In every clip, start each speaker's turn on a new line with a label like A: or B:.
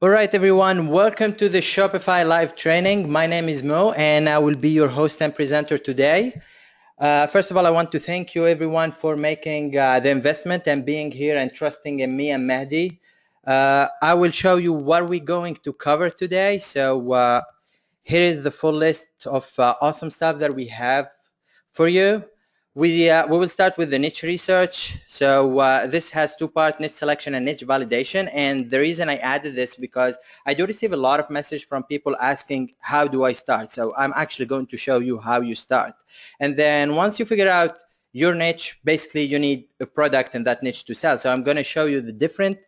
A: All right, everyone, welcome to the Shopify live training. My name is Mo, and I will be your host and presenter today. First of all, I want to thank you, everyone, for making the investment and being here and trusting in me and Mehdi. I will show you what we're going to cover today. So here is the full list of awesome stuff that we have for you. We will start with the niche research. So this has two-part: niche selection and niche validation. And the reason I added this because I do receive a lot of message from people asking, how do I start? So I'm actually going to show you how you start. And then once you figure out your niche, basically you need a product in that niche to sell. So I'm going to show you the different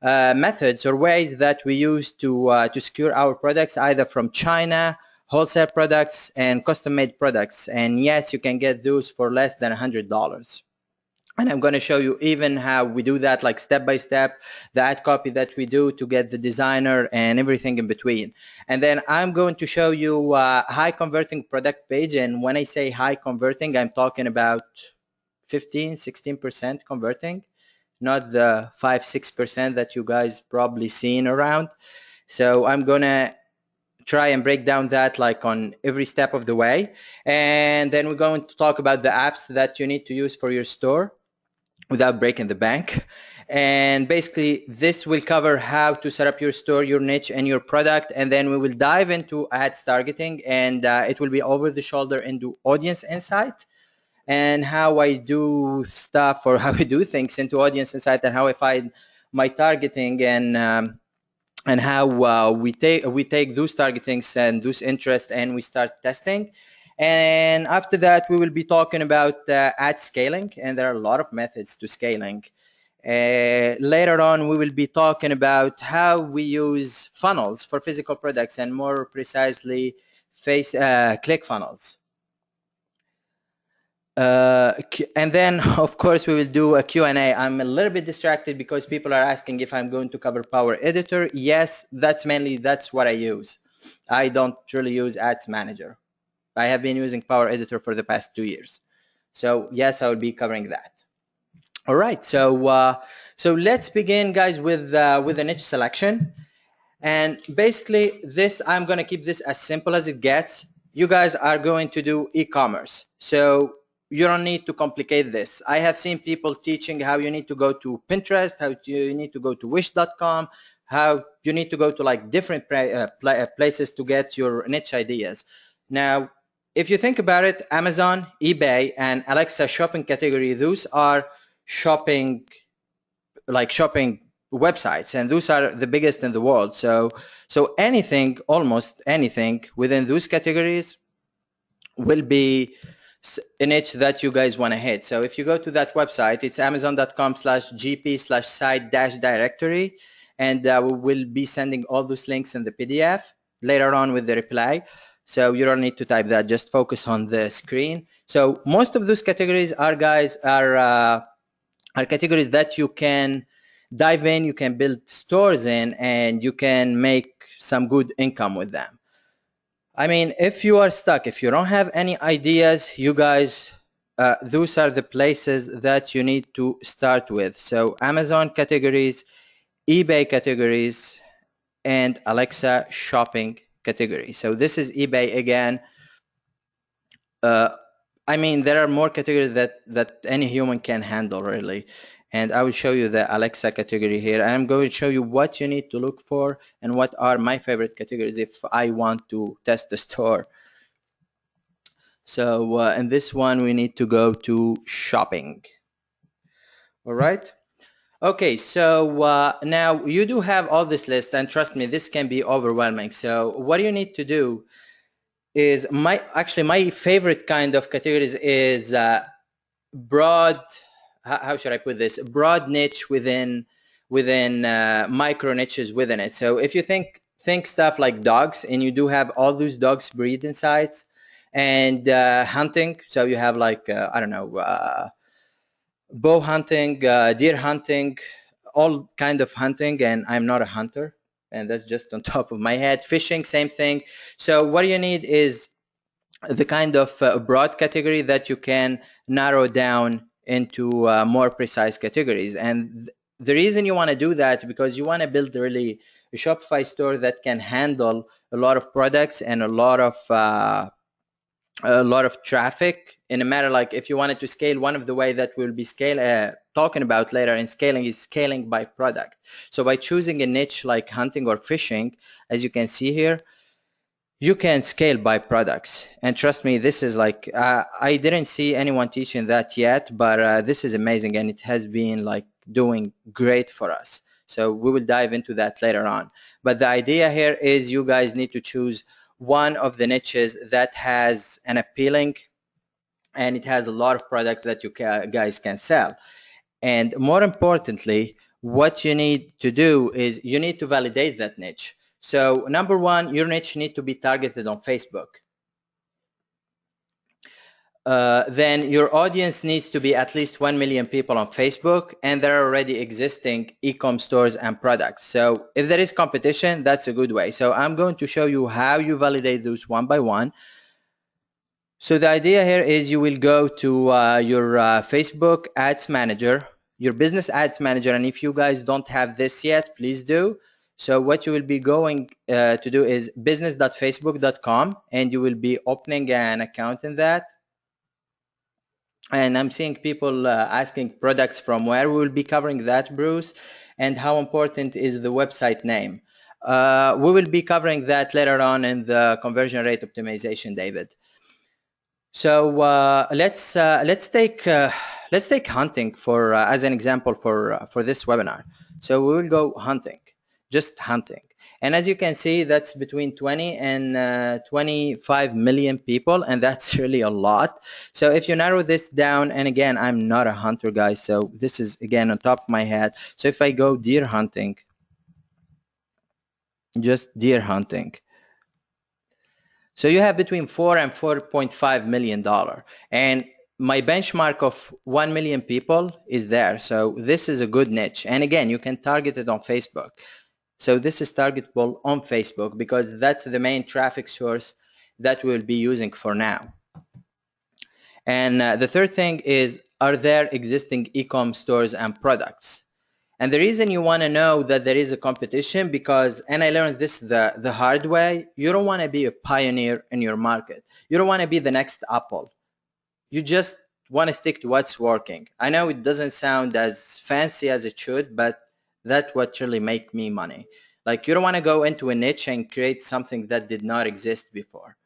A: methods or ways that we use to secure our products, either from China, wholesale products, and custom-made products. And yes, you can get those for less than $100. And I'm going to show you even how we do that, like step by step, the ad copy that we do to get the designer and everything in between. And then I'm going to show you high converting product page. And when I say high converting, I'm talking about 15-16% converting, not the 5-6% that you guys probably seen around. So I'm gonna try and break down that like on every step of the way. And then we're going to talk about the apps that you need to use for your store without breaking the bank. And basically this will cover how to set up your store, your niche, and your product. And then we will dive into ads targeting, and it will be over the shoulder into audience insight, and how I do stuff or how I do things into audience insight, and how I find my targeting, and how we take those targetings and those interests and we start testing. And after that, we will be talking about ad scaling, and there are a lot of methods to scaling. Later on, we will be talking about how we use funnels for physical products, and more precisely, click funnels. And then, of course, we will do a Q&A. I'm a little bit distracted because people are asking if I'm going to cover Power Editor. Yes, that's what I use. I don't really use Ads Manager. I have been using Power Editor for the past 2 years. So yes, I will be covering that. All right, so let's begin, guys, with the niche selection. And basically, I'm going to keep this as simple as it gets. You guys are going to do e-commerce, so you don't need to complicate this. I have seen people teaching how you need to go to Pinterest, how you need to go to wish.com, how you need to go to like different places to get your niche ideas. Now, if you think about it, Amazon, eBay, and Alexa shopping category, those are shopping websites, and those are the biggest in the world. So anything, almost anything within those categories will be a niche that you guys want to hit. So if you go to that website, it's amazon.com/gp/site-directory, and we will be sending all those links in the PDF later on with the reply. So you don't need to type that, just focus on the screen. So most of those categories are categories that you can dive in, you can build stores in, and you can make some good income with them. I mean, if you are stuck, if you don't have any ideas, you guys, those are the places that you need to start with. So Amazon categories, eBay categories, and Alexa shopping category. So this is eBay again. I mean, there are more categories that any human can handle, really. And I will show you the Alexa category here. And I'm going to show you what you need to look for and what are my favorite categories if I want to test the store. So in this one, we need to go to shopping. All right. Okay, so now you do have all this list, and trust me, this can be overwhelming. So what you need to do is my favorite kind of categories is broad, how should I put this, broad niche within micro niches within it. So if you think stuff like dogs, and you do have all those dogs breed insights, and hunting, so you have like I don't know, bow hunting, deer hunting, all kind of hunting, and I'm not a hunter, and that's just on top of my head. Fishing, same thing. So what you need is the kind of broad category that you can narrow down into more precise categories. And the reason you want to do that because you want to build really a Shopify store that can handle a lot of products and a lot of traffic in a matter. Like if you wanted to scale, one of the way that we'll be talking about later in scaling is scaling by product. So by choosing a niche like hunting or fishing, as you can see here, you can scale by products. And trust me, this is like I didn't see anyone teaching that yet, but this is amazing, and it has been like doing great for us. So we will dive into that later on. But the idea here is you guys need to choose one of the niches that has an appealing, and it has a lot of products that you guys can sell. And more importantly, what you need to do is you need to validate that niche. So number one, your niche need to be targeted on Facebook. Then your audience needs to be at least 1 million people on Facebook, and there are already existing e-com stores and products. So if there is competition, that's a good way. So I'm going to show you how you validate those one by one. So the idea here is you will go to your Facebook Ads Manager, your business ads manager, and if you guys don't have this yet, please do. So what you will be going to do is business.facebook.com, and you will be opening an account in that. And I'm seeing people asking products from where. We will be covering that, Bruce, and how important is the website name. We will be covering that later on in the conversion rate optimization, David. So let's take hunting for as an example for this webinar. So we will go hunting, just hunting, and as you can see, that's between 20 and 25 million people, and that's really a lot. So if you narrow this down, and again, I'm not a hunter, guys, so this is again on top of my head. So if I go deer hunting, just deer hunting. So you have between $4 and $4.5 million, and my benchmark of 1 million people is there. So this is a good niche, and again, you can target it on Facebook. So this is targetable on Facebook because that's the main traffic source that we'll be using for now. And the third thing is, are there existing e-com stores and products? And the reason you want to know that there is a competition because, and I learned this the hard way, you don't want to be a pioneer in your market. You don't want to be the next Apple. You just want to stick to what's working. I know it doesn't sound as fancy as it should, but that's what really make me money. Like you don't want to go into a niche and create something that did not exist before.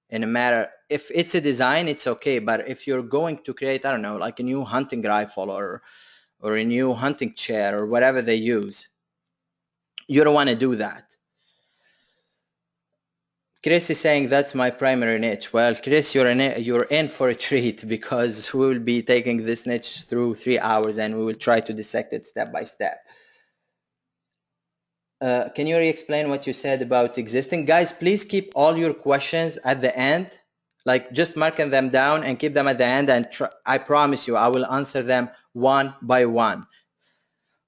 A: In a matter, if it's a design, it's okay. But if you're going to create, I don't know, like a new hunting rifle or a new hunting chair or whatever they use, you don't want to do that. Chris is saying that's my primary niche. Well, Chris, you're in for a treat because we will be taking this niche through 3 hours and we will try to dissect it step by step. Can you re-explain what you said about existing? Guys, please keep all your questions at the end. Like just marking them down and keep them at the end, and I promise you I will answer them one by one.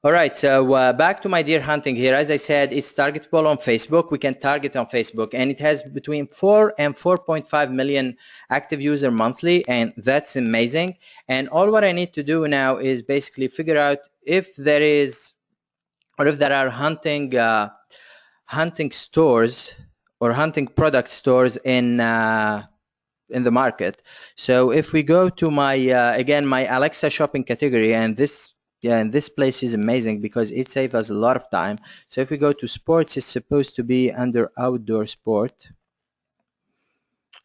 A: All right, so back to my deer hunting here. As I said, it's targetable on Facebook. We can target on Facebook, and it has between 4 and 4.5 million active user monthly, and that's amazing. And all what I need to do now is basically figure out if there is, or if there are hunting stores or hunting product stores in the market. So if we go to my again my Alexa shopping category, and this place is amazing because it saves us a lot of time. So if we go to sports, it's supposed to be under outdoor sport.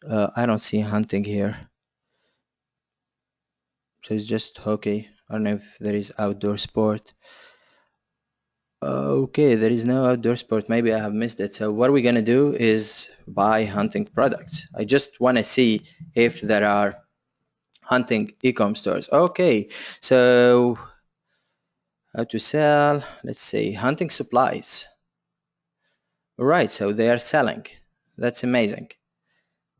A: I don't see hunting here, so it's just hockey. I don't know if there is outdoor sport. Okay, there is no outdoor sport. Maybe I have missed it. So what we're gonna do is buy hunting products. I just want to see if there are hunting e-com stores. Okay, so how to sell? Let's see, hunting supplies. All right, so they are selling. That's amazing.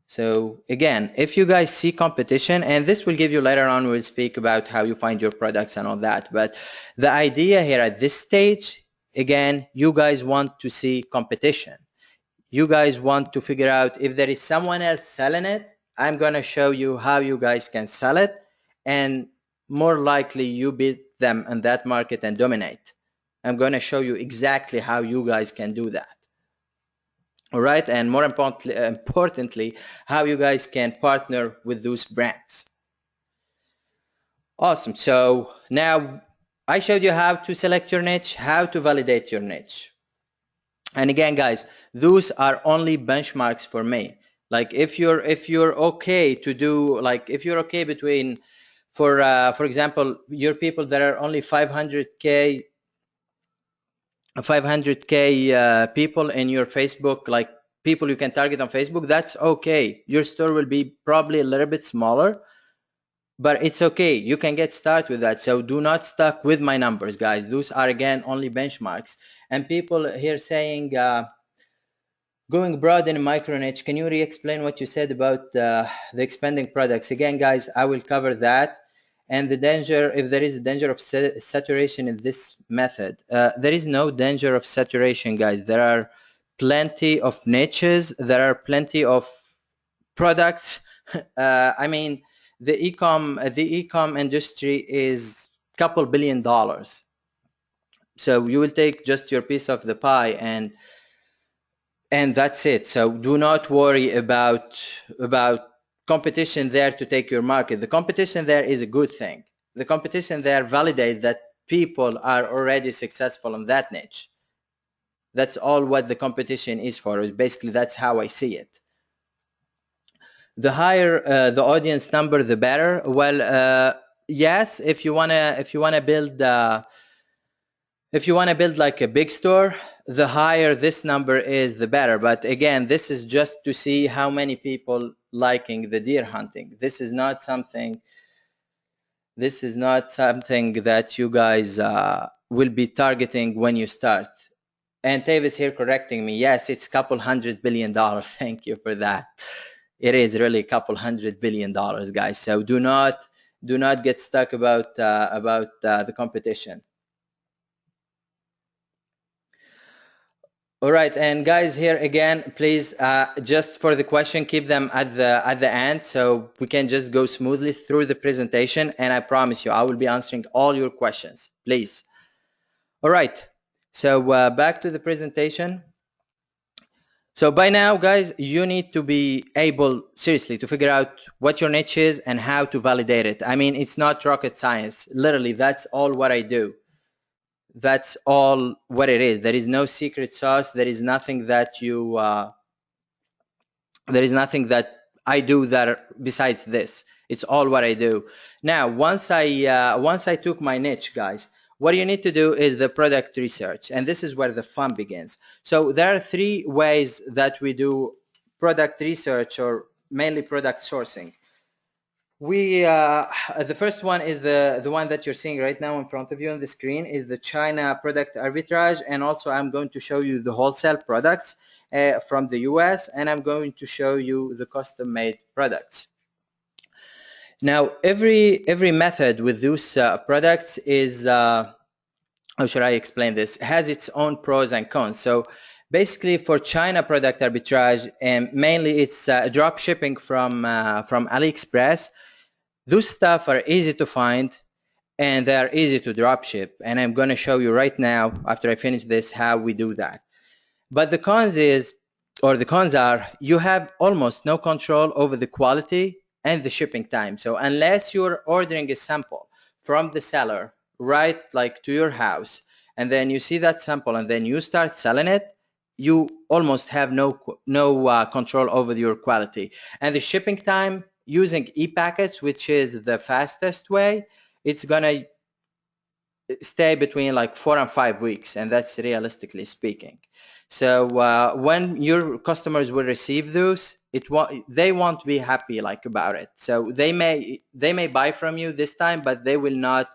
A: So again, if you guys see competition, and this will give you later on, we'll speak about how you find your products and all that. But the idea here at this stage, again, you guys want to see competition. You guys want to figure out if there is someone else selling it. I'm going to show you how you guys can sell it, and more likely you beat them in that market and dominate. I'm going to show you exactly how you guys can do that. All right, and more importantly, how you guys can partner with those brands. Awesome. So now I showed you how to select your niche, how to validate your niche. And again, guys, those are only benchmarks for me. Like if you're okay to do, like if you're okay between, for example, your people that are only 500K people in your Facebook, like people you can target on Facebook, that's okay. Your store will be probably a little bit smaller, but it's okay. You can get started with that. So do not stuck with my numbers, guys. Those are again only benchmarks. And people here saying going broad in a micro niche, can you re-explain what you said about the expanding products? Again, guys, I will cover that. And the danger, if there is a danger of saturation in this method, there is no danger of saturation, guys. There are plenty of niches. There are plenty of products. I mean, the ecom industry is a couple $2 billion. So you will take just your piece of the pie and that's it. So do not worry about competition there to take your market. The competition there is a good thing. The competition there validates that people are already successful in that niche. That's all what the competition is for. Basically, that's how I see it. The higher the audience number, the better. Well, yes, if you wanna build like a big store, the higher this number is, the better. But again, this is just to see how many people liking the deer hunting. This is not something that you guys will be targeting when you start. And Tavis here correcting me. Yes, it's a couple $100 billion. Thank you for that. It is really a couple $100 billion, guys. So do not get stuck about the competition. All right, and guys, here again, please, just for the question, keep them at the end so we can just go smoothly through the presentation. And I promise you, I will be answering all your questions, please. All right, so back to the presentation. So by now, guys, you need to be able, seriously, to figure out what your niche is and how to validate it. I mean, it's not rocket science. Literally, that's all what I do. That's all what it is. There is no secret sauce. There is nothing that I do that besides this. It's all what I do. Now, once I took my niche, guys, what you need to do is the product research, and this is where the fun begins. So there are 3 ways that we do product research, or mainly product sourcing. We the first one is the one that you're seeing right now in front of you on the screen, is the China product arbitrage, and also I'm going to show you the wholesale products from the US, and I'm going to show you the custom-made products. Now, every method with those products is how should I explain this? Has its own pros and cons. So basically, for China product arbitrage, and mainly it's drop shipping from AliExpress. Those stuff are easy to find and they are easy to drop ship. And I'm going to show you right now, after I finish this, how we do that. But the cons are you have almost no control over the quality and the shipping time. So unless you're ordering a sample from the seller right like to your house, and then you see that sample and then you start selling it, you almost have no control over your quality. And the shipping time using e-packets, which is the fastest way, it's gonna stay between like 4 and 5 weeks, and that's realistically speaking. So when your customers will receive those, they won't be happy like about it. So they may buy from you this time, but they will not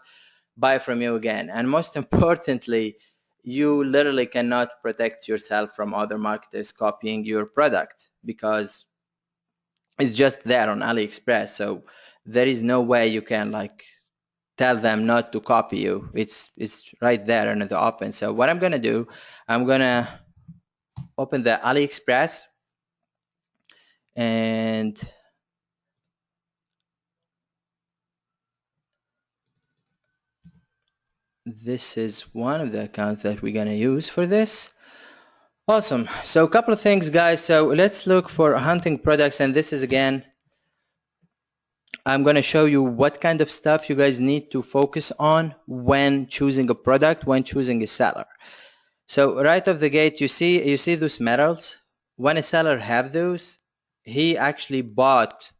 A: buy from you again. And most importantly, you literally cannot protect yourself from other marketers copying your product, because it's just there on AliExpress. So there is no way you can like tell them not to copy you. It's right there in the open. So what I'm gonna do, I'm gonna open the AliExpress, and this is one of the accounts that we're gonna use for this. Awesome. So a couple of things, guys. So let's look for hunting products, and this is again, I'm gonna show you what kind of stuff you guys need to focus on when choosing a product, when choosing a seller. So right off the gate, you see those metals. When a seller have those, he actually bought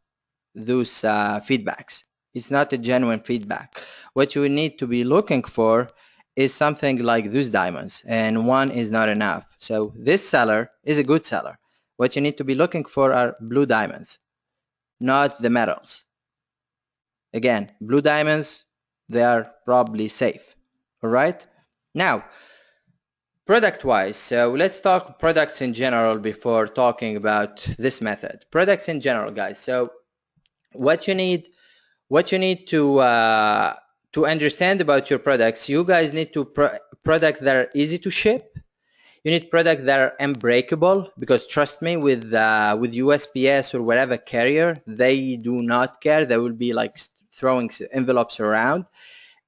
A: those feedbacks. It's not a genuine feedback. What you need to be looking for is something like those diamonds, and one is not enough. So this seller is a good seller. What you need to be looking for are blue diamonds, not the metals. Again, blue diamonds, they are probably safe. All right. Now, product wise, so let's talk products in general before talking about this method. Products in general, guys. So what you need to understand about your products, you guys need to products that are easy to ship. You need products that are unbreakable, because trust me, with USPS or whatever carrier, they do not care. They will be like throwing envelopes around.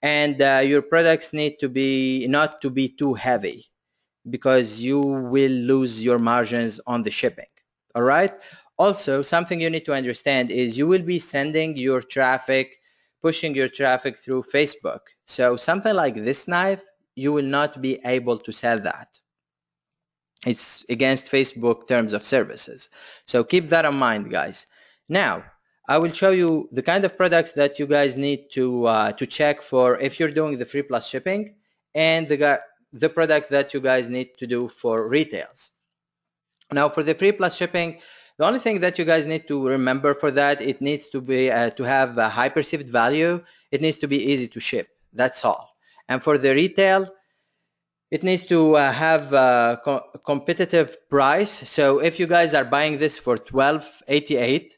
A: And your products need to be not to be too heavy, because you will lose your margins on the shipping. All right. Also, something you need to understand is you will be sending your traffic, pushing your traffic through Facebook. So something like this knife, you will not be able to sell that. It's against Facebook terms of services. So keep that in mind, guys. Now, I will show you the kind of products that you guys need to check for if you're doing the free plus shipping, and the product that you guys need to do for retails. Now, for the free plus shipping, the only thing that you guys need to remember for that, it needs to be to have a high perceived value. It needs to be easy to ship. That's all. And for the retail, it needs to have a competitive price. So if you guys are buying this for $12.88,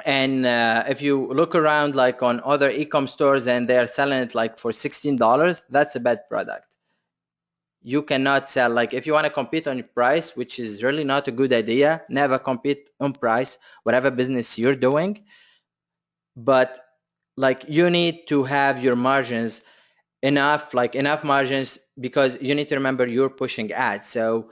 A: and if you look around like on other Ecom stores and they are selling it like for $16, that's a bad product. You cannot sell, like if you want to compete on price, which is really not a good idea, never compete on price, whatever business you're doing. But like you need to have your margins enough margins, because you need to remember you're pushing ads. So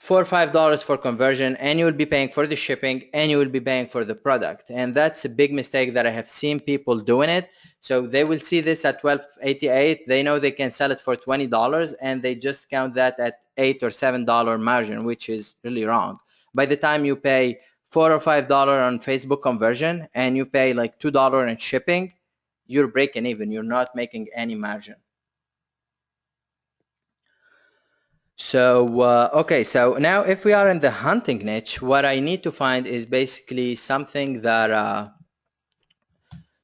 A: $4 or $5 for conversion, and you will be paying for the shipping, and you will be paying for the product. And that's a big mistake that I have seen people doing it. So they will see this at $12.88, they know they can sell it for $20, and they just count that at $8 or $7 margin, which is really wrong. By the time you pay $4 or $5 on Facebook conversion, and you pay like $2 in shipping, you're breaking even. You're not making any margin. So, okay, so now if we are in the hunting niche, what I need to find is basically something that,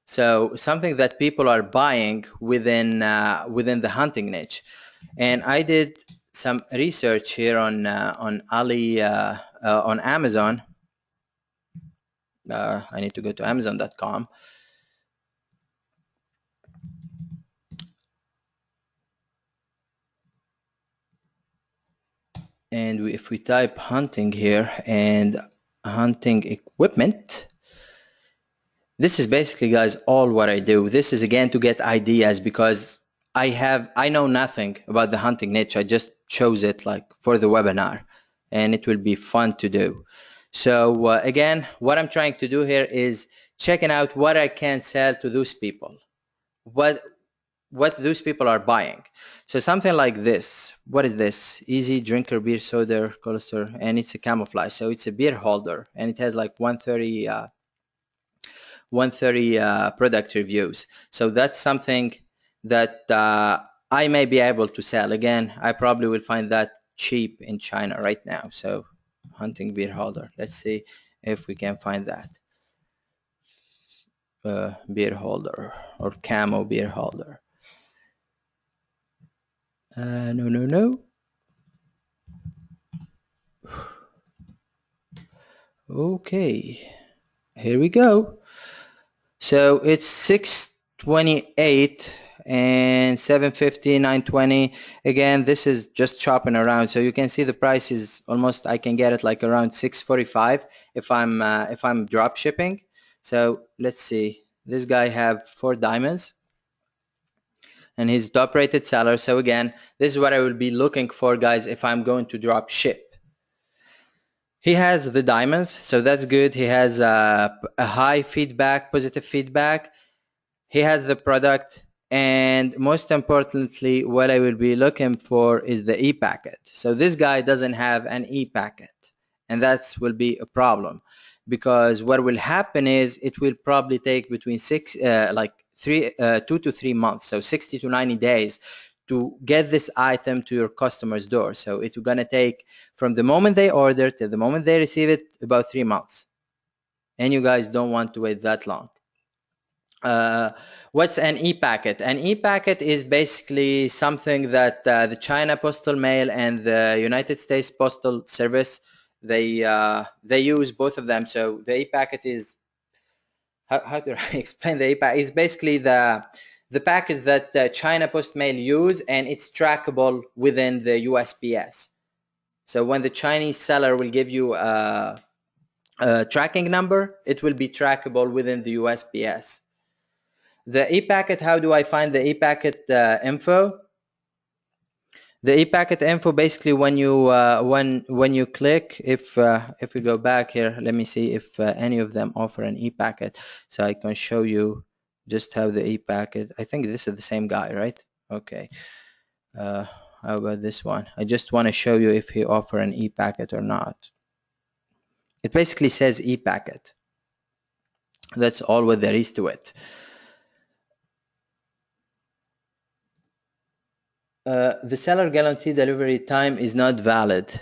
A: something that people are buying within the hunting niche. And I did some research here on on Amazon. I need to go to Amazon.com. And if we type hunting here and hunting equipment, this is basically, guys, all what I do. This is again to get ideas, because I know nothing about the hunting niche. I just chose it like for the webinar, and it will be fun to do. So again, what I'm trying to do here is checking out what I can sell to those people, what those people are buying. So something like this. What is this? Easy drinker beer soda cluster, and it's a camouflage. So it's a beer holder, and it has like 130 product reviews. So that's something that I may be able to sell. Again, I probably will find that cheap in China right now. So hunting beer holder. Let's see if we can find that. Beer holder or camo beer holder. No. Okay, here we go. So it's 628 and 750, 920. Again, this is just chopping around. So you can see the price is almost, I can get it like around 645 if I'm drop shipping. So let's see. This guy have 4 diamonds. and he's top rated seller. So again, this is what I will be looking for, guys, if I'm going to drop ship. He has the diamonds, so that's good. He has a high feedback, positive feedback. He has the product, and most importantly, what I will be looking for is the e-packet. So this guy doesn't have an e-packet, and that will be a problem, because what will happen is it will probably take between 2 to 3 months, so 60 to 90 days to get this item to your customer's door. So it's gonna take from the moment they order to the moment they receive it about 3 months, and you guys don't want to wait that long. What's an e-packet? An e-packet is basically something that the China Postal Mail and the United States Postal Service, they use both of them. So the e-packet is, how do I explain the e-packet? It's basically the package that China Post Mail use, and it's trackable within the USPS. So when the Chinese seller will give you a tracking number, it will be trackable within the USPS. The e-packet, how do I find the e-packet info? The e-packet info, basically when you click, if we go back here, let me see if any of them offer an e-packet, so I can show you just how the e-packet. I think this is the same guy, right? Okay. How about this one? I just want to show you if he offer an e-packet or not. It basically says e-packet. That's all what there is to it. The seller guarantee delivery time is not valid.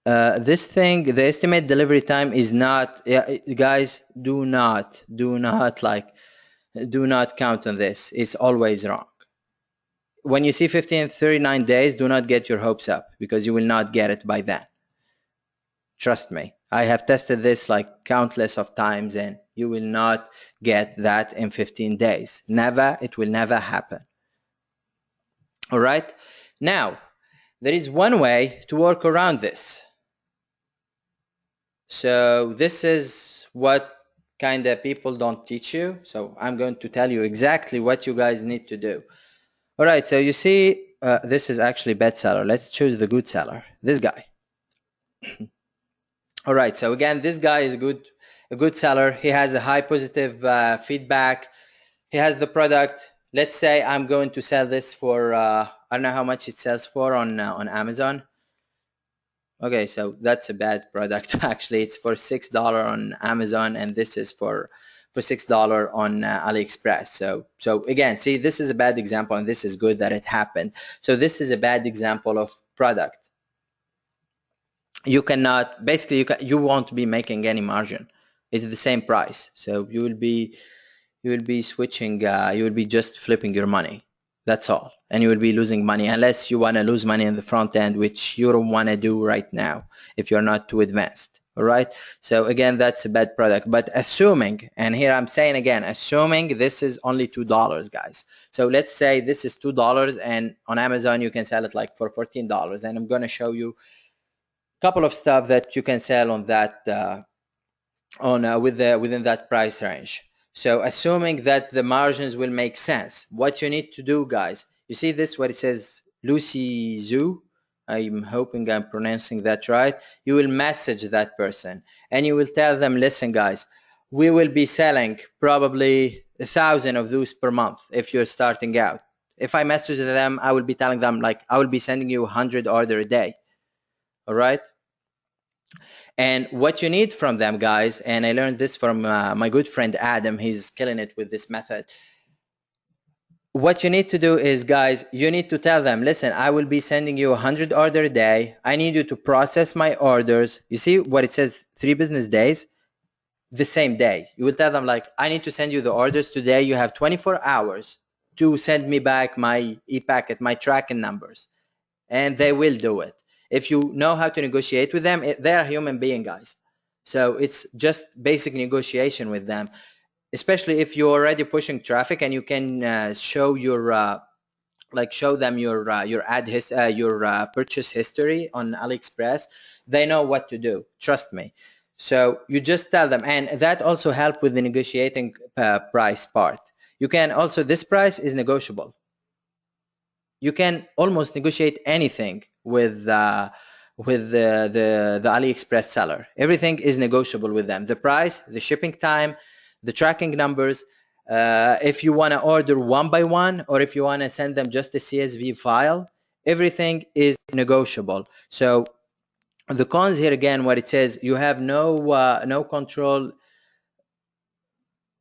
A: This thing, the estimate delivery time is not, guys, do not count on this. It's always wrong. When you see 15 and 39 days, do not get your hopes up, because you will not get it by then. Trust me, I have tested this like countless of times, and you will not get that in 15 days. Never, it will never happen. All right, now there is one way to work around this. So this is what kind of people don't teach you. So I'm going to tell you exactly what you guys need to do. All right, so you see, this is actually bad seller. Let's choose the good seller, this guy. All right, so again, this guy is a good seller. He has a high positive feedback. He has the product. Let's say I'm going to sell this for, I don't know how much it sells for on Amazon. Okay, so that's a bad product. Actually, it's for $6 on Amazon, and this is for $6 on AliExpress. So again, see, this is a bad example, and this is good that it happened. So this is a bad example of product. You cannot, basically, you won't be making any margin. It's the same price, so you will be switching. You will be just flipping your money. That's all, and you will be losing money unless you want to lose money in the front end, which you don't want to do right now if you're not too advanced. All right, so again, that's a bad product. But assuming, and here I'm saying again, assuming this is only $2, guys. So let's say this is $2, and on Amazon you can sell it like for $14, and I'm going to show you a couple of stuff that you can sell on that within that price range. So assuming that the margins will make sense, what you need to do, guys, you see this, what it says, Lucy Zoo. I'm hoping I'm pronouncing that right. You will message that person and you will tell them, listen, guys, we will be selling probably 1,000 of those per month if you're starting out. If I message them, I will be telling them, like, I will be sending you 100 orders a day. All right. And what you need from them, guys, and I learned this from my good friend Adam, he's killing it with this method. What you need to do is, guys, you need to tell them, listen, I will be sending you 100 orders a day. I need you to process my orders. You see what it says, 3 business days, the same day. You will tell them, like, I need to send you the orders today. You have 24 hours to send me back my e-packet, my tracking numbers, and they will do it. If you know how to negotiate with them, they're human being, guys. So it's just basic negotiation with them, especially if you're already pushing traffic and you can show your show them your purchase history on AliExpress. They know what to do. Trust me. So you just tell them, and that also help with the negotiating price part. You can also, this price is negotiable. You can almost negotiate anything with the AliExpress seller. Everything is negotiable with them. The price, the shipping time, the tracking numbers. If you want to order one by one, or if you want to send them just a CSV file, everything is negotiable. So the cons here again, what it says, you have no control.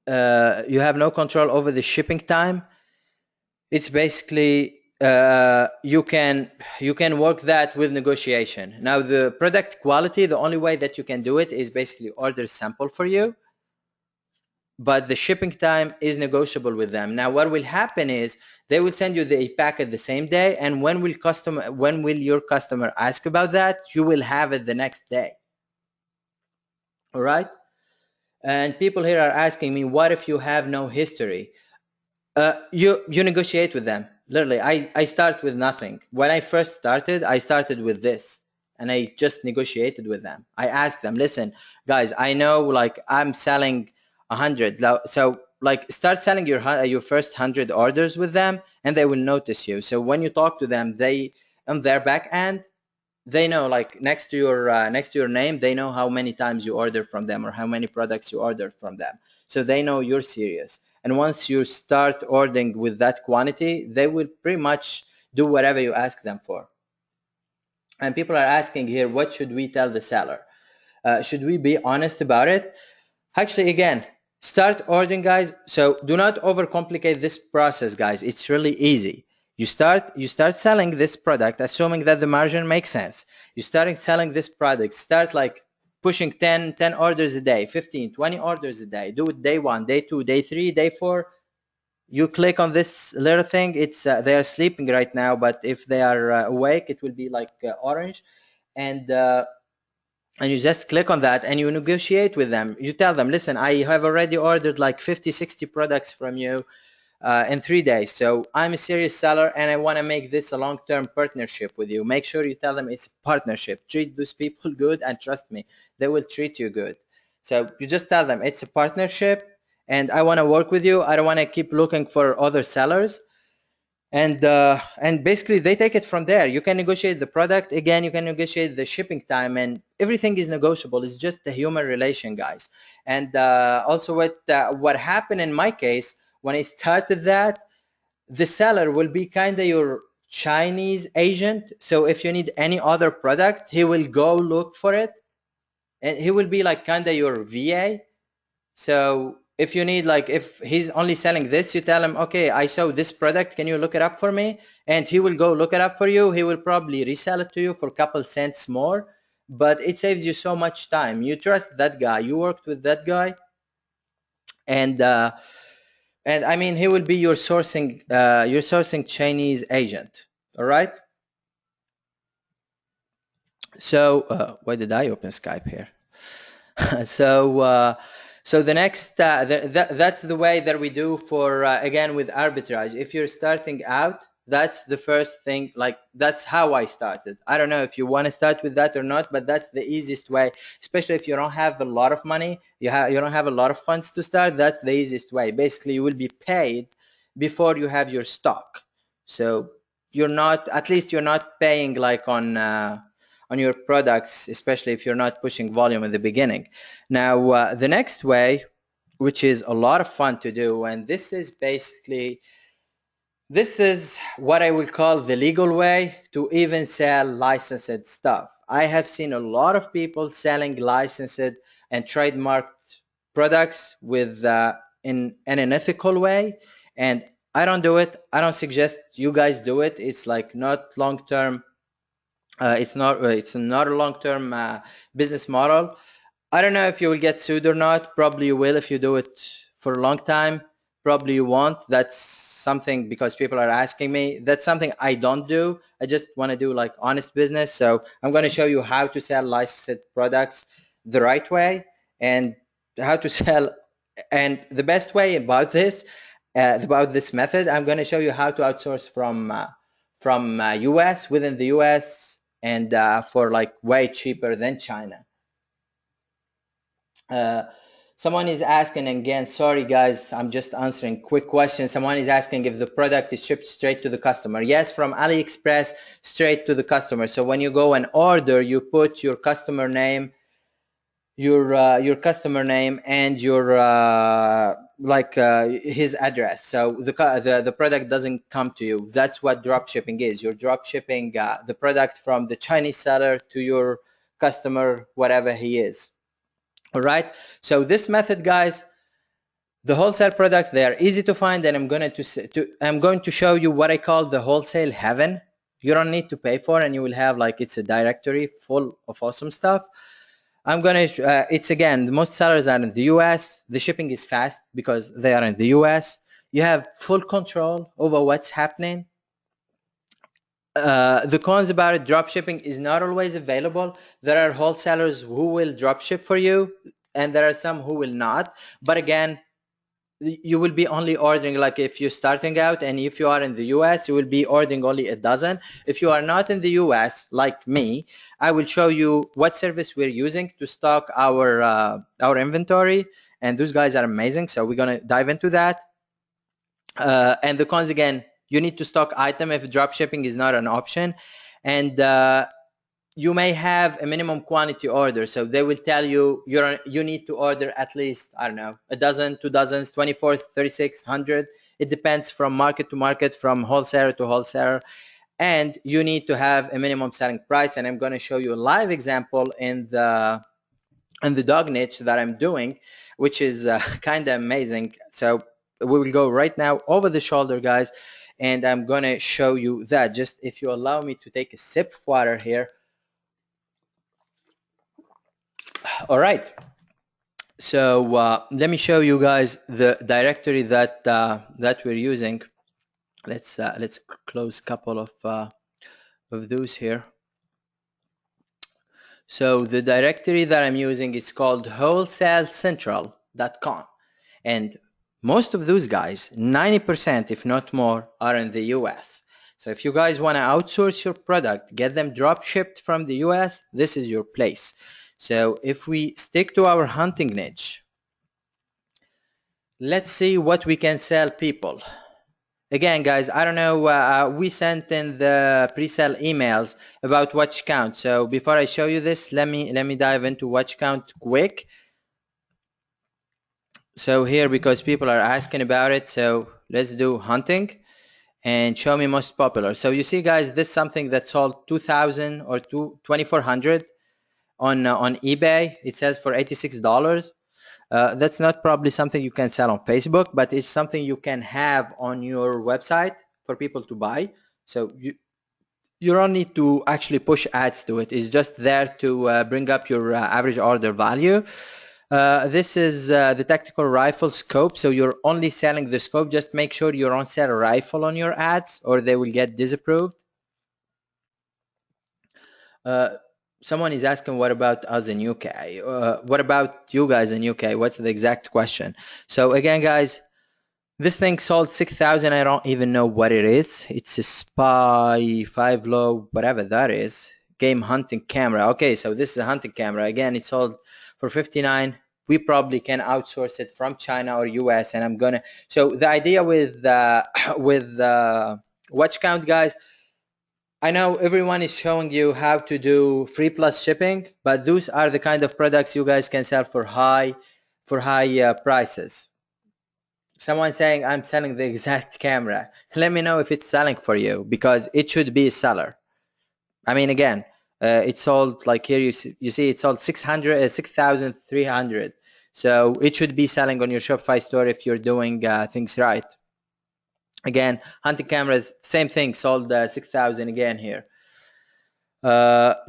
A: You have no control over the shipping time. It's basically you can work that with negotiation. Now the product quality, the only way that you can do it is basically order sample for you, but the shipping time is negotiable with them. Now what will happen is they will send you the packet the same day, and when will your customer ask about that, you will have it the next day. All right. And people here are asking me, what if you have no history? You negotiate with them. Literally, I start with nothing. When I first started, I started with this, and I just negotiated with them. I asked them, listen, guys, I know like I'm selling 100, so like start selling your first 100 orders with them, and they will notice you. So when you talk to them, they on their back end, they know, like next to your name, they know how many times you order from them or how many products you order from them. So they know you're serious. And once you start ordering with that quantity, they will pretty much do whatever you ask them for. And people are asking here, what should we tell the seller? Should we be honest about it? Actually, again, start ordering, guys. So do not overcomplicate this process, guys. It's really easy. You start selling this product, assuming that the margin makes sense. You start selling this product, start like pushing 10 orders a day, 15, 20 orders a day. Do it day 1, day 2, day 3, day 4. You click on this little thing. It's they are sleeping right now, but if they are awake, it will be like orange. And you just click on that and you negotiate with them. You tell them, listen, I have already ordered like 50, 60 products from you in 3 days. So I'm a serious seller and I want to make this a long-term partnership with you. Make sure you tell them it's a partnership. Treat those people good, and trust me, they will treat you good. So you just tell them it's a partnership and I want to work with you. I don't want to keep looking for other sellers. And basically they take it from there. You can negotiate the product. Again, you can negotiate the shipping time, and everything is negotiable. It's just a human relation, guys. And also what happened in my case, when I started that, the seller will be kind of your Chinese agent. So if you need any other product, he will go look for it, and he will be like kind of your VA. So if you need, like, if he's only selling this, you tell him, okay, I saw this product, can you look it up for me? And he will go look it up for you. He will probably resell it to you for a couple cents more, but it saves you so much time. You trust that guy, you worked with that guy, and I mean, he will be your sourcing Chinese agent. All right. So why did I open Skype here? So the next that's the way that we do for again with arbitrage. If you're starting out, that's the first thing. Like, that's how I started. I don't know if you want to start with that or not, but that's the easiest way, especially if you don't have a lot of money, you don't have a lot of funds to start. That's the easiest way. Basically, you will be paid before you have your stock. So at least you're not paying like on your products, especially if you're not pushing volume in the beginning. Now, the next way, which is a lot of fun to do, and this is what I will call the legal way to even sell licensed stuff. I have seen a lot of people selling licensed and trademarked products with in an unethical way, and I don't do it. I don't suggest you guys do it. It's like not long term. It's not a long-term business model. I don't know if you will get sued or not. Probably you will if you do it for a long time. Probably you won't. That's something, because people are asking me. That's something I don't do. I just want to do like honest business. So I'm going to show you how to sell licensed products the right way, and how to sell. And the best way about this method, I'm going to show you how to outsource from US, within the US, and for like way cheaper than China. Someone is asking again, sorry guys, I'm just answering quick questions. Someone is asking if the product is shipped straight to the customer. Yes, from AliExpress straight to the customer. So when you go and order, you put your customer name, your customer name and your his address. So the product doesn't come to you. That's what drop shipping is. You're drop shipping the product from the Chinese seller to your customer, whatever he is. All right. So this method, guys, the wholesale products, they are easy to find, and I'm going to show you what I call the wholesale heaven. You don't need to pay for, and you will have like it's a directory full of awesome stuff. I'm gonna it's again, most sellers are in the US. The shipping is fast because they are in the US. You have full control over what's happening. The cons about it, drop shipping is not always available. There are wholesalers who will drop ship for you, and there are some who will not. But again, you will be only ordering, like if you're starting out and if you are in the US, you will be ordering only a dozen. If you are not in the US, like me, I will show you what service we're using to stock our inventory, and those guys are amazing. So we're gonna dive into that. And the cons, again, you need to stock item if drop shipping is not an option, and you may have a minimum quantity order. So they will tell you you need to order at least, I don't know, a dozen, 2 dozens, 24, 36, 100. It depends from market to market, from wholesaler to wholesaler. And you need to have a minimum selling price. And I'm going to show you a live example in the dog niche that I'm doing, which is kind of amazing. So we will go right now over the shoulder, guys. And I'm going to show you that. Just if you allow me to take a sip of water here. All right, so let me show you guys the directory that we're using. Let's close a couple of those here. So the directory that I'm using is called wholesalecentral.com, and most of those guys, 90% if not more, are in the US. So if you guys want to outsource your product, get them drop shipped from the US, this is your place. So if we stick to our hunting niche, let's see what we can sell people. Again, guys, I don't know, we sent in the pre-sale emails about watch count. So before I show you this, let me dive into watch count quick. So here, because people are asking about it, so let's do hunting and show me most popular. So you see, guys, this is something that sold 2,000 or 2,400 on eBay. It sells for $86. That's not probably something you can sell on Facebook, but it's something you can have on your website for people to buy. So you don't need to actually push ads to it. It's just there to bring up your average order value. This is the tactical rifle scope. So you're only selling the scope. Just make sure you don't sell a rifle on your ads or they will get disapproved. Someone is asking, what about us in UK? What about you guys in UK? What's the exact question? So again, guys, this thing sold 6,000. I don't even know what it is. It's a Spy 5 Low, whatever that is. Game hunting camera. Okay, so this is a hunting camera. Again, it sold for 59. We probably can outsource it from China or US, and I'm gonna. So the idea with watch count, guys. I know everyone is showing you how to do free plus shipping, but those are the kind of products you guys can sell for high prices. Someone saying I'm selling the exact camera. Let me know if it's selling for you, because it should be a seller. I mean, again, it sold, like here you see it sold 6,300. So it should be selling on your Shopify store if you're doing things right. Again, hunting cameras, same thing, sold 6,000 again here.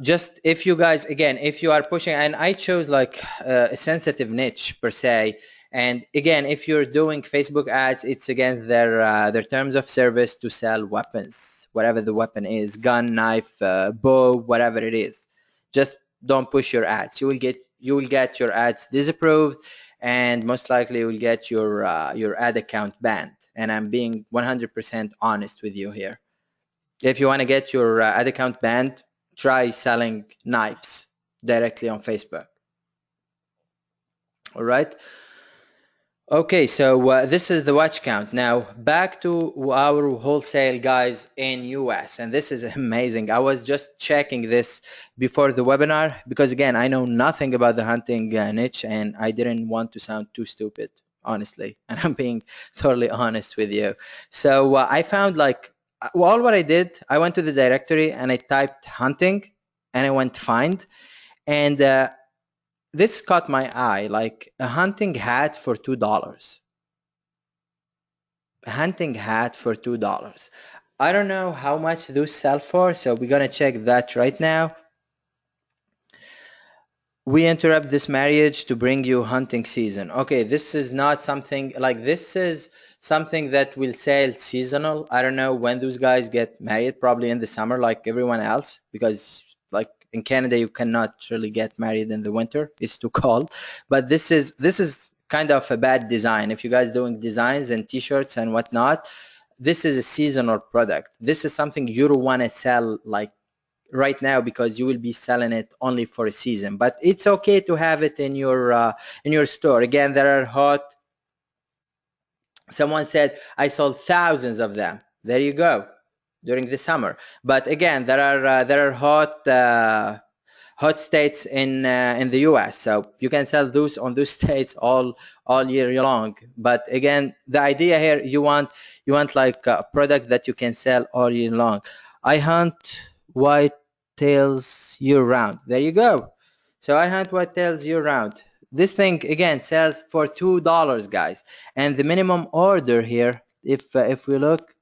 A: Just if you guys, again, if you are pushing, and I chose like a sensitive niche per se, and again, if you're doing Facebook ads, it's against their terms of service to sell weapons, whatever the weapon is, gun, knife, bow, whatever it is. Just don't push your ads. You will get your ads disapproved, and most likely you will get your ad account banned. And I'm being 100% honest with you here. If you want to get your ad account banned, try selling knives directly on Facebook. All right. Okay, so this is the watch count. Now back to our wholesale guys in US, and this is amazing. I was just checking this before the webinar because again, I know nothing about the hunting niche, and I didn't want to sound too stupid, honestly. And I'm being totally honest with you. So I found like all what I did, I went to the directory and I typed hunting, and I went find, and this caught my eye, like a hunting hat for $2. A hunting hat for $2. I don't know how much those sell for, so we're gonna check that right now. We interrupt this marriage to bring you hunting season. Okay, this is not something like this is something that will sell seasonal. I don't know when those guys get married, probably in the summer like everyone else, because like in Canada you cannot really get married in the winter. It's too cold. But this is kind of a bad design. If you guys doing designs and t-shirts and whatnot, this is a seasonal product. This is something you don't want to sell like right now because you will be selling it only for a season, but it's okay to have it in your store. Again, there are hot, someone said I sold thousands of them. There you go, during the summer. But again, there are hot states in the US, so you can sell those on those states all year long. But again, the idea here, you want like a product that you can sell all year long. I hunt white tails year round. There you go. So I hunt white tails year round. This thing again sells for $2, guys, and the minimum order here, if we look,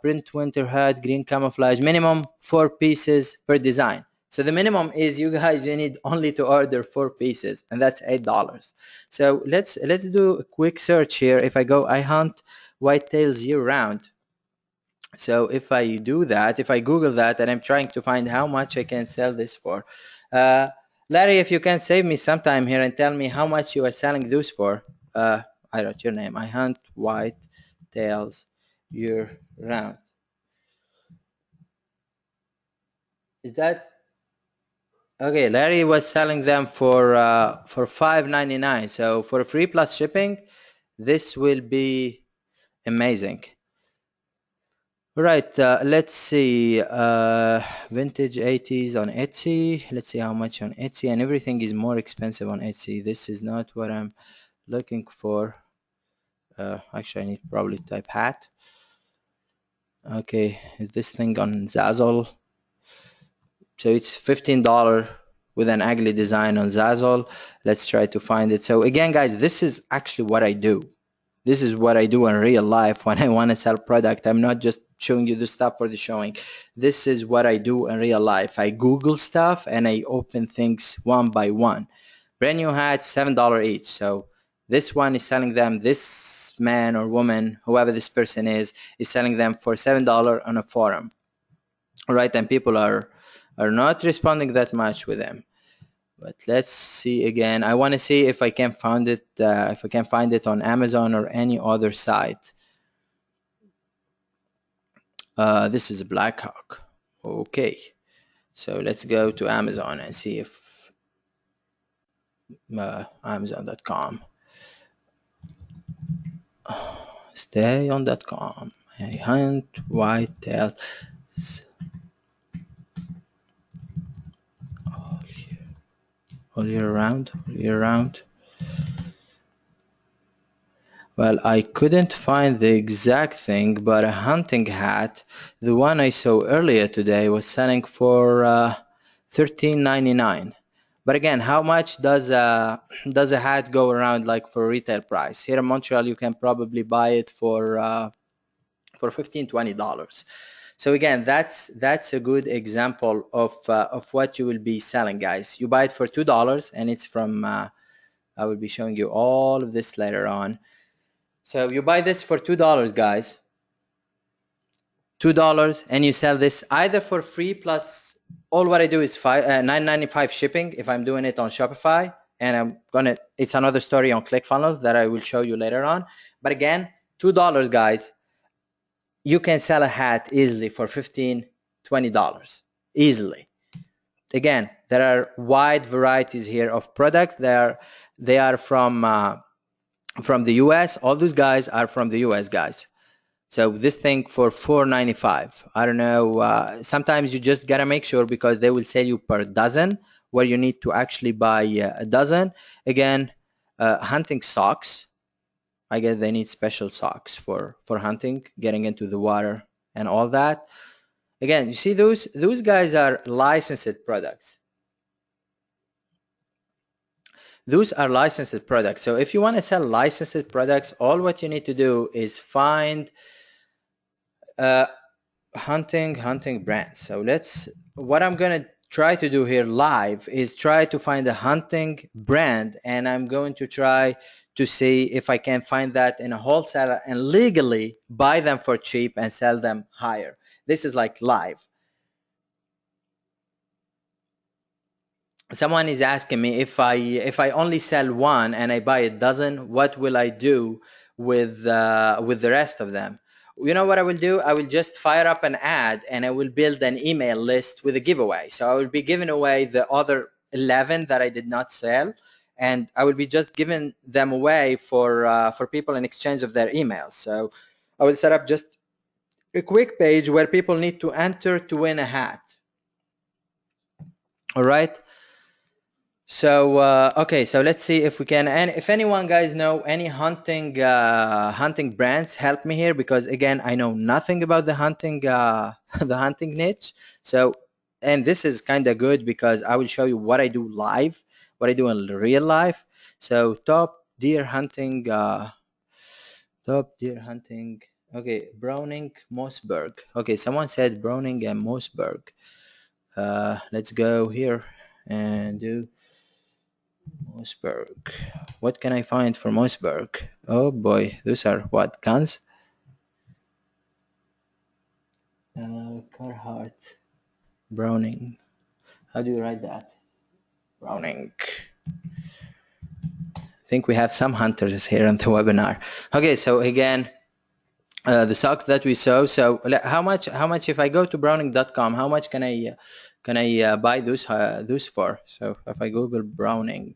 A: print winter hat, green camouflage, minimum 4 pieces per design. So the minimum is you guys, you need only to order 4 pieces, and that's $8. So let's do a quick search here. If I go, I hunt whitetails year round. So if I do that, if I Google that, and I'm trying to find how much I can sell this for, uh, Larry, if you can save me some time here and tell me how much you are selling those for. I wrote your name. I hunt white tails year round. Is that okay? Larry was selling them for $5.99. So for free plus shipping, this will be amazing. Right, let's see, vintage 80s on Etsy. Let's see how much on Etsy, and everything is more expensive on Etsy. This is not what I'm looking for. Actually, I need to probably type hat. Okay, is this thing on Zazzle? So it's $15 with an ugly design on Zazzle. Let's try to find it. So again, guys, this is actually what I do. This is what I do in real life when I want to sell product. I'm not just showing you the stuff for the showing. This is what I do in real life. I Google stuff and I open things one by one. Brand new hats, $7 each. So this one is selling them, this man or woman, whoever this person is selling them for $7 on a forum. All right, and people are not responding that much with them. But let's see again. I want to see if I can find it, if I can find it on Amazon or any other site. This is a Black Hawk. Okay, so let's go to Amazon and see if Amazon.com. Stay on .com. I hunt white tails all year round. Well, I couldn't find the exact thing, but a hunting hat, the one I saw earlier today, was selling for $13.99. But again, how much does a hat go around like for retail price? Here in Montreal, you can probably buy it for $15, $20. So again, that's a good example of what you will be selling, guys. You buy it for $2, and it's from I will be showing you all of this later on. So you buy this for $2, guys. $2, and you sell this either for free plus all what I do is $9.95 shipping if I'm doing it on Shopify, and it's another story on ClickFunnels that I will show you later on. But again, $2, guys, you can sell a hat easily for $15, $20 easily. Again, there are wide varieties here of products. They are from from the US. All those guys are from the US guys. So this thing for $4.95. I don't know. Sometimes you just gotta make sure because they will sell you per dozen, where you need to actually buy a dozen. Again, hunting socks. I guess they need special socks for hunting, getting into the water and all that. Again, you see those guys are licensed products. Those are licensed products. So if you want to sell licensed products, all what you need to do is find uh, hunting brands. So what I'm gonna try to do here live is try to find a hunting brand, and I'm going to try to see if I can find that in a wholesaler and legally buy them for cheap and sell them higher. This is like live. Someone is asking me if I only sell one and I buy a dozen, what will I do with the rest of them? You know what I will do? I will just fire up an ad and I will build an email list with a giveaway. So I will be giving away the other 11 that I did not sell, and I will be just giving them away for people in exchange of their emails. So I will set up just a quick page where people need to enter to win a hat. All right. So okay, so let's see if we can, and if anyone guys know any hunting brands, help me here, because again I know nothing about the hunting the hunting niche. So, and this is kind of good because I will show you what I do live, what I do in real life. So top deer hunting. Okay, Browning Mossberg. Okay, someone said Browning and Mossberg. Let's go here and do Mossberg. What can I find for Mossberg? Oh boy, those are what, guns? Carhartt. Browning. How do you write that? Browning. I think we have some hunters here on the webinar. Okay, so again, the socks that we saw. So how much if I go to browning.com, how much can I buy those for? So if I Google Browning,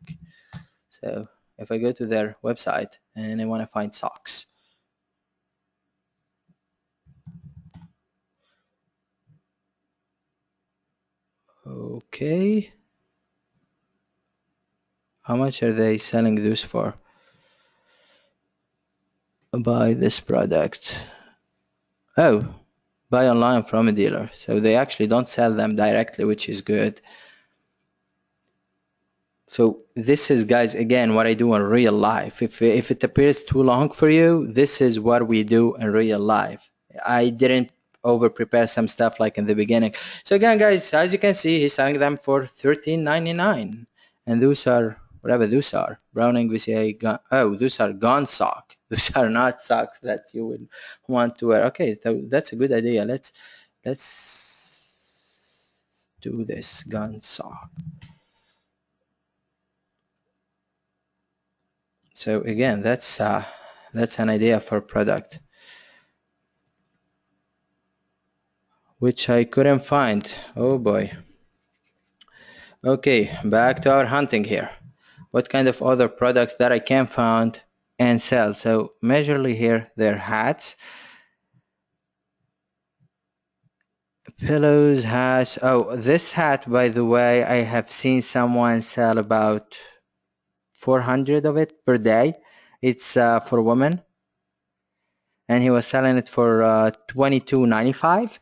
A: so if I go to their website and I want to find socks. Okay. How much are they selling those for? Buy this product. Oh, buy online from a dealer. So they actually don't sell them directly, which is good. So this is, guys, again, what I do in real life. If it appears too long for you, this is what we do in real life. I didn't over prepare some stuff like in the beginning. So again, guys, as you can see, he's selling them for $13.99, and those are whatever those are. Browning VCA gun. Oh, those are gun sock. Those are not socks that you would want to wear. Okay, so that's a good idea. Let's do this gun sock. So again, that's an idea for a product, which I couldn't find. Oh boy. Okay, back to our hunting here. What kind of other products that I can find and sell? So majorly here, they're hats, pillows, hats. Oh, this hat, by the way, I have seen someone sell about 400 of it per day. It's for women, and he was selling it for $22.95.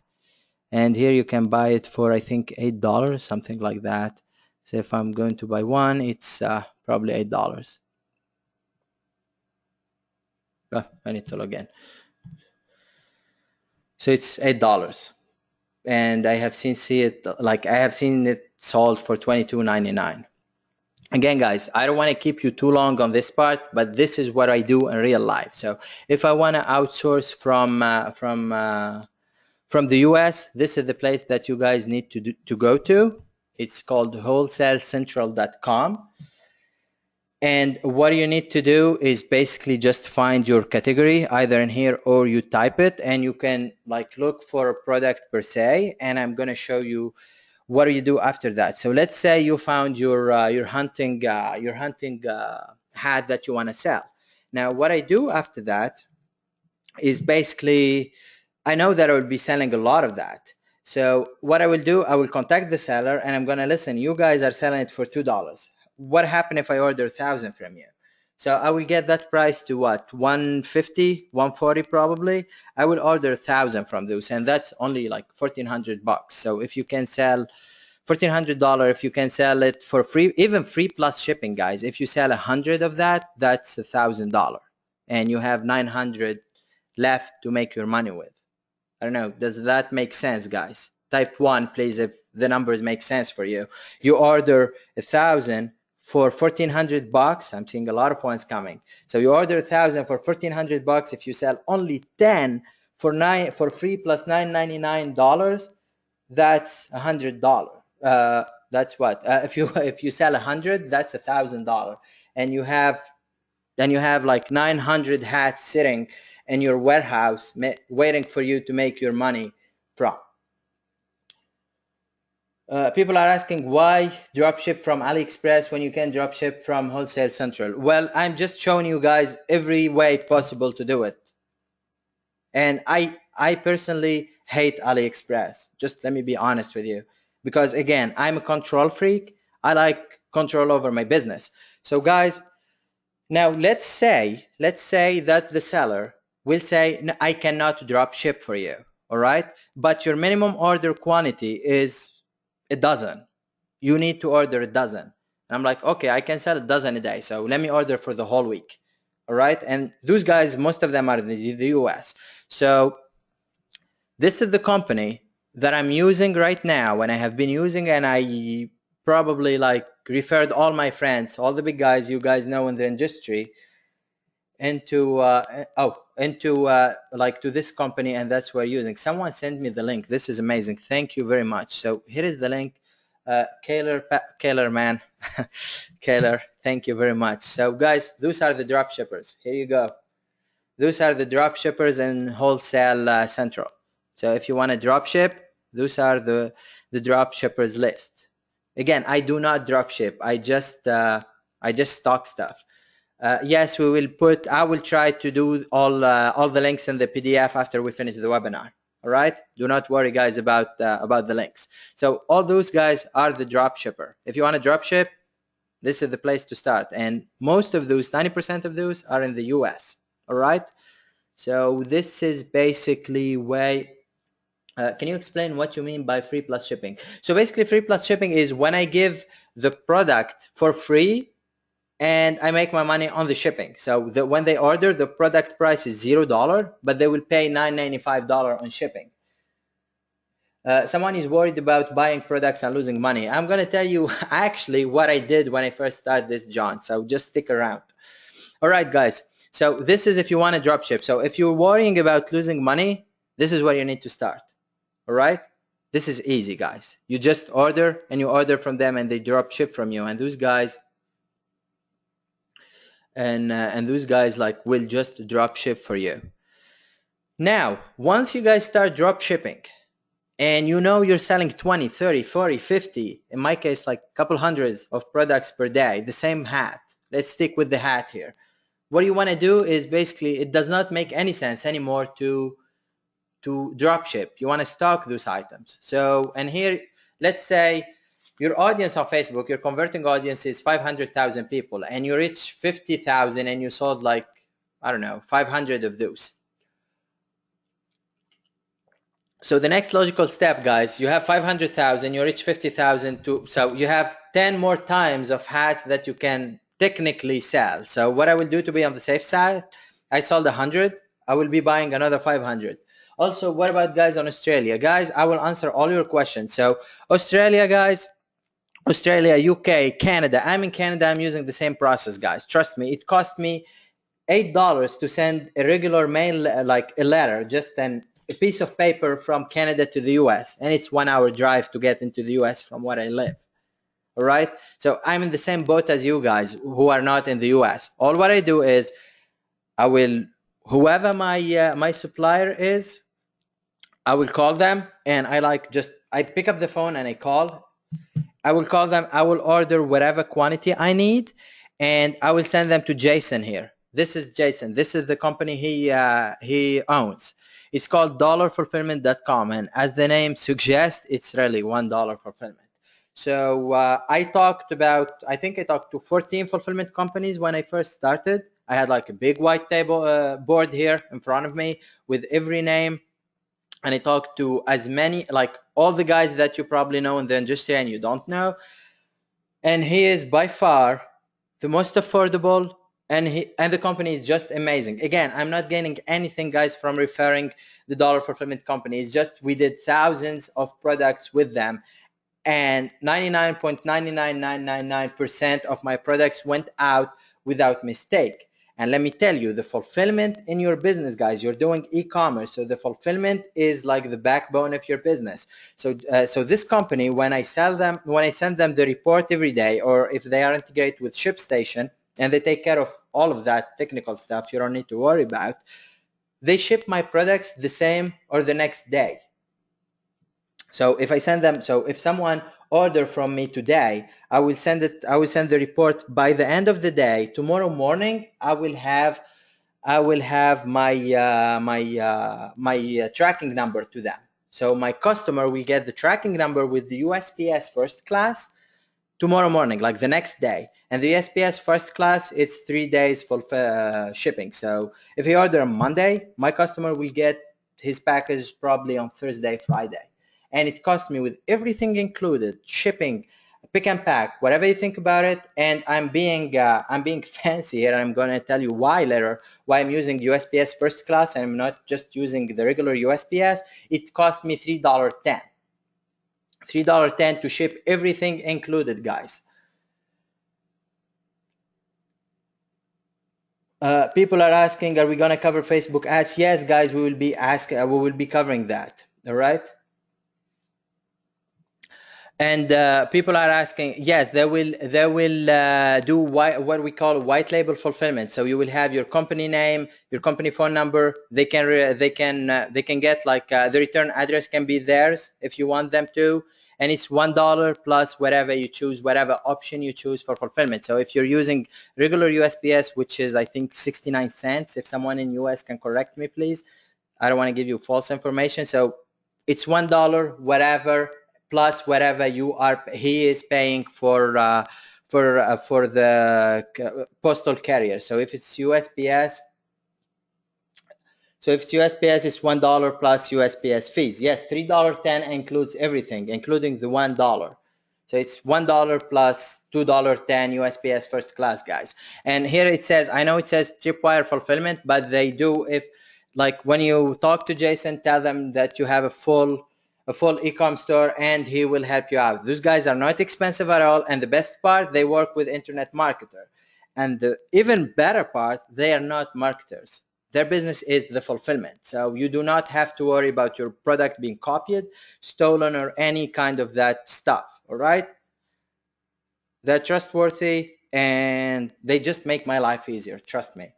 A: And here you can buy it for, I think, $8, something like that. So if I'm going to buy one, it's probably $8. Oh, I need to log in. So it's $8, and I have seen it sold for $22.99. Again, guys, I don't want to keep you too long on this part, but this is what I do in real life. So if I want to outsource from the US, this is the place that you guys need to go to. It's called wholesalecentral.com. And what you need to do is basically just find your category either in here, or you type it and you can like look for a product per se. And I'm going to show you what do you do after that. So let's say you found your hunting hat that you want to sell. Now, what I do after that is basically, I know that I will be selling a lot of that. So what I will do, I will contact the seller and I'm going to listen. You guys are selling it for $2. What happened if I order 1,000 from you? So I will get that price to what? 150, 140 probably. I will order 1,000 from those, and that's only like $1,400. So if you can sell $1,400, if you can sell it for free, even free plus shipping, guys. If you sell 100 of that, that's $1,000, and you have 900 left to make your money with. I don't know. Does that make sense, guys? Type 1, please, if the numbers make sense for you. You order 1,000 for $1,400. I'm seeing a lot of ones coming. So you order 1,000 for $1,400. If you sell only 10 for free plus $9.99, that's $100. That's what? If you sell 100, that's $1,000, and you have like 900 hats sitting in your warehouse waiting for you to make your money from. People are asking why dropship from AliExpress when you can dropship from Wholesale Central. Well, I'm just showing you guys every way possible to do it. And I personally hate AliExpress. Just let me be honest with you, because again, I'm a control freak. I like control over my business. So guys, now let's say that the seller will say, no, I cannot drop ship for you, all right? But your minimum order quantity is a dozen. You need to order a dozen. And I'm like, okay, I can sell a dozen a day, so let me order for the whole week, all right? And those guys, most of them are in the US. So this is the company that I'm using right now, and I have been using, and I probably like referred all my friends, all the big guys you guys know in the industry, into like to this company, and that's what we're using. Someone sent me the link. This is amazing. Thank you very much. So here is the link. Kaler man, Kaler, thank you very much. So guys, those are the drop shippers. Here you go. Those are the drop shippers in Wholesale Central. So if you want to drop ship, those are the drop shippers list. Again, I do not drop ship. I just stock stuff. Yes, I will try to do all the links in the PDF after we finish the webinar. All right. Do not worry, guys, about the links. So all those guys are the drop shipper. If you want to drop ship, this is the place to start. And most of those, 90% of those, are in the US. All right. So this is basically way. Can you explain what you mean by free plus shipping? So basically, free plus shipping is when I give the product for free and I make my money on the shipping. So when they order, the product price is $0, but they will pay $9.95 on shipping. Someone is worried about buying products and losing money. I'm going to tell you actually what I did when I first started this, John. So just stick around. All right, guys. So this is if you want to drop ship. So if you're worrying about losing money, this is where you need to start. All right. This is easy, guys. You just order and you order from them and they drop ship from you. And those guys those guys like will just drop ship for you. Now, once you guys start drop shipping and you know you're selling 20, 30, 40, 50, in my case, like a couple hundreds of products per day, the same hat. Let's stick with the hat here. What you want to do is basically, it does not make any sense anymore to drop ship. You want to stock those items. So, and here, let's say your audience on Facebook, your converting audience is 500,000 people, and you reach 50,000 and you sold like, I don't know, 500 of those. So the next logical step, guys, you have 500,000, you reach 50,000 so you have 10 more times of hats that you can technically sell. So what I will do to be on the safe side, I sold 100, I will be buying another 500. Also, what about guys on Australia? Guys, I will answer all your questions. So Australia, guys, Australia, UK, Canada. I'm in Canada. I'm using the same process, guys. Trust me. It cost me $8 to send a regular mail, like a letter, just a piece of paper from Canada to the US. And it's 1 hour drive to get into the US from where I live. All right. So I'm in the same boat as you guys who are not in the US. All what I do is I will, whoever my supplier is, I will call them and I pick up the phone and I call. I will call them. I will order whatever quantity I need and I will send them to Jason here. This is Jason. This is the company he owns. It's called dollarfulfillment.com, and as the name suggests, it's really $1 fulfillment. So I think I talked to 14 fulfillment companies when I first started. I had like a big white table board here in front of me with every name, and I talked to as many, like all the guys that you probably know in the industry and you don't know. And he is by far the most affordable, and the company is just amazing. Again, I'm not gaining anything, guys, from referring the dollar fulfillment company. It's just we did thousands of products with them, and 99.99999% of my products went out without mistake. And let me tell you, the fulfillment in your business, guys, you're doing e-commerce, so the fulfillment is like the backbone of your business. So this company, when I send them the report every day, or if they are integrated with ShipStation and they take care of all of that technical stuff you don't need to worry about, they ship my products the same or the next day. So if someone order from me today, I will send the report by the end of the day. Tomorrow morning, I will have my tracking number to them. So my customer will get the tracking number with the USPS first class tomorrow morning, like the next day. And the USPS first class, it's 3 days for shipping. So if he order on Monday, my customer will get his package probably on Thursday, Friday. And it cost me, with everything included, shipping, pick and pack, whatever you think about it. And I'm being fancy here. I'm going to tell you why later, why I'm using USPS first class and I'm not just using the regular USPS. It cost me $3.10. $3.10 to ship everything included, guys. People are asking, are we going to cover Facebook ads? Yes, guys, we will be covering that. All right. And people are asking, yes, they will do what we call white label fulfillment. So you will have your company name, your company phone number. They can get like the return address can be theirs if you want them to, and it's $1 plus whatever you choose, whatever option you choose for fulfillment. So if you're using regular USPS, which is I think 69 cents, if someone in US can correct me, please. I don't want to give you false information. So it's $1 whatever, plus whatever he is paying for the postal carrier. So if it's USPS, it's $1 plus USPS fees. Yes, $3.10 includes everything, including the $1. So it's $1 plus $2.10 USPS first class, guys. And here it says, I know it says tripwire fulfillment, but they do, if like when you talk to Jason, tell them that you have a full Ecom store and he will help you out. Those guys are not expensive at all, and the best part, they work with internet marketer. And the even better part, they are not marketers. Their business is the fulfillment. So you do not have to worry about your product being copied, stolen, or any kind of that stuff. All right? They're trustworthy and they just make my life easier. Trust me.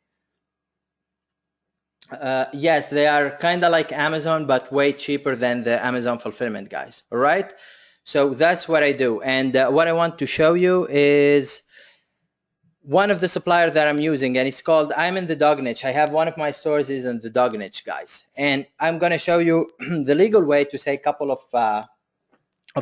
A: Yes, they are kind of like Amazon, but way cheaper than the Amazon fulfillment guys. All right. So that's what I do. And what I want to show you is one of the supplier that I'm using, and it's called, I'm in the dog niche. I have one of my stores is in the dog niche, guys. And I'm going to show you the legal way to say a couple of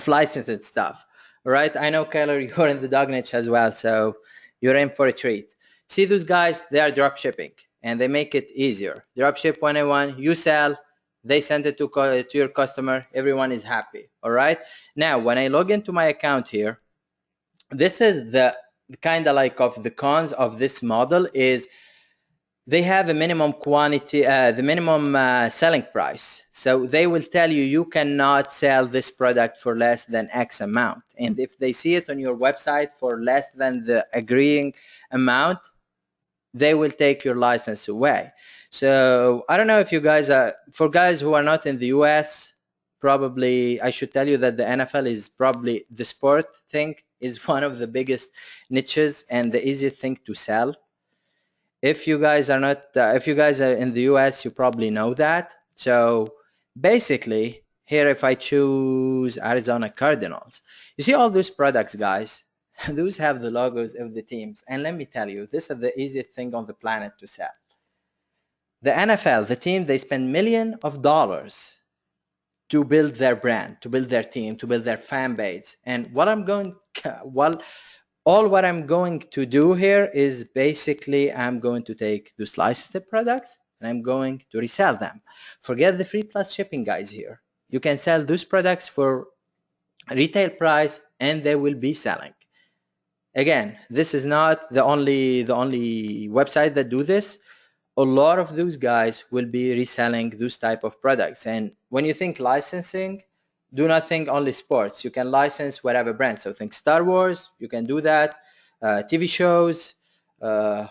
A: licensed stuff. All right. I know, Keller, you're in the dog niche as well, so you're in for a treat. See those guys? They are drop shipping, and they make it easier. Dropship 101, you sell, they send it to your customer, everyone is happy. All right. Now, when I log into my account here, this is the kind of like of the cons of this model is they have a minimum quantity, the minimum selling price. So they will tell you, you cannot sell this product for less than X amount. And if they see it on your website for less than the agreeing amount, they will take your license away. So I don't know if you guys are, for guys who are not in the US, probably I should tell you that the NFL is probably, the sport thing is one of the biggest niches and the easiest thing to sell. If you guys are not, if you guys are in the US, you probably know that. So basically here, if I choose Arizona Cardinals, you see all those products, guys, those have the logos of the teams. And let me tell you, this is the easiest thing on the planet to sell. The NFL, the team, they spend millions of dollars to build their brand, to build their team, to build their fan base. And what I'm going, well, all what I'm going to do here is basically I'm going to take those licensed products and I'm going to resell them. Forget the free plus shipping, guys. Here you can sell those products for retail price and they will be selling. Again, this is not the only website that do this. A lot of those guys will be reselling those type of products. And when you think licensing, do not think only sports. You can license whatever brand. So think Star Wars, you can do that. TV shows, I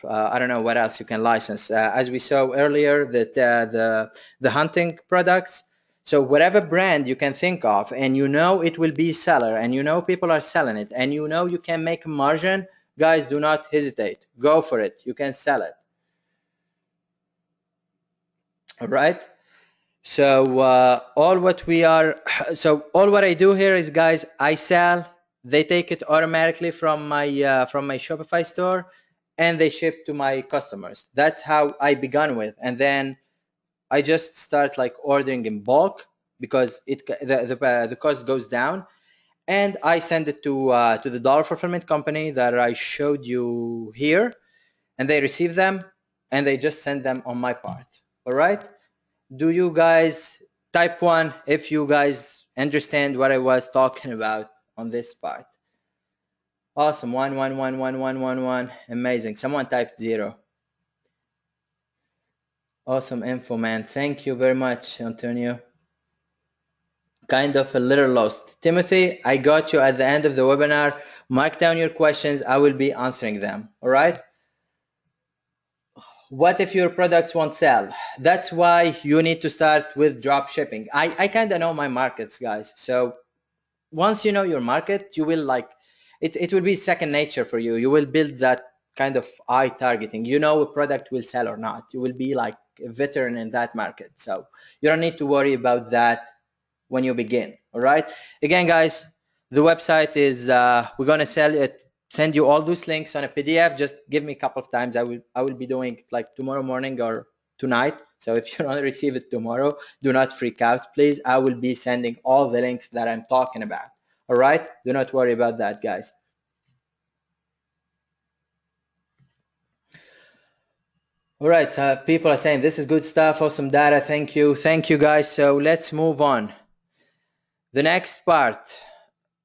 A: don't know what else you can license. As we saw earlier, that the hunting products. So whatever brand you can think of, and you know it will be seller, and you know people are selling it, and you know you can make a margin, guys, do not hesitate. Go for it. You can sell it. All right. So all what I do here is, guys, I sell. They take it automatically from my Shopify store, and they ship to my customers. That's how I began with, and then I just start like ordering in bulk because the cost goes down, and I send it to the dollar fulfillment company that I showed you here, and they receive them and they just send them on my part. All right. Do you guys type 1 if you guys understand what I was talking about on this part? Awesome. 1 1 1 1 1 1 1. Amazing. Someone typed 0. Awesome info, man. Thank you very much, Antonio. Kind of a little lost. Timothy, I got you at the end of the webinar. Mark down your questions. I will be answering them. All right. What if your products won't sell? That's why you need to start with drop shipping. I kind of know my markets, guys. So once you know your market, you will like it will be second nature for you. You will build that kind of eye targeting. You know a product will sell or not. You will be like a veteran in that market. So you don't need to worry about that when you begin. All right. Again, guys, the website is we're gonna send you all those links on a PDF. Just give me a couple of times. I will be doing it like tomorrow morning or tonight. So if you don't receive it tomorrow, do not freak out, please. I will be sending all the links that I'm talking about. All right. Do not worry about that, guys. All right. People are saying this is good stuff. Awesome data. Thank you. Thank you, guys. So let's move on. The next part.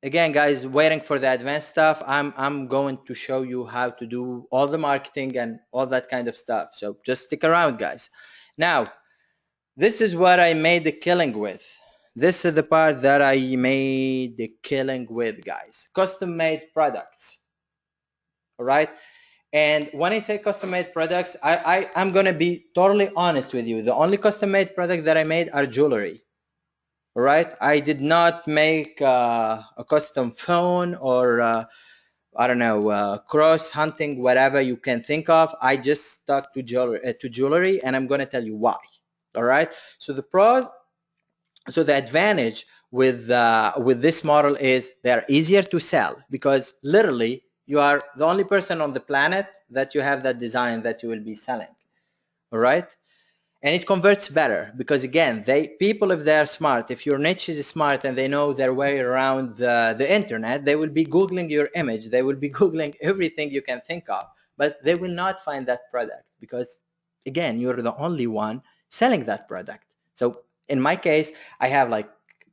A: Again, guys, waiting for the advanced stuff. I'm going to show you how to do all the marketing and all that kind of stuff. So just stick around, guys. Now, this is what I made the killing with. This is the part that I made the killing with, guys. Custom-made products. All right. And when I say custom-made products, I'm going to be totally honest with you. The only custom-made product that I made are jewelry. All right. I did not make a custom phone or I don't know, cross hunting, whatever you can think of. I just stuck to jewelry, and I'm going to tell you why. All right. So the advantage with this model is they're easier to sell because literally you are the only person on the planet that you have that design that you will be selling. All right. And it converts better because again, people, if they are smart, if your niche is smart and they know their way around the internet, they will be Googling your image. They will be Googling everything you can think of, but they will not find that product because again, you're the only one selling that product. So in my case, I have like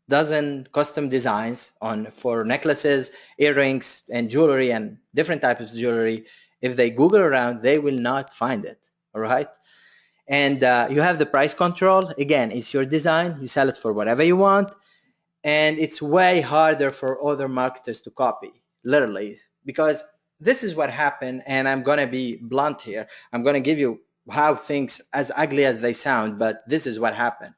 A: dozen custom designs for necklaces, earrings, and jewelry and different types of jewelry. If they Google around, they will not find it. All right. And you have the price control. Again, it's your design. You sell it for whatever you want. And it's way harder for other marketers to copy, literally, because this is what happened. And I'm going to be blunt here. I'm going to give you how things, as ugly as they sound, but this is what happened.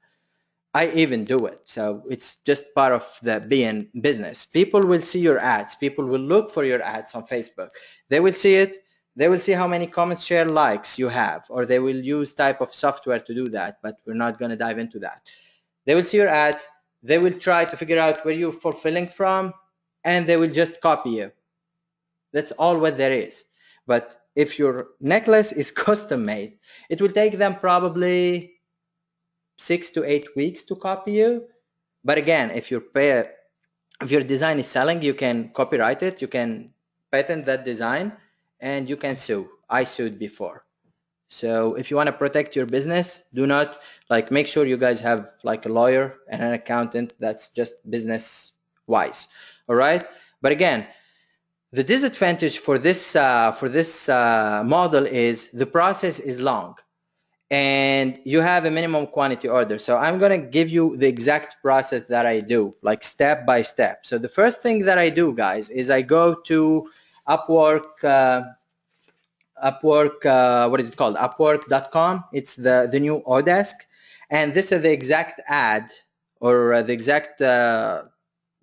A: I even do it. So it's just part of the being business. People will see your ads. People will look for your ads on Facebook. They will see it. They will see how many comments, share, likes you have, or they will use type of software to do that, but we're not going to dive into that. They will see your ads. They will try to figure out where you're fulfilling from, and they will just copy you. That's all what there is. But if your necklace is custom made, it will take them probably 6 to 8 weeks to copy you. But again, if your design is selling, you can copyright it, you can patent that design, and you can sue. I sued before. So if you want to protect your business, do not, like, make sure you guys have like a lawyer and an accountant that's just business wise. All right. But again, the disadvantage for this model is the process is long and you have a minimum quantity order. So I'm going to give you the exact process that I do, like step by step. So the first thing that I do, guys, is I go to Upwork, what is it called? Upwork.com. It's the new Odesk. And this is the exact ad or the exact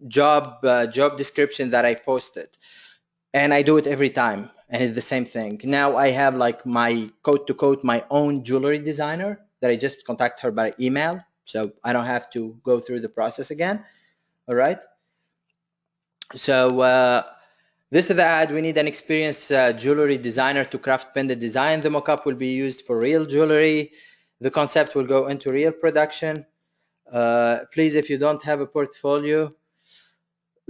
A: job description that I posted. And I do it every time, and it's the same thing. Now I have like my coat to coat, my own jewelry designer that I just contact her by email, so I don't have to go through the process again. All right. So this is the ad. We need an experienced jewelry designer to craft pendant design. The mockup will be used for real jewelry. The concept will go into real production. Please, if you don't have a portfolio,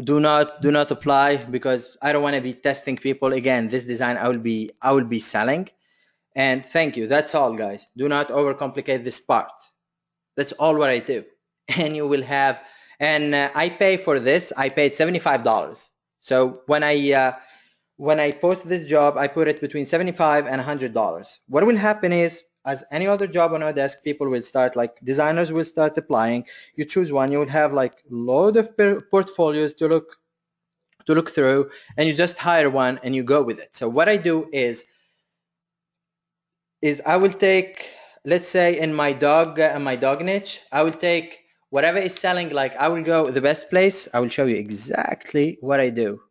A: do not apply, because I don't want to be testing people. Again, this design I will be selling. And thank you. That's all, guys. Do not overcomplicate this part. That's all what I do. And you will have, and I pay for this. I paid $75. So when I post this job, I put it between $75 and $100. What will happen is, as any other job on Odesk, people will start, like designers will start applying. You choose one, you will have like load of portfolios to look through, and you just hire one and you go with it. So what I do is I will take, let's say in my dog niche, I will take whatever is selling. Like I will go the best place. I will show you exactly what I do.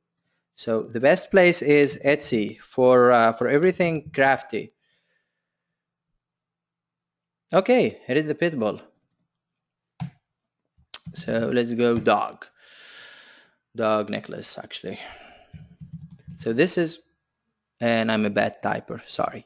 A: So the best place is Etsy for everything crafty. Okay, here is the pit bull. So let's go dog necklace, actually. So this is, and I'm a bad typer, sorry.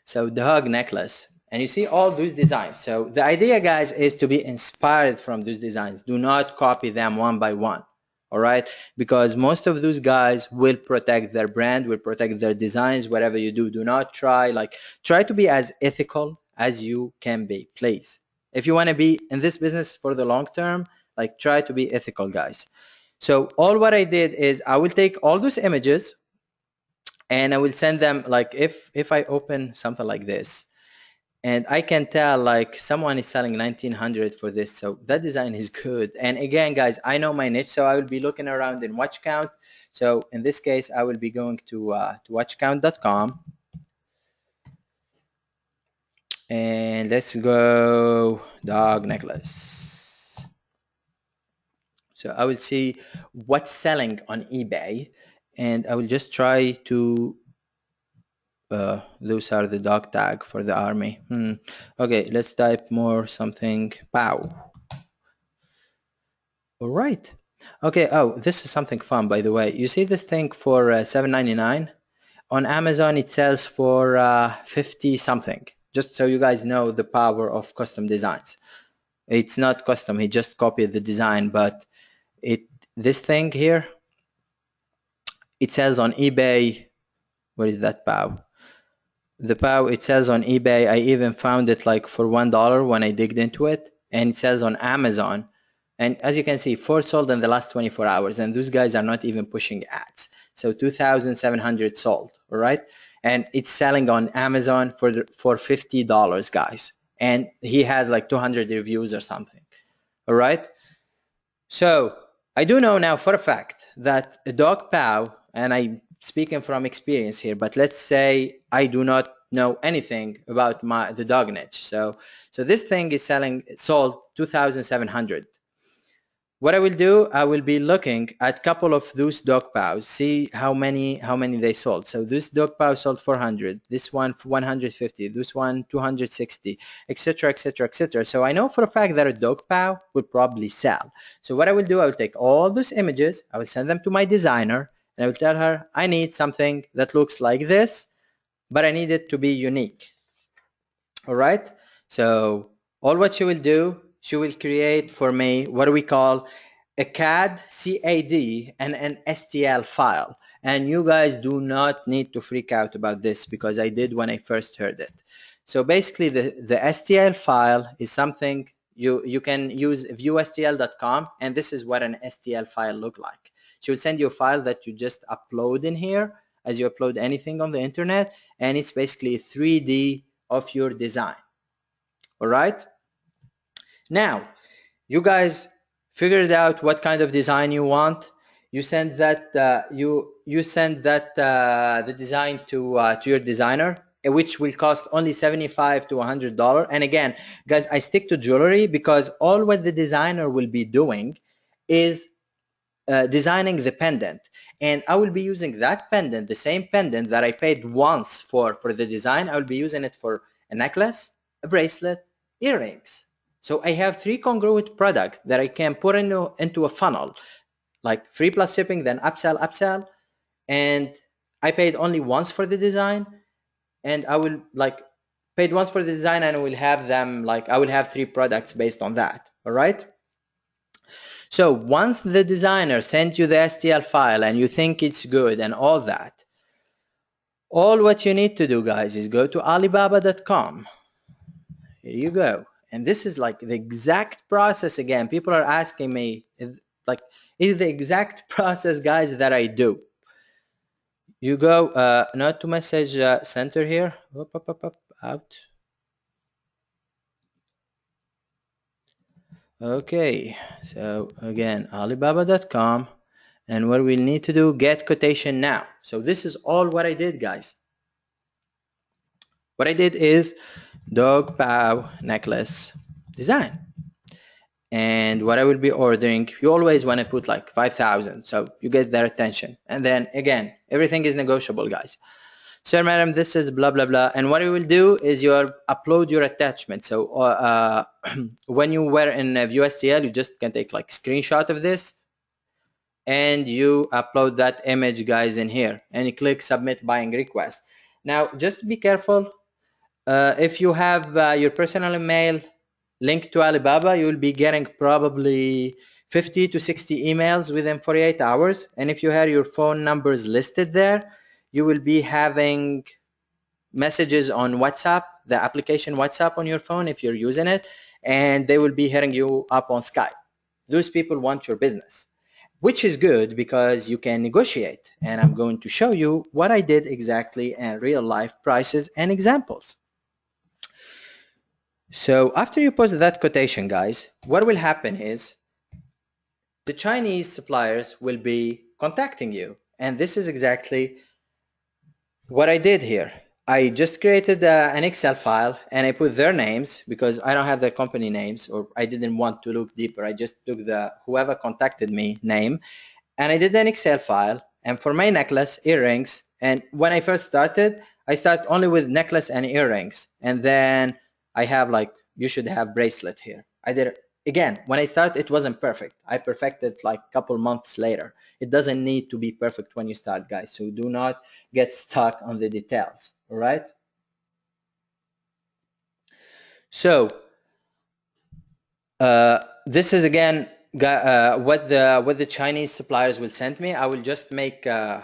A: So dog necklace, and you see all those designs. So the idea, guys, is to be inspired from those designs. Do not copy them one by one. All right, because most of those guys will protect their brand, will protect their designs. Whatever you do, do not try to be as ethical as you can be, please. If you want to be in this business for the long term, like, try to be ethical, guys. So all what I did is I will take all those images and I will send them, like, if I open something like this, and I can tell like someone is selling 1900 for this, so that design is good. And again, guys, I know my niche, so I will be looking around in watch count. So in this case, I will be going to watchcount.com, and let's go dog necklace. So I will see what's selling on eBay, and I will just try to those are the dog tag for the army. Okay, let's type more something. Pow. All right. Okay. Oh, this is something fun, by the way. You see this thing for $7.99 on Amazon? It sells for 50 something. Just so you guys know the power of custom designs. It's not custom. He just copied the design, but this thing here, it sells on eBay. Where is that pow? The POW, it sells on eBay. I even found it like for $1 when I digged into it, and it sells on Amazon. And as you can see, 4 sold in the last 24 hours, and those guys are not even pushing ads. So 2,700 sold, all right? And it's selling on Amazon for $50, guys. And he has like 200 reviews or something, all right? So I do know now for a fact that a dog POW, and I'm speaking from experience here, but let's say I do not know anything about the dog niche. So this thing is sold 2,700. what I will do, I will be looking at a couple of those dog pows, see how many they sold. So this dog pow sold 400, this one 150, this one 260, etc., etc., etc. So I know for a fact that a dog pow will probably sell. So what I will do, I will take all those images, I will send them to my designer, and I will tell her I need something that looks like this, but I need it to be unique. All right. So all what she will do, she will create for me what we call a CAD, and an STL file. And you guys do not need to freak out about this because I did when I first heard it. So basically the STL file is something you can use viewstl.com, and this is what an STL file look like. She will send you a file that you just upload in here as you upload anything on the internet, and it's basically 3D of your design. All right. Now, you guys figured out what kind of design you want. You send that you send that the design to your designer, which will cost only $75 to $100. And again, guys, I stick to jewelry because all what the designer will be doing is designing the pendant, and I will be using that pendant, the same pendant that I paid once for the design. I will be using it for a necklace, a bracelet, earrings. So I have three congruent products that I can put into a funnel, like free plus shipping, then upsell, and I paid only once for the design, and I will like paid once for the design, and I will have them like I will have three products based on that. All right. So once the designer sends you the STL file and you think it's good and all that, all what you need to do, guys, is go to Alibaba.com. Here you go. And this is like the exact process again. People are asking me, like, is the exact process, guys, that I do. You go not to message center here. Out. Okay, so again, Alibaba.com. And what we'll need to do, get quotation now. So this is all what I did, guys. What I did is dog pow necklace design. And what I will be ordering, you always want to put like 5,000, so you get their attention. And then again, everything is negotiable, guys. Sir, madam, this is blah, blah, blah. And what you will do is you upload your attachment. So when you were in ViewSTL, you just can take like screenshot of this, and you upload that image, guys, in here, and you click submit buying request. Now just be careful, if you have your personal email linked to Alibaba, you will be getting probably 50 to 60 emails within 48 hours, and if you have your phone numbers listed there, you will be having messages on WhatsApp, the application WhatsApp on your phone if you're using it, and they will be hitting you up on Skype. Those people want your business, which is good because you can negotiate. And I'm going to show you what I did exactly and real life prices and examples. So after you post that quotation, guys, what will happen is the Chinese suppliers will be contacting you. And this is exactly what I did here. I just created an Excel file and I put their names because I don't have their company names, or I didn't want to look deeper. I just took the whoever contacted me name, and I did an Excel file. And for my necklace, earrings, and when I first started, I start only with necklace and earrings, and then I have like, you should have bracelet here. I did it again. When I start, it wasn't perfect. I perfected like a couple months later. It doesn't need to be perfect when you start, guys. So do not get stuck on the details. All right. So this is again what the Chinese suppliers will send me. I will just make an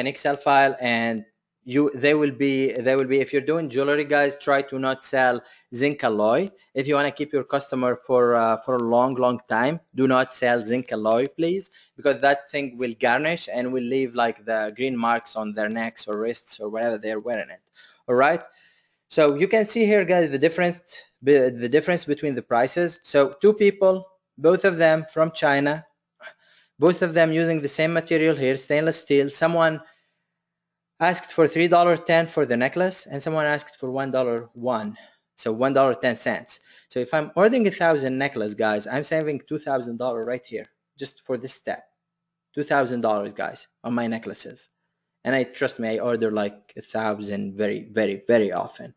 A: Excel file, and they will be if you're doing jewelry, guys, try to not sell zinc alloy. If you want to keep your customer for a long time, do not sell zinc alloy, please, because that thing will garnish and will leave like the green marks on their necks or wrists or wherever they're wearing it. All right. So you can see here, guys, the difference between the prices. So two people, both of them from China, both of them using the same material here, stainless steel. Someone asked for $3.10 for the necklace, and someone asked for $1.01, so $1.10. So if I'm ordering 1,000 necklace, guys, I'm saving $2,000 right here. just for this step. $2,000, guys, on my necklaces. And trust me, I order like 1,000 very, very, very often.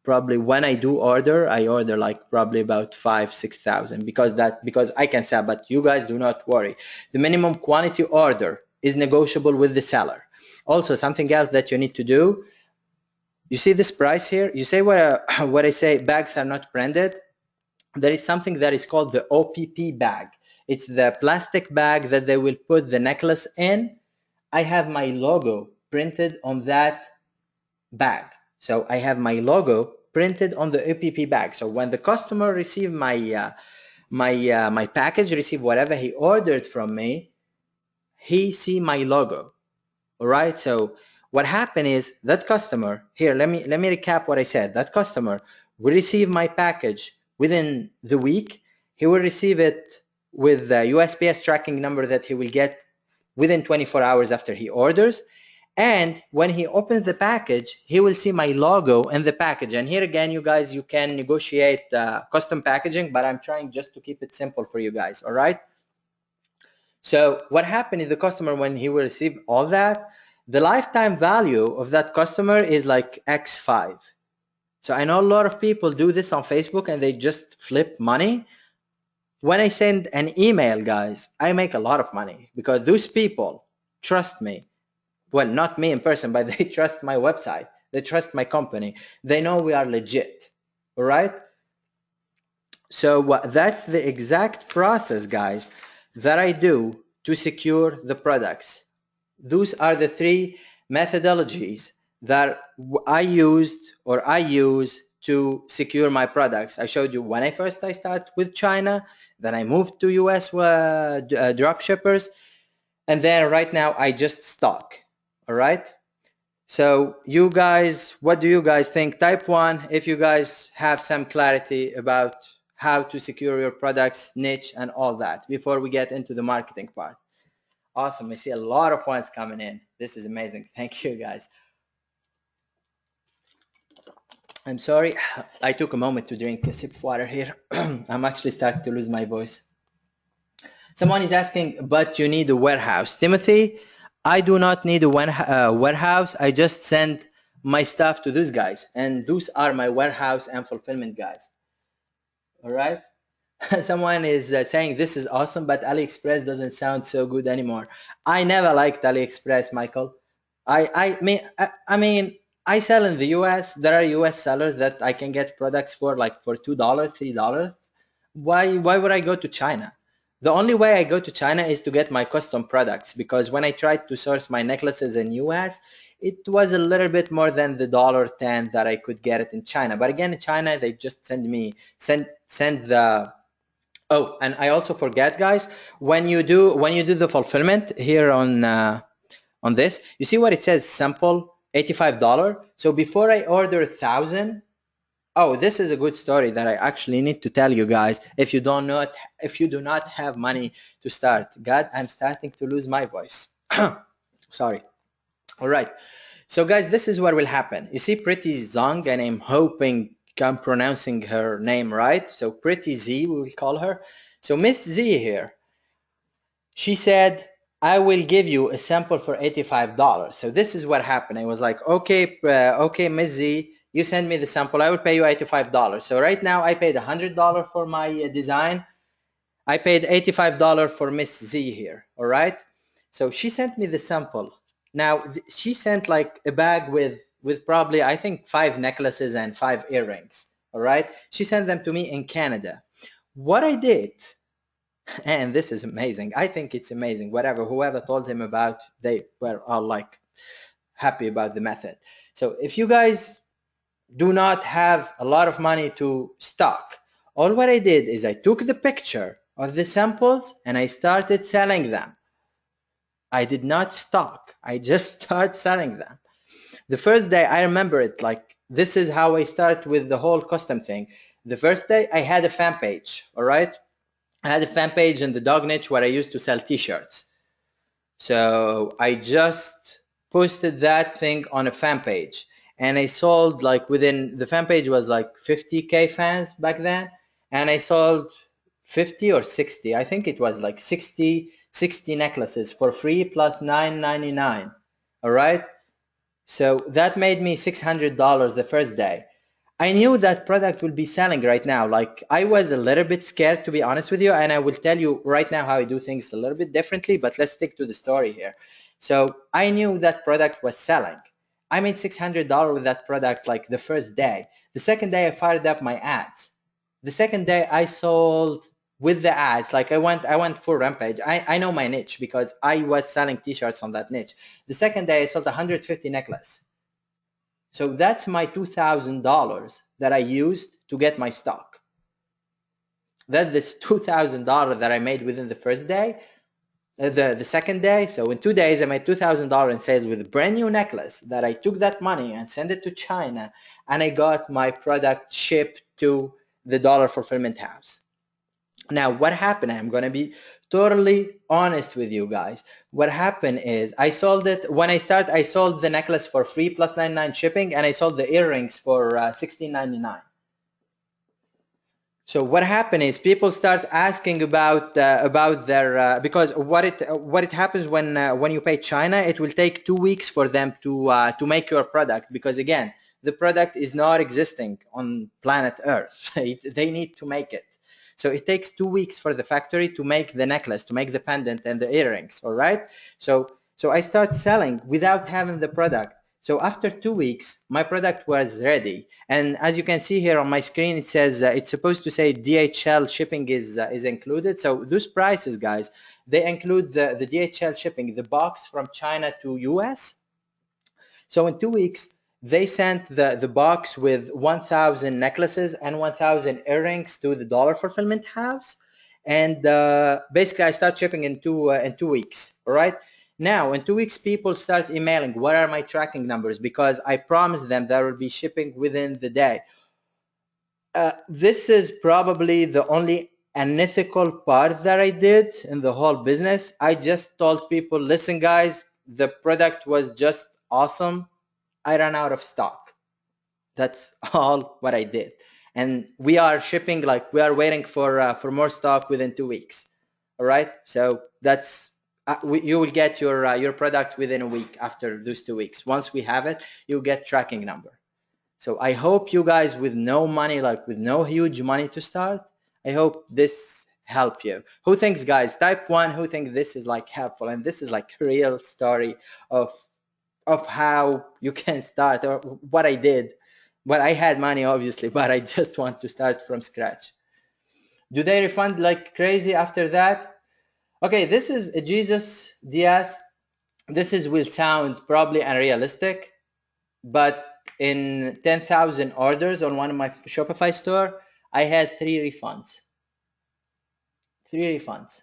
A: Probably when I do order, I order like probably about 5,000-6,000 because I can sell. But you guys do not worry. The minimum quantity order is negotiable with the seller. Also, something else that you need to do. You see this price here? You say what I say, bags are not branded. There is something that is called the OPP bag. It's the plastic bag that they will put the necklace in. I have my logo printed on that bag. So I have my logo printed on the OPP bag. So when the customer receive my package, receive whatever he ordered from me, he see my logo. All right. So what happened is that customer here. Let me recap what I said. That customer will receive my package within the week. He will receive it with the USPS tracking number that he will get within 24 hours after he orders. And when he opens the package, he will see my logo in the package. And here again, you guys, you can negotiate custom packaging, but I'm trying just to keep it simple for you guys. All right. So what happened is the customer, when he will receive all that, the lifetime value of that customer is like X5. So I know a lot of people do this on Facebook and they just flip money. When I send an email, guys, I make a lot of money because those people trust me. Well, not me in person, but they trust my website. They trust my company. They know we are legit. All right. So that's the exact process, guys, that I do to secure the products. Those are the three methodologies that I use to secure my products. I showed you when I start with China, then I moved to US drop shippers, and then right now I just stock. All right. So you guys, what do you guys think? Type 1 if you guys have some clarity about how to secure your products, niche, and all that before we get into the marketing part. Awesome. I see a lot of ones coming in. This is amazing. Thank you, guys. I'm sorry. I took a moment to drink a sip of water here. I'm actually starting to lose my voice. Someone is asking, but you need a warehouse. Timothy, I do not need a warehouse. I just send my stuff to those guys, and those are my warehouse and fulfillment guys. All right. Someone is saying this is awesome, but AliExpress doesn't sound so good anymore. I never liked AliExpress, Michael. I mean, I sell in the US. There are US sellers that I can get products for like for $2, $3. Why would I go to China? The only way I go to China is to get my custom products, because when I tried to source my necklaces in US, it was a little bit more than the $1.10 that I could get it in China. But again, in China, they just send the. Oh, and I also forget, guys, when you do the fulfillment here on this, you see what it says, sample $85. So before I order 1,000. Oh, this is a good story that I actually need to tell you guys. If you do not have money to start, God, I'm starting to lose my voice. Sorry. All right. So guys, this is what will happen. You see Pretty Zong, and I'm hoping I'm pronouncing her name right. So Pretty Z, we will call her. So Miss Z here, she said, I will give you a sample for $85. So this is what happened. I was like, okay, Miss Z, you send me the sample, I will pay you $85. So right now I paid $100 for my design. I paid $85 for Miss Z here. All right. So she sent me the sample. Now she sent like a bag with probably, I think, 5 necklaces and 5 earrings. All right. She sent them to me in Canada. What I did, and this is amazing. I think it's amazing. Whoever told him about, they were all like happy about the method. So if you guys do not have a lot of money to stock, all what I did is I took the picture of the samples and I started selling them. I did not stock. I just started selling them. The first day, I remember it, like this is how I start with the whole custom thing. The first day I had a fan page. All right. I had a fan page in the dog niche where I used to sell t-shirts. So I just posted that thing on a fan page. And I sold, like, within the fan page was like 50K fans back then, and I sold 50 or 60. I think it was like 60 necklaces for free plus $9.99. All right. So that made me $600 the first day. I knew that product will be selling right now. Like I was a little bit scared, to be honest with you, and I will tell you right now how I do things a little bit differently, but let's stick to the story here. So I knew that product was selling. I made $600 with that product like the first day. The second day I fired up my ads. The second day I sold with the ads, like I went full rampage. I know my niche because I was selling t-shirts on that niche. The second day I sold 150 necklaces. So that's my $2,000 that I used to get my stock. That's this $2,000 that I made within the first day, the second day. So in 2 days, I made $2,000 in sales with a brand new necklace that I took that money and sent it to China, and I got my product shipped to the dollar fulfillment house. Now, what happened? I'm going to be totally honest with you guys. What happened is I sold it when I started. I sold the necklace for free plus $9.99 shipping, and I sold the earrings for $16.99. So what happened is people start asking about their because what it happens when you pay China, it will take 2 weeks for them to make your product, because again, the product is not existing on planet Earth. They need to make it. So it takes 2 weeks for the factory to make the necklace, to make the pendant and the earrings. All right. So I start selling without having the product. So after 2 weeks, my product was ready. And as you can see here on my screen, it says it's supposed to say DHL shipping is included. So those prices, guys, they include the DHL shipping, the box from China to US. So in 2 weeks, they sent the box with 1,000 necklaces and 1,000 earrings to the dollar fulfillment house. And basically, I start shipping in 2 weeks. All right. Now, in 2 weeks, people start emailing, what are my tracking numbers? Because I promised them that I will be shipping within the day. This is probably the only unethical part that I did in the whole business. I just told people, listen, guys, the product was just awesome. I ran out of stock. That's all what I did. And we are shipping, like we are waiting for more stock within 2 weeks. All right. So that's you will get your product within a week after those 2 weeks. Once we have it, you'll get tracking number. So I hope you guys with no money, like with no huge money to start, I hope this help you. Who thinks, guys, type 1, who think this is like helpful, and this is like a real story of how you can start, or what I did. Well, I had money obviously, but I just want to start from scratch. Do they refund like crazy after that? Okay, this is a Jesus Diaz. This will sound probably unrealistic, but in 10,000 orders on one of my Shopify store, I had 3 refunds. 3 refunds.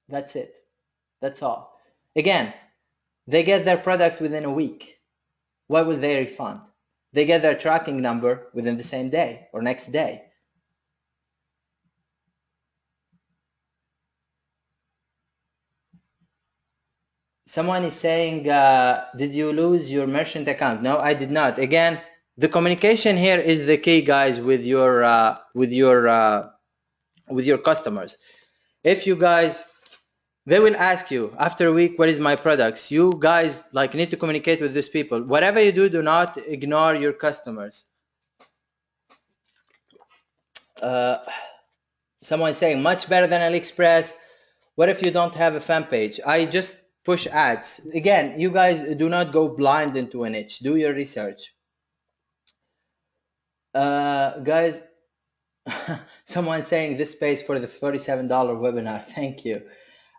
A: That's it. That's all. Again, they get their product within a week. Why will they refund? They get their tracking number within the same day or next day. Someone is saying, did you lose your merchant account? No, I did not. Again, the communication here is the key, guys, with your customers. If you guys, they will ask you after a week, what is my products? You guys like need to communicate with these people. Whatever you do, do not ignore your customers. Someone saying much better than AliExpress. What if you don't have a fan page? I just push ads. Again, you guys do not go blind into a niche. Do your research. Guys, someone saying this pays for the $47 webinar. Thank you.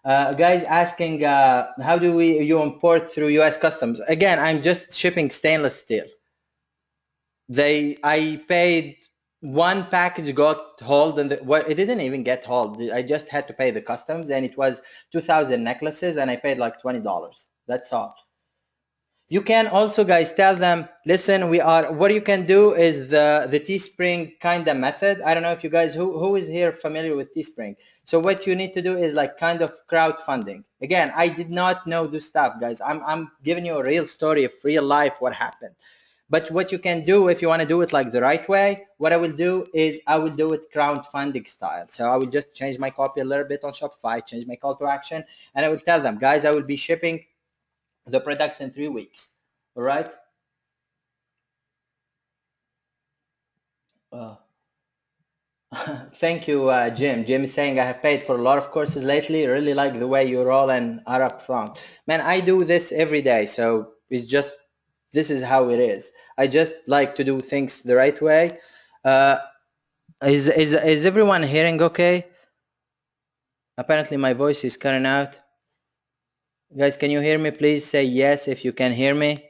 A: Guys asking, how do you import through US customs? Again, I'm just shipping stainless steel. I paid, one package got hauled, and it didn't even get hauled. I just had to pay the customs, and it was 2,000 necklaces, and I paid like $20. That's all. You can also, guys, tell them, listen, what you can do is the Teespring kind of method. I don't know if you guys, who is here familiar with Teespring? So what you need to do is like kind of crowdfunding. Again, I did not know this stuff, guys. I'm giving you a real story of real life, what happened. But what you can do if you want to do it like the right way, what I will do is I will do it crowdfunding style. So I will just change my copy a little bit on Shopify, change my call to action, and I will tell them, guys, I will be shipping the products in 3 weeks. All right. Uh, Thank you, Jim. Jim is saying I have paid for a lot of courses lately. Really like the way you roll and are upfront. Man, I do this every day, so it's just this is how it is. I just like to do things the right way. Uh, is everyone hearing okay? Apparently my voice is cutting out. Guys, can you hear me? Please say yes if you can hear me.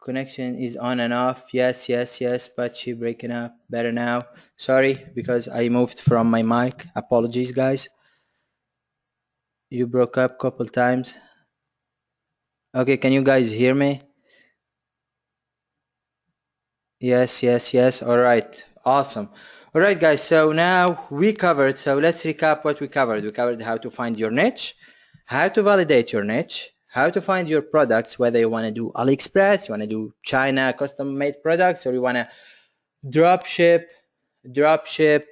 A: Connection is on and off. Yes, yes, yes. Patchy breaking up. Better now. Sorry, because I moved from my mic. Apologies, guys. You broke up a couple times. Okay, can you guys hear me? Yes, yes, yes. All right. Awesome. All right, guys. So now we covered. So let's recap what we covered. We covered how to find your niche, how to validate your niche, how to find your products, whether you want to do AliExpress, you want to do China custom made products, or you want to drop ship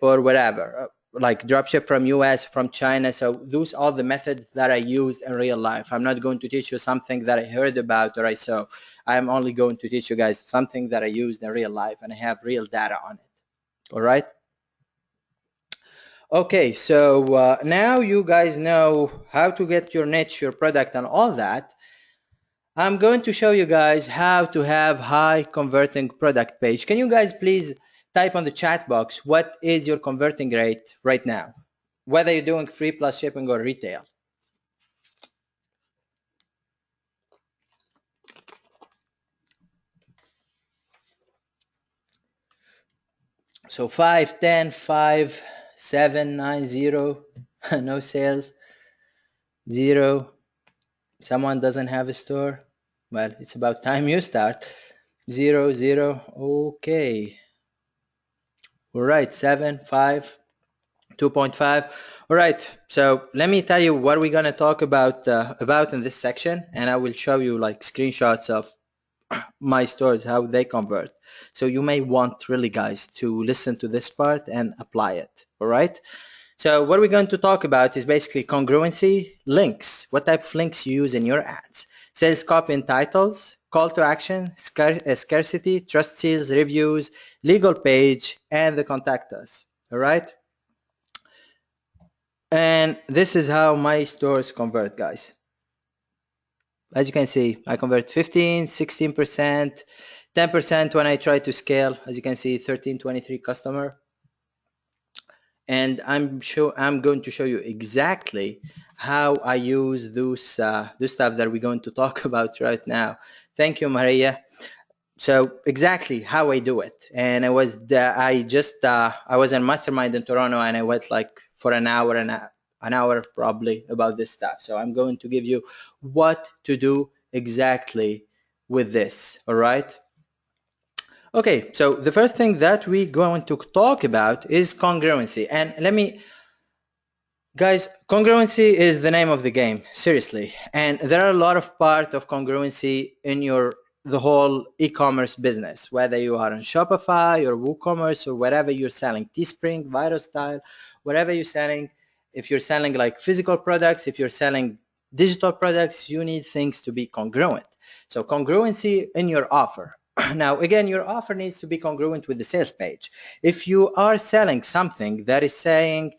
A: or whatever, like drop ship from US, from China. So those are the methods that I use in real life. I'm not going to teach you something that I heard about or I saw. I'm only going to teach you guys something that I used in real life and I have real data on it. All right. Okay, so now you guys know how to get your niche, your product, and all that. I'm going to show you guys how to have high converting product page. Can you guys please type on the chat box what is your converting rate right now, whether you're doing free plus shipping or retail? So 5, 10, 5, 7, 9, 0, no sales, 0. Someone doesn't have a store. Well, it's about time you start. 0, 0. Okay. All right. 7, 5, 2.5. All right. So let me tell you what we're gonna talk about in this section, and I will show you like screenshots of my stores, how they convert. So you may want really, guys, to listen to this part and apply it. All right. So what we're going to talk about is basically congruency, links, what type of links you use in your ads, sales copy and titles, call to action, scarcity, trust seals, reviews, legal page, and the contact us. All right. And this is how my stores convert, guys. As you can see, I convert 15, 16%, 10% when I try to scale. As you can see, 13, 23 customer. And I'm going to show you exactly how I use those stuff that we're going to talk about right now. Thank you, Maria. So exactly how I do it. And I was in mastermind in Toronto, and I went like for an hour probably about this stuff. So I'm going to give you what to do exactly with this. All right. Okay, so the first thing that we're going to talk about is congruency. And guys, congruency is the name of the game, seriously. And there are a lot of parts of congruency in the whole e-commerce business, whether you are on Shopify or WooCommerce or whatever you're selling, Teespring, VitalStyle, whatever you're selling. If you're selling like physical products, if you're selling digital products, you need things to be congruent. So congruency in your offer. Now, again, your offer needs to be congruent with the sales page. If you are selling something that is saying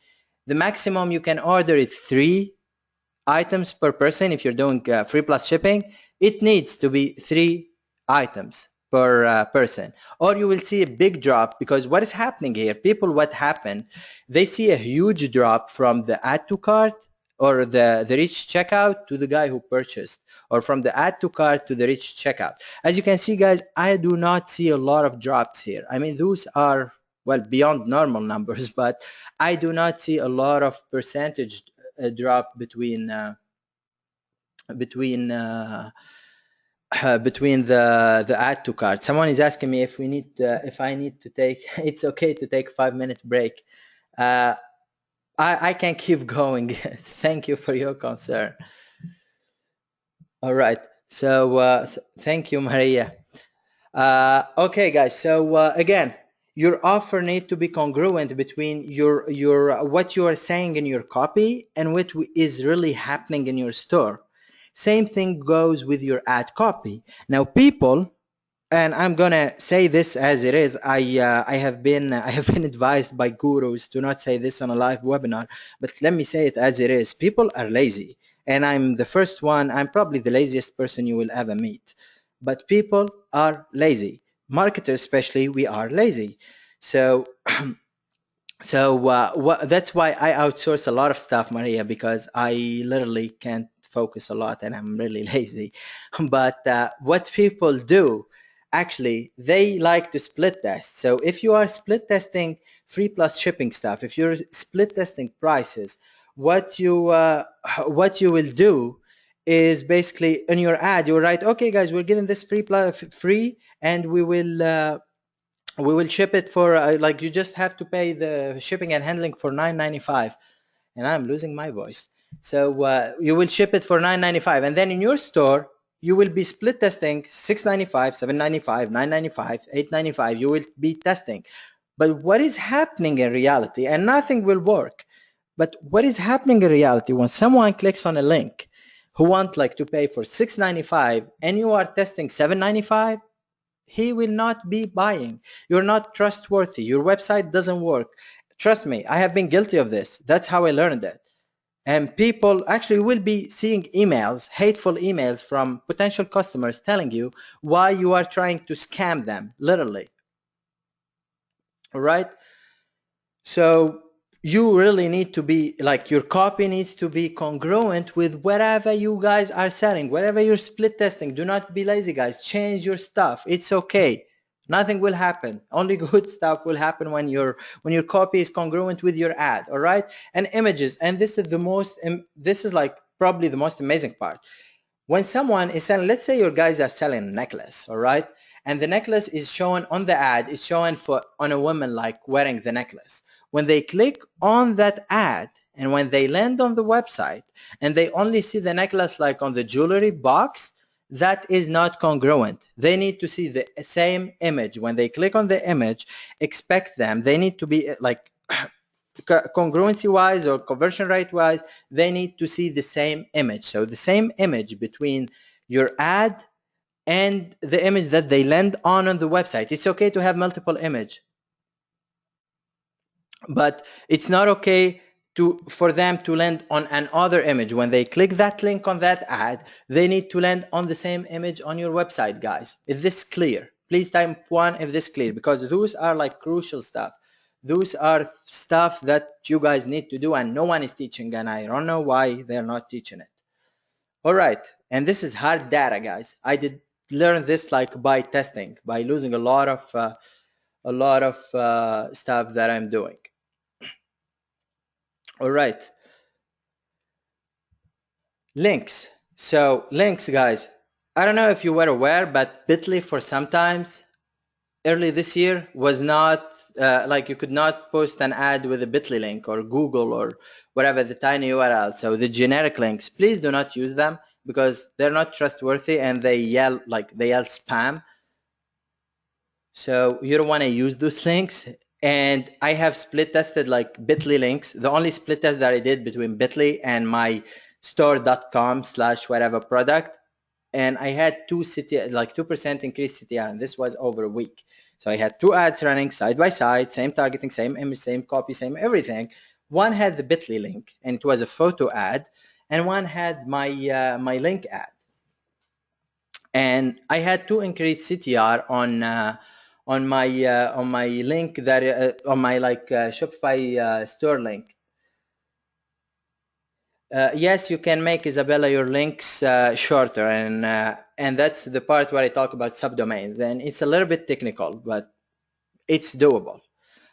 A: the maximum you can order is 3 items per person, if you're doing free plus shipping, it needs to be 3 items per person, or you will see a big drop. Because what is happening here, what happen, they see a huge drop from the add to cart or the reach checkout to the guy who purchased, or from the add to cart to the reach checkout. As you can see, guys, I do not see a lot of drops here. I mean, those are, well, beyond normal numbers, but I do not see a lot of percentage drop between between the add to cart. Someone is asking me if I need to take it's okay to take a 5-minute break. I can keep going. Thank you for your concern. All right, so thank you, Maria. Okay, guys. So again, your offer need to be congruent between your what you are saying in your copy and what is really happening in your store. Same thing goes with your ad copy. Now, people, and I'm gonna say this as it is. I have been I have been advised by gurus to not say this on a live webinar, but let me say it as it is. People are lazy, and I'm the first one. I'm probably the laziest person you will ever meet. But people are lazy. Marketers, especially, we are lazy. So that's why I outsource a lot of stuff, Maria, because I literally can't focus a lot and I'm really lazy. But what people do, actually, they like to split test. So if you are split testing free plus shipping stuff, if you're split testing prices, what you will do is basically in your ad, you write, okay, guys, we're giving this free, and we will ship it for like you just have to pay the shipping and handling for $9.95, and I'm losing my voice. So you will ship it for $9.95, and then in your store you will be split testing $6.95, $7.95, $9.95, $8.95. You will be testing. But what is happening in reality, and nothing will work, but what is happening in reality when someone clicks on a link who want like to pay for $6.95 and you are testing $7.95, he will not be buying. You're not trustworthy. Your website doesn't work. Trust me, I have been guilty of this. That's how I learned it. And people actually will be seeing emails, hateful emails from potential customers telling you why you are trying to scam them, literally. All right. So you really need to be like, your copy needs to be congruent with whatever you guys are selling, whatever you're split testing. Do not be lazy, guys. Change your stuff. It's okay. Nothing will happen. Only good stuff will happen when your copy is congruent with your ad. All right. And images. And this is this is like probably the most amazing part. When someone is selling, let's say your guys are selling a necklace, all right, and the necklace is shown on the ad, is shown for on a woman like wearing the necklace. When they click on that ad and when they land on the website and they only see the necklace like on the jewelry box, that is not congruent. They need to see the same image. When they click on the image, expect them, they need to be like congruency wise or conversion rate wise, they need to see the same image. So the same image between your ad and the image that they land on the website. It's okay to have multiple image, but it's not okay for them to land on another image. When they click that link on that ad, they need to land on the same image on your website, guys. Is this clear? Please type 1 if this is clear, because those are like crucial stuff. Those are stuff that you guys need to do and no one is teaching, and I don't know why they're not teaching it. All right, and this is hard data, guys. I did learn this like by testing, by losing a lot of stuff that I'm doing. All right, links. So links, guys, I don't know if you were aware, but Bitly for sometimes early this year was not like you could not post an ad with a Bitly link or Google or whatever, the tiny URL. So the generic links, please do not use them because they're not trustworthy and they yell spam. So you don't want to use those links. And I have split tested like Bitly links. The only split test that I did between Bitly and my store.com/whatever product, and I had 2% increased CTR, and this was over a week. So I had two ads running side by side, same targeting, same image, same copy, same everything. One had the Bitly link, and it was a photo ad, and one had my my link ad. And I had two increased CTR on my link that on my Shopify store link. Yes, you can make, Isabella, your links shorter, and that's the part where I talk about subdomains, and it's a little bit technical, but it's doable.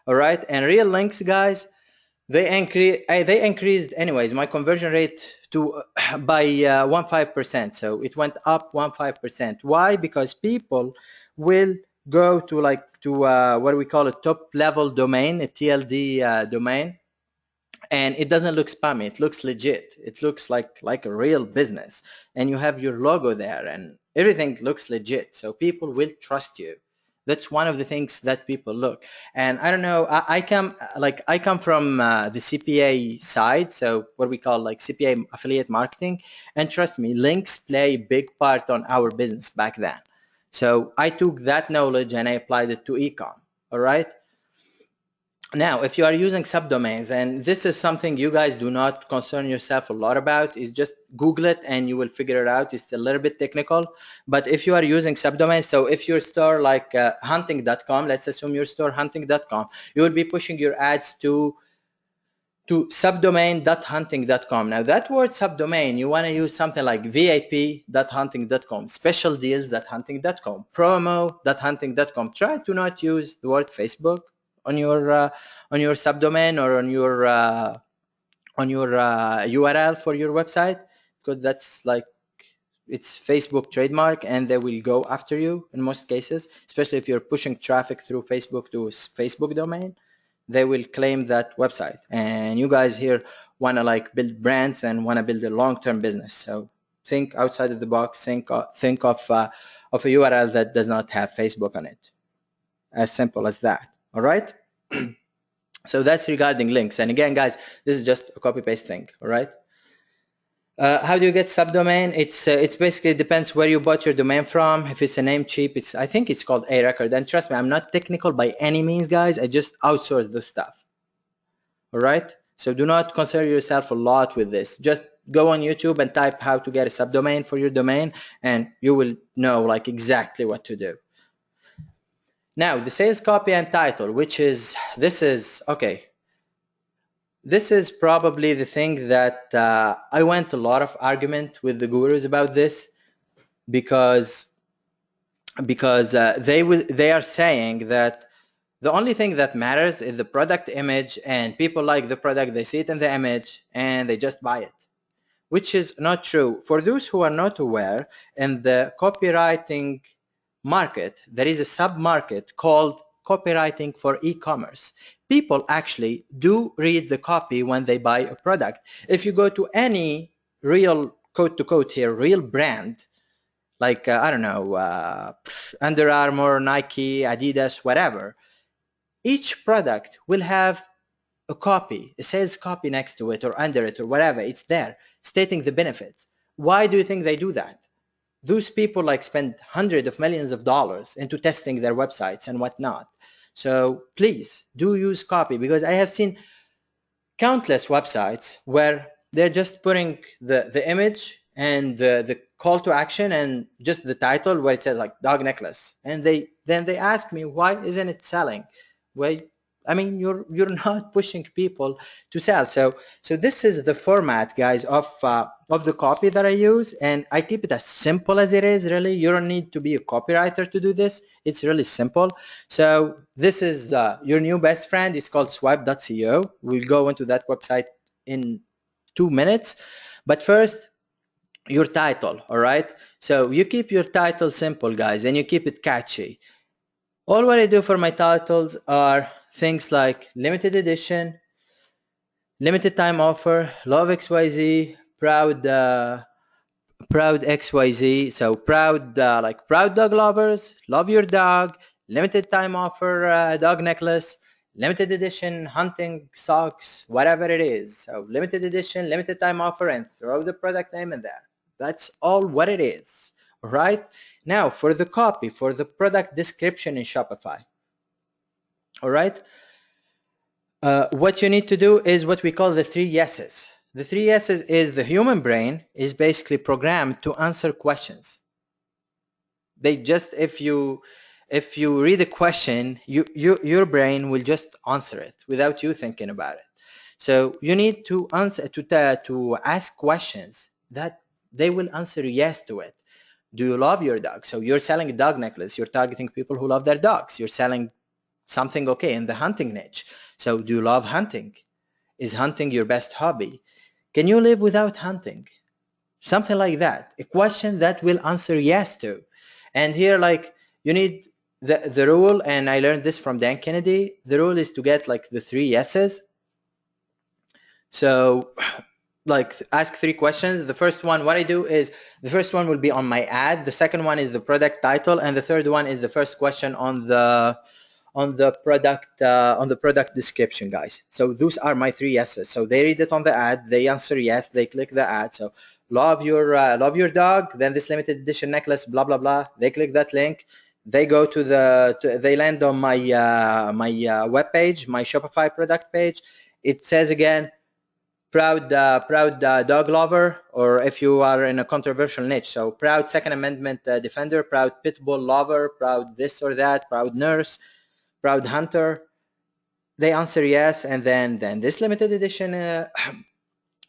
A: All right, and real links, guys, they increased anyways my conversion rate to by 15%. So it went up 15%. Why? Because people will go to what we call a top level domain, a TLD domain, and it doesn't look spammy. It looks legit. It looks like a real business, and you have your logo there, and everything looks legit. So people will trust you. That's one of the things that people look. And I don't know, I come from the CPA side, so what we call like CPA affiliate marketing. And trust me, links play a big part on our business back then. So I took that knowledge and I applied it to Ecom. All right. Now, if you are using subdomains, and this is something you guys do not concern yourself a lot about, is just Google it and you will figure it out. It's a little bit technical, but if you are using subdomains, so if your store like hunting.com, let's assume your store hunting.com, you will be pushing your ads to subdomain.hunting.com. Now that word subdomain, you want to use something like vip.hunting.com, special deals.hunting.com, promo.hunting.com. Try to not use the word Facebook on your subdomain or on your URL for your website, because that's like, it's Facebook trademark and they will go after you in most cases, especially if you're pushing traffic through Facebook to Facebook domain. They will claim that website, and you guys here want to like build brands and want to build a long-term business. So think outside of the box. Think of a URL that does not have Facebook on it. As simple as that. All right. So that's regarding links. And again, guys, this is just a copy-paste thing. All right. How do you get subdomain? It's basically depends where you bought your domain from. If it's a Namecheap, I think it's called a record. And trust me, I'm not technical by any means, guys. I just outsource this stuff. All right. So do not concern yourself a lot with this. Just go on YouTube and type how to get a subdomain for your domain, and you will know like exactly what to do. Now the sales copy and title, this is probably the thing that I went a lot of argument with the gurus about this, because they are saying that the only thing that matters is the product image, and people like the product, they see it in the image and they just buy it, which is not true. For those who are not aware, in the copywriting market, there is a sub-market called copywriting for e-commerce. People actually do read the copy when they buy a product. If you go to any real, quote to quote here, real brand, like, I don't know, Under Armour, Nike, Adidas, whatever, each product will have a copy, a sales copy next to it or under it or whatever. It's there stating the benefits. Why do you think they do that? Those people like spend hundreds of millions of dollars into testing their websites and whatnot. So please do use copy, because I have seen countless websites where they're just putting the image and the call to action and just the title where it says like dog necklace, and then they ask me, why isn't it selling? Well, I mean, you're not pushing people to sell. So this is the format, guys, of the copy that I use, and I keep it as simple as it is. Really, you don't need to be a copywriter to do this. It's really simple. So this is your new best friend. It's called swipe.co. We'll go into that website in 2 minutes, but first, your title. All right. So you keep your title simple, guys, and you keep it catchy. All what I do for my titles are things like limited edition, limited time offer, love XYZ, proud XYZ. So proud, like proud dog lovers, love your dog, limited time offer, dog necklace, limited edition hunting socks, whatever it is. So limited edition, limited time offer, and throw the product name in there. That's all what it is. All right. Now for the copy, for the product description in Shopify. All right. What you need to do is what we call the 3 yeses. The 3 yeses is the human brain is basically programmed to answer questions. They just, if you read a question, your brain will just answer it without you thinking about it. So you need to answer to ask questions that they will answer yes to it. Do you love your dog? So you're selling a dog necklace. You're targeting people who love their dogs. You're selling something okay in the hunting niche. So do you love hunting? Is hunting your best hobby? Can you live without hunting? Something like that. A question that will answer yes to. And here, like, you need the rule, and I learned this from Dan Kennedy. The rule is to get like the 3 yeses. So like ask 3 questions. The first one, what I do is the first one will be on my ad, the second one is the product title, and the third one is the first question on the product description, guys. So those are my 3 yeses. So they read it on the ad, they answer yes, they click the ad. So love your dog, then this limited edition necklace, blah blah blah. They click that link, they go to they land on my web page, my Shopify product page. It says again, proud dog lover, or if you are in a controversial niche, so proud Second Amendment defender, proud pit bull lover, proud this or that, proud nurse, proud hunter. They answer yes, and then this limited edition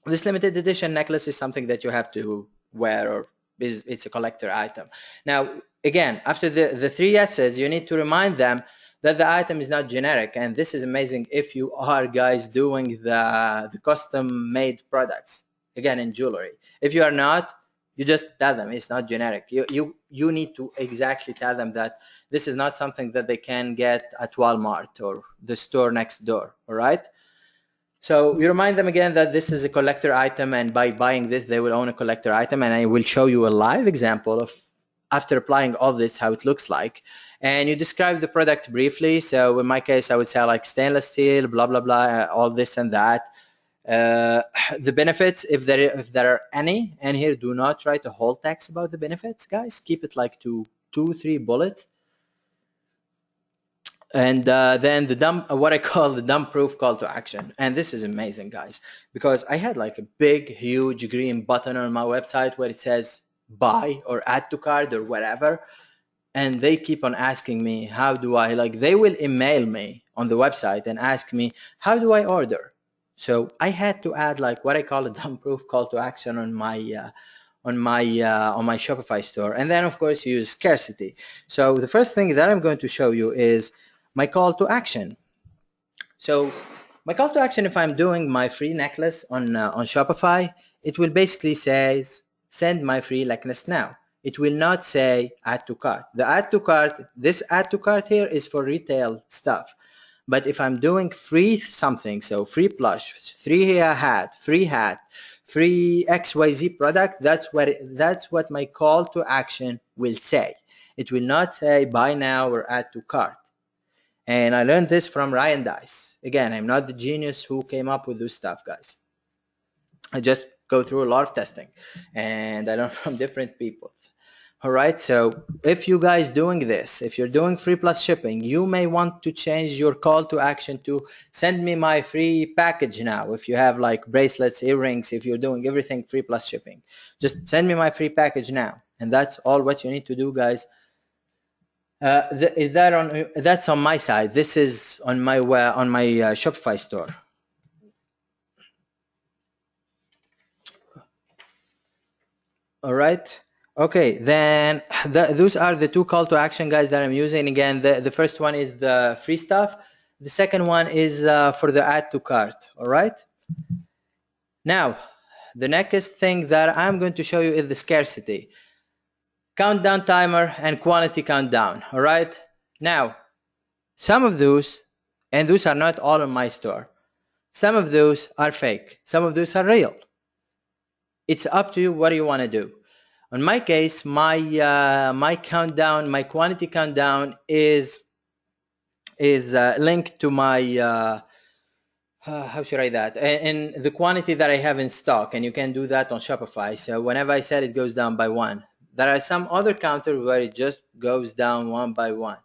A: this limited edition necklace is something that you have to wear, or it's a collector item. Now again, after the 3 yeses, you need to remind them that the item is not generic, and this is amazing if you are guys doing the custom made products, again in jewelry. If you are not, you just tell them it's not generic. You need to exactly tell them that this is not something that they can get at Walmart or the store next door. All right, so you remind them again that this is a collector item, and by buying this they will own a collector item, and I will show you a live example of after applying all this how it looks like. And you describe the product briefly. So in my case, I would say like stainless steel, blah blah blah, all this and that. The benefits, if there are any, and here do not try to hold text about the benefits, guys. Keep it like to 2-3 bullets. And then the what I call the dump proof call to action. And this is amazing, guys, because I had like a big huge green button on my website where it says buy or add to cart or whatever, and they keep on asking me how do I, like they will email me on the website and ask me how do I order. So I had to add like what I call a dump proof call to action on my Shopify store. And then of course use scarcity. So the first thing that I'm going to show you is my call to action. So my call to action, if I'm doing my free necklace on Shopify, it will basically say send my free necklace now. It will not say add to cart. The add to cart, this add to cart here is for retail stuff. But if I'm doing free something, so free plush, free hat, free XYZ product, that's what my call to action will say. It will not say buy now or add to cart. And I learned this from Ryan Dice. Again, I'm not the genius who came up with this stuff, guys. I just go through a lot of testing and I learn from different people. All right, so if you guys doing this, if you're doing free plus shipping, you may want to change your call to action to send me my free package now. If you have like bracelets, earrings, if you're doing everything free plus shipping, just send me my free package now. And that's all what you need to do, guys. That's on my side. This is on my Shopify store. All right. Okay, then those are the 2 call to action, guys, that I'm using. Again, the first one is the free stuff. The second one is for the add to cart. All right. Now, the next thing that I'm going to show you is the scarcity. Countdown timer and quantity countdown. All right. Now, some of those, and those are not all on my store, some of those are fake, some of those are real. It's up to you what you want to do. In my case, my countdown, my quantity countdown is linked to my how should I write that, and the quantity that I have in stock, and you can do that on Shopify. So whenever I said it goes down by 1. There are some other counters where it just goes down 1 by 1.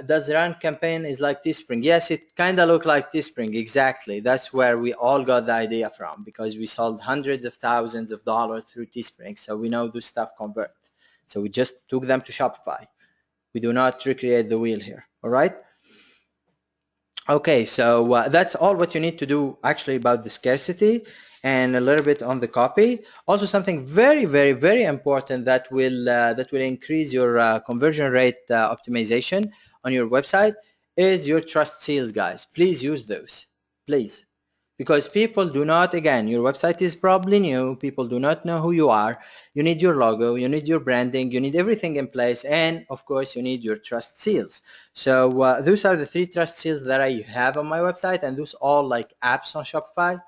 A: Does run campaign is like Teespring? Yes, it kind of look like Teespring, exactly. That's where we all got the idea from, because we sold hundreds of thousands of dollars through Teespring, so we know this stuff convert. So we just took them to Shopify. We do not recreate the wheel here. All right. Okay, so that's all what you need to do actually about the scarcity, and a little bit on the copy. Also, something very, very, very important that will increase your conversion rate optimization on your website is your trust seals, guys. Please use those, please. because people do not, again, your website is probably new, people do not know who you are, you need your logo, you need your branding, you need everything in place, and of course you need your trust seals. So those are the 3 trust seals that I have on my website, and those all like apps on Shopify.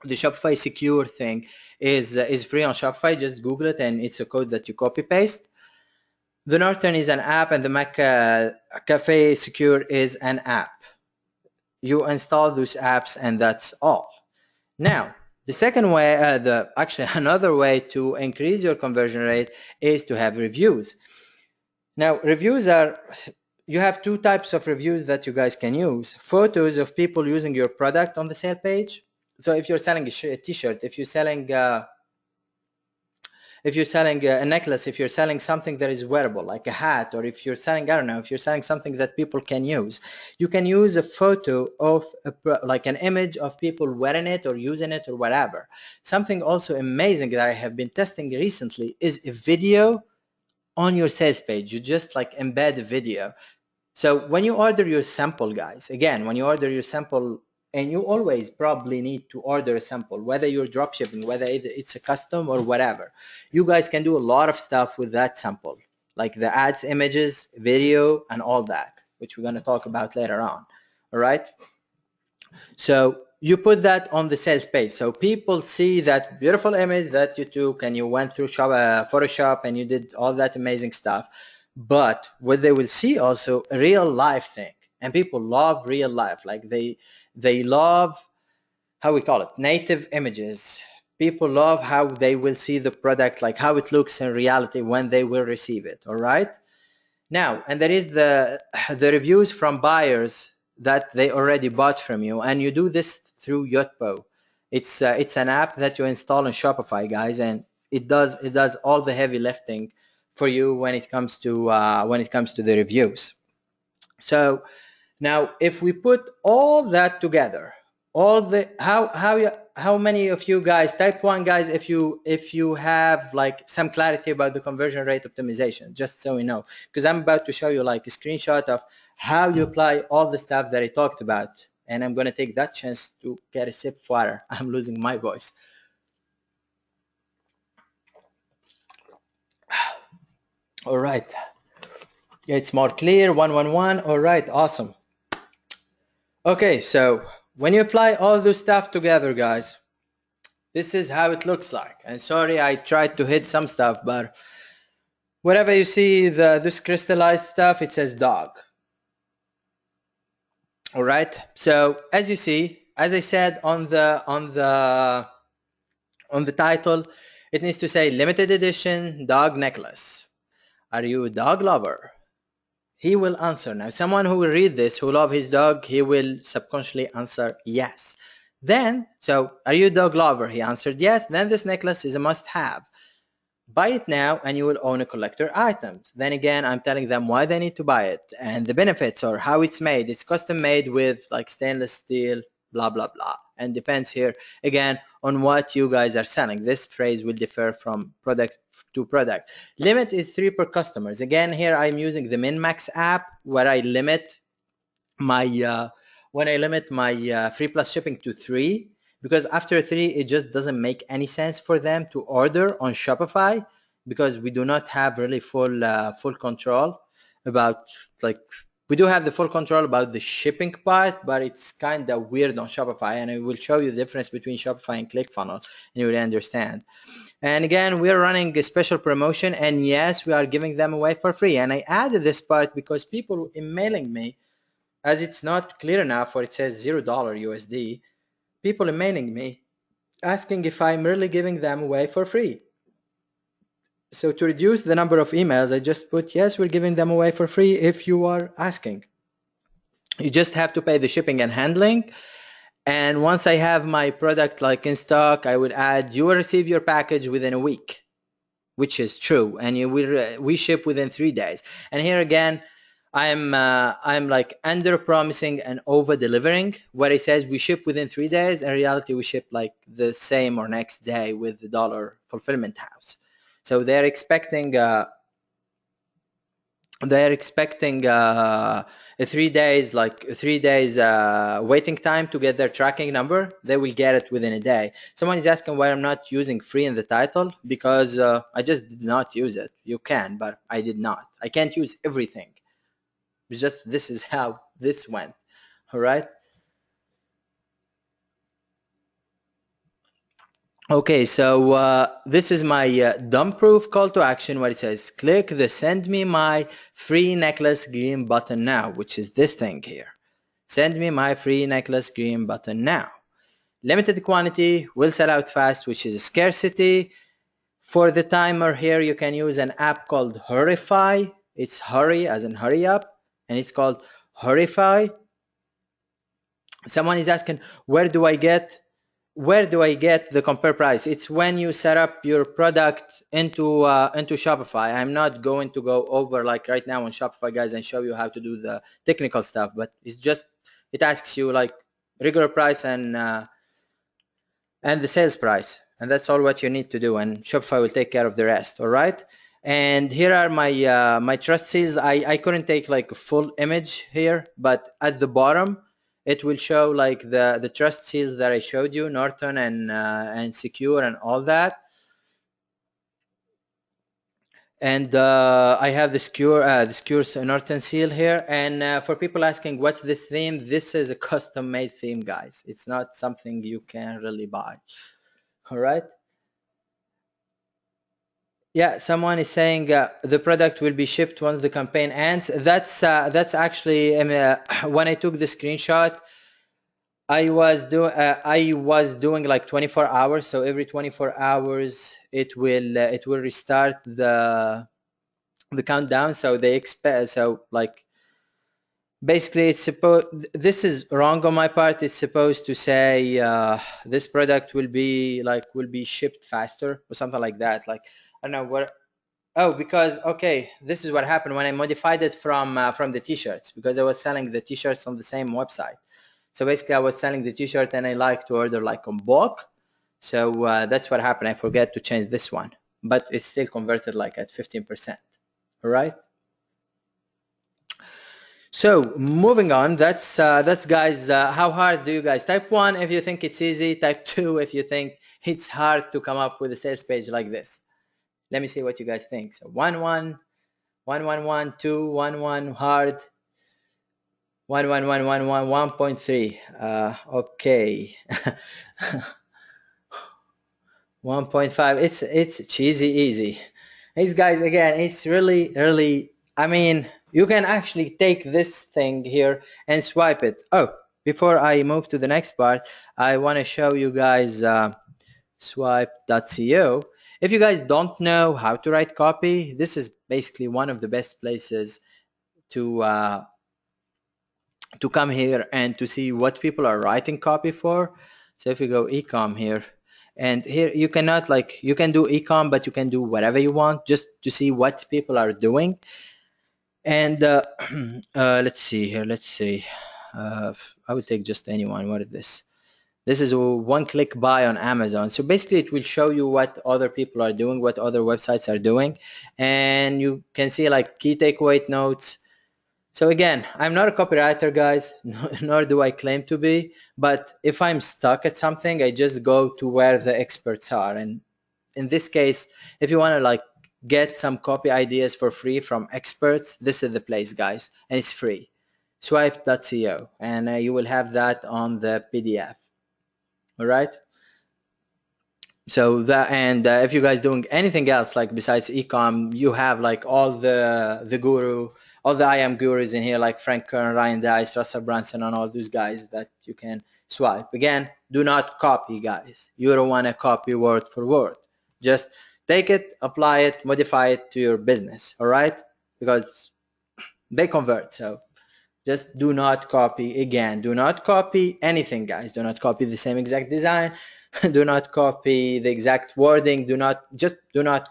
A: The Shopify secure thing is free on Shopify. Just Google it, and it's a code that you copy paste. The Norton is an app, and the Mac Cafe Secure is an app. You install those apps, and that's all. Now, the second way, actually another way to increase your conversion rate is to have reviews. Now, reviews are, you have 2 types of reviews that you guys can use. Photos of people using your product on the sale page. So if you're selling a t-shirt, if you're selling a necklace, if you're selling something that is wearable, like a hat, or if you're selling, I don't know, if you're selling something that people can use, you can use a photo of like an image of people wearing it or using it or whatever. Something also amazing that I have been testing recently is a video on your sales page. You just like embed a video. So when you order your sample, guys, again, when you order your sample, and you always probably need to order a sample, whether you're drop shipping, whether it's a custom or whatever, you guys can do a lot of stuff with that sample, like the ads, images, video, and all that, which we're going to talk about later on. All right. So you put that on the sales page, so people see that beautiful image that you took and you went through Photoshop and you did all that amazing stuff. But what they will see also a real life thing, and people love real life. Like they love, how we call it, native images. People love how they will see the product, like how it looks in reality when they will receive it. All right. Now, and there is the reviews from buyers that they already bought from you, and you do this through Yotpo. It's an app that you install on Shopify, guys, and it does all the heavy lifting for you when it comes to the reviews. So now, if we put all that together, all the how many of you guys, type 1 guys, if you have like some clarity about the conversion rate optimization, just so we know, because I'm about to show you like a screenshot of how you apply all the stuff that I talked about, and I'm going to take that chance to get a sip of water. I'm losing my voice. All right. Yeah, it's more clear. 111. All right. Awesome. Okay, so when you apply all this stuff together, guys, this is how it looks like. And sorry, I tried to hit some stuff, but wherever you see this crystallized stuff, it says dog. All right. So as you see, as I said on the title, it needs to say limited edition dog necklace. Are you a dog lover? He will answer. Now, someone who will read this, who love his dog, he will subconsciously answer yes. Then, so are you a dog lover? He answered yes. Then this necklace is a must-have. Buy it now and you will own a collector item. Then again, I'm telling them why they need to buy it and the benefits or how it's made. It's custom made with like stainless steel, blah, blah, blah. And depends here, again, on what you guys are selling. This phrase will differ from product to product. Limit is 3 per customers. Again, here I'm using the MinMax app where I limit my free plus shipping to 3, because after 3 it just doesn't make any sense for them to order on Shopify, because we do not have really full control about, like, we do have the full control about the shipping part, but it's kind of weird on Shopify, and I will show you the difference between Shopify and ClickFunnels and you will understand. And again, we're running a special promotion, and yes, we are giving them away for free. And I added this part because people emailing me, as it's not clear enough, or it says $0 USD, people emailing me asking if I'm really giving them away for free. So to reduce the number of emails, I just put, yes, we're giving them away for free if you are asking. You just have to pay the shipping and handling. And once I have my product like in stock, I would add, you will receive your package within a week, which is true. And we ship within 3 days. And here again, I'm like under promising and over delivering, where it says we ship within 3 days. In reality, we ship like the same or next day with the dollar fulfillment house. So they're expecting they're expecting a 3 days, like 3 days waiting time to get their tracking number. They will get it within a day. Someone is asking why I'm not using free in the title, because I just did not use it. You can, but I did not. I can't use everything. It's just, this is how this went. All right. Okay, so this is my dump proof call to action, where it says click the send me my free necklace green button now, which is this thing here. Send me my free necklace green button now. Limited quantity, will sell out fast, which is scarcity. For the timer here, you can use an app called Hurrify. It's hurry as in hurry up, and it's called Hurrify. Someone is asking, where do I get the compare price? It's when you set up your product into Shopify. I'm not going to go over like right now on Shopify, guys, and show you how to do the technical stuff, but it's just, it asks you like regular price and the sales price, and that's all what you need to do, and Shopify will take care of the rest. All right. And here are my my trust seals. I couldn't take like a full image here, but at the bottom it will show like the trust seals that I showed you, Norton and Secure and all that. And I have the Secure Norton seal here. And for people asking what's this theme, this is a custom made theme, guys. It's not something you can really buy. All right. Yeah, someone is saying the product will be shipped once the campaign ends. That's actually when I took the screenshot, I was doing like 24 hours. So every 24 hours, it will restart the countdown. So they expect, so like basically it's supposed, this is wrong on my part. It's supposed to say this product will be shipped faster or something like that. Like I don't know what. Oh, because okay, this is what happened when I modified it from the t-shirts, because I was selling the t-shirts on the same website. So basically I was selling the t-shirt and I like to order like on bulk. So that's what happened. I forget to change this one, but it's still converted like at 15%. All right. So moving on, that's guys, how hard do you guys? Type 1 if you think it's easy, type 2 if you think it's hard to come up with a sales page like this. Let me see what you guys think. So 1 1 1 1 1 2 1 1 hard 1 1 1 1 1 1.3 okay 1.5. It's cheesy easy. These guys, again, it's really, I mean, you can actually take this thing here and swipe it. Oh, before I move to the next part, I want to show you guys swipe.co. If you guys don't know how to write copy, this is basically one of the best places to come here and to see what people are writing copy for. So if you go Ecom here, and here you cannot, like, you can do Ecom, but you can do whatever you want just to see what people are doing. And let's see here, let's see, I will take just anyone. What is this? This is a one-click buy on Amazon. So basically it will show you what other people are doing, what other websites are doing, and you can see like key takeaway notes. So again, I'm not a copywriter, guys, nor do I claim to be, but if I'm stuck at something, I just go to where the experts are. And in this case, if you want to like get some copy ideas for free from experts, this is the place, guys, and it's free. Swipe.co, and you will have that on the PDF. All right. So that, and if you guys doing anything else like besides Ecom, you have like all the guru, all the I am gurus in here, like Frank Kern, Ryan Dice, Russell Brunson, and all those guys that you can swipe. Again, do not copy, guys. You don't want to copy word for word. Just take it, apply it, modify it to your business. All right, because they convert. So just do not copy. Again, do not copy anything, guys. Do not copy the same exact design. Do not copy the exact wording. Do not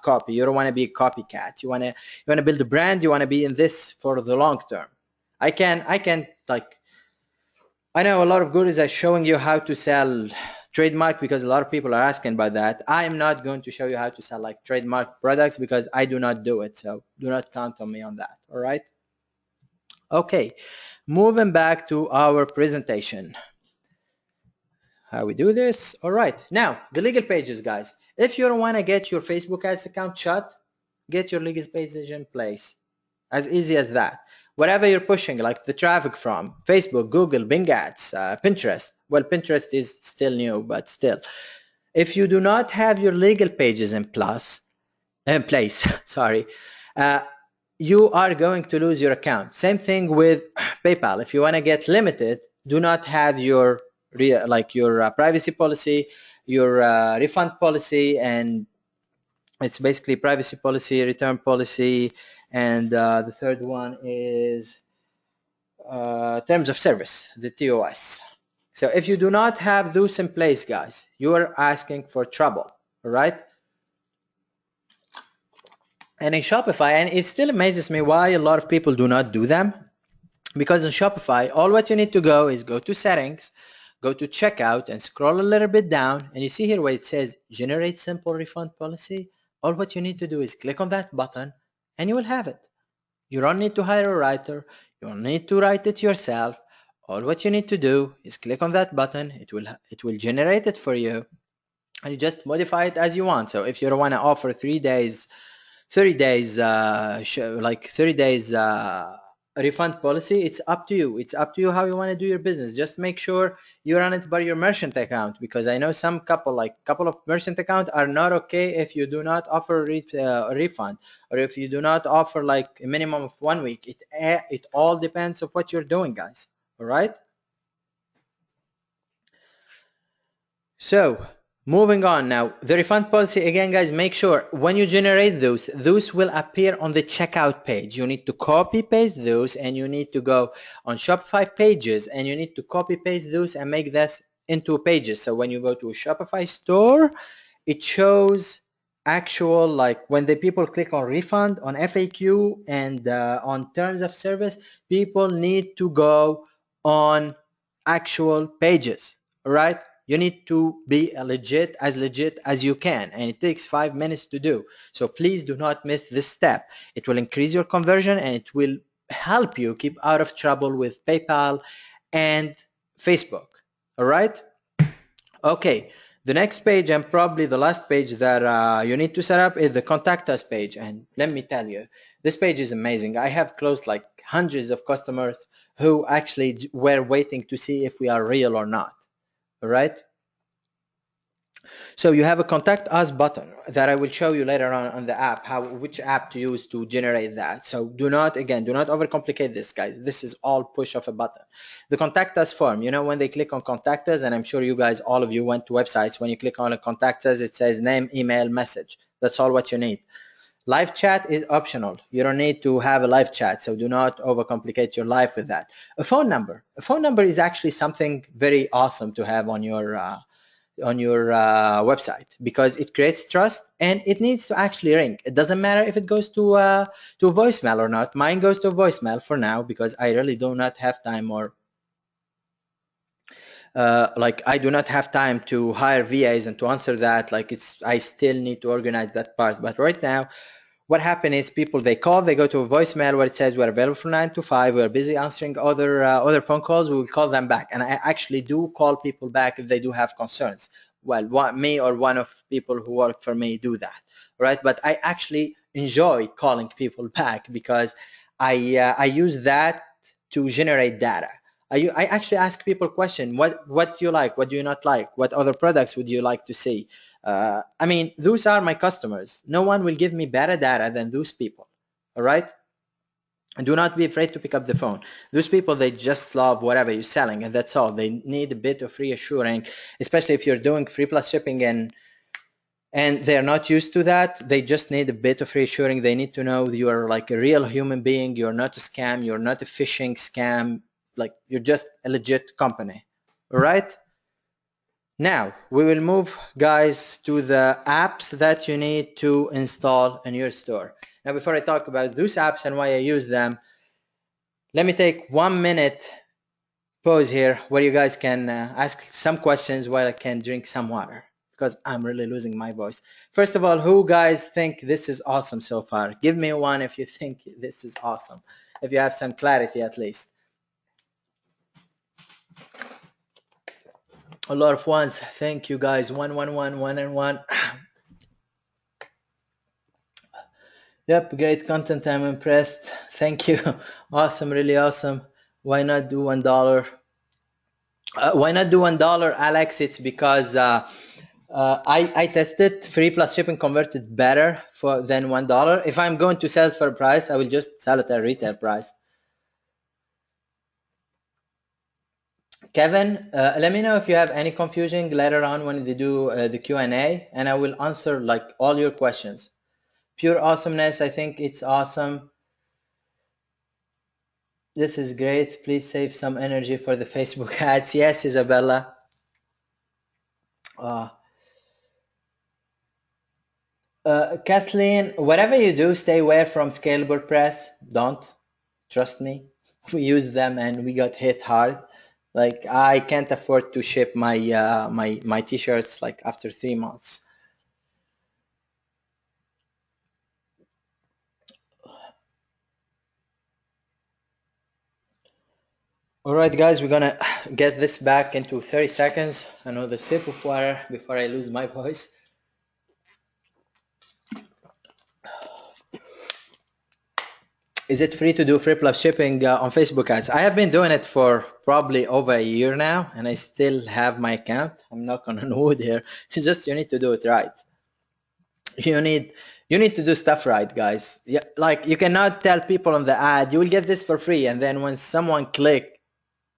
A: copy. You don't want to be a copycat. You want to build a brand. You want to be in this for the long term. I can like, I know a lot of gurus are showing you how to sell trademark, because a lot of people are asking about that. I am not going to show you how to sell like trademark products because I do not do it. So do not count on me on that. All right. Okay. Moving back to our presentation. How we do this? All right. Now, the legal pages, guys. If you want to get your Facebook ads account shut, get your legal pages in place. As easy as that. Whatever you're pushing, like the traffic from Facebook, Google, Bing ads, Pinterest. Well, Pinterest is still new, but still. If you do not have your legal pages in place, sorry, you are going to lose your account. Same thing with PayPal. If you want to get limited, do not have your privacy policy, your refund policy, and it's basically privacy policy, return policy, and the third one is terms of service, the TOS. So if you do not have those in place, guys, you are asking for trouble, all right? And in Shopify, and it still amazes me why a lot of people do not do them, because in Shopify, all what you need to go is go to settings, go to checkout, and scroll a little bit down, and you see here where it says generate simple refund policy. All what you need to do is click on that button and you will have it. You don't need to hire a writer. You don't need to write it yourself. All what you need to do is click on that button. It will generate it for you, and you just modify it as you want. So if you want to offer 3 days, 30 days, 30 days refund policy, it's up to you. It's up to you how you want to do your business. Just make sure you run it by your merchant account, because I know some couple of merchant accounts are not okay if you do not offer a refund, or if you do not offer like a minimum of 1 week. It all depends on what you're doing, guys. All right. So moving on now, the refund policy again, guys, make sure when you generate those will appear on the checkout page. You need to copy paste those, and you need to go on Shopify pages, and you need to copy paste those and make this into pages. So when you go to a Shopify store, it shows actual, like when the people click on refund, on FAQ, and on terms of service, people need to go on actual pages, all right? You need to be legit as you can, and it takes 5 minutes to do. So please do not miss this step. It will increase your conversion, and it will help you keep out of trouble with PayPal and Facebook. All right. Okay. The next page, and probably the last page that you need to set up, is the contact us page. And let me tell you, this page is amazing. I have closed like hundreds of customers who actually were waiting to see if we are real or not. All right. So you have a contact us button that I will show you later on the app, which app to use to generate that. So do not overcomplicate this, guys. This is all push of a button. The contact us form, you know, when they click on contact us, and I'm sure you guys, all of you went to websites, when you click on a contact us, it says name, email, message. That's all what you need. Live chat is optional. You don't need to have a live chat, so do not overcomplicate your life with that. A phone number is actually something very awesome to have on your website, because it creates trust, and it needs to actually ring. It doesn't matter if it goes to voicemail or not. Mine goes to voicemail for now, because I really do not have time, or I do not have time to hire VAs and to answer that. I still need to organize that part. But right now, what happened is people, they call, they go to a voicemail where it says we're available from 9 to 5. We're busy answering other phone calls. We will call them back. And I actually do call people back if they do have concerns. Well, me or one of people who work for me do that, right? But I actually enjoy calling people back, because I use that to generate data. I actually ask people questions. What do you like? What do you not like? What other products would you like to see? I mean, those are my customers. No one will give me better data than those people. All right. And do not be afraid to pick up the phone. Those people, they just love whatever you're selling, and that's all. They need a bit of reassuring, especially if you're doing free plus shipping and they're not used to that. They just need a bit of reassuring. They need to know you are like a real human being. You're not a scam. You're not a phishing scam. Like, you're just a legit company. All right. Now we will move, guys, to the apps that you need to install in your store. Now, before I talk about those apps and why I use them, let me take 1 minute pause here where you guys can ask some questions while I can drink some water because I'm really losing my voice. First of all, who guys think this is awesome so far? Give me one if you think this is awesome, if you have some clarity at least. A lot of ones. Thank you guys. One and one. Yep, great content. I'm impressed. Thank you. Awesome, really awesome. Why not do $1? Why not do $1, Alex? It's because I tested free plus shipping converted better than $1. If I'm going to sell it for a price, I will just sell it at retail price. Kevin, let me know if you have any confusion later on when they do the Q&A, and I will answer like all your questions. Pure awesomeness, I think it's awesome. This is great. Please save some energy for the Facebook ads. Yes, Isabella. Kathleen, whatever you do, stay away from scalable press. Don't. Trust me. We used them and we got hit hard. Like I can't afford to ship my my t-shirts like after 3 months. All right, guys, we're gonna get this back into 30 seconds. Another sip of water before I lose my voice. Is it free to do free plus shipping on Facebook ads? I have been doing it for probably over a year now, and I still have my account. I'm knocking on wood here. It's just you need to do it right. You need to do stuff right, guys. Yeah, like you cannot tell people on the ad you will get this for free, and then when someone click,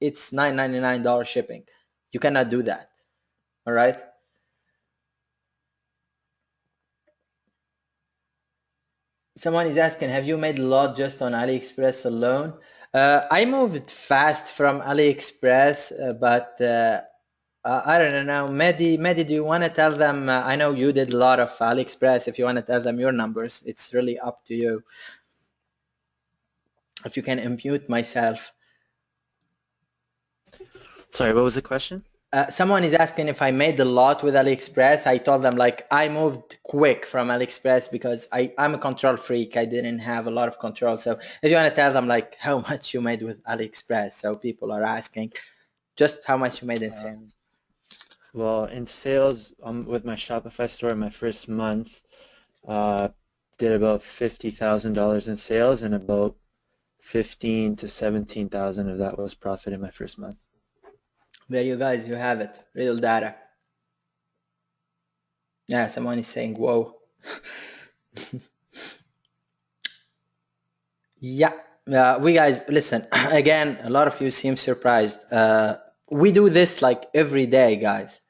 A: it's $9.99 shipping. You cannot do that. All right. Someone is asking, have you made a lot just on AliExpress alone? I moved fast from AliExpress, but I don't know. Mehdi, do you want to tell them? I know you did a lot of AliExpress. If you want to tell them your numbers, it's really up to you. If you can unmute myself.
B: Sorry, what was the question?
A: Someone is asking if I made a lot with AliExpress. I told them like I moved quick from AliExpress because I'm a control freak. I didn't have a lot of control. So if you want to tell them like how much you made with AliExpress, so people are asking just how much you made in sales.
B: Well, in sales with my Shopify store in my first month, did about $50,000 in sales, and about 15 to 17,000 of that was profit in my first month.
A: There you guys, you have it, real data. Yeah, someone is saying, whoa. Yeah, we guys, listen, again, a lot of you seem surprised. We do this like every day, guys.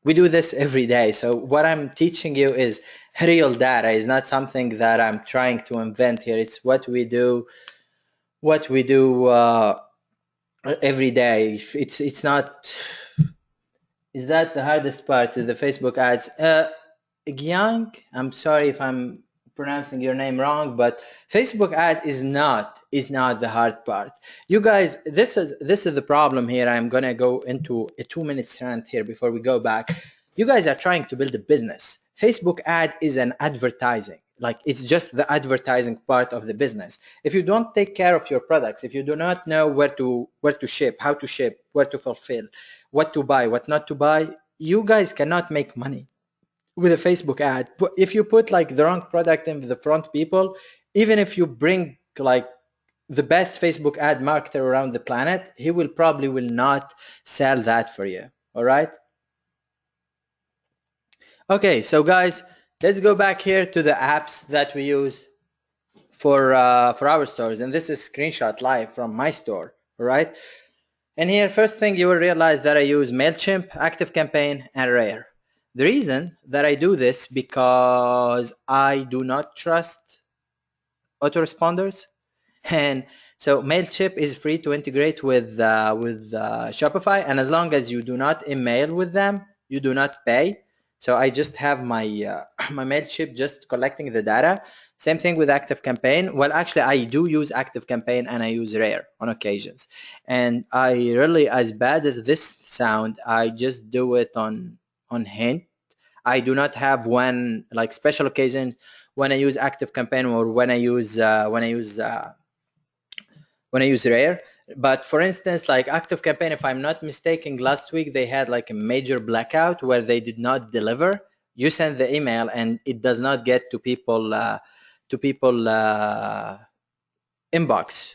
A: We do this every day. So what I'm teaching you is real data. Is not something that I'm trying to invent here. It's what we do every day. It's not. Is that the hardest part of the Facebook ads? Gyang, I'm sorry if I'm pronouncing your name wrong, but Facebook ad is not the hard part. You guys, this is the problem here. I'm gonna go into a 2-minute rant here before we go back. You guys are trying to build a business. Facebook ad is an advertising. Like it's just the advertising part of the business. If you don't take care of your products, if you do not know where to ship, how to ship, where to fulfill, what to buy, what not to buy, you guys cannot make money with a Facebook ad. If you put like the wrong product in the front, people, even if you bring like the best Facebook ad marketer around the planet, he will not sell that for you. All right. Okay, so guys, let's go back here to the apps that we use for our stores, and this is screenshot live from my store. All right. And here, first thing you will realize that I use MailChimp, ActiveCampaign, and Rare. The reason that I do this because I do not trust autoresponders, and so MailChimp is free to integrate with Shopify, and as long as you do not email with them, you do not pay. So I just have my my Mailchimp just collecting the data. Same thing with ActiveCampaign. Well, actually, I do use ActiveCampaign and I use Rare on occasions. And I really, as bad as this sound, I just do it on Hint. I do not have one like special occasions when I use ActiveCampaign or when I use Rare. But for instance, like ActiveCampaign, if I'm not mistaken, last week they had like a major blackout where they did not deliver. You send the email and it does not get to people inbox.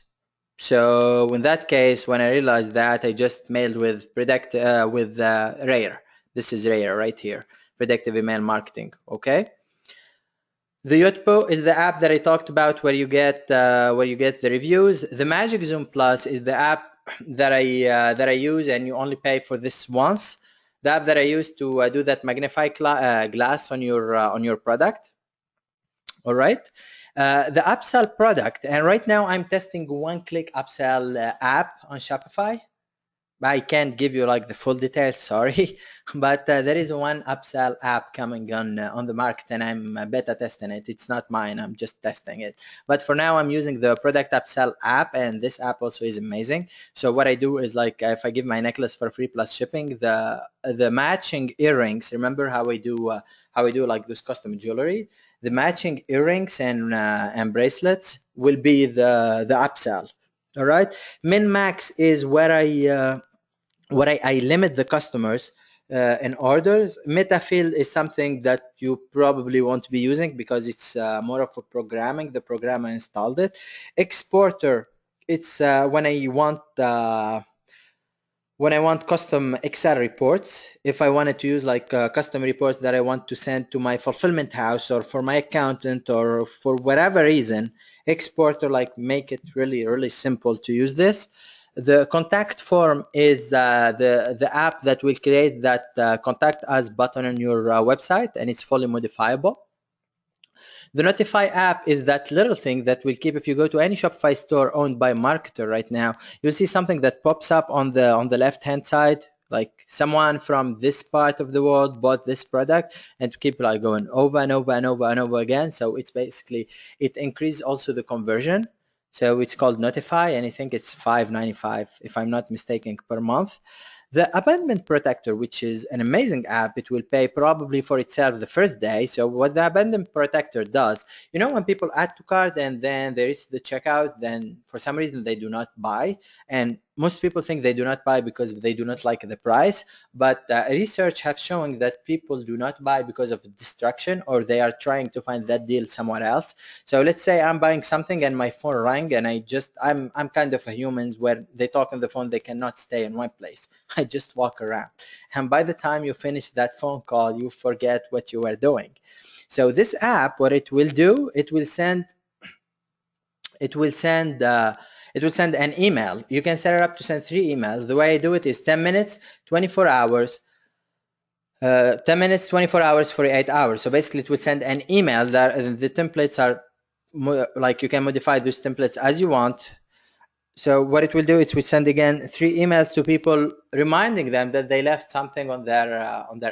A: So in that case, when I realized that, I just mailed with Rare. This is Rare right here, predictive email marketing. Okay. The Yotpo is the app that I talked about where you get the reviews. The Magic Zoom Plus is the app that I use, and you only pay for this once. The app that I use to do that magnify glass on your product. All right. The upsell product, and right now I'm testing one-click upsell app on Shopify. I can't give you like the full details, sorry, but there is one upsell app coming on the market, and I'm beta testing it. It's not mine, I'm just testing it. But for now, I'm using the product upsell app, and this app also is amazing. So what I do is like if I give my necklace for free plus shipping, the matching earrings. Remember how I do like this custom jewelry? The matching earrings and bracelets will be the upsell. All right. Min max is where I limit the customers in orders. Metafield is something that you probably won't be using because it's more of a programming. The programmer installed it. Exporter, it's when I want custom Excel reports. If I wanted to use like custom reports that I want to send to my fulfillment house or for my accountant or for whatever reason, Exporter like make it really, really simple to use this. The contact form is the app that will create that contact us button on your website, and it's fully modifiable. The Notify app is that little thing that will keep, if you go to any Shopify store owned by a marketer right now, you'll see something that pops up on the left-hand side, like someone from this part of the world bought this product, and to keep like going over and over and over and over again. So it's basically, it increases also the conversion. So it's called Notify, and I think it's $5.95, if I'm not mistaken, per month. The Abandonment Protector, which is an amazing app, it will pay probably for itself the first day. So what the Abandonment Protector does, you know, when people add to cart and then there is the checkout, then for some reason they do not buy. And most people think they do not buy because they do not like the price. But research have shown that people do not buy because of distraction, or they are trying to find that deal somewhere else. So let's say I'm buying something and my phone rang, and I'm kind of a human where they talk on the phone, they cannot stay in one place. I just walk around. And by the time you finish that phone call, you forget what you were doing. So this app, what it will do, it will send an email. You can set it up to send 3 emails. The way I do it is 10 minutes, 24 hours, 10 minutes, 24 hours, 48 hours. So basically it will send an email that the templates are like you can modify those templates as you want. So what it will do, it will send again 3 emails to people reminding them that they left something on their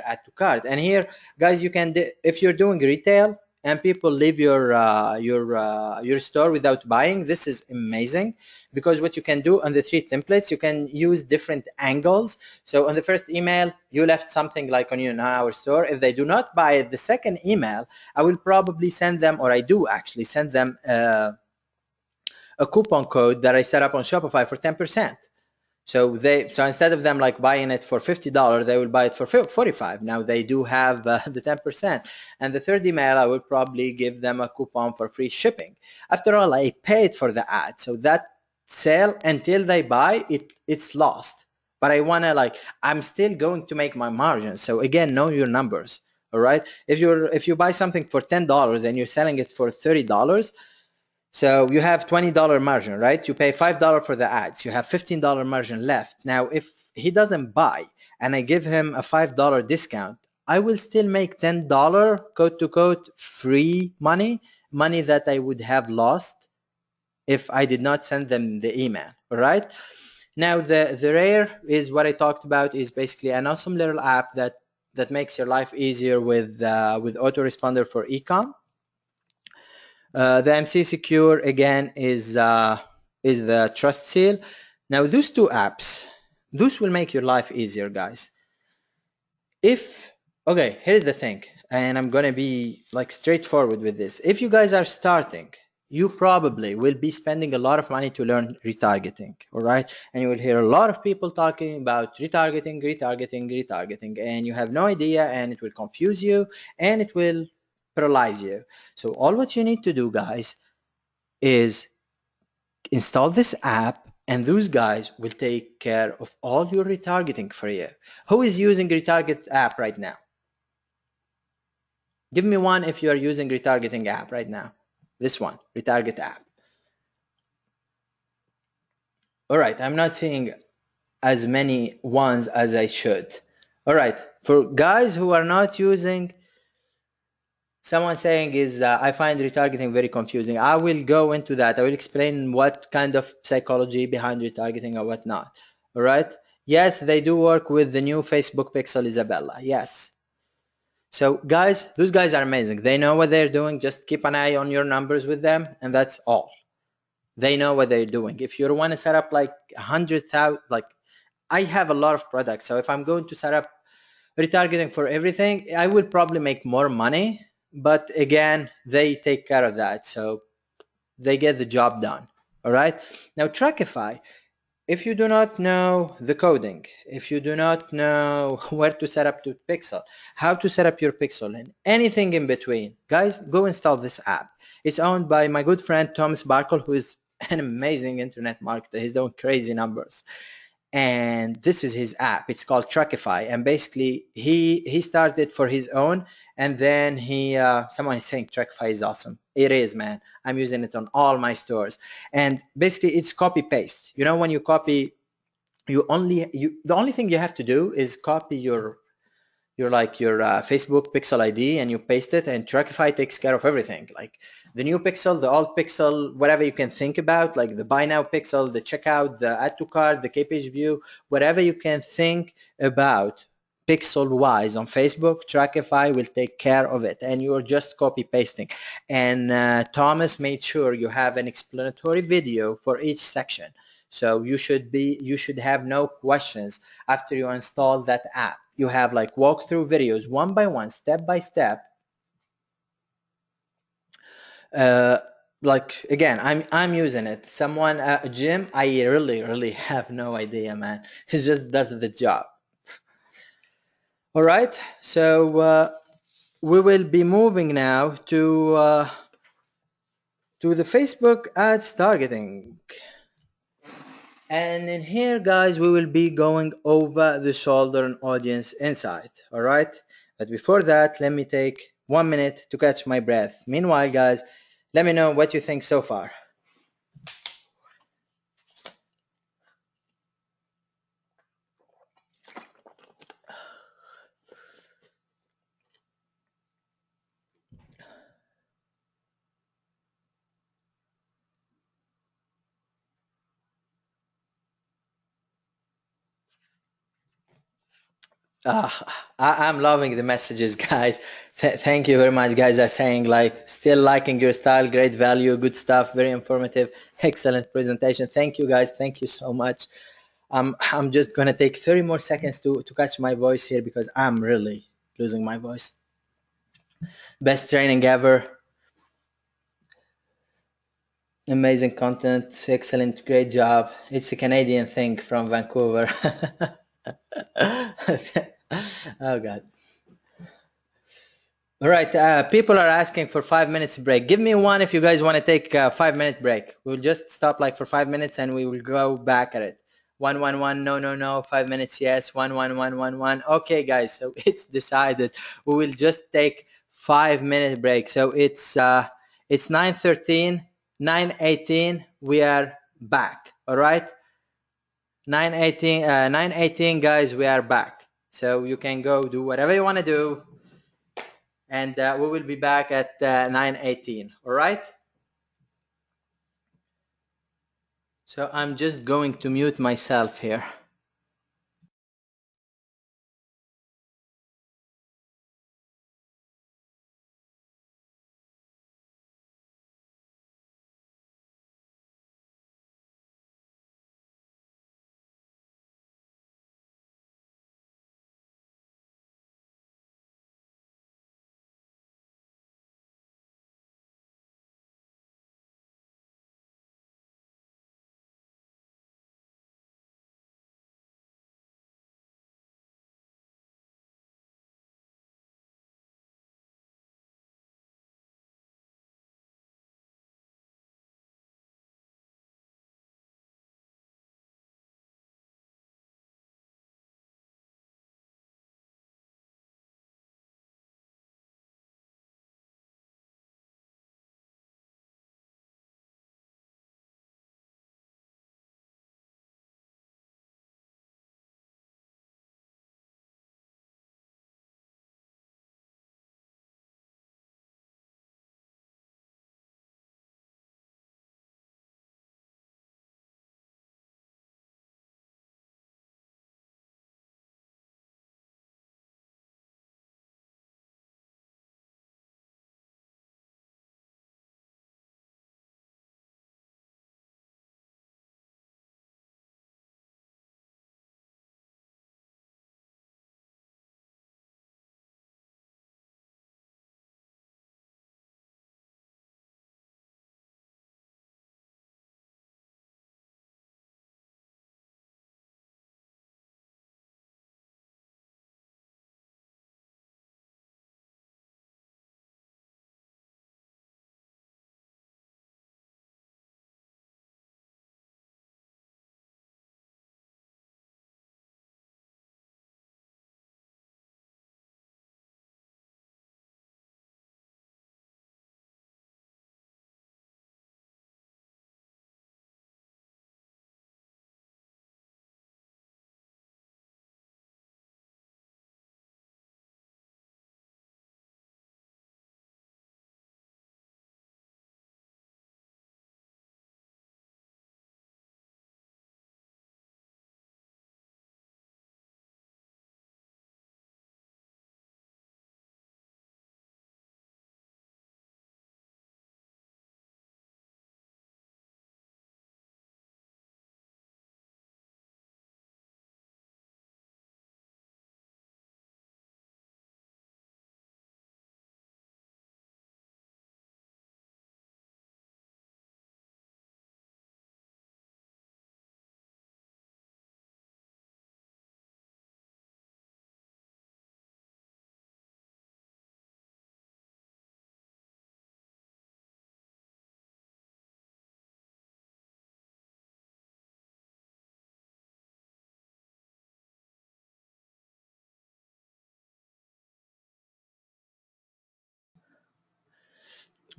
A: add to cart. And here, guys, you can if you're doing retail and people leave your store without buying, this is amazing, because what you can do on the 3 templates, you can use different angles. So on the first email, you left something like on our store. If they do not buy it, the second email, I will probably send them, or I do actually send them a coupon code that I set up on Shopify for 10%. So instead of them like buying it for $50, they will buy it for $45. Now they do have the 10%. And the third email, I will probably give them a coupon for free shipping. After all, I paid for the ad, so that sale, until they buy it, it's lost. But I'm still going to make my margin. So again, know your numbers. All right. If you buy something for $10 and you're selling it for $30, so you have $20 margin, right? You pay $5 for the ads. You have $15 margin left. Now, if he doesn't buy and I give him a $5 discount, I will still make $10 quote to quote free money that I would have lost if I did not send them the email, all right? Now, the Rare is what I talked about, is basically an awesome little app that that makes your life easier with autoresponder for Ecom. The MC Secure again is the Trust Seal. Now those two apps, those will make your life easier, guys. Okay, here's the thing, and I'm gonna be like straightforward with this. If you guys are starting, you probably will be spending a lot of money to learn retargeting, all right? And you will hear a lot of people talking about retargeting, and you have no idea, and it will confuse you, and it will paralyze you. So all what you need to do, guys, is install this app, and those guys will take care of all your retargeting for you. Who is using retarget app right now? Give me one if you are using retargeting app right now. This one, retarget app. All right, I'm not seeing as many ones as I should. All right, for guys who are not using, someone saying is, I find retargeting very confusing. I will go into that. I will explain what kind of psychology behind retargeting or whatnot. All right. Yes, they do work with the new Facebook Pixel Isabella. Yes. So guys, those guys are amazing. They know what they're doing. Just keep an eye on your numbers with them, and that's all. They know what they're doing. If you want to set up like 100,000, like I have a lot of products. So if I'm going to set up retargeting for everything, I will probably make more money. But again, they take care of that. So they get the job done. All right. Now, Trackify. If you do not know the coding, if you do not know where to set up your pixel, how to set up your pixel, and anything in between, guys, go install this app. It's owned by my good friend Thomas Barkle, who is an amazing internet marketer. He's doing crazy numbers. And this is his app. It's called Trackify, and basically he started for his own, and then someone is saying Trackify is awesome. It is, man. I'm using it on all my stores, and basically it's copy paste. You know, when you copy, the only thing you have to do is copy your Facebook pixel ID, and you paste it, and Trackify takes care of everything, like the new pixel, the old pixel, whatever you can think about, like the buy now pixel, the checkout, the add to cart, the K-page view, whatever you can think about pixel wise on Facebook, Trackify will take care of it, and you're just copy pasting. And Thomas made sure you have an explanatory video for each section, so you should have no questions after you install that app. You have like walkthrough videos, one by one, step by step. Like again, I'm using it. Someone Jim, I really have no idea, man. He just does the job. All right, so we will be moving now to the Facebook ads targeting. And in here, guys, we will be going over the shoulder and audience insight. All right. But before that, let me take 1 minute to catch my breath. Meanwhile, guys, let me know what you think so far. I'm loving the messages, guys. Thank you very much, guys. Are saying like still liking your style, great value, good stuff, very informative, excellent presentation. Thank you, guys. Thank you so much. I'm just gonna take 30 more seconds to catch my voice here because I'm really losing my voice. Best training ever. Amazing content, excellent, great job. It's a Canadian thing from Vancouver. Oh God. All right, people are asking for 5 minutes break. Give me one if you guys want to take a 5 minute break. We'll just stop like for 5 minutes and we will go back at it. 111, no, 5 minutes, yes, 11111. Okay, guys, so it's decided. We will just take 5 minute break. So it's 9:13, 9:18. We are back. All right, 9:18, guys. We are back. So you can go do whatever you want to do. And we will be back at 9:18. All right. So I'm just going to mute myself here.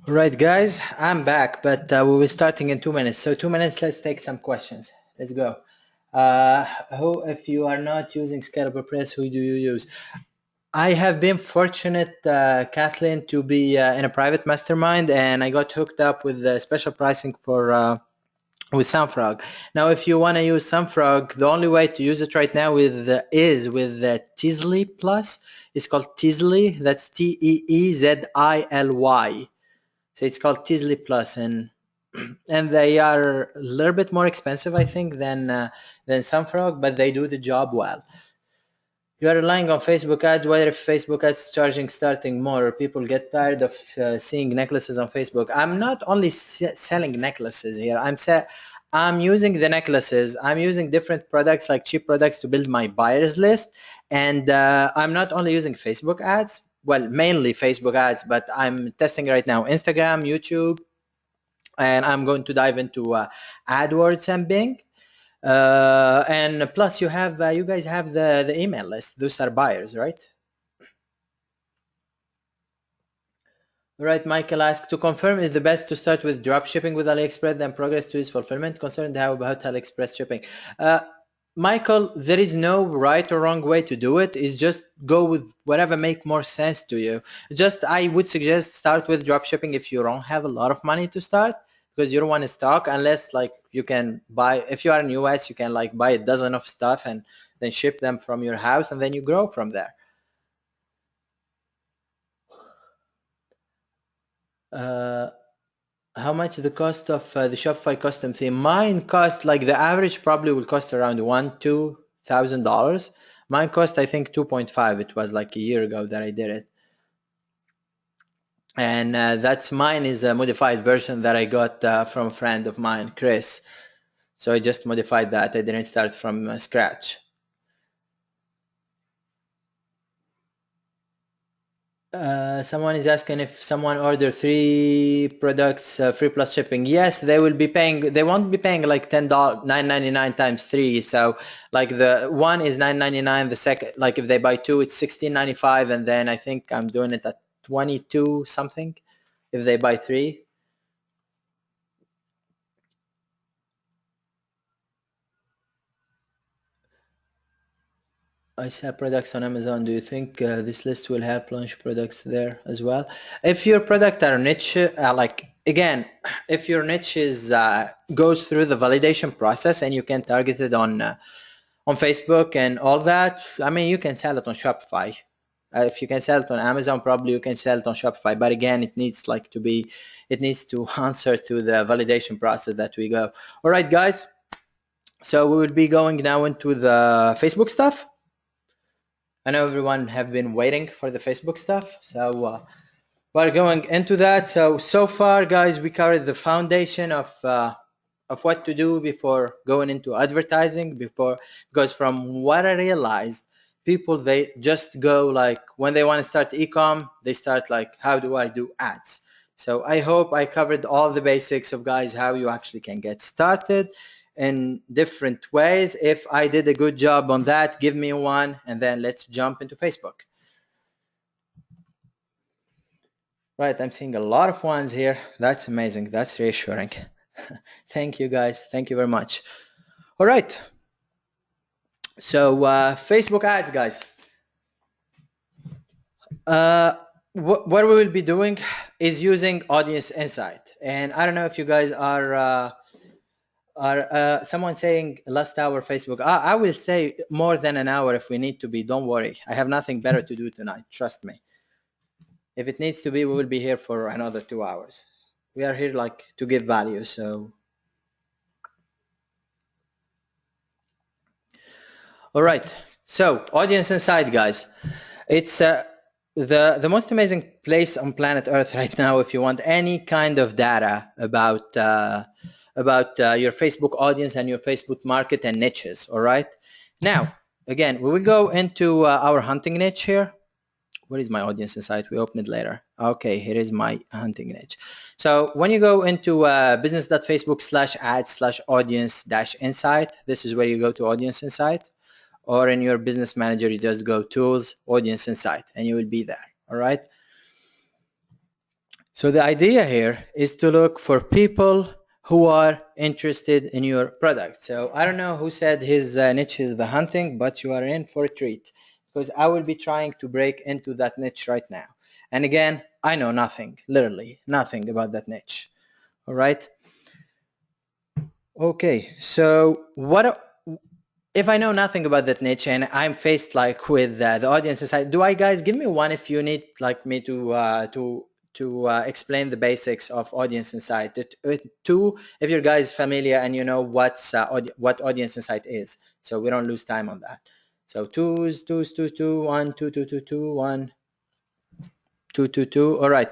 A: Right, guys, I'm back, but we will starting in 2 minutes. So 2 minutes, let's take some questions. Let's go. If you are not using Scalable Press, who do you use? I have been fortunate, Kathleen, to be in a private mastermind, and I got hooked up with special pricing for with SoundFrog. Now, if you want to use SoundFrog, the only way to use it right now is with the Teasly Plus. It's called Teasly. That's Teezily. So it's called Teasly Plus, and they are a little bit more expensive, I think, than SoundFrog, but they do the job well. You are relying on Facebook ads. What if Facebook ads charging starting more? People get tired of seeing necklaces on Facebook. I'm not only selling necklaces here. I'm using the necklaces. I'm using different products, like cheap products, to build my buyers list. And I'm not only using Facebook ads. Well, mainly Facebook ads, but I'm testing right now Instagram, YouTube, and I'm going to dive into AdWords and Bing. And plus, you guys have the email list. Those are buyers, right? Right, Michael asked, to confirm, is the best to start with drop shipping with AliExpress, then progress to its fulfillment? Concerned how about AliExpress shipping? Uh, Michael, there is no right or wrong way to do it. It's just go with whatever make more sense to you. Just, I would suggest start with drop shipping if you don't have a lot of money to start, because you don't want to stock unless like you can buy, if you are in US, you can like buy a dozen of stuff and then ship them from your house, and then you grow from there. How much the cost of the Shopify custom theme? Mine cost, like, the average probably will cost around $1,000-$2,000. Mine cost, I think, 2.5. It was like a year ago that I did it, and that's mine is a modified version that I got from a friend of mine, Chris. So I just modified that. I didn't start from scratch. Someone is asking if someone order 3 products free plus shipping. Yes, they will be paying. They won't be paying like $10, $9.99 times 3. So like the one is $9.99. The second, like if they buy 2, it's $16.95, and then I think I'm doing it at 22 something if they buy 3. I sell products on Amazon. Do you think this list will help launch products there as well? If your product are niche, like again, if your niche is goes through the validation process and you can target it on Facebook and all that, I mean, you can sell it on Shopify. If you can sell it on Amazon, probably you can sell it on Shopify. But again, it needs like to be, it needs to answer to the validation process that we go. All right, guys. So we will be going now into the Facebook stuff. I know everyone have been waiting for the Facebook stuff, so we're going into that. So far, guys, we covered the foundation of what to do before going into advertising. Because from what I realized, people, they just go like, when they want to start ecom, they start like, how do I do ads? So I hope I covered all the basics of, guys, how you actually can get started in different ways. If I did a good job on that, give me one, and then let's jump into Facebook. Right, I'm seeing a lot of ones here. That's amazing. That's reassuring. Thank you, guys. Thank you very much. All right. So Facebook ads, guys. What we will be doing is using Audience Insight. And I don't know if you guys are someone saying last hour Facebook. I will say more than an hour if we need to be. Don't worry. I have nothing better to do tonight. Trust me. If it needs to be, we will be here for another 2 hours. We are here like to give value. So, all right. So Audience Insight, guys. It's the most amazing place on planet Earth right now if you want any kind of data about your Facebook audience and your Facebook market and niches. All right. Now, again, we will go into our hunting niche here. Where is my Audience Insight? We open it later. Okay, here is my hunting niche. So when you go into business.facebook/ads/audience-insight, this is where you go to Audience Insight. Or in your business manager, you just go tools, Audience Insight, and you will be there. All right. So the idea here is to look for people who are interested in your product. So I don't know who said his niche is the hunting, but you are in for a treat because I will be trying to break into that niche right now. And again, I know nothing, literally nothing about that niche. All right. Okay. So if I know nothing about that niche and I'm faced like with the audience inside, do I guys give me one if you need like me to explain the basics of audience insight? Two, if you're guys familiar and you know what audience insight is, so we don't lose time on that. So two, one, two, one, two. All right,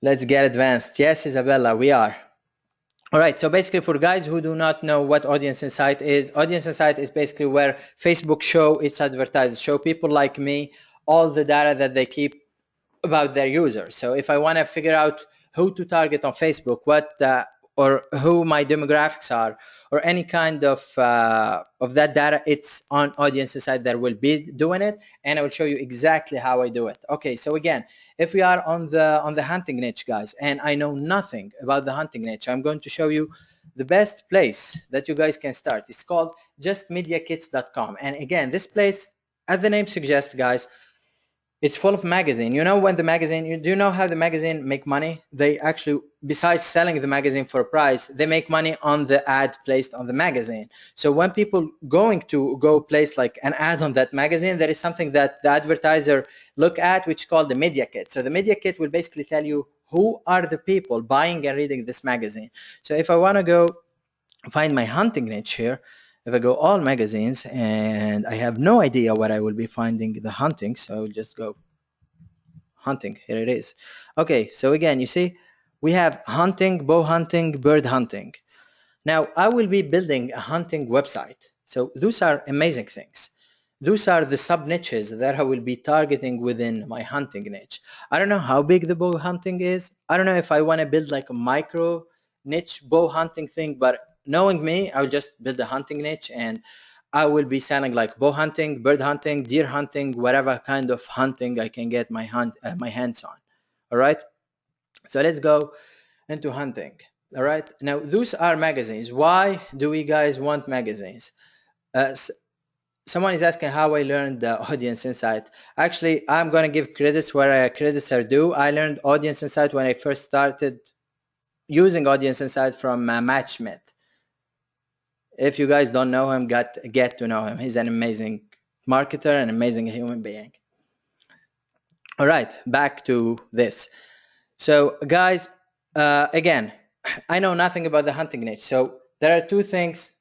A: let's get advanced. Yes, Isabella, we are. All right, so basically for guys who do not know what audience insight is basically where Facebook show its advertisers, show people like me all the data that they keep about their users. So if I want to figure out who to target on Facebook, or who my demographics are, or any kind of that data, it's on Audience Insight that will be doing it, and I will show you exactly how I do it. Okay, so again, if we are on the hunting niche, guys, and I know nothing about the hunting niche, I'm going to show you the best place that you guys can start. It's called justmediakits.com, and again, this place, as the name suggests, guys, it's full of magazine. You know when the magazine, do you know how the magazine make money? They actually, besides selling the magazine for a price, they make money on the ad placed on the magazine. So when people going to go place like an ad on that magazine, there is something that the advertiser look at, which is called the media kit. So the media kit will basically tell you who are the people buying and reading this magazine. So if I want to go find my hunting niche here, if I go all magazines, and I have no idea what I will be finding the hunting, so I will just go hunting. Here it is. Okay, so again, you see, we have hunting, bow hunting, bird hunting. Now I will be building a hunting website. So those are amazing things. Those are the sub niches that I will be targeting within my hunting niche. I don't know how big the bow hunting is. I don't know if I want to build like a micro niche bow hunting thing, but knowing me, I'll just build a hunting niche and I will be selling like bow hunting, bird hunting, deer hunting, whatever kind of hunting I can get my hands on. All right. So let's go into hunting. All right. Now those are magazines. Why do we guys want magazines? Someone is asking how I learned the audience insight. Actually, I'm going to give credits where credits are due. I learned audience insight when I first started using audience insight from Matt Schmidt. If you guys don't know him, get to know him. He's an amazing marketer, an amazing human being. All right, back to this. So guys, again, I know nothing about the hunting niche. So there are two things.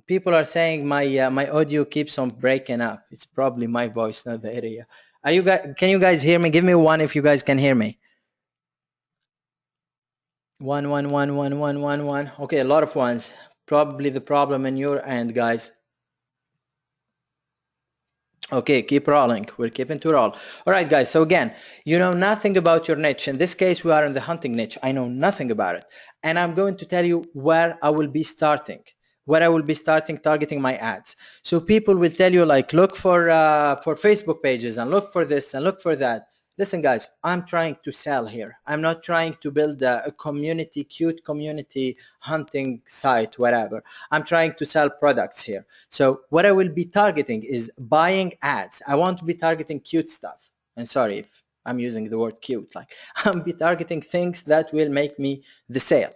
A: People are saying my audio keeps on breaking up. It's probably my voice, not the area. Can you guys hear me? Give me one if you guys can hear me. One. Okay, a lot of ones. Probably the problem in your end, guys. Okay, keep rolling. We're keeping to roll. All right, guys. So again, you know nothing about your niche. In this case, we are in the hunting niche. I know nothing about it. And I'm going to tell you where I will be starting, targeting my ads. So people will tell you like, look for Facebook pages and look for this and look for that. Listen, guys, I'm trying to sell here. I'm not trying to build a community, cute community hunting site, whatever. I'm trying to sell products here. So what I will be targeting is buying ads. I want to be targeting cute stuff. And sorry if I'm using the word cute, like I'm be targeting things that will make me the sale.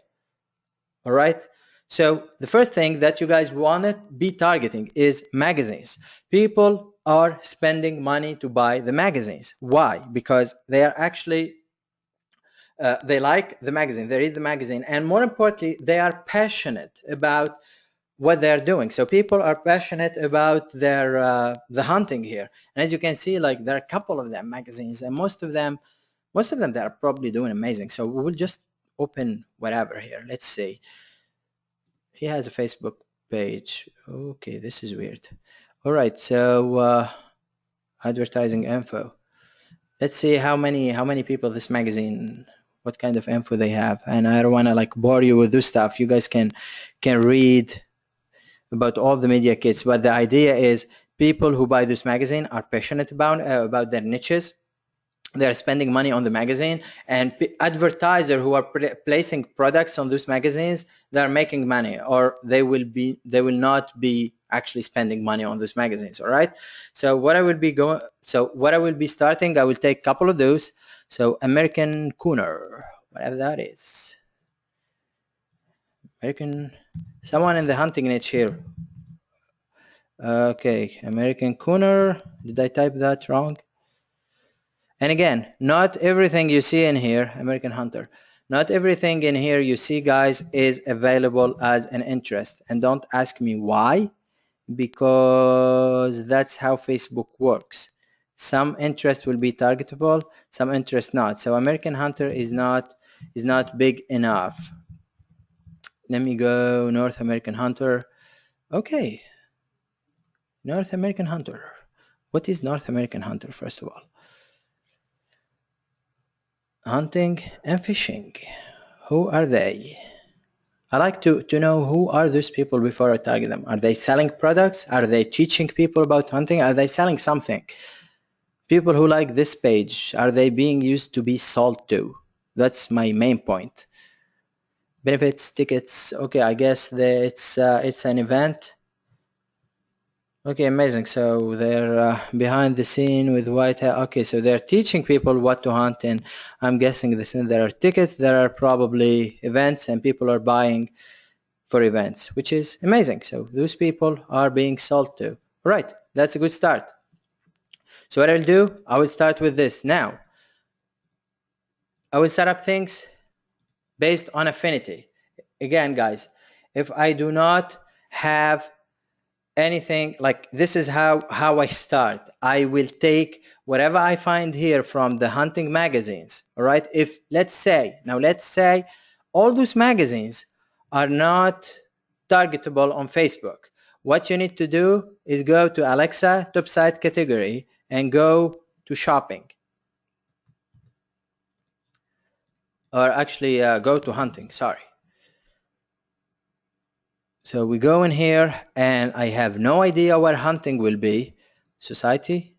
A: All right. So the first thing that you guys want to be targeting is magazines. People are spending money to buy the magazines. Why? Because they are actually, they like the magazine, they read the magazine, and more importantly, they are passionate about what they're doing. So people are passionate about their the hunting here. And as you can see, like there are a couple of them magazines, and most of them they are probably doing amazing. So we will just open whatever here. Let's see. He has a Facebook page. Okay, this is weird. All right, so advertising info. Let's see how many people this magazine, what kind of info they have. And I don't want to like bore you with this stuff. You guys can read about all the media kits. But the idea is people who buy this magazine are passionate about their niches. they're spending money on the magazine, and advertisers who are placing products on those magazines, they're making money, or they will not be actually spending money on those magazines. All right, so what I will be starting, I will take a couple of those. So American Cooner, whatever that is, someone in the hunting niche here. Okay, American Cooner, did I type that wrong? And again, not everything you see in here, American Hunter, not everything in here you see, guys, is available as an interest. And don't ask me why, because that's how Facebook works. Some interest will be targetable, some interest not. So American Hunter is not big enough. Let me go North American Hunter. Okay, North American Hunter. What is North American Hunter, first of all? Hunting and fishing. Who are they? I like to know who are those people before I target them. Are they selling products? Are they teaching people about hunting? Are they selling something? People who like this page, are they being used to be sold to? That's my main point. Benefits, tickets. Okay, I guess it's an event. Okay, amazing. So they're behind the scene with white hair. Okay, so they're teaching people what to hunt, and I'm guessing there are tickets, there are probably events, and people are buying for events, which is amazing. So those people are being sold to. All right, that's a good start. So what I'll do, I will start with this. Now, I will set up things based on affinity. Again, guys, if I do not have anything, like, this is how I start. I will take whatever I find here from the hunting magazines. All right, if let's say all those magazines are not targetable on Facebook, what you need to do is go to Alexa top site category and go to shopping, or actually go to hunting, sorry. So we go in here, and I have no idea where hunting will be. Society,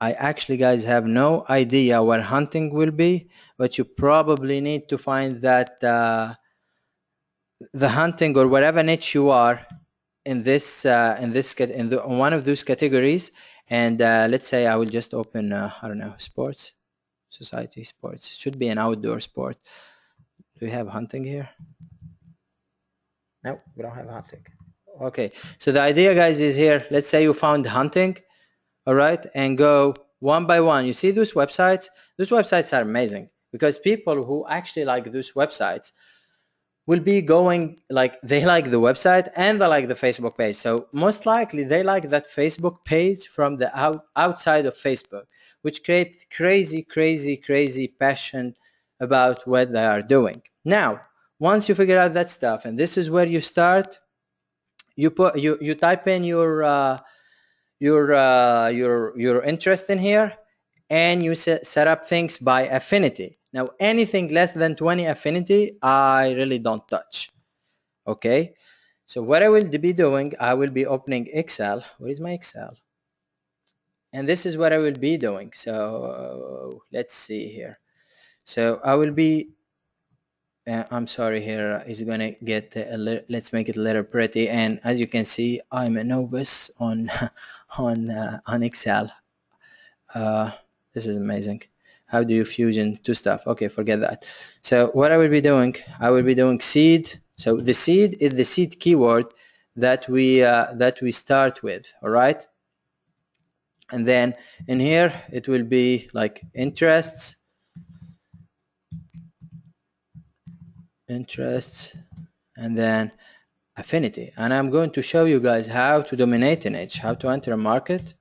A: I actually, guys, have no idea where hunting will be, but you probably need to find that the hunting or whatever niche you are in one of those categories. And let's say I will just open I don't know, sports, society, sports. Should be an outdoor sport. Do we have hunting here? No, we don't have hunting. Okay, so the idea, guys, is here. Let's say you found hunting. All right, and go one by one. You see those websites? Those websites are amazing, because people who actually like those websites will be going, like, they like the website and they like the Facebook page. So most likely they like that Facebook page from the outside of Facebook, which creates crazy passion about what they are doing. Now, once you figure out that stuff, and this is where you start, you type in your interest in here, and you set up things by affinity. Now, anything less than 20 affinity, I really don't touch. Okay, so what I will be doing, I will be opening Excel. Where is my Excel? And this is what I will be doing. So let's see here. So I will be I'm sorry, here is gonna get let's make it a little pretty. And as you can see, I'm a novice on on Excel. This is amazing. How do you fusion two stuff? Okay, forget that. So what I will be doing, I will be doing seed. So the seed is the seed keyword that we start with. All right, and then in here it will be like interests, and then affinity. And I'm going to show you guys how to dominate a niche, how to enter a market.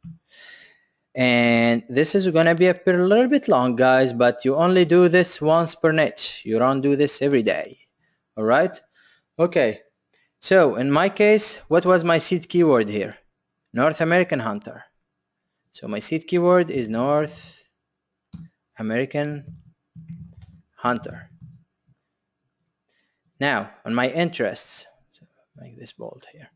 A: And this is going to be a little bit long, guys, but you only do this once per niche. You don't do this every day. All right, okay. So in my case, what was my seed keyword here? North American Hunter. So my seed keyword is North American Hunter. Now on my interests, so make this bold here.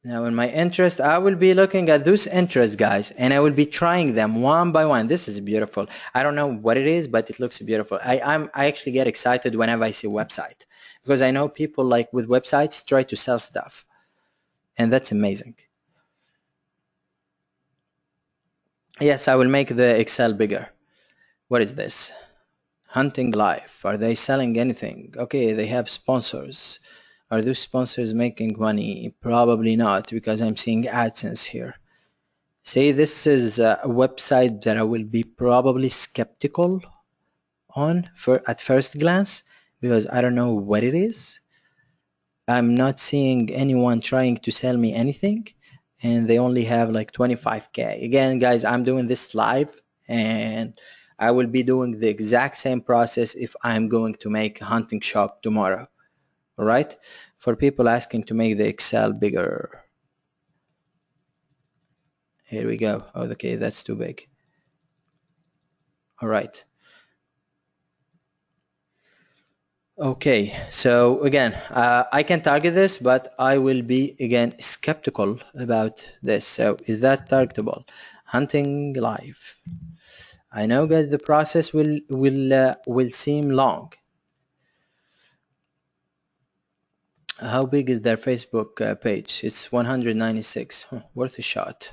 A: Now in my interest, I will be looking at those interests, guys, and I will be trying them one by one. This is beautiful. I don't know what it is, but it looks beautiful. I actually get excited whenever I see a website because I know people like with websites try to sell stuff, and that's amazing. Yes, I will make the Excel bigger. What is this? Hunting Life. Are they selling anything? Okay, they have sponsors. Are those sponsors making money? Probably not because I'm seeing AdSense here. See, this is a website that I will be probably skeptical on at first glance because I don't know what it is. I'm not seeing anyone trying to sell me anything, and they only have like 25K. Again, guys, I'm doing this live, and I will be doing the exact same process if I'm going to make a hunting shop tomorrow. All right? For people asking to make the Excel bigger. Here we go. Oh, okay, that's too big. All right. Okay, so again, I can target this, but I will be again skeptical about this. So is that targetable? Hunting live. I know, guys, the process will seem long. How big is their Facebook page? It's 196. Huh, worth a shot.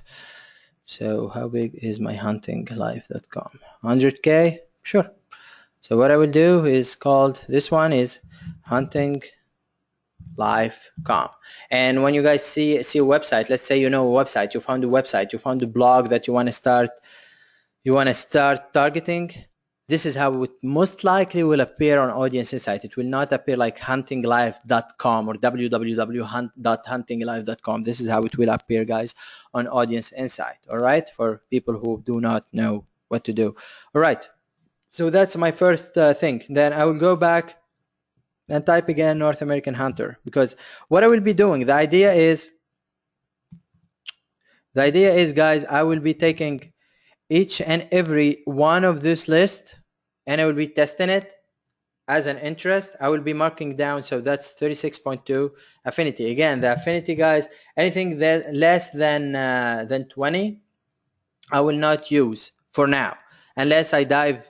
A: So how big is my huntinglive.com? 100K? Sure. So what I will do is called, this one is huntinglive.com. And when you guys see a website, let's say you know a website, you found a website, you found a blog that you want to start targeting, this is how it most likely will appear on Audience Insight. It will not appear like huntinglive.com or www.huntinglive.com. This is how it will appear, guys, on Audience Insight. All right, for people who do not know what to do. All right, so that's my first thing. Then I will go back and type again North American Hunter, because what I will be doing, the idea is, guys, I will be taking each and every one of this list and I will be testing it as an interest. I will be marking down, so that's 36.2 affinity. Again, the affinity, guys, anything that less than 20 I will not use for now unless I dig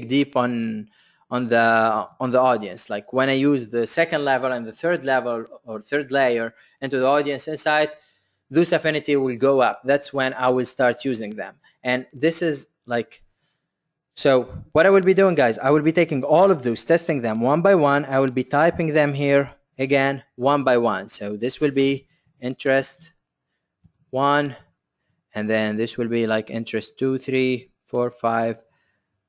A: deep on the audience. Like when I use the second level and the third level or third layer into the Audience Insight, those affinity will go up. That's when I will start using them. And this is like, so what I will be doing, guys, I will be taking all of those, testing them one by one. I will be typing them here again one by one. So this will be interest 1, and then this will be like interest 2, 3, 4, 5,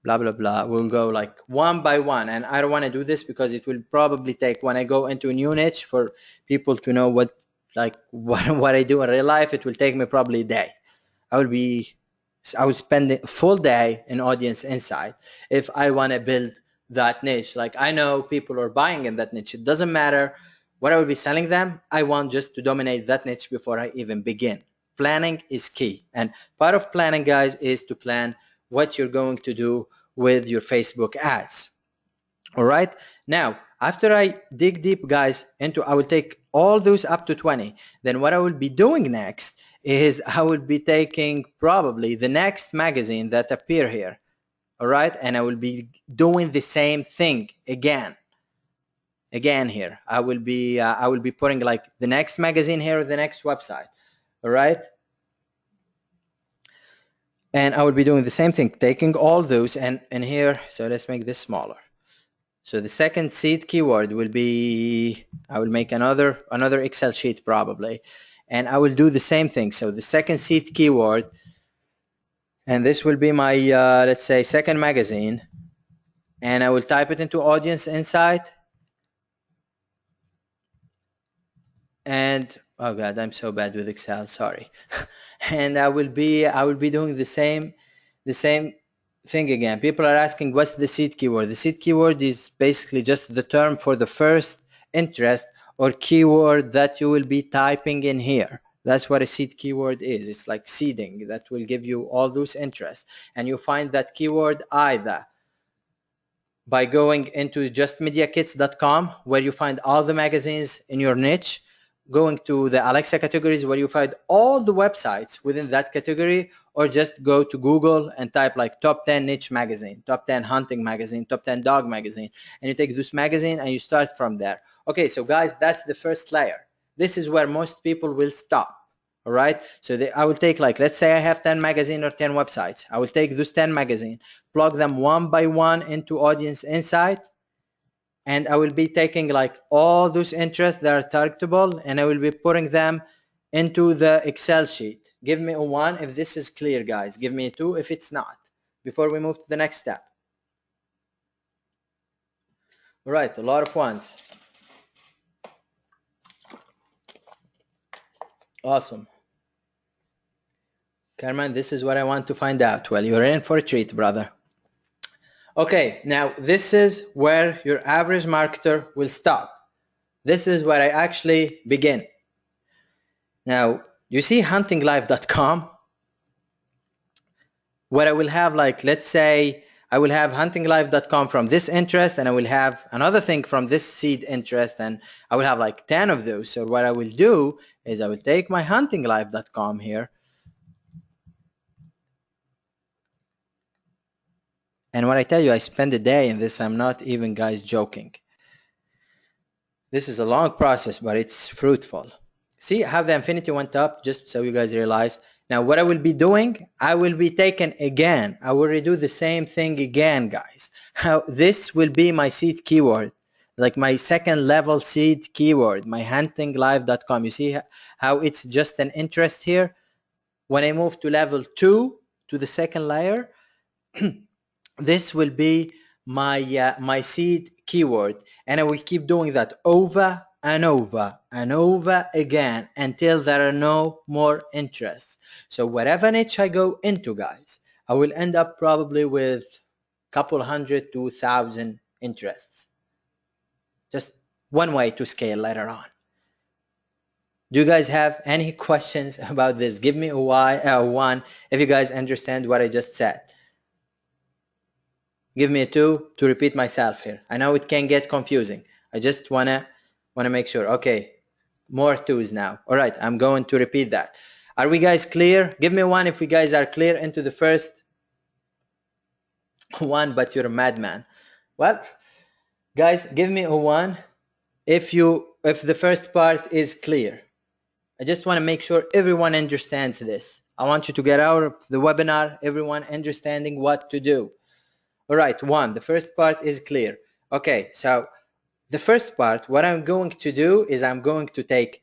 A: blah blah blah. We'll go like one by one, and I don't want to do this because it will probably take, when I go into a new niche, for people to know what I do in real life, it will take me probably a day. I will spend a full day in Audience Insight if I want to build that niche. Like, I know people are buying in that niche. It doesn't matter what I will be selling them. I want just to dominate that niche before I even begin. Planning is key, and part of planning, guys, is to plan what you're going to do with your Facebook ads. All right, now after I dig deep, guys, I will take all those up to 20. Then what I will be doing next is I will be taking probably the next magazine that appear here. All right, and I will be doing the same thing again here. I will be putting like the next magazine here or the next website. All right, and I will be doing the same thing, taking all those and here. So let's make this smaller. So the second seed keyword will be, I will make another Excel sheet probably, and I will do the same thing. So the second seed keyword, and this will be my let's say second magazine, and I will type it into Audience Insight. And oh god, I'm so bad with Excel, sorry. And I will be doing the same thing again. People are asking, what's the seed keyword? The seed keyword is basically just the term for the first interest or keyword that you will be typing in here. That's what a seed keyword is. It's like seeding that will give you all those interests. And you find that keyword either by going into justmediakits.com, where you find all the magazines in your niche, going to the Alexa categories where you find all the websites within that category, or just go to Google and type like top 10 niche magazine, top 10 hunting magazine, top 10 dog magazine, and you take this magazine and you start from there. Okay, so guys, that's the first layer. This is where most people will stop. All right, so I will take, like, let's say I have 10 magazine or 10 websites. I will take those 10 magazine, plug them one by one into Audience Insight, and I will be taking like all those interests that are targetable, and I will be putting them into the Excel sheet. Give me a 1 if this is clear, guys. Give me a 2 if it's not, before we move to the next step. All right, a lot of 1s. Awesome. Carmen, this is what I want to find out. Well, you're in for a treat, brother. Okay, now this is where your average marketer will stop. This is where I actually begin. Now, you see huntinglive.com, where I will have, like, let's say I will have huntinglive.com from this interest, and I will have another thing from this seed interest, and I will have like 10 of those. So what I will do is I will take my huntinglive.com here, and when I tell you I spend a day in this, I'm not even, guys, joking. This is a long process, but it's fruitful. See how the infinity went up, just so you guys realize. Now what I will be doing, I will be taking again, I will redo the same thing again, guys. How this will be my seed keyword, like my second level seed keyword, my huntinglive.com. You see how it's just an interest here? When I move to level 2, to the second layer, this will be my my seed keyword, and I will keep doing that over and over and over again until there are no more interests. So whatever niche I go into, guys, I will end up probably with a couple hundred to 1,000 interests. Just one way to scale later on. Do you guys have any questions about this? Give me a one if you guys understand what I just said. Give me a 2 to repeat myself here. I know it can get confusing. I just wanna make sure. Okay, more 2s now. All right, I'm going to repeat that. Are we guys clear? Give me 1 if you guys are clear into the first one, but you're a madman. Well, guys, give me a 1 if the first part is clear. I just want to make sure everyone understands this. I want you to get out of the webinar, everyone understanding what to do. All right, 1, the first part is clear. Okay, so the first part, what I'm going to do is I'm going to take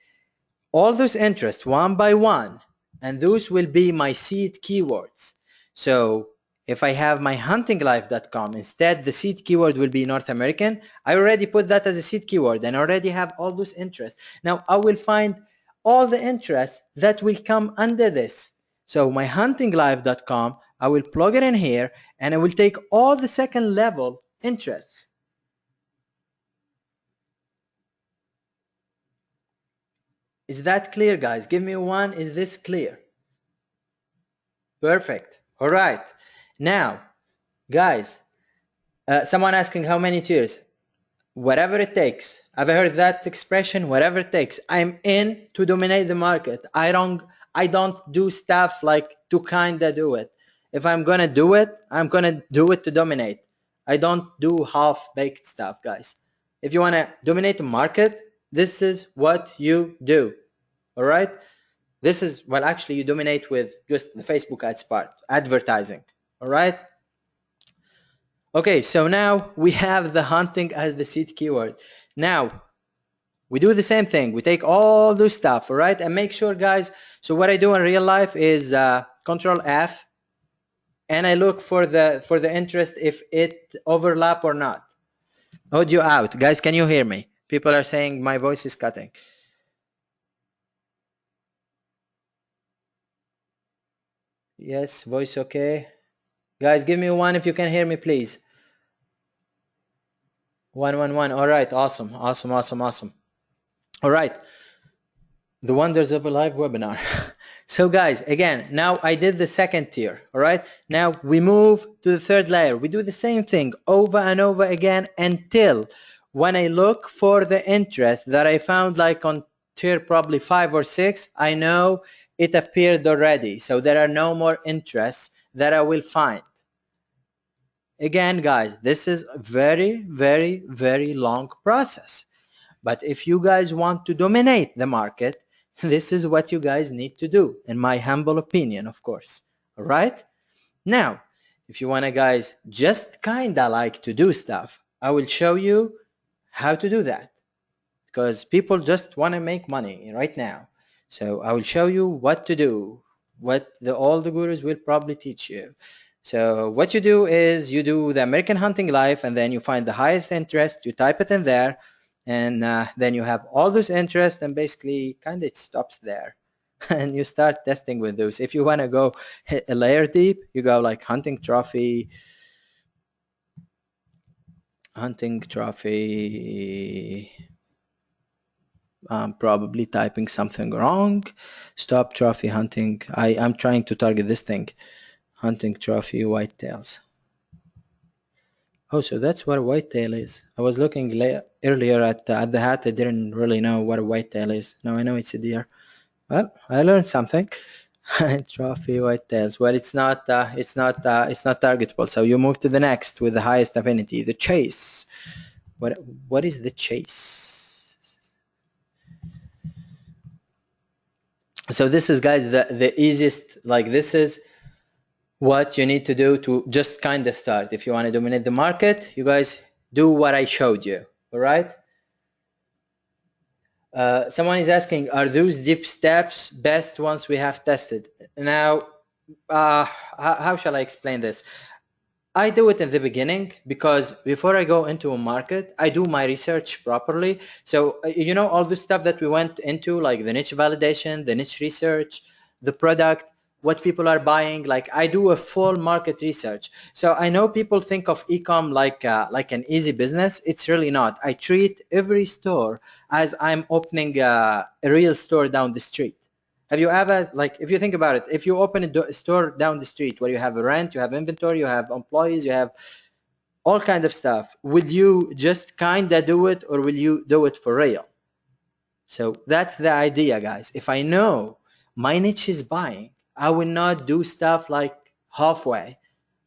A: all those interests one by one, and those will be my seed keywords. So if I have my huntinglive.com, instead the seed keyword will be North American. I already put that as a seed keyword and already have all those interests. Now I will find all the interests that will come under this. So my huntinglive.com, I will plug it in here, and I will take all the second level interests. Is that clear, guys? Give me a 1. Is this clear? Perfect. All right. Now, guys, someone asking how many tiers? Whatever it takes. I've heard that expression, whatever it takes. I'm in to dominate the market. I don't do stuff like to kinda do it. If I'm gonna do it, I'm gonna do it to dominate. I don't do half-baked stuff, guys. If you wanna dominate the market, this is what you do. All right? This is, well, actually you dominate with just the Facebook ads part, advertising. All right? Okay, so now we have the hunting as the seed keyword. Now we do the same thing. We take all this stuff, all right, and make sure, guys. So what I do in real life is Control F, and I look for the interest if it overlap or not. Audio out, guys. Can you hear me? People are saying my voice is cutting. Yes, voice okay. Guys, give me a 1 if you can hear me, please. 1 1 1. All right, awesome. All right, the wonders of a live webinar. So guys, again, now I did the second tier. All right, now we move to the third layer. We do the same thing over and over again until when I look for the interest that I found like on tier probably 5 or 6, I know it appeared already. So there are no more interests that I will find. Again, guys, this is a very, very, very long process. But if you guys want to dominate the market, this is what you guys need to do, in my humble opinion, of course. All right? Now, if you want to, guys, just kind of like to do stuff, I will show you how to do that, because people just want to make money right now. So I will show you what to do, what all the gurus will probably teach you. So what you do is you do the American Hunting Life, and then you find the highest interest, you type it in there, and then you have all those interests, and basically kind of it stops there. And you start testing with those. If you want to go a layer deep, you go like hunting trophy, I'm probably typing something wrong. Stop trophy hunting. I'm trying to target this thing. Hunting trophy whitetails. Oh, so that's what a whitetail is. I was looking earlier at the hat. I didn't really know what a whitetail is. Now I know it's a deer. Well, I learned something. Trophy whitetails. Well, it's not targetable. So you move to the next with the highest affinity, the chase. What is the chase? So this is, guys, the easiest, like this is what you need to do to just kind of start. If you want to dominate the market, you guys do what I showed you. All right. Someone is asking, are those deep steps best once we have tested? Now, how shall I explain this? I do it in the beginning because before I go into a market, I do my research properly. So, you know, all the stuff that we went into, like the niche validation, the niche research, the product, what people are buying, like I do a full market research. So I know people think of Ecom like an easy business. It's really not. I treat every store as I'm opening a real store down the street. Have you ever, like, if you think about it, if you open a store down the street where you have a rent, you have inventory, you have employees, you have all kind of stuff, will you just kind of do it, or will you do it for real? So that's the idea, guys. If I know my niche is buying, I will not do stuff like halfway.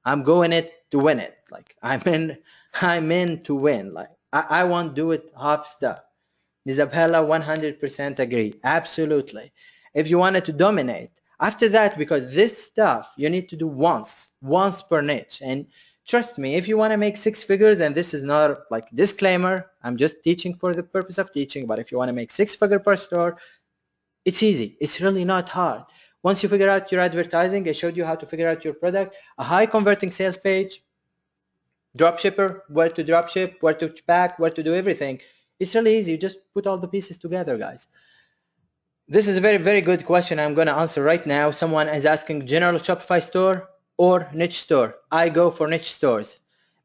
A: I'm going it to win it. Like I'm in to win. Like I won't do it half stuff. Isabella 100% agree. Absolutely. If you wanted to dominate, after that, because this stuff you need to do once per niche. And trust me, if you want to make 6 figures, and this is not like disclaimer, I'm just teaching for the purpose of teaching, but if you want to make 6 figures per store, it's easy. It's really not hard. Once you figure out your advertising, I showed you how to figure out your product, a high converting sales page, dropshipper, where to dropship, where to pack, where to do everything. It's really easy. You just put all the pieces together, guys. This is a very, very good question I'm going to answer right now. Someone is asking general Shopify store or niche store. I go for niche stores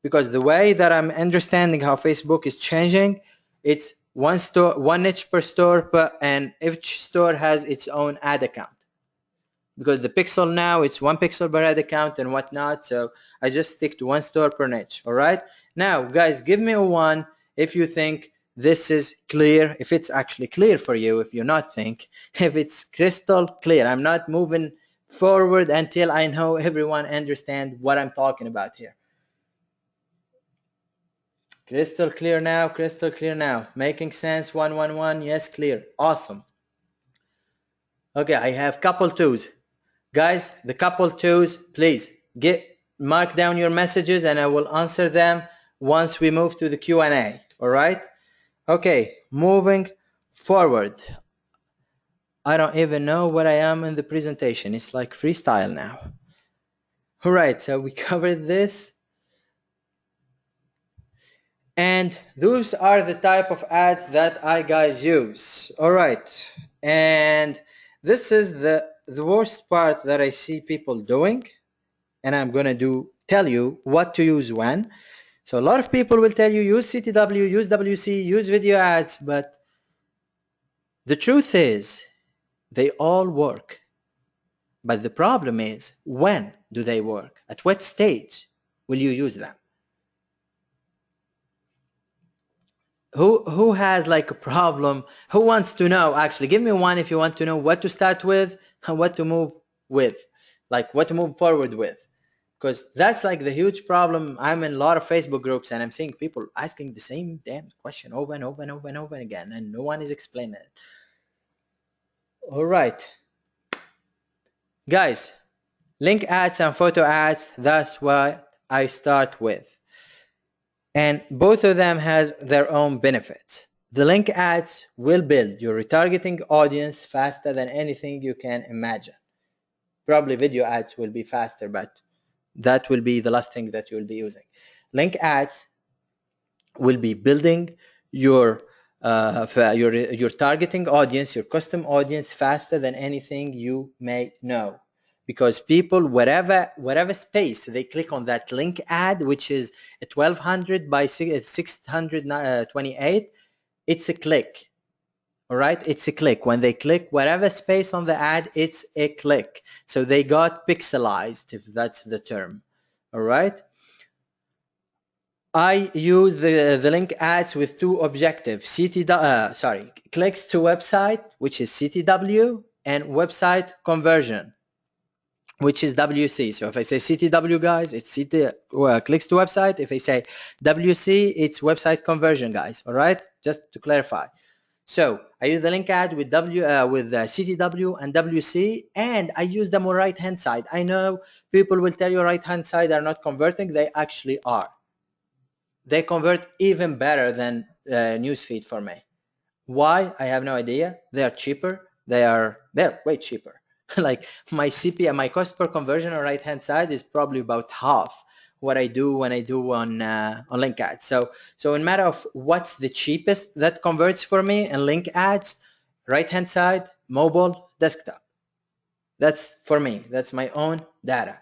A: because the way that I'm understanding how Facebook is changing, it's one store, one niche per store, and each store has its own ad account. Because the pixel now, it's 1 pixel per ad account and whatnot. So I just stick to 1 store per niche. All right. Now, guys, give me a 1 if you think this is clear, if it's actually clear for you, if you not think, if it's crystal clear. I'm not moving forward until I know everyone understand what I'm talking about here. Crystal clear now, crystal clear now. Making sense, 111, yes, clear. Awesome. Okay, I have couple 2s. Guys, the couple 2s, please mark down your messages and I will answer them once we move to the Q&A. All right. Okay, moving forward. I don't even know where I am in the presentation. It's like freestyle now. All right, so we covered this. And those are the type of ads that I guys use. All right. And this is the worst part that I see people doing. And I'm going to tell you what to use when. So a lot of people will tell you use CTW, use WC, use video ads, but the truth is they all work. But the problem is, when do they work? At what stage will you use them? Who has like a problem? Who wants to know? Actually, give me one if you want to know what to start with and what to move with, like what to move forward with. Because that's like the huge problem. I'm in a lot of Facebook groups and I'm seeing people asking the same damn question over and over and over and over again, and no one is explaining it. All right, guys, link ads and photo ads, that's what I start with. And both of them has their own benefits. The link ads will build your retargeting audience faster than anything you can imagine. Probably video ads will be faster, but that will be the last thing that you will be using. Link ads will be building your your targeting audience, your custom audience faster than anything you may know, because people, whatever space they click on that link ad, which is 1200 by 628, it's a click. All right, it's a click. When they click whatever space on the ad, it's a click. So they got pixelized, if that's the term. All right. I use the link ads with two objectives: clicks to website, which is CTW, and website conversion, which is WC. So if I say CTW, guys, it's clicks to website. If I say WC, it's website conversion, guys. All right, just to clarify. So I use the link ad with CTW and WC, and I use them on right hand side. I know people will tell you right hand side are not converting. They actually are. They convert even better than newsfeed for me. Why? I have no idea. They are cheaper. They're way cheaper. Like my CPM, my cost per conversion on right hand side is probably about half what I do when I do on link ads. So in matter of what's the cheapest that converts for me in link ads, right hand side, mobile, desktop. That's for me. That's my own data.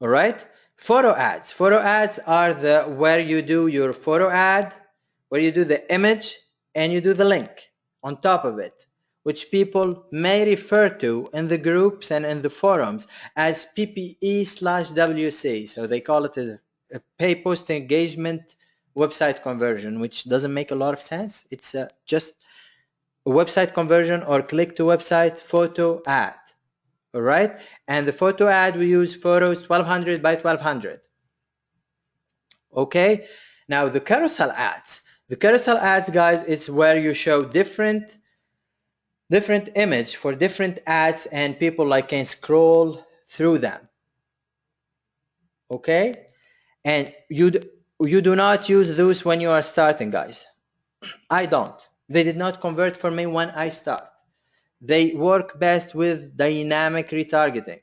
A: All right. Photo ads. Photo ads are where you do your photo ad, where you do the image and you do the link on top of it, which people may refer to in the groups and in the forums as PPE/WC. So they call it a pay post engagement website conversion, which doesn't make a lot of sense. It's just a website conversion or click to website photo ad. All right, and the photo ad, we use photos 1200 by 1200. Okay, now the carousel ads. The carousel ads, guys, is where you show different image for different ads, and people like can scroll through them. Okay, and you do not use those when you are starting, guys. I don't. They did not convert for me when I start. They work best with dynamic retargeting.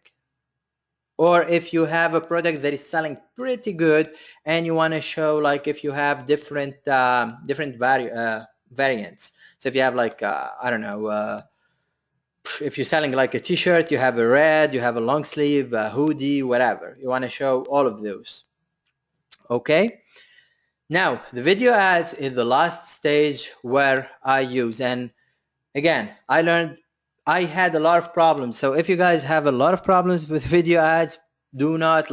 A: Or if you have a product that is selling pretty good and you want to show, like, if you have different variants. So if you have like I don't know, if you're selling like a t-shirt, you have a red, you have a long sleeve, a hoodie, whatever. You want to show all of those. Okay. Now the video ads is the last stage where I use, and again, I had a lot of problems. So if you guys have a lot of problems with video ads, do not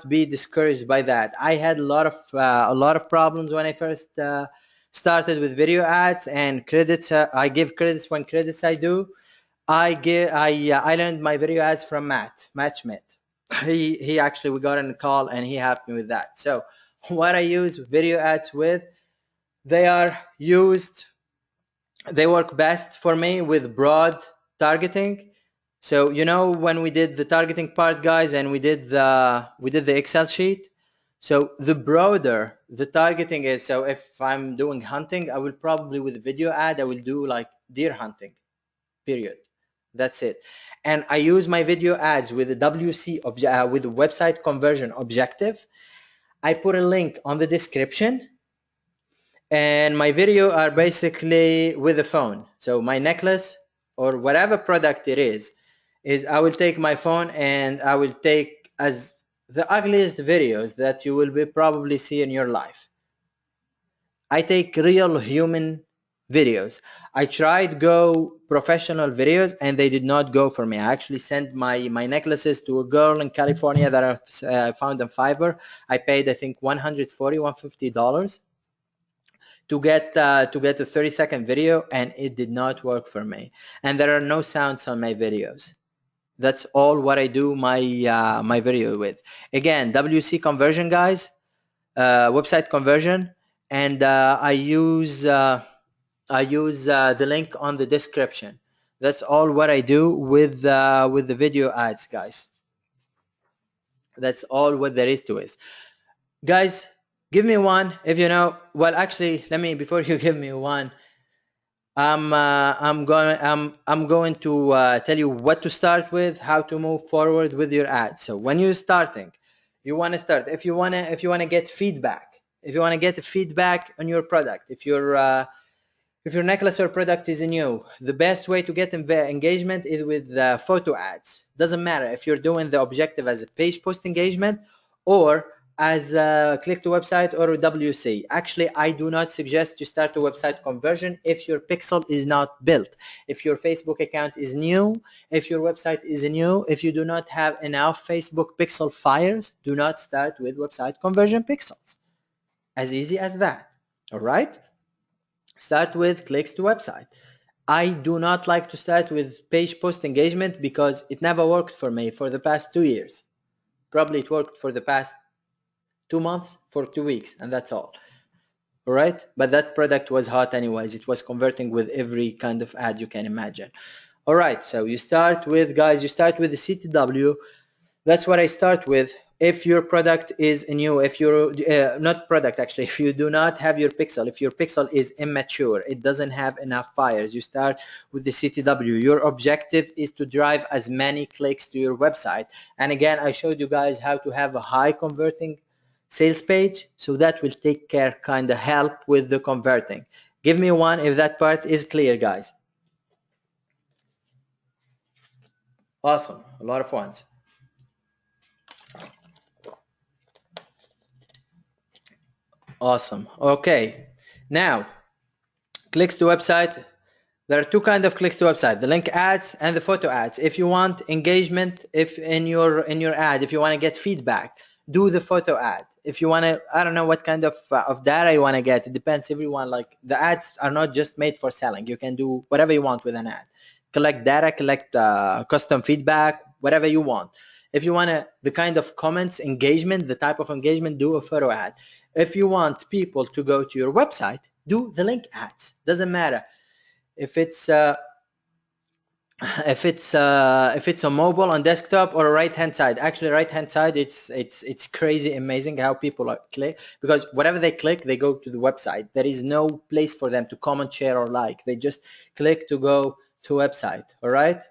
A: be discouraged by that. I had a lot of problems when I first started with video ads, and credits. I give credits when credits I do. I learned my video ads from Matt Schmidt. He actually, we got on a call and he helped me with that. So what I use video ads with, they work best for me with broad targeting. So you know, when we did the targeting part, guys, and we did the Excel sheet, so the broader the targeting is, so if I'm doing hunting, I will probably, with a video ad, I will do like deer hunting, period. That's it. And I use my video ads with the WC with the website conversion objective. I put a link on the description, and my video are basically with the phone. So my necklace or whatever product it is I will take my phone and I will take as the ugliest videos that you will probably see in your life. I take real human videos. I tried go professional videos and they did not go for me. I actually sent my necklaces to a girl in California that I found on Fiverr. I paid, I think, $140, $150 to get a 30-second video, and it did not work for me. And there are no sounds on my videos. That's all what I do my video with. Again, WC conversion, guys, website conversion, and I use the link on the description. That's all what I do with the video ads, guys. That's all what there is to it. Guys, give me one if you know. Well, actually, let me, before you give me one, I'm going to tell you what to start with, how to move forward with your ads. So when you're starting, you want to start. If you want to get feedback, if you want to get feedback on your product, if your necklace or product is new, the best way to get engagement is with photo ads. Doesn't matter if you're doing the objective as a page post engagement or as a click to website or a WC. Actually, I do not suggest you start a website conversion if your pixel is not built, if your Facebook account is new, if your website is new. If you do not have enough Facebook pixel fires, do not start with website conversion pixels. As easy as that. All right? Start with clicks to website. I do not like to start with page post engagement because it never worked for me for the past 2 years. Probably it worked for the past 2 months, for 2 weeks, and that's all. All right, but that product was hot anyways. It was converting with every kind of ad you can imagine. All right, so you start with, guys, you start with the CTW. That's what I start with. If your product is new, if you're not product, actually, if you do not have your pixel, if your pixel is immature, it doesn't have enough fires, you start with the CTW. Your objective is to drive as many clicks to your website. And again, I showed you guys how to have a high converting sales page, so that will take care, kind of help with the converting. Give me one if that part is clear, guys. Awesome, a lot of ones. Awesome. Okay, now clicks to website. There are two kinds of clicks to website: the link ads and the photo ads. If you want engagement, if in your ad, if you want to get feedback, do the photo ad. If you want to, I don't know what kind of data you want to get. It depends. Everyone, like, the ads are not just made for selling. You can do whatever you want with an ad. Collect data, collect custom feedback, whatever you want. If you want the kind of comments, engagement, the type of engagement, do a photo ad. If you want people to go to your website, do the link ads. Doesn't matter if it's a mobile, on desktop, or a right hand side. Actually, right hand side, it's crazy amazing how people click, because whatever they click, they go to the website. There is no place for them to comment, share, or like. They just click to go to website. All right,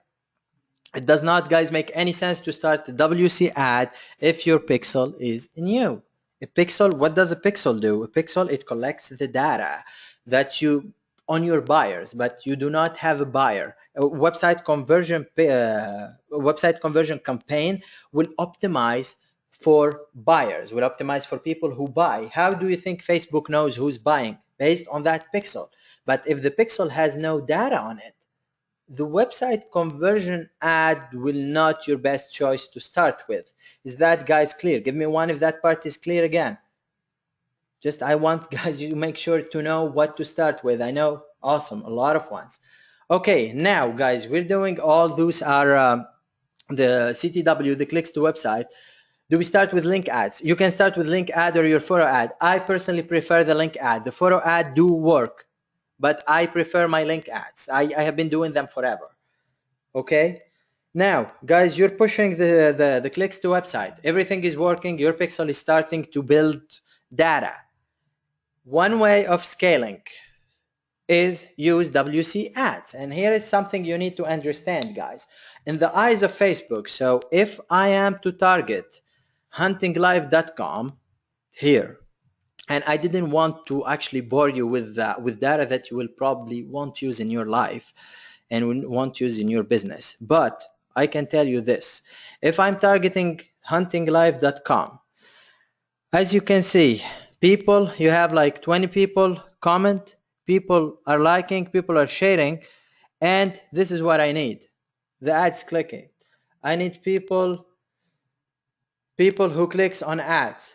A: it does not, guys, make any sense to start the WC ad if your pixel is new. A pixel, what does a pixel do? A pixel, it collects the data that you on your buyers, but you do not have a buyer. A website conversion campaign will optimize for buyers, will optimize for people who buy. How do you think Facebook knows who's buying? Based on that pixel. But if the pixel has no data on it, the website conversion ad will not your best choice to start with. Is that, guys, clear? Give me one if that part is clear again. Just, I want, guys, you make sure to know what to start with. I know, awesome, a lot of ones. Okay, now, guys, we're doing all those are the CTW, the clicks to website. Do we start with link ads? You can start with link ad or your photo ad. I personally prefer the link ad. The photo ad do work, but I prefer my link ads. I have been doing them forever. Okay, now, guys, you're pushing the clicks to website. Everything is working. Your pixel is starting to build data. One way of scaling is use WC ads. And here is something you need to understand, guys. In the eyes of Facebook, so if I am to target huntinglive.com here, and I didn't want to actually bore you with data that you will probably won't use in your life and won't use in your business, but I can tell you this: if I'm targeting huntinglive.com, as you can see, people, you have like 20 people comment, people are liking, people are sharing, and this is what I need. The ads clicking. I need people who clicks on ads.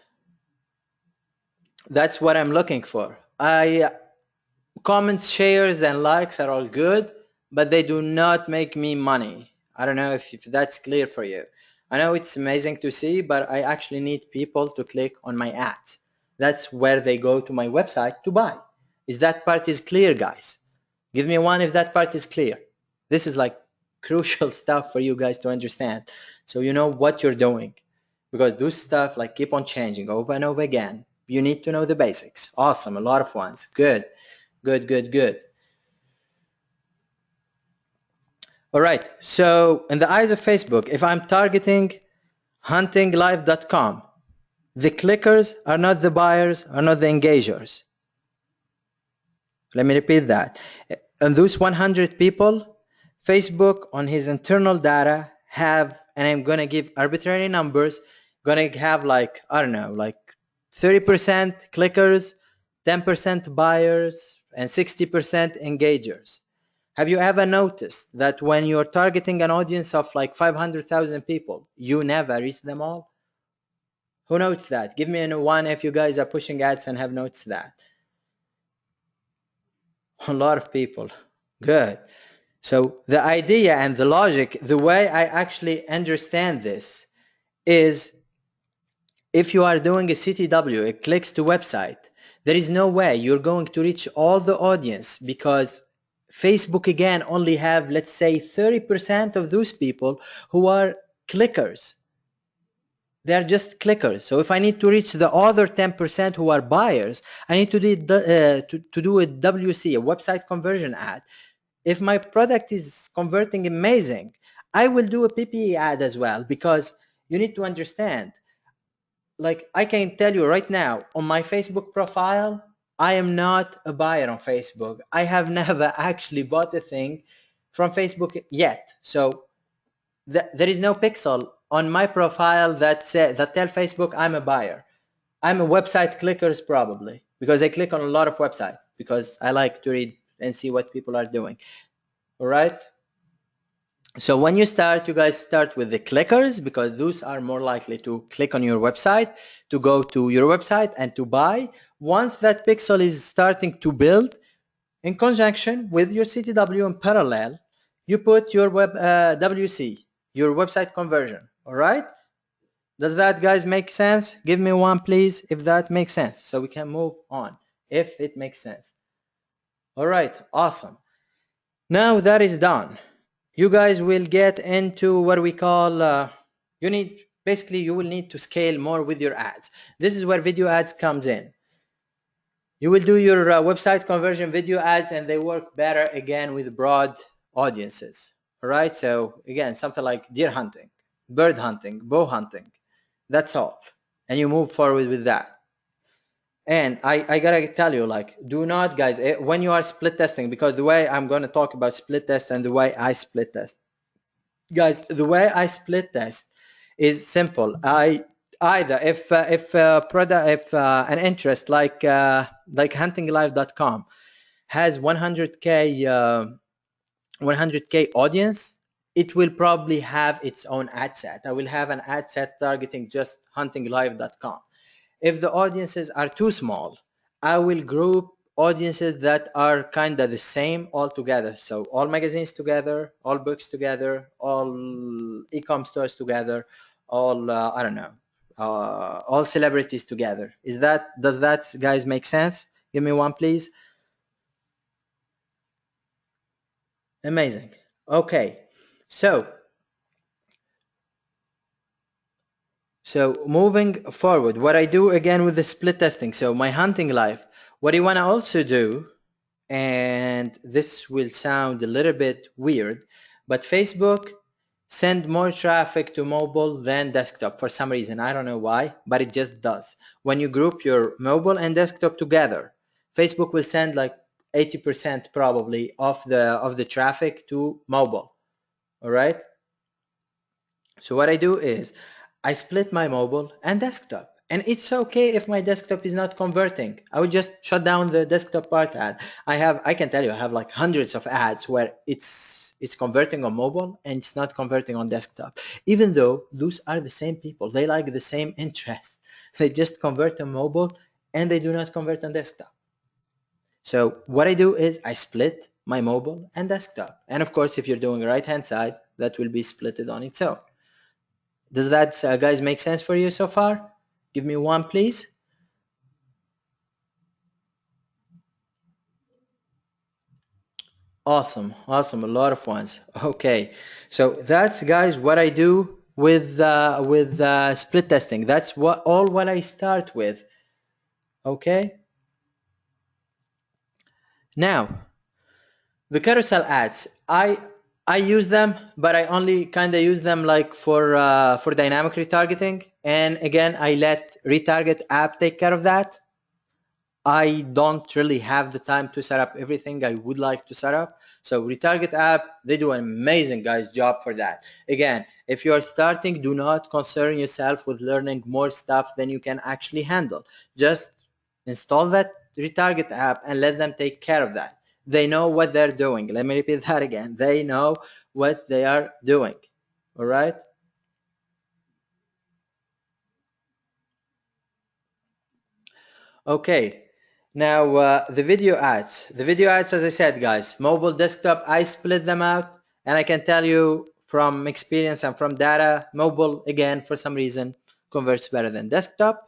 A: That's what I'm looking for. Comments, shares, and likes are all good, but they do not make me money. I don't know if that's clear for you. I know it's amazing to see, but I actually need people to click on my ads. That's where they go to my website to buy. Is that part is clear, guys? Give me one if that part is clear. This is like crucial stuff for you guys to understand, so you know what you're doing, because this stuff like keep on changing over and over again. You need to know the basics. Awesome, a lot of ones. Good. All right, so in the eyes of Facebook, if I'm targeting huntinglive.com, the clickers are not the buyers, are not the engagers. Let me repeat that. And those 100 people, Facebook on his internal data have, and I'm gonna give arbitrary numbers, gonna have like, I don't know, like 30% clickers, 10% buyers, and 60% engagers. Have you ever noticed that when you're targeting an audience of like 500,000 people, you never reach them all? Who notes that? Give me a one if you guys are pushing ads and have noticed that. A lot of people. Good. So the idea and the logic, the way I actually understand this is, if you are doing a CTW, a clicks to website, there is no way you're going to reach all the audience, because Facebook again only have, let's say, 30% of those people who are clickers. They're just clickers. So if I need to reach the other 10% who are buyers, I need to do a WC, a website conversion ad. If my product is converting amazing, I will do a PPE ad as well, because you need to understand, like I can tell you right now, on my Facebook profile, I am not a buyer on Facebook. I have never actually bought a thing from Facebook yet. So there is no pixel on my profile that tell Facebook I'm a buyer. I'm a website clickers probably, because I click on a lot of websites because I like to read and see what people are doing. All right. So when you start, you guys start with the clickers, because those are more likely to click on your website, to go to your website and to buy. Once that pixel is starting to build, in conjunction with your CTW in parallel, you put your WC, your website conversion. All right. Does that, guys, make sense? Give me one, please, if that makes sense, so we can move on, if it makes sense. All right. Awesome. Now that is done, you guys will get into what we call, you will need to scale more with your ads. This is where video ads comes in. You will do your website conversion video ads, and they work better again with broad audiences. All right, so again, something like deer hunting, bird hunting, bow hunting, that's all, and you move forward with that. And I gotta tell you, like, do not, guys, when you are split testing, because the way I'm going to talk about split test and the way I split test, guys, the way I split test is simple. I either if an interest like huntinglive.com has 100k audience, it will probably have its own ad set. I will have an ad set targeting just huntinglive.com. If the audiences are too small, I will group audiences that are kind of the same all together. So all magazines together, all books together, all Ecom stores together, all I don't know, all celebrities together. Does that, guys, make sense? Give me one, please. Amazing. Okay, so moving forward, what I do again with the split testing. So my hunting life, what you want to also do, and this will sound a little bit weird, but Facebook send more traffic to mobile than desktop for some reason. I don't know why, but it just does. When you group your mobile and desktop together, Facebook will send like 80% probably of the traffic to mobile. All right. So what I do is I split my mobile and desktop. And it's okay if my desktop is not converting. I would just shut down the desktop part ad. I can tell you, I have like hundreds of ads where it's converting on mobile and it's not converting on desktop. Even though those are the same people, they like the same interests. They just convert on mobile and they do not convert on desktop. So what I do is I split my mobile and desktop. And of course, if you're doing right hand side, that will be splitted on its own. Does that, guys, make sense for you so far? Give me one, please. Awesome, awesome, a lot of ones. Okay, so that's, guys, what I do with split testing. That's what I start with. Okay. Now, the carousel ads, I use them, but I only kind of use them like for dynamic retargeting. And again, I let retarget app take care of that. I don't really have the time to set up everything I would like to set up. So retarget app, they do an amazing, guys, job for that. Again, if you are starting, do not concern yourself with learning more stuff than you can actually handle. Just install that retarget app and let them take care of that. They know what they're doing. Let me repeat that again. They know what they are doing. All right. Okay, now the video ads. The video ads, as I said, guys, mobile, desktop, I split them out, and I can tell you from experience and from data, mobile, again, for some reason, converts better than desktop.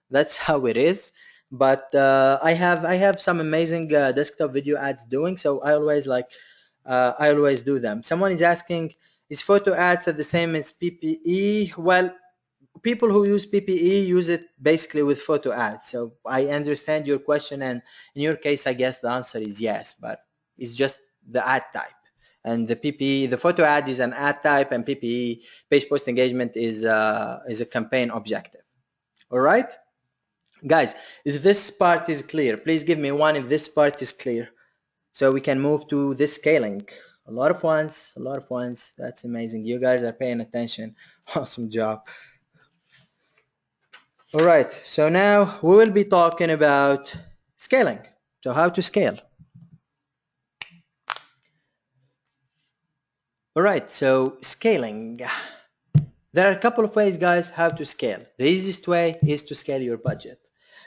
A: That's how it is. But I have some amazing desktop video ads doing, so I always do them. Someone is asking, is photo ads the same as PPE? Well, people who use PPE use it basically with photo ads. So I understand your question, and in your case, I guess the answer is yes, but it's just the ad type. And the PPE, the photo ad is an ad type, and PPE, page post engagement, is a campaign objective. All right, guys, if this part is clear, please give me one if this part is clear, so we can move to this scaling. A lot of ones, a lot of ones. That's amazing. You guys are paying attention. Awesome job. All right, so now we will be talking about scaling. So how to scale. All right, so scaling. There are a couple of ways, guys, how to scale. The easiest way is to scale your budget.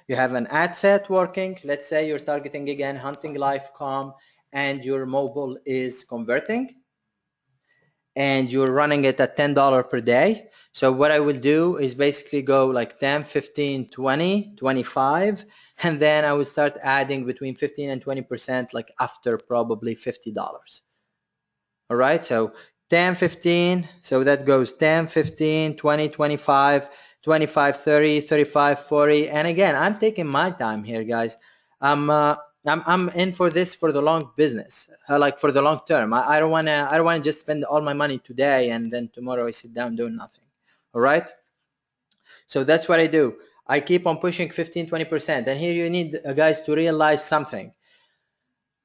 A: You have an ad set working. Let's say you're targeting, again, hunting live com, and your mobile is converting, and you're running it at $10 per day. So what I will do is basically go like 10, 15, 20, 25, and then I will start adding between 15 and 20%, like after probably $50. All right, so 10, 15, so that goes 10, 15, 20, 25, 25, 30, 35, 40. And again, I'm taking my time here, guys. I'm in for this for the long business, like for the long term. I don't wanna just spend all my money today and then tomorrow I sit down doing nothing. All right. So that's what I do. I keep on pushing 15, 20%. And here you need, guys, to realize something.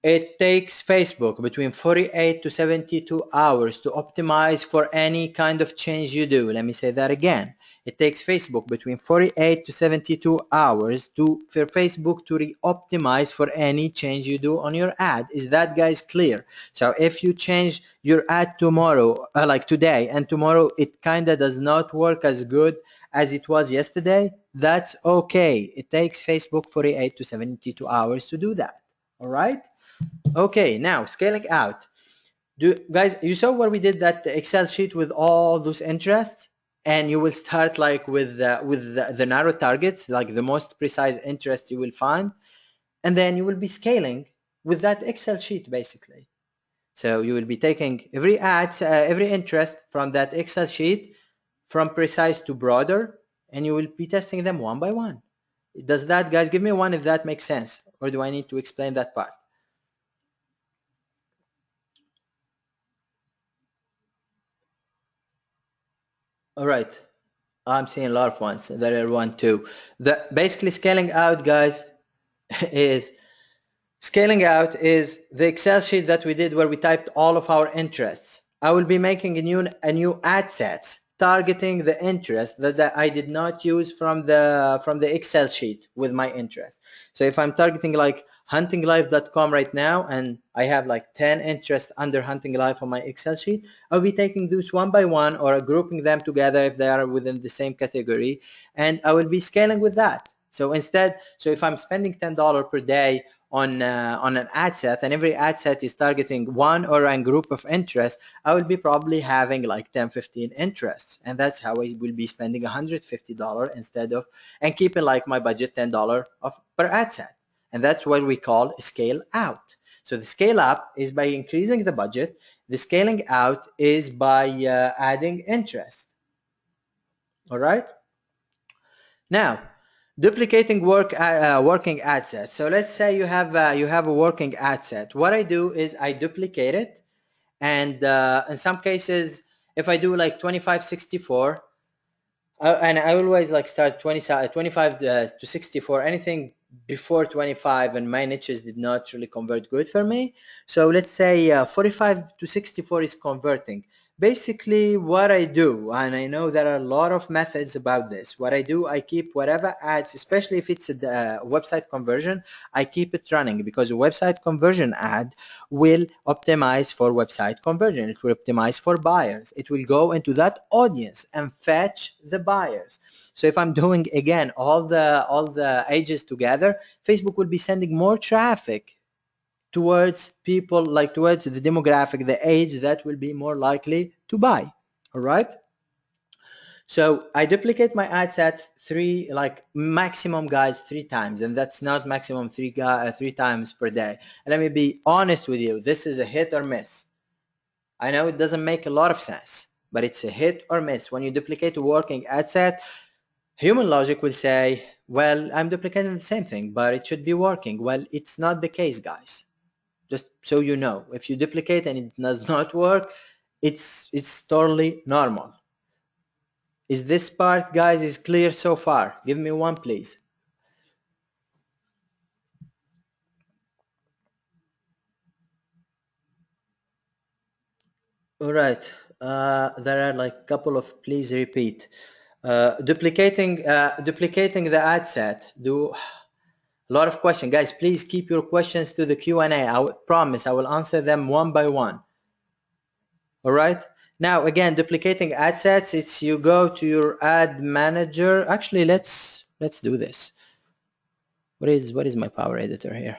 A: It takes Facebook between 48 to 72 hours to optimize for any kind of change you do. Let me say that again. It takes Facebook between 48 to 72 hours for Facebook to re-optimize for any change you do on your ad. Is that, guys, clear? So if you change your ad tomorrow, like today, and tomorrow it kind of does not work as good as it was yesterday, that's okay. It takes Facebook 48 to 72 hours to do that. All right? Okay, now scaling out. Guys, you saw where we did that Excel sheet with all those interests, and you will start like with the narrow targets, like the most precise interest you will find, and then you will be scaling with that Excel sheet basically. So you will be taking every ad, every interest from that Excel sheet, from precise to broader, and you will be testing them one by one. Does that, guys, give me one if that makes sense, or do I need to explain that part? All right. I'm seeing a lot of ones. There are one too. The basically scaling out, guys, is the Excel sheet that we did where we typed all of our interests. I will be making a new ad sets targeting the interest that I did not use from the Excel sheet with my interest. So if I'm targeting like huntinglife.com right now, and I have like 10 interests under Hunting Life on my Excel sheet, I'll be taking those one by one or grouping them together if they are within the same category, and I will be scaling with that. So instead, so if I'm spending $10 per day on an ad set, and every ad set is targeting one or a group of interests, I will be probably having like 10, 15 interests, and that's how I will be spending $150 instead of, and keeping like my budget $10 per ad set. And that's what we call scale out. So the scale up is by increasing the budget. The scaling out is by adding interest. All right. Now, duplicating working ad sets. So let's say you have a working ad set. What I do is I duplicate it, and in some cases, if I do like 2564, and I always like start 25 to 64, anything before 25, and my niches did not really convert good for me. So let's say 45 to 64 is converting. Basically what I do, and I know there are a lot of methods about this, what I do, I keep whatever ads, especially if it's a website conversion, I keep it running, because a website conversion ad will optimize for website conversion. It will optimize for buyers. It will go into that audience and fetch the buyers. So if I'm doing again all the ages together, Facebook will be sending more traffic towards people, like towards the demographic, the age that will be more likely to buy. All right. So I duplicate my ad sets like maximum, guys, 3 times, and that's not maximum three times per day. And let me be honest with you, this is a hit or miss. I know it doesn't make a lot of sense, but it's a hit or miss. When you duplicate a working ad set, human logic will say, well, I'm duplicating the same thing, but it should be working. Well, it's not the case, guys. Just so you know, if you duplicate and it does not work, it's totally normal. Is this part, guys, is clear so far? Give me one, please. All right. There are like a couple of please repeat. Duplicating the ad set. A lot of questions, guys. Please keep your questions to the Q&A. I promise I will answer them one by one. All right. Now again, duplicating ad sets. It's you go to your ad manager. Actually, let's do this. What is my power editor here?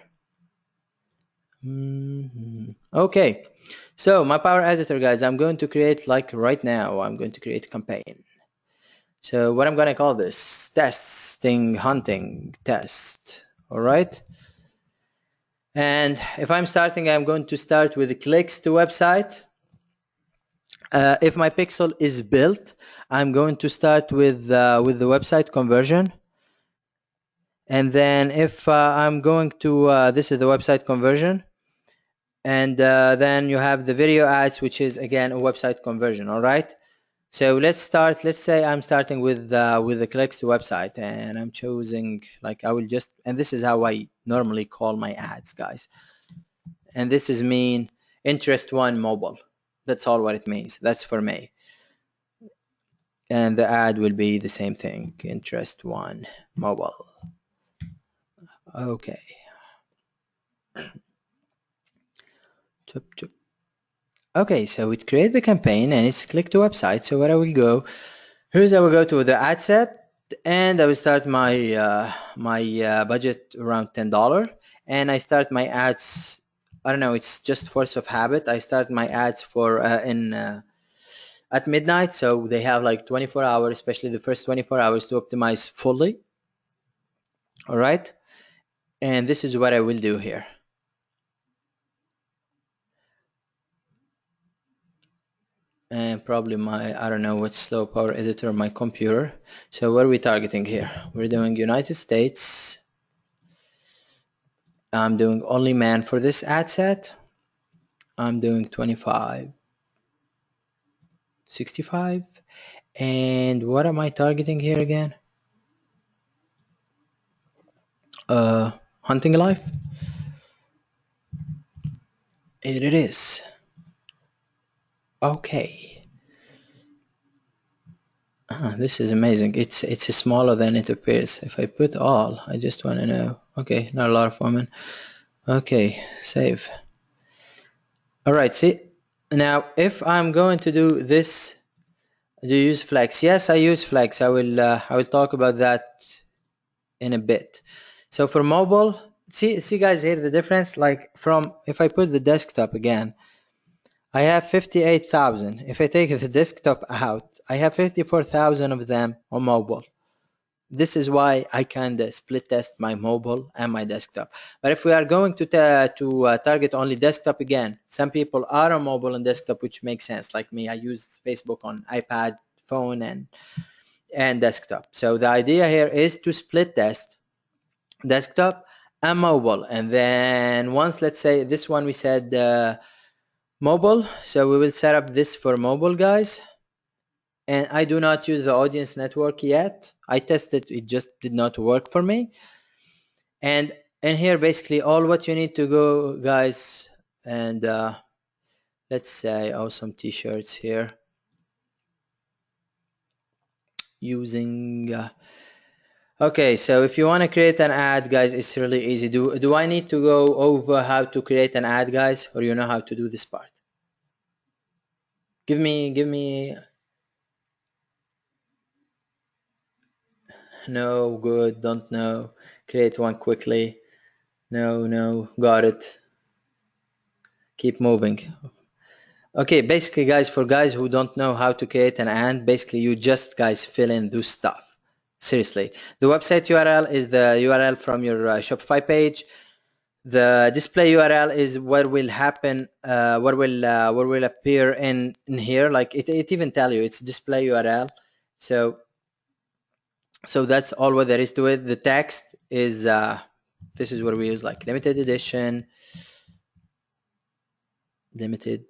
A: Okay. So my power editor, guys, I'm going to create, like right now, I'm going to create a campaign. So what I'm going to call this, testing hunting test. All right. And if I'm starting, I'm going to start with the clicks to website. If my pixel is built, I'm going to start with the website conversion. And then if I'm going to, this is the website conversion. And then you have the video ads, which is again a website conversion. All right. So let's start. Let's say I'm starting with the clicks to website, and I'm choosing, like, I will just, and this is how I normally call my ads, guys. And this is mean interest one mobile. That's all what it means. That's for me. And the ad will be the same thing, interest one mobile. Okay. Okay, so it create the campaign and it's click to website. So where I will go, here's I will go to the ad set, and I will start my budget around $10, and I start my ads. I don't know, it's just force of habit. I start my ads for at midnight, so they have like 24 hours, especially the first 24 hours, to optimize fully. All right, and this is what I will do here. And probably I don't know what's slow power editor on my computer. So what are we targeting here? We're doing United States. I'm doing only man for this ad set. I'm doing 25, 65. And what am I targeting here again? Hunting life. It is. Okay. This is amazing. It's smaller than it appears. If I put all, I just want to know. Okay, not a lot of women. Okay, save. All right, see, now if I'm going to do this, do you use Flex? Yes, I use Flex. I will talk about that in a bit. So for mobile, see guys here the difference. Like from if I put the desktop again, I have 58,000. If I take the desktop out, I have 54,000 of them on mobile. This is why I can split test my mobile and my desktop. But if we are going to target only desktop again, some people are on mobile and desktop, which makes sense. Like me, I use Facebook on iPad, phone, and desktop. So the idea here is to split test desktop and mobile. And then once, let's say this one we said mobile, so we will set up this for mobile, guys. And I do not use the audience network yet. I tested, it just did not work for me. And in here, basically all what you need to go, guys, and let's say awesome t-shirts here using okay, so if you want to create an ad, guys, it's really easy. Do I need to go over how to create an ad, guys, or you know how to do this part? Give me no, good, don't know. Create one quickly. No, got it. Keep moving. Okay, basically, guys, for guys who don't know how to create an ad, basically you just guys fill in this stuff. Seriously, the website URL is the URL from your Shopify page. The display URL is what will happen, what will appear in here. Like it even tell you it's display URL. So that's all what there is to it. The text is this is what we use, like limited edition, limited.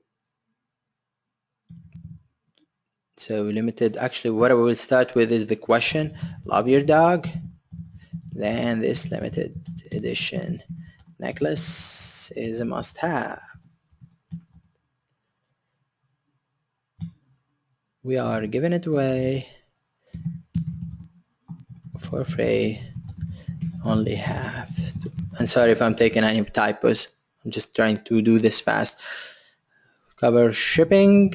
A: So limited, actually what we will start with is the question, love your dog, then this limited edition necklace is a must have. We are giving it away for free. Only have to, I'm sorry if I'm taking any typos, I'm just trying to do this fast. Cover shipping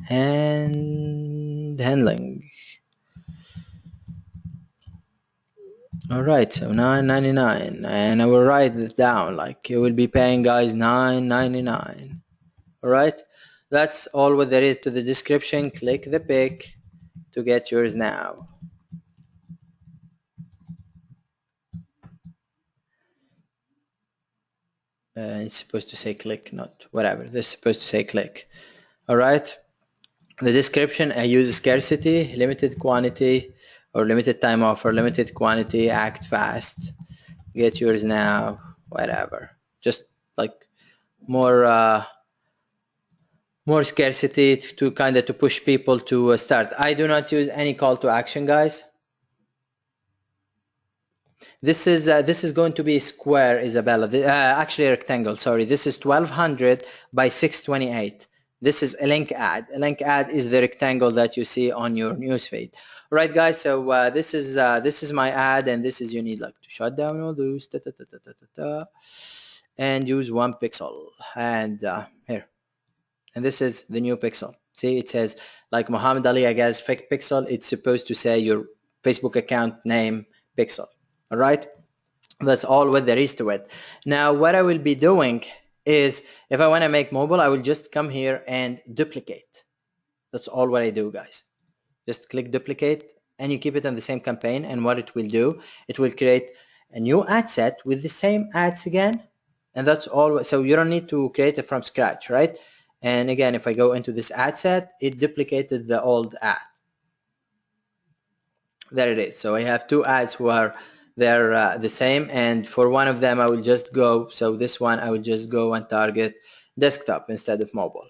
A: and handling. All right, so $9.99, and I will write it down, like you will be paying guys $9.99. All right, that's all what there is to the description. Click the pick to get yours now. It's supposed to say click, not whatever. This is supposed to say click. All right, the description, I use scarcity, limited quantity, or limited time offer, limited quantity, act fast, get yours now, whatever. Just like more scarcity to kind of to push people to start. I do not use any call to action, guys. This is going to be square, Isabella. Actually, a rectangle. Sorry, this is 1200 by 628. This is a link ad. A link ad is the rectangle that you see on your newsfeed. All right, guys. So this is my ad, and this is you need like to shut down all those and use 1 pixel. And here, and this is the new pixel. See, it says like Mohamed Ali Aguel's fake pixel. It's supposed to say your Facebook account name pixel. All right, that's all what there is to it. Now what I will be doing is, if I want to make mobile, I will just come here and duplicate. That's all what I do, guys. Just click duplicate and you keep it on the same campaign, and what it will do, it will create a new ad set with the same ads again, and that's all. So you don't need to create it from scratch, right? And again, if I go into this ad set, it duplicated the old ad. There it is. So I have 2 ads who are they're the same, and for one of them I will just go, so this one I will just go and target desktop instead of mobile,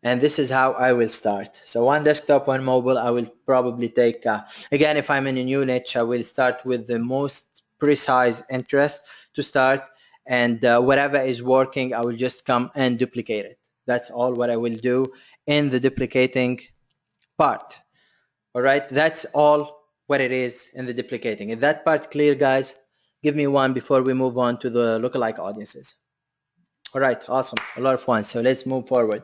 A: and this is how I will start. So 1 desktop, 1 mobile. I will probably take again, if I'm in a new niche, I will start with the most precise interest to start, and whatever is working I will just come and duplicate it. That's all what I will do in the duplicating part. All right, that's all what it is in the duplicating. Is that part clear, guys? Give me one before we move on to the lookalike audiences. All right, awesome, a lot of fun. So let's move forward.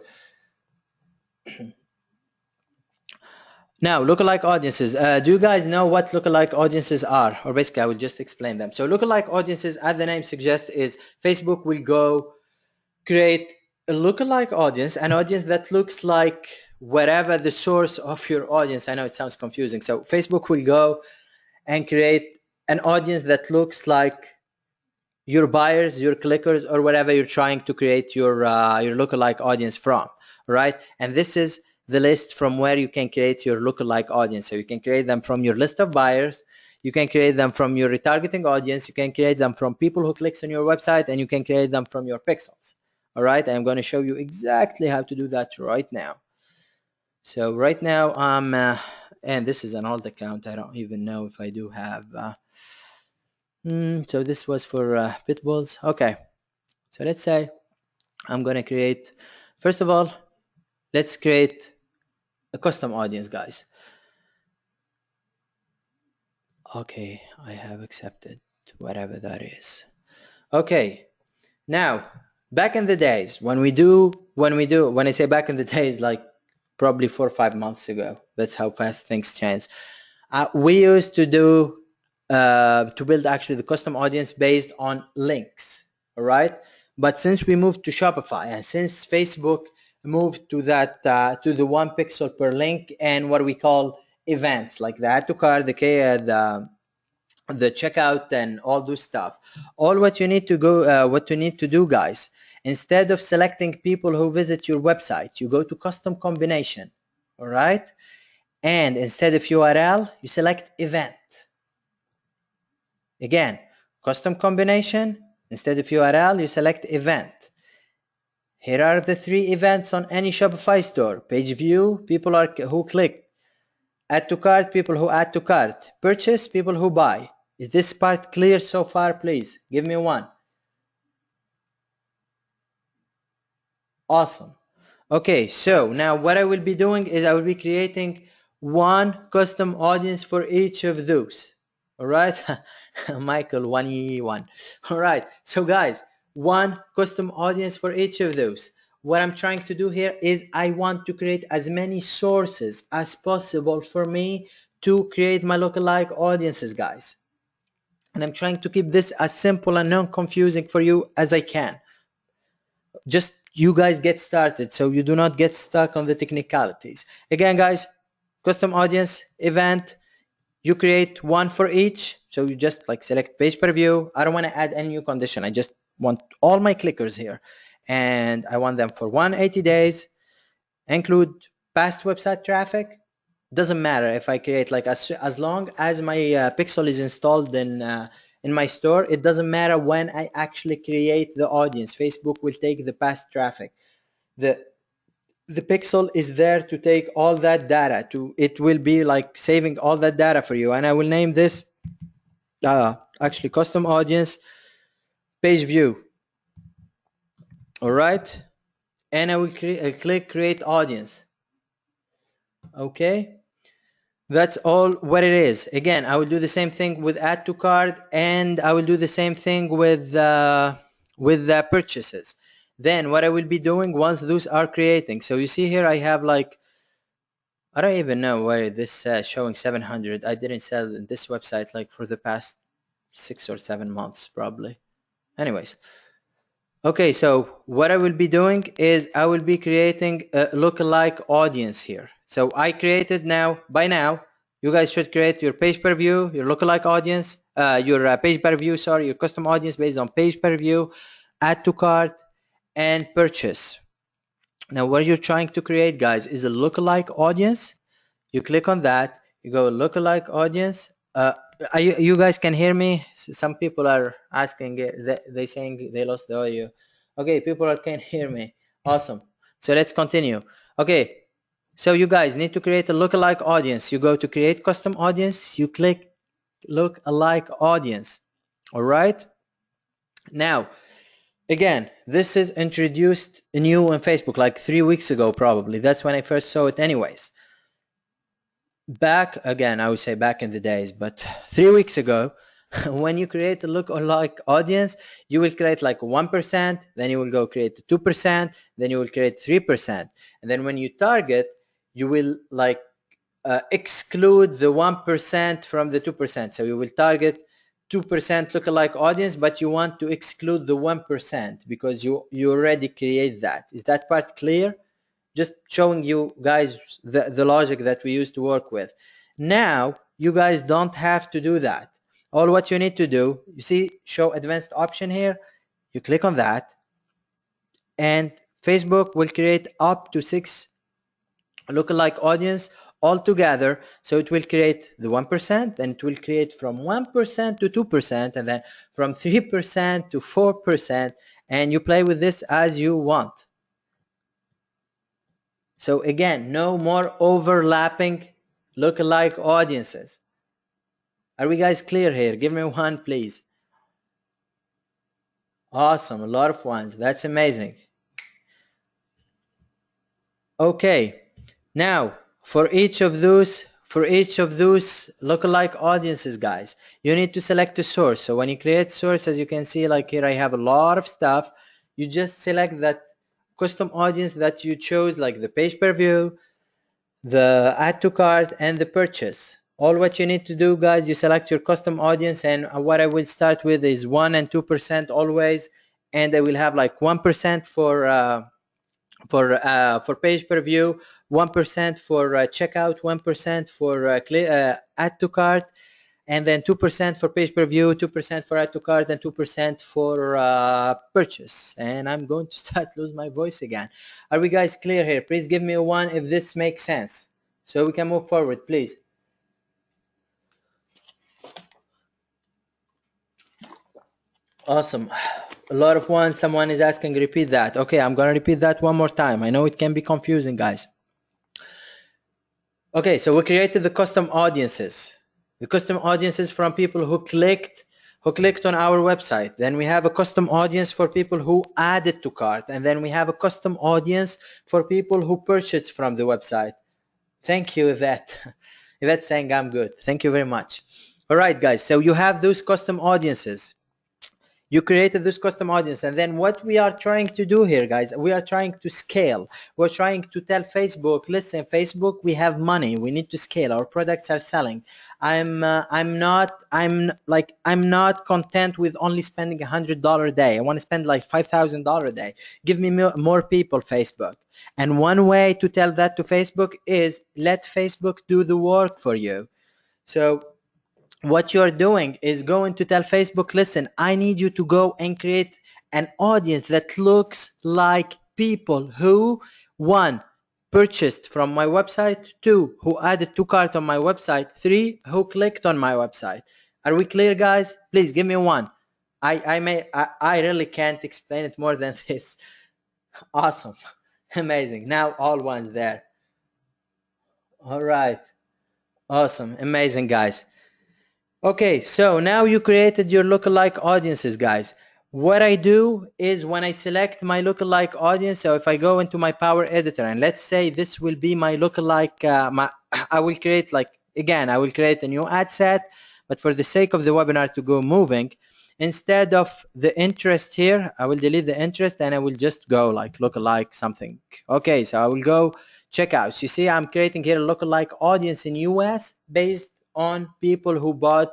A: Now, lookalike audiences. Do you guys know what lookalike audiences are? Or basically, I will just explain them. So lookalike audiences, as the name suggests, is Facebook will go create a lookalike audience, an audience that looks like wherever the source of your audience. I know it sounds confusing. So Facebook will go and create an audience that looks like your buyers, your clickers, or whatever you're trying to create your lookalike audience from, right? And this is the list from where you can create your lookalike audience. So you can create them from your list of buyers, you can create them from your retargeting audience, you can create them from people who clicks on your website, and you can create them from your pixels. All right, I'm going to show you exactly how to do that right now. So right now I'm and this is an old account. I don't even know if I do have so this was for pitbulls. Okay, so let's say I'm gonna create, first of all, let's create a custom audience, guys. Okay, I have accepted whatever that is. Okay, now back in the days when I say back in the days, like probably 4 or 5 months ago, that's how fast things change. We used to do to build actually the custom audience based on links, all right? But since we moved to Shopify and since Facebook moved to that to the 1 pixel per link and what we call events like the add to cart, the checkout, and all those stuff, all what you need to go what you need to do, guys, instead of selecting people who visit your website, you go to custom combination, all right? And instead of URL, you select event. Again, custom combination, instead of URL, you select event. Here are the 3 events on any Shopify store. Page view, people who click. Add to cart, people who add to cart. Purchase, people who buy. Is this part clear so far? Please give me one. Awesome. Okay, so now what I will be doing is I will be creating one custom audience for each of those. All right, Michael 1E1. All right, so guys, one custom audience for each of those. What I'm trying to do here is I want to create as many sources as possible for me to create my lookalike audiences, guys. And I'm trying to keep this as simple and non-confusing for you as I can. Just you guys get started so you do not get stuck on the technicalities. Again, guys, custom audience, event, you create one for each. So you just like select page per view. I don't want to add any new condition. I just want all my clickers here. And I want them for 180 days, include past website traffic. Doesn't matter if I create like as long as my pixel is installed in my store, it doesn't matter when I actually create the audience. Facebook will take the past traffic. The pixel is there to take all that data. It will be like saving all that data for you. And I will name this actually custom audience page view. All right, and I will click create audience. Okay, that's all what it is. Again, I will do the same thing with add to cart, and I will do the same thing with the purchases. Then what I will be doing once those are creating, so you see here I have like, I don't even know where this showing 700. I didn't sell this website like for the past 6 or 7 months probably. Anyways, okay, so what I will be doing is I will be creating a lookalike audience here. So I created by now, you guys should create your page per view, your lookalike audience, your page per view, sorry, your custom audience based on page per view, add to cart, and purchase. Now what you're trying to create, guys, is a lookalike audience. You click on that, you go lookalike audience. You guys can hear me? Some people are asking, they saying they lost the audio. Okay, people can hear me. Awesome. So let's continue. Okay, so you guys need to create a lookalike audience. You go to create custom audience, you click lookalike audience. All right. Now, again, this is introduced new on Facebook like 3 weeks ago, probably. That's when I first saw it anyways. back again, I would say back in the days, but 3 weeks ago, when you create a lookalike audience, you will create like 1%, then you will go create 2%, then you will create 3. And then when you target, you will like exclude the 1% from the 2%. So you will target 2% lookalike audience, but you want to exclude the 1% because you already create that. Is that part clear? Just showing you guys the logic that we used to work with. Now you guys don't have to do that. All what you need to do, you see show advanced option here, you click on that and Facebook will create up to 6 lookalike audience all together. So it will create the 1%, then it will create from 1% to 2%, and then from 3% to 4%, and you play with this as you want. So again, no more overlapping lookalike audiences. Are we guys clear here? Give me one, please. Awesome, a lot of ones. That's amazing. Okay, now for each of those lookalike audiences, guys, you need to select a source. So when you create source, as you can see, like here I have a lot of stuff. You just select that custom audience that you chose, like the page per view, the add to cart, and the purchase. All what you need to do, guys, you select your custom audience, and what I will start with is 1 and 2% always, and I will have like 1% for page per view, 1% for checkout, 1% for add to cart, and then 2% for page per view, 2% for add to cart, and 2% for purchase. And I'm going to start lose my voice again. Are we guys clear here? Please give me a 1 if this makes sense, so we can move forward, please. Awesome. A lot of ones. Someone is asking, repeat that. Okay, I'm gonna repeat that one more time. I know it can be confusing, guys. Okay, so we created the custom audiences. The custom audiences from people who clicked on our website. Then we have a custom audience for people who added to cart, and then we have a custom audience for people who purchased from the website. Thank you, Yvette. Yvette's saying I'm good. Thank you very much. All right, guys, so you have those custom audiences. You created this custom audience, and then what we are trying to do here, guys, we are trying to scale. We're trying to tell Facebook, listen, Facebook, we have money, we need to scale, our products are selling. I'm not content with only spending $100 a day. I want to spend like $5,000 a day. Give me more people, Facebook. And one way to tell that to Facebook is let Facebook do the work for you. So what you're doing is going to tell Facebook, listen, I need you to go and create an audience that looks like people who, 1, purchased from my website, 2, who added to cart on my website, 3, who clicked on my website. Are we clear, guys? Please give me 1. I really can't explain it more than this. Awesome. Amazing. Now all ones there. All right. Awesome. Amazing, guys. Okay, so now you created your lookalike audiences, guys. What I do is when I select my lookalike audience, so if I go into my Power Editor and let's say this will be my lookalike, I will create I will create a new ad set, but for the sake of the webinar to go moving, instead of the interest here, I will delete the interest and I will just go like lookalike something. Okay, so I will go checkouts. You see, I'm creating here a lookalike audience in US based on people who bought.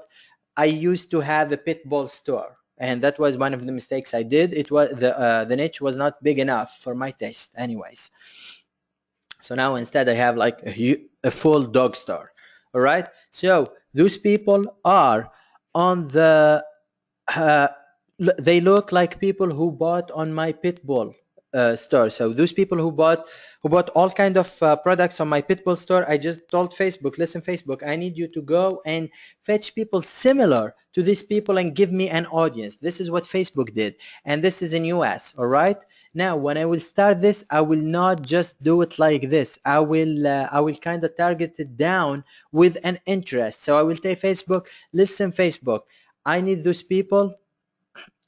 A: I used to have a pit bull store, and that was one of the mistakes I did. It was the niche was not big enough for my taste anyways. So now instead I have like a full dog store. All right, so those people are on the they look like people who bought on my pit bull store. So those people who bought all kind of products on my Pitbull store, I just told Facebook, listen, Facebook, I need you to go and fetch people similar to these people and give me an audience. This is what Facebook did, and this is in US. All right, now when I will start this, I will not just do it like this. I will kind of target it down with an interest. So I will tell Facebook, listen, Facebook, I need those people.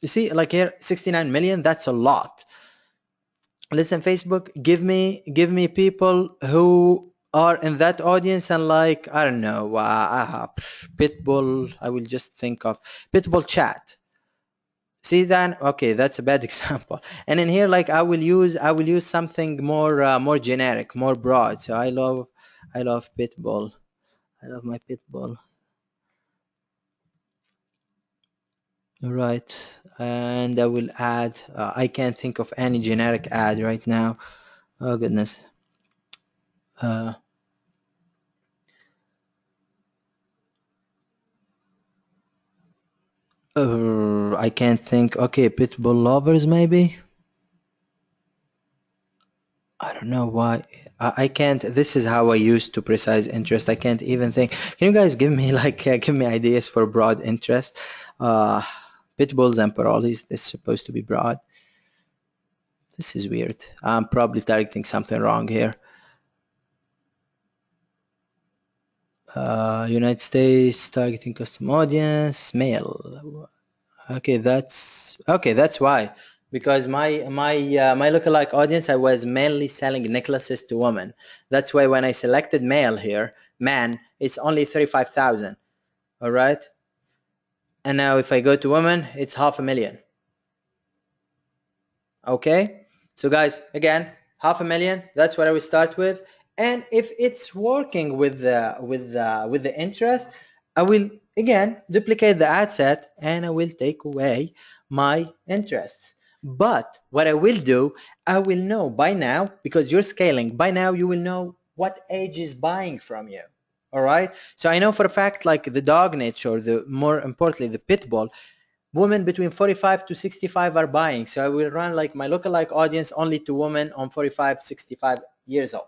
A: You see, like here, 69 million, that's a lot. Listen, Facebook, give me people who are in that audience, and like, I don't know, Pitbull, I will just think of Pitbull chat. See that? Okay, that's a bad example. And in here, like, I will use something more generic, more broad. So I love Pitbull. I love my Pitbull. All right, and I will add. I can't think of any generic ad right now. Oh goodness. Uh, I can't think. Okay, Pitbull lovers maybe. I don't know why. I can't. This is how I used to precise interest. I can't even think. Can you guys give me like give me ideas for broad interest? Uh, Pitbulls and paroles. This is supposed to be broad. This is weird. I'm probably targeting something wrong here. United States targeting custom audience male. Okay, that's why. Because my lookalike audience, I was mainly selling necklaces to women. That's why when I selected male here, man, it's only 35,000. All right. And now if I go to women, it's 500,000. Okay. So guys, again, 500,000. That's what I will start with. And if it's working with the interest, I will again duplicate the ad set and I will take away my interests. But what I will do, I will know by now, because you're scaling, by now you will know what age is buying from you. All right. So I know for a fact, like the dog niche, or the more importantly, the pit bull, women between 45 to 65 are buying. So I will run like my lookalike audience only to women on 45, 65 years old.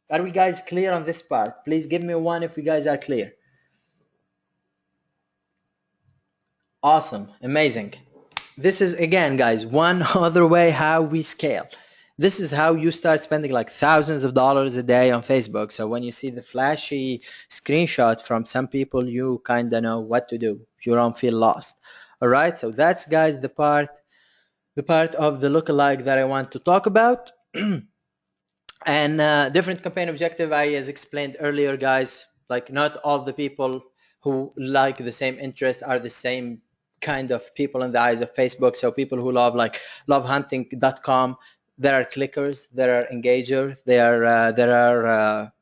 A: Are we guys clear on this part? Please give me one if you guys are clear. Awesome, amazing. This is, again, guys, one other way how we scale. This is how you start spending like thousands of dollars a day on Facebook. So when you see the flashy screenshot from some people, you kind of know what to do. You don't feel lost. All right, so that's, guys, the part of the lookalike that I want to talk about. And different campaign objective, I as explained earlier, guys, like not all the people who like the same interest are the same kind of people in the eyes of Facebook. So people who love like lovehunting.com, there are clickers, there are engagers, there are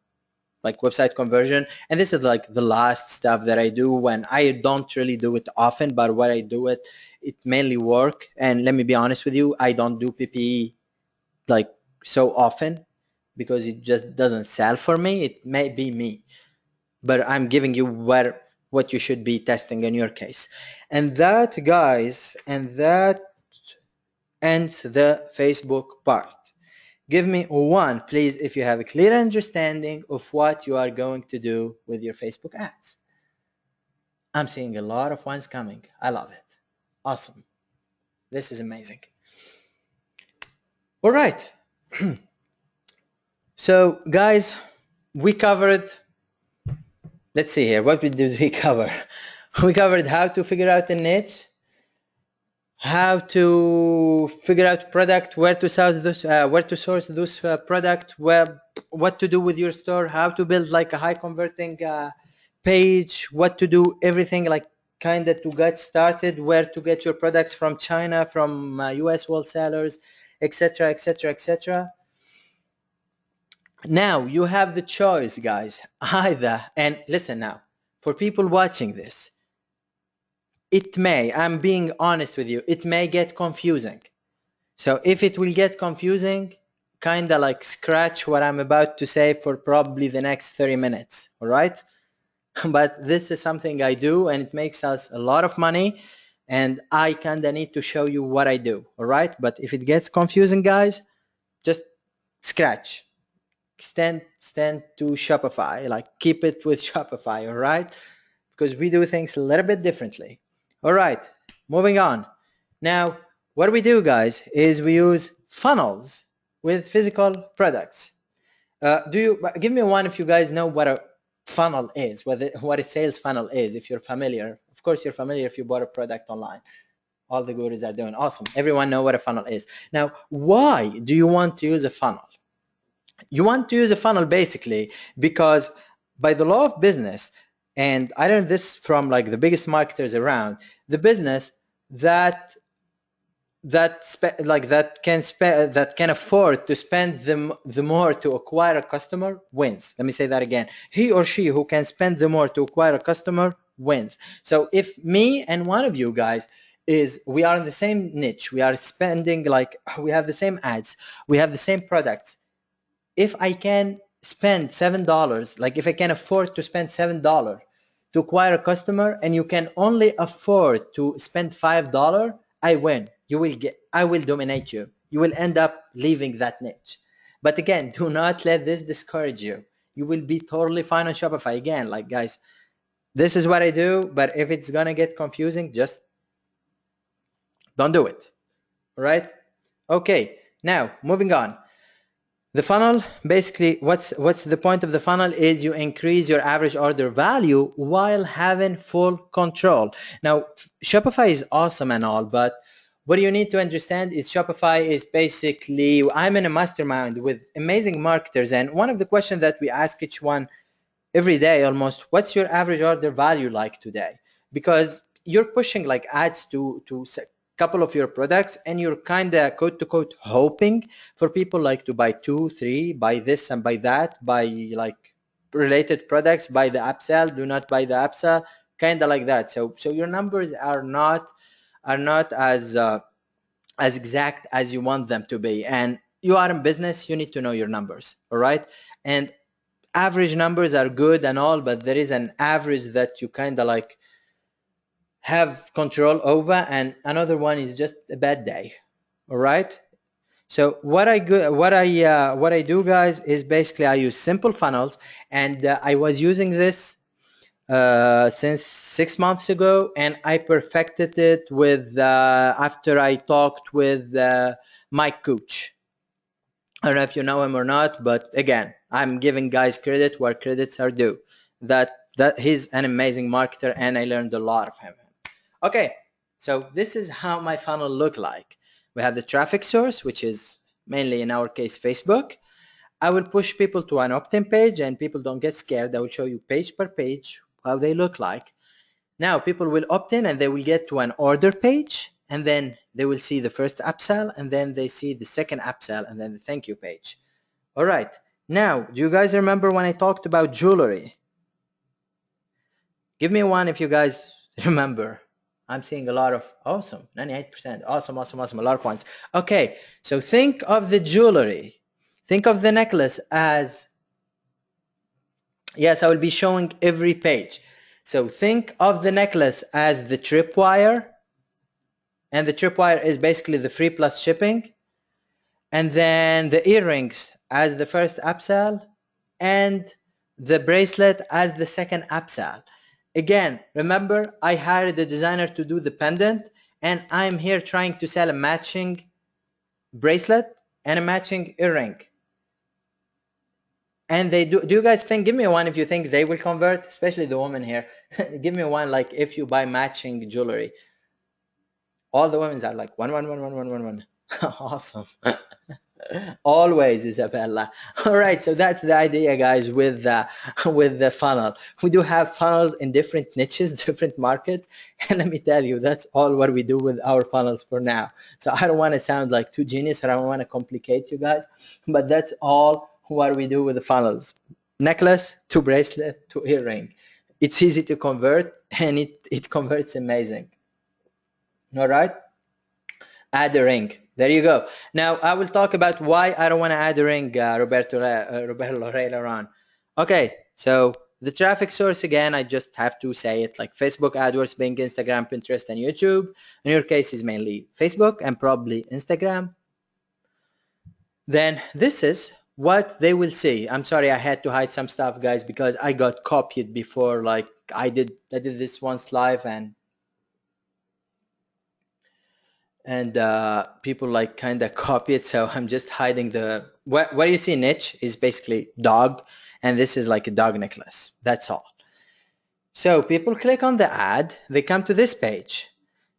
A: like website conversion. And this is like the last stuff that I do when I don't really do it often, but when I do it, it mainly work. And let me be honest with you, I don't do PPE like so often because it just doesn't sell for me. It may be me, but I'm giving you what you should be testing in your case. And that, guys, and that ends the Facebook part. Give me one, please, if you have a clear understanding of what you are going to do with your Facebook ads. I'm seeing a lot of ones coming. I love it. Awesome. This is amazing. All right. So, guys, we covered, let's see here, what did we cover? We covered how to figure out a niche, how to figure out product, where to source those product, what to do with your store, how to build like a high converting page, what to do, everything like kind of to get started, where to get your products from China, from US wholesalers, etc., etc., etc. Now you have the choice, guys, either, and listen now, for people watching this, it may, I'm being honest with you, it may get confusing. So if it will get confusing, kind of like scratch what I'm about to say for probably the next 30 minutes, all right? But this is something I do and it makes us a lot of money and I kind of need to show you what I do, all right? But if it gets confusing, guys, just scratch. Stand to Shopify, like keep it with Shopify, all right? Because we do things a little bit differently. All right, moving on. Now, what we do, guys, is we use funnels with physical products. Give me one if you guys know what a funnel is, what a sales funnel is, if you're familiar. Of course, you're familiar if you bought a product online. All the gurus are doing awesome. Everyone know what a funnel is. Now, why do you want to use a funnel? You want to use a funnel basically because by the law of business, and I learned this from like the biggest marketers around, the business that that can afford to spend the more to acquire a customer wins. Let me say that again. He or she who can spend the more to acquire a customer wins. So if me and one of you guys we are in the same niche, we are spending like, we have the same ads, we have the same products. If I can spend $7, like if I can afford to spend $7 to acquire a customer, and you can only afford to spend $5, I win. I will dominate you. You will end up leaving that niche. But again, do not let this discourage you. You will be totally fine on Shopify. Again, like guys, this is what I do, but if it's gonna get confusing, just don't do it. All right? Okay, now moving on. The funnel, basically, what's the point of the funnel is you increase your average order value while having full control. Now, Shopify is awesome and all, but what you need to understand is Shopify is basically, I'm in a mastermind with amazing marketers, and one of the questions that we ask each one every day almost, what's your average order value like today? Because you're pushing like ads to couple of your products, and you're kind of quote to quote hoping for people like to buy 2, 3, buy this and buy that, buy like related products, buy the upsell, do not buy the upsell, kind of like that. So your numbers are not as exact as you want them to be, and you are in business, you need to know your numbers. All right? And average numbers are good and all, but there is an average that you kind of like have control over, and another one is just a bad day. All right? So what I do, guys, is basically I use simple funnels, and I was using this since 6 months ago, and I perfected it with after I talked with Mike Cooch. I don't know if you know him or not, but again, I'm giving guys credit where credits are due. That he's an amazing marketer, and I learned a lot of him. Okay, so this is how my funnel look like. We have the traffic source, which is mainly in our case Facebook. I will push people to an opt-in page, and people don't get scared. I will show you page per page how they look like. Now people will opt in, and they will get to an order page, and then they will see the first upsell, and then they see the second upsell, and then the thank you page. All right, now do you guys remember when I talked about jewelry? Give me one if you guys remember. I'm seeing a lot of awesome, 98%, awesome, a lot of points. Okay, so think of the jewelry, think of the necklace as, yes, I will be showing every page. So think of the necklace as the tripwire, and the tripwire is basically the free plus shipping, and then the earrings as the first upsell, and the bracelet as the second upsell. Again, remember, I hired a designer to do the pendant, and I'm here trying to sell a matching bracelet and a matching earring. And they do you guys think, give me one if you think they will convert, especially the woman here. Give me one, like if you buy matching jewelry. All the women are like one. Awesome. Always, Isabella. All right, so that's the idea, guys, with the funnel. We do have funnels in different niches, different markets, and let me tell you, that's all what we do with our funnels for now. So I don't want to sound like too genius, or I don't want to complicate you guys, but that's all what we do with the funnels. Necklace to bracelet to earring. It's easy to convert, and it converts amazing. All right, add a ring. There you go. Now I will talk about why I don't want to add a ring, Roberto later on. Okay, so the traffic source, again, I just have to say it, like Facebook, AdWords, Bing, Instagram, Pinterest, and YouTube. In your case, is mainly Facebook and probably Instagram. Then this is what they will see. I'm sorry, I had to hide some stuff, guys, because I got copied before. Like I did this once live, and people like kind of copy it, so I'm just hiding the what you see niche is basically dog, and this is like a dog necklace. That's all. So people click on the ad, they come to this page,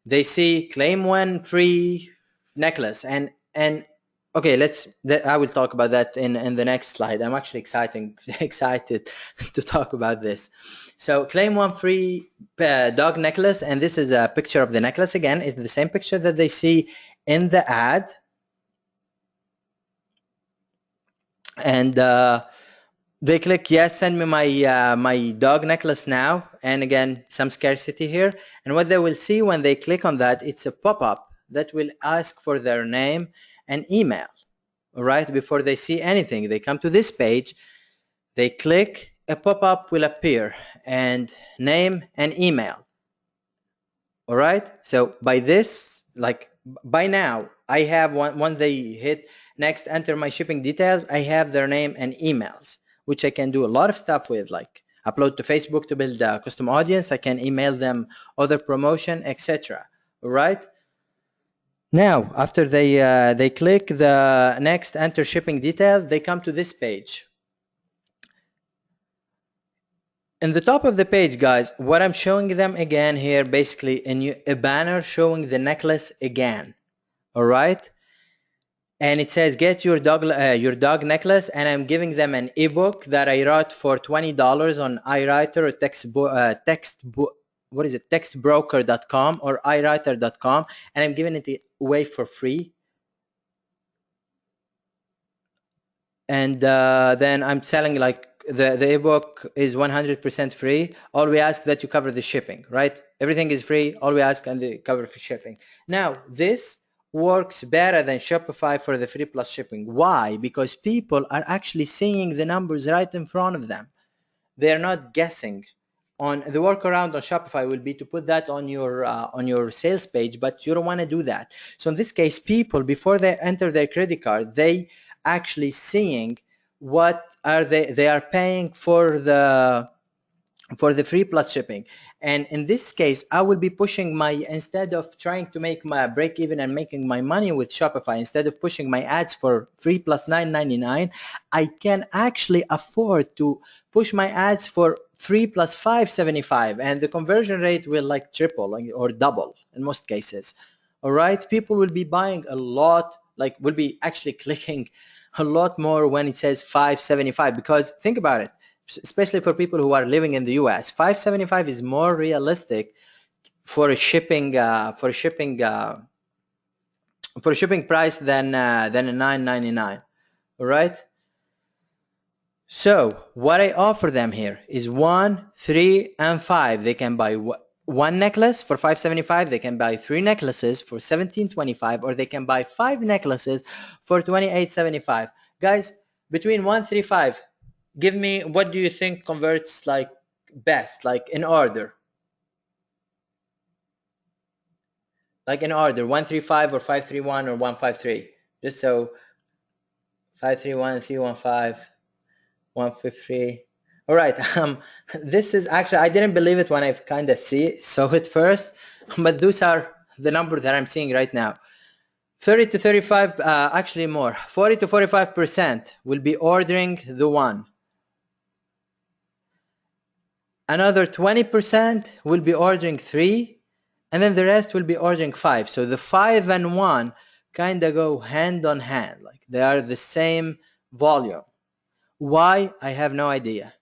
A: they see claim one free necklace, and Okay, I will talk about that in the next slide. I'm actually excited to talk about this. So claim one free dog necklace, and this is a picture of the necklace. Again, it's the same picture that they see in the ad. And they click yes, send me my dog necklace now. And again, some scarcity here. And what they will see when they click on that, it's a pop-up that will ask for their name and email. All right, before they see anything, they come to this page, they click, a pop-up will appear, and name and email. All right, so by this, like by now, I have when they hit next, enter my shipping details, I have their name and emails, which I can do a lot of stuff with, like upload to Facebook to build a custom audience. I can email them other promotion, etc. All right. Now, after they click the next, enter shipping detail, they come to this page. In the top of the page, guys, what I'm showing them again here, basically a banner showing the necklace again. All right, and it says get your dog necklace, and I'm giving them an ebook that I wrote for $20 on iWriter or textbroker.com or iWriter.com, and I'm giving it away for free. And then I'm selling, like, the ebook is 100% free. All we ask that you cover the shipping, right? Everything is free. All we ask and they cover for shipping. Now, this works better than Shopify for the free plus shipping. Why? Because people are actually seeing the numbers right in front of them. They're not guessing. On the workaround on Shopify will be to put that on your sales page, but you don't want to do that. So in this case, people, before they enter their credit card, they actually seeing what are they are paying for the free plus shipping. And in this case, I will be pushing instead of trying to make my break even and making my money with Shopify, instead of pushing my ads for free plus $9.99, I can actually afford to push my ads for free plus $5.75, and the conversion rate will like triple or double in most cases. All right, people will be buying a lot, like will be actually clicking a lot more when it says $5.75, because think about it, especially for people who are living in the US, $5.75 is more realistic for a shipping price than a $9.99. All right. So what I offer them here is 1, 3, and 5. They can buy one necklace for $5.75. They can buy 3 necklaces for $17.25, or they can buy 5 necklaces for $28.75. Guys, between 1, 3, 5, give me, what do you think converts like best, like in order? Like in order, 135 or 531 or 153. Just so 531, 315, 153. All right. This is actually, I didn't believe it when I kind of saw it first, but those are the numbers that I'm seeing right now. 30 to 35, actually more, 40 to 45% will be ordering the 1. Another 20% will be ordering 3, and then the rest will be ordering 5. So the 5 and 1 kind of go hand on hand, like they are the same volume. Why? I have no idea.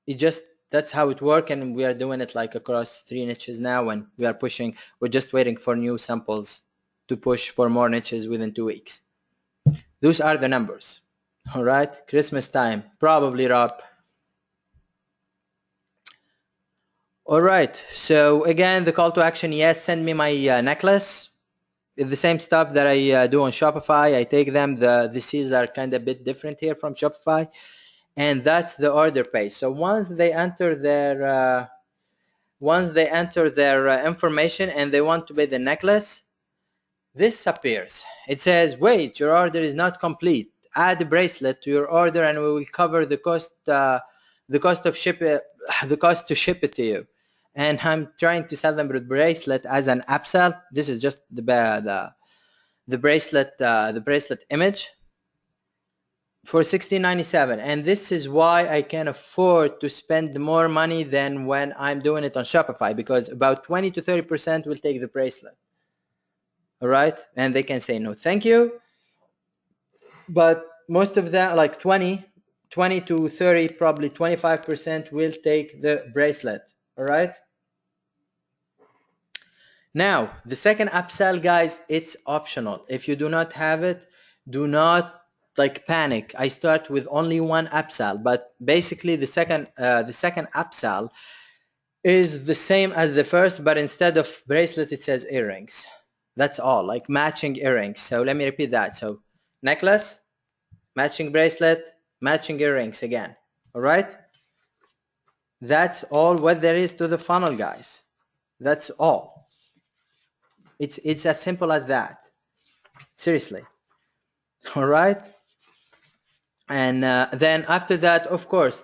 A: It just, that's how it works, and we are doing it like across 3 niches now, and we are pushing, we're just waiting for new samples to push for more niches within 2 weeks. Those are the numbers. All right, Christmas time, probably, Rob. All right, so again, the call to action, yes, send me my necklace. It's the same stuff that I do on Shopify. I take them, the C's are kind of a bit different here from Shopify, and that's the order page. So once they enter their information and they want to buy the necklace, this appears. It says, wait, your order is not complete. Add a bracelet to your order and we will cover the cost to ship it to you. And I'm trying to sell them the bracelet as an upsell. This is just the bracelet image for $16.97, and this is why I can afford to spend more money than when I'm doing it on Shopify, because about 20 to 30% will take the bracelet. All right, and they can say no thank you. but most of them, like 20 to 30, probably 25% will take the bracelet. All right. Now, the second upsell, guys, it's optional. If you do not have it, do not like panic. I start with only one upsell, but basically the second upsell is the same as the first, but instead of bracelet, it says earrings. That's all, like matching earrings. So let me repeat that. So necklace, matching bracelet, matching earrings again. All right. That's all what there is to the funnel, guys. That's all. It's as simple as that. Seriously. All right. And then after that, of course,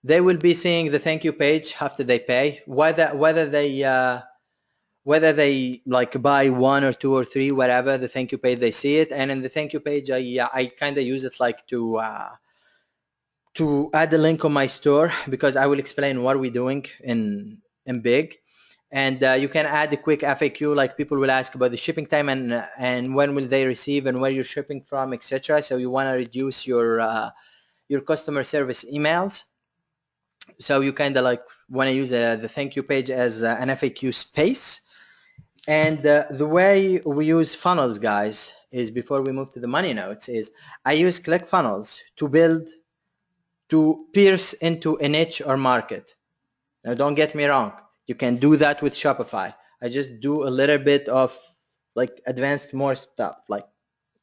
A: they will be seeing the thank you page after they pay, whether they like buy one or two or three, whatever, the thank you page, they see it. And in the thank you page, I kind of use it like to add a link on my store, because I will explain what we're doing in big. And you can add a quick FAQ, like people will ask about the shipping time and when will they receive and where you're shipping from, etc. So you want to reduce your customer service emails. So you kind of like want to use the thank you page as an FAQ space. And the way we use funnels, guys, is before we move to the money notes, is I use ClickFunnels to pierce into a niche or market. Now, don't get me wrong. You can do that with Shopify. I just do a little bit of like advanced more stuff. Like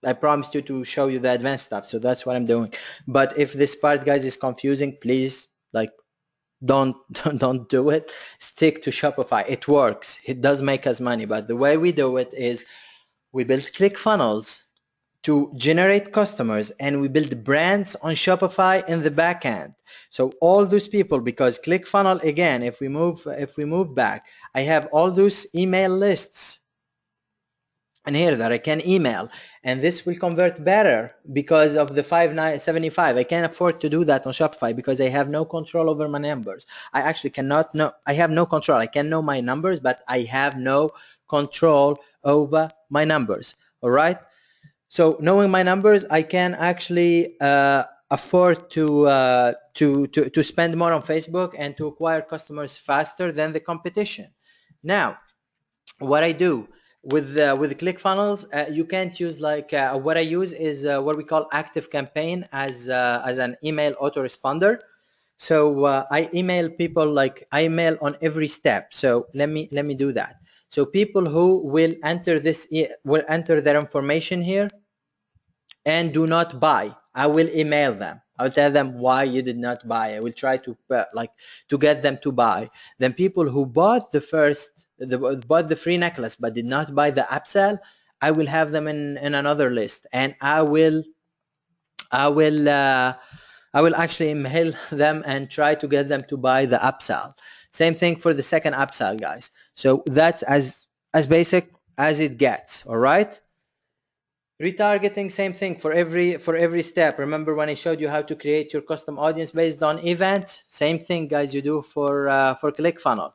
A: I promised you to show you the advanced stuff. So that's what I'm doing. But if this part, guys, is confusing, please like don't do it. Stick to Shopify. It works. It does make us money. But the way we do it is we build ClickFunnels to generate customers, and we build brands on Shopify in the back end. So all those people, because ClickFunnels, again, if we move back, I have all those email lists and here that I can email, and this will convert better because of the 575. I can't afford to do that on Shopify because I have no control over my numbers. I actually cannot know. I have no control. I can know my numbers, but I have no control over my numbers. All right. So knowing my numbers, I can actually afford to spend more on Facebook and to acquire customers faster than the competition. Now, what I do with ClickFunnels, you can't use like what I use is what we call active campaign as an email autoresponder. So I email people, like I email on every step. So let me do that. So people who will enter will enter their information here and do not buy, I will email them. I'll tell them why you did not buy. I will try to to get them to buy. Then people who bought bought the free necklace but did not buy the upsell, I will have them in another list, and I will actually email them and try to get them to buy the upsell. Same thing for the second upsell, guys. So that's as basic as it gets. All right. Retargeting, same thing for every step. Remember when I showed you how to create your custom audience based on events? Same thing, guys, you do for ClickFunnels,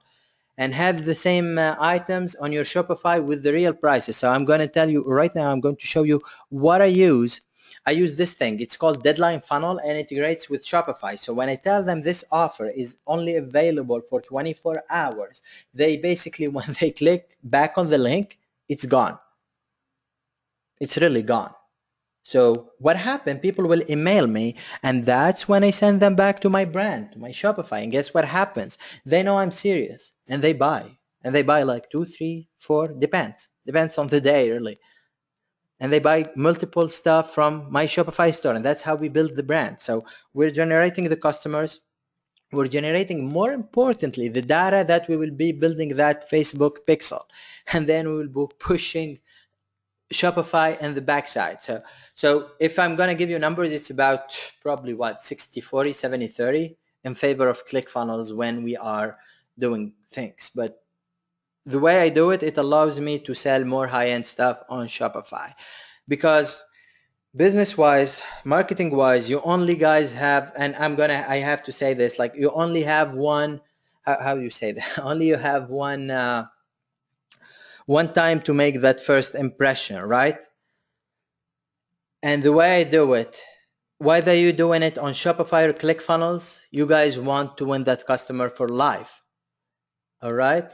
A: and have the same items on your Shopify with the real prices. So I'm going to tell you right now, I'm going to show you what I use. I use this thing. It's called Deadline Funnel, and it integrates with Shopify. So when I tell them this offer is only available for 24 hours, they basically, when they click back on the link, it's gone. It's really gone. So what happened? People will email me, and that's when I send them back to my brand, to my Shopify. And guess what happens? They know I'm serious, and they buy. And they buy like 2, 3, 4, depends on the day, really. And they buy multiple stuff from my Shopify store, and that's how we build the brand. So we're generating the customers. We're generating, more importantly, the data that we will be building that Facebook pixel, and then we will be pushing Shopify and the backside. So if I'm going to give you numbers, it's about probably what, 60-40, 70-30 in favor of ClickFunnels when we are doing things. But the way I do it, it allows me to sell more high-end stuff on Shopify, because business-wise, marketing-wise, you only guys have, and I have to say this, like you only have one, how do you say that? Only you have one time to make that first impression, right? And the way I do it, whether you're doing it on Shopify or ClickFunnels, you guys want to win that customer for life. All right.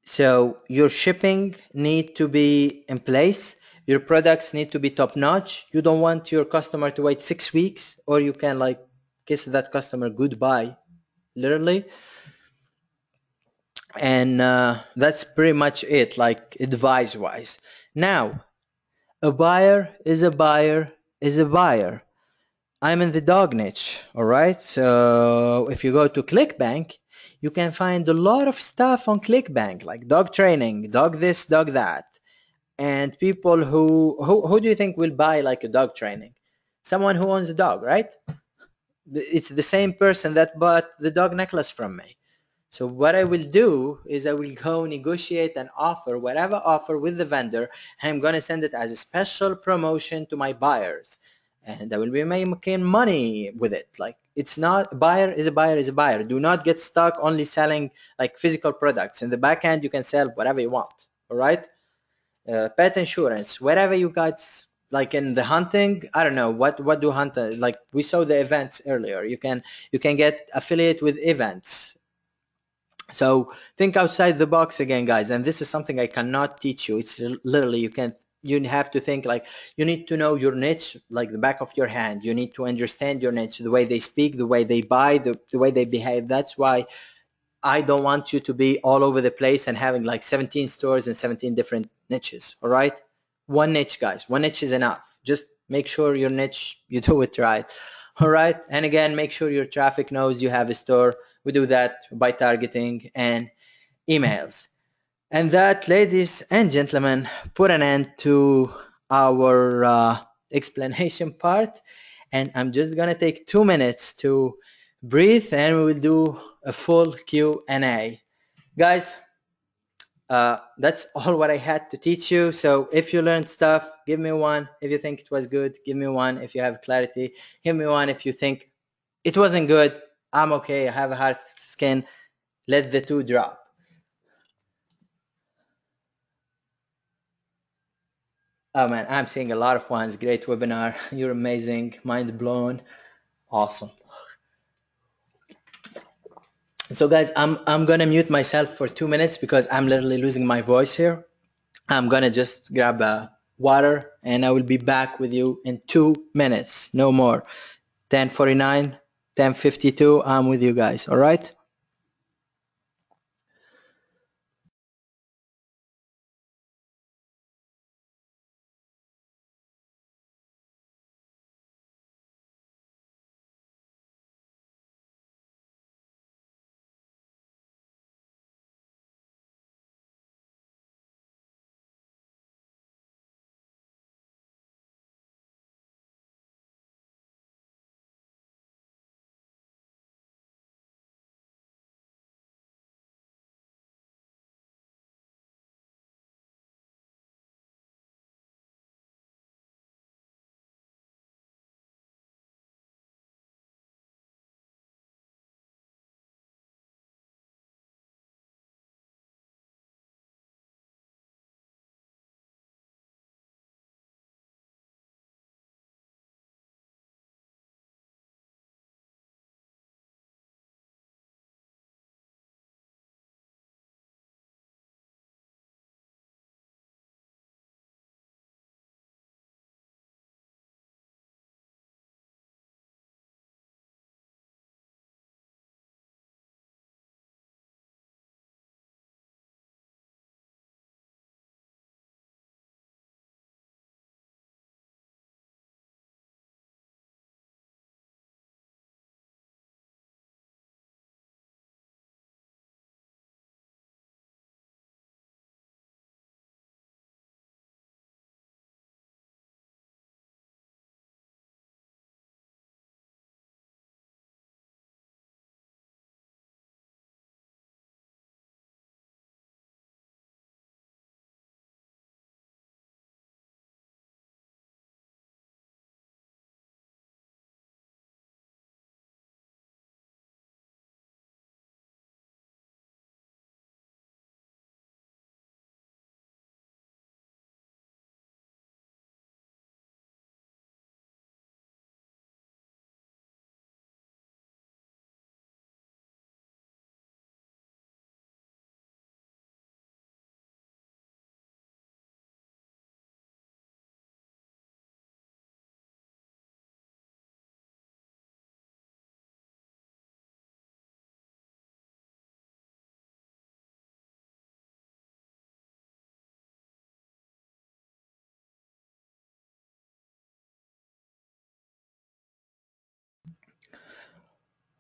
A: So your shipping need to be in place. Your products need to be top notch. You don't want your customer to wait 6 weeks, or you can like kiss that customer goodbye, literally. And that's pretty much it, like advice wise. Now, a buyer is a buyer is a buyer. I'm in the dog niche, all right? So if you go to ClickBank, you can find a lot of stuff on ClickBank, like dog training, dog this, dog that. And people who do you think will buy like a dog training? Someone who owns a dog, right? It's the same person that bought the dog necklace from me. So what I will do is I will go negotiate an offer, whatever offer with the vendor, and I'm going to send it as a special promotion to my buyers. And I will be making money with it. Like it's not, buyer is a buyer is a buyer. Do not get stuck only selling like physical products. In the back end, you can sell whatever you want. All right. Pet insurance, wherever you guys like in the hunting, I don't know what do hunters like. We saw the events earlier. You can get affiliate with events. So think outside the box again, guys. And this is something I cannot teach you. It's literally you have to think like you need to know your niche like the back of your hand. You need to understand your niche, the way they speak, the way they buy, the way they behave. That's why I don't want you to be all over the place and having like 17 stores and 17 different niches. All right. One niche, guys. One niche is enough. Just make sure your niche, you do it right. All right. And again, make sure your traffic knows you have a store. We do that by targeting and emails. And that, ladies and gentlemen, put an end to our explanation part. And I'm just gonna take 2 minutes to breathe, and we will do a full Q&A. Guys, that's all what I had to teach you. So if you learned stuff, give me one. If you think it was good, give me one. If you have clarity, give me one. If you think it wasn't good, I'm okay. I have a hard skin. Let the two drop. Oh man, I'm seeing a lot of ones. Great webinar. You're amazing. Mind blown. Awesome. So guys, I'm gonna mute myself for 2 minutes because I'm literally losing my voice here. I'm gonna just grab a water and I will be back with you in 2 minutes. No more. 10:49, 10:52. I'm with you guys. All right.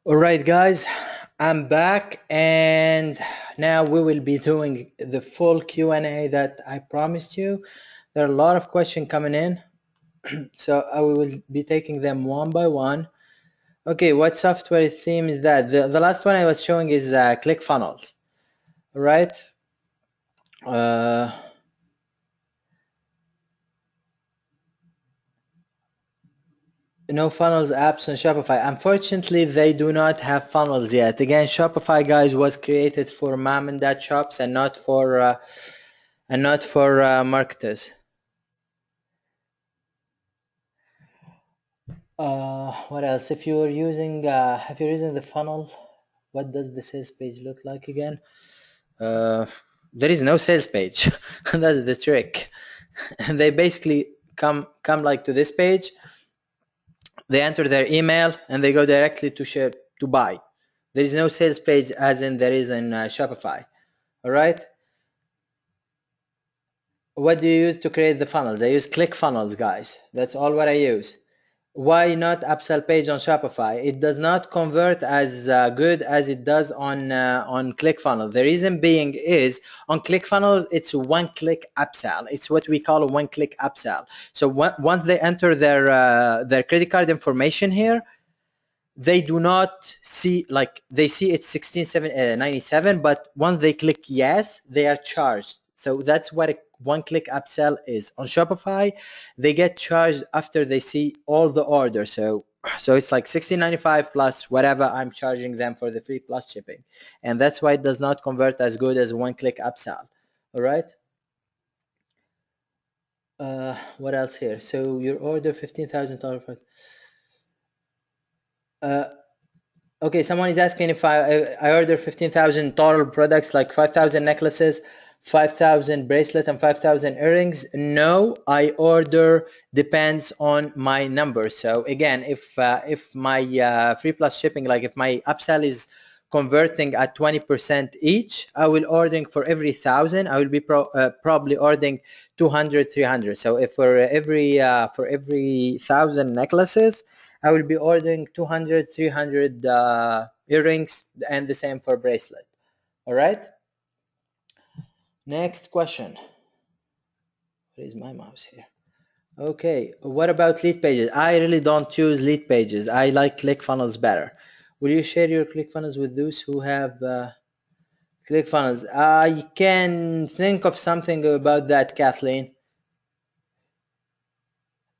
A: All right, guys, I'm back, and now we will be doing the full Q&A that I promised you. There are a lot of questions coming in, so I will be taking them one by one. Okay, what software theme is that? The last one I was showing is ClickFunnels, right? No funnels apps on Shopify. Unfortunately, they do not have funnels yet. Again, Shopify, guys, was created for mom and dad shops and not for marketers. What else? If you're using the funnel, what does the sales page look like again? There is no sales page. That's the trick. And they basically come like to this page. They enter their email and they go directly to ship to buy. There is no sales page as in there is in Shopify. All right. What do you use to create the funnels? I use ClickFunnels, guys. That's all what I use. Why not upsell page on Shopify? It does not convert as good as it does on ClickFunnels. The reason being is on ClickFunnels, it's a one-click upsell. It's what we call a one-click upsell. So once they enter their credit card information here, they do not see, like, they see it's 1697, but once they click yes, they are charged. So that's what a one-click upsell is. On Shopify, they get charged after they see all the orders. So it's like 1695 plus whatever I'm charging them for the free plus shipping, and that's why it does not convert as good as one-click upsell. All right. What else here? So your order $15,000 for. Okay, someone is asking if I order 15,000 total products, like 5,000 necklaces, 5,000 bracelet, and 5,000 earrings. No, I order depends on my number. So again, if my free plus shipping, like if my upsell is converting at 20% each, I will ordering for every 1,000. I will be probably ordering 200, 300. So if for every 1,000 necklaces, I will be ordering 200, 300 earrings, and the same for bracelet. All right. Next question. Where is my mouse here? Okay. What about lead pages? I really don't use lead pages. I like ClickFunnels better. Will you share your ClickFunnels with those who have ClickFunnels? I can think of something about that, Kathleen.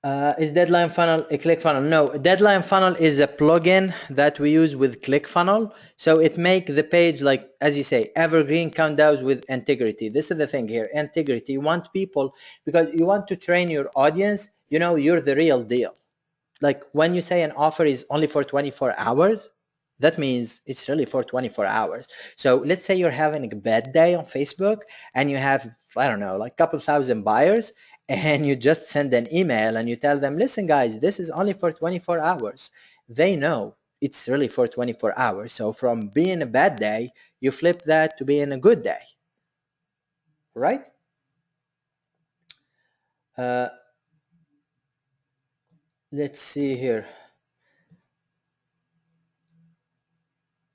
A: Is Deadline Funnel a ClickFunnel? No, Deadline Funnel is a plugin that we use with ClickFunnel. So it makes the page, like, as you say, evergreen countdowns with integrity. This is the thing here, integrity. You want people, because you want to train your audience, you're the real deal. Like when you say an offer is only for 24 hours, that means it's really for 24 hours. So let's say you're having a bad day on Facebook and you have, I don't know, like a couple thousand buyers, and you just send an email and you tell them, listen guys, this is only for 24 hours. They know it's really for 24 hours. So from being a bad day, you flip that to being a good day, right? Let's see here.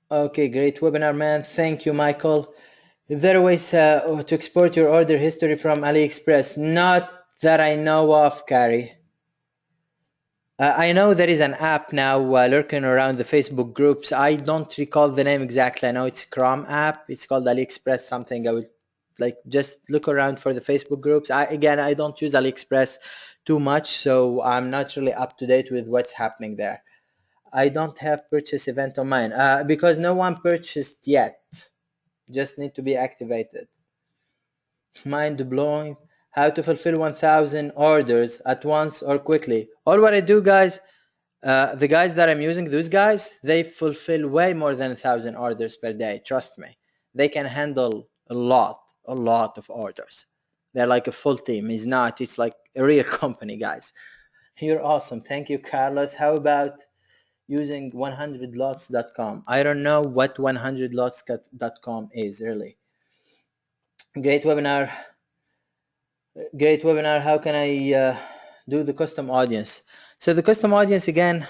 A: Okay, great webinar, man. Thank you, Michael. Is there ways to export your order history from AliExpress? Not that I know of, Carrie. I know there is an app now lurking around the Facebook groups. I don't recall the name exactly. I know it's a Chrome app. It's called AliExpress something. I would just look around for the Facebook groups. I don't use AliExpress too much, so I'm not really up to date with what's happening there. I don't have purchase event on mine because no one purchased yet. Just need to be activated. Mind blowing. How to fulfill 1,000 orders at once or quickly. All what I do, guys, the guys that I'm using, those guys, they fulfill way more than 1,000 orders per day. Trust me. They can handle a lot of orders. They're like a full team. It's like a real company, guys. You're awesome. Thank you, Carlos. How about using 100lots.com? I don't know what 100lots.com is really. Great webinar. How can I do the custom audience? So the custom audience, again,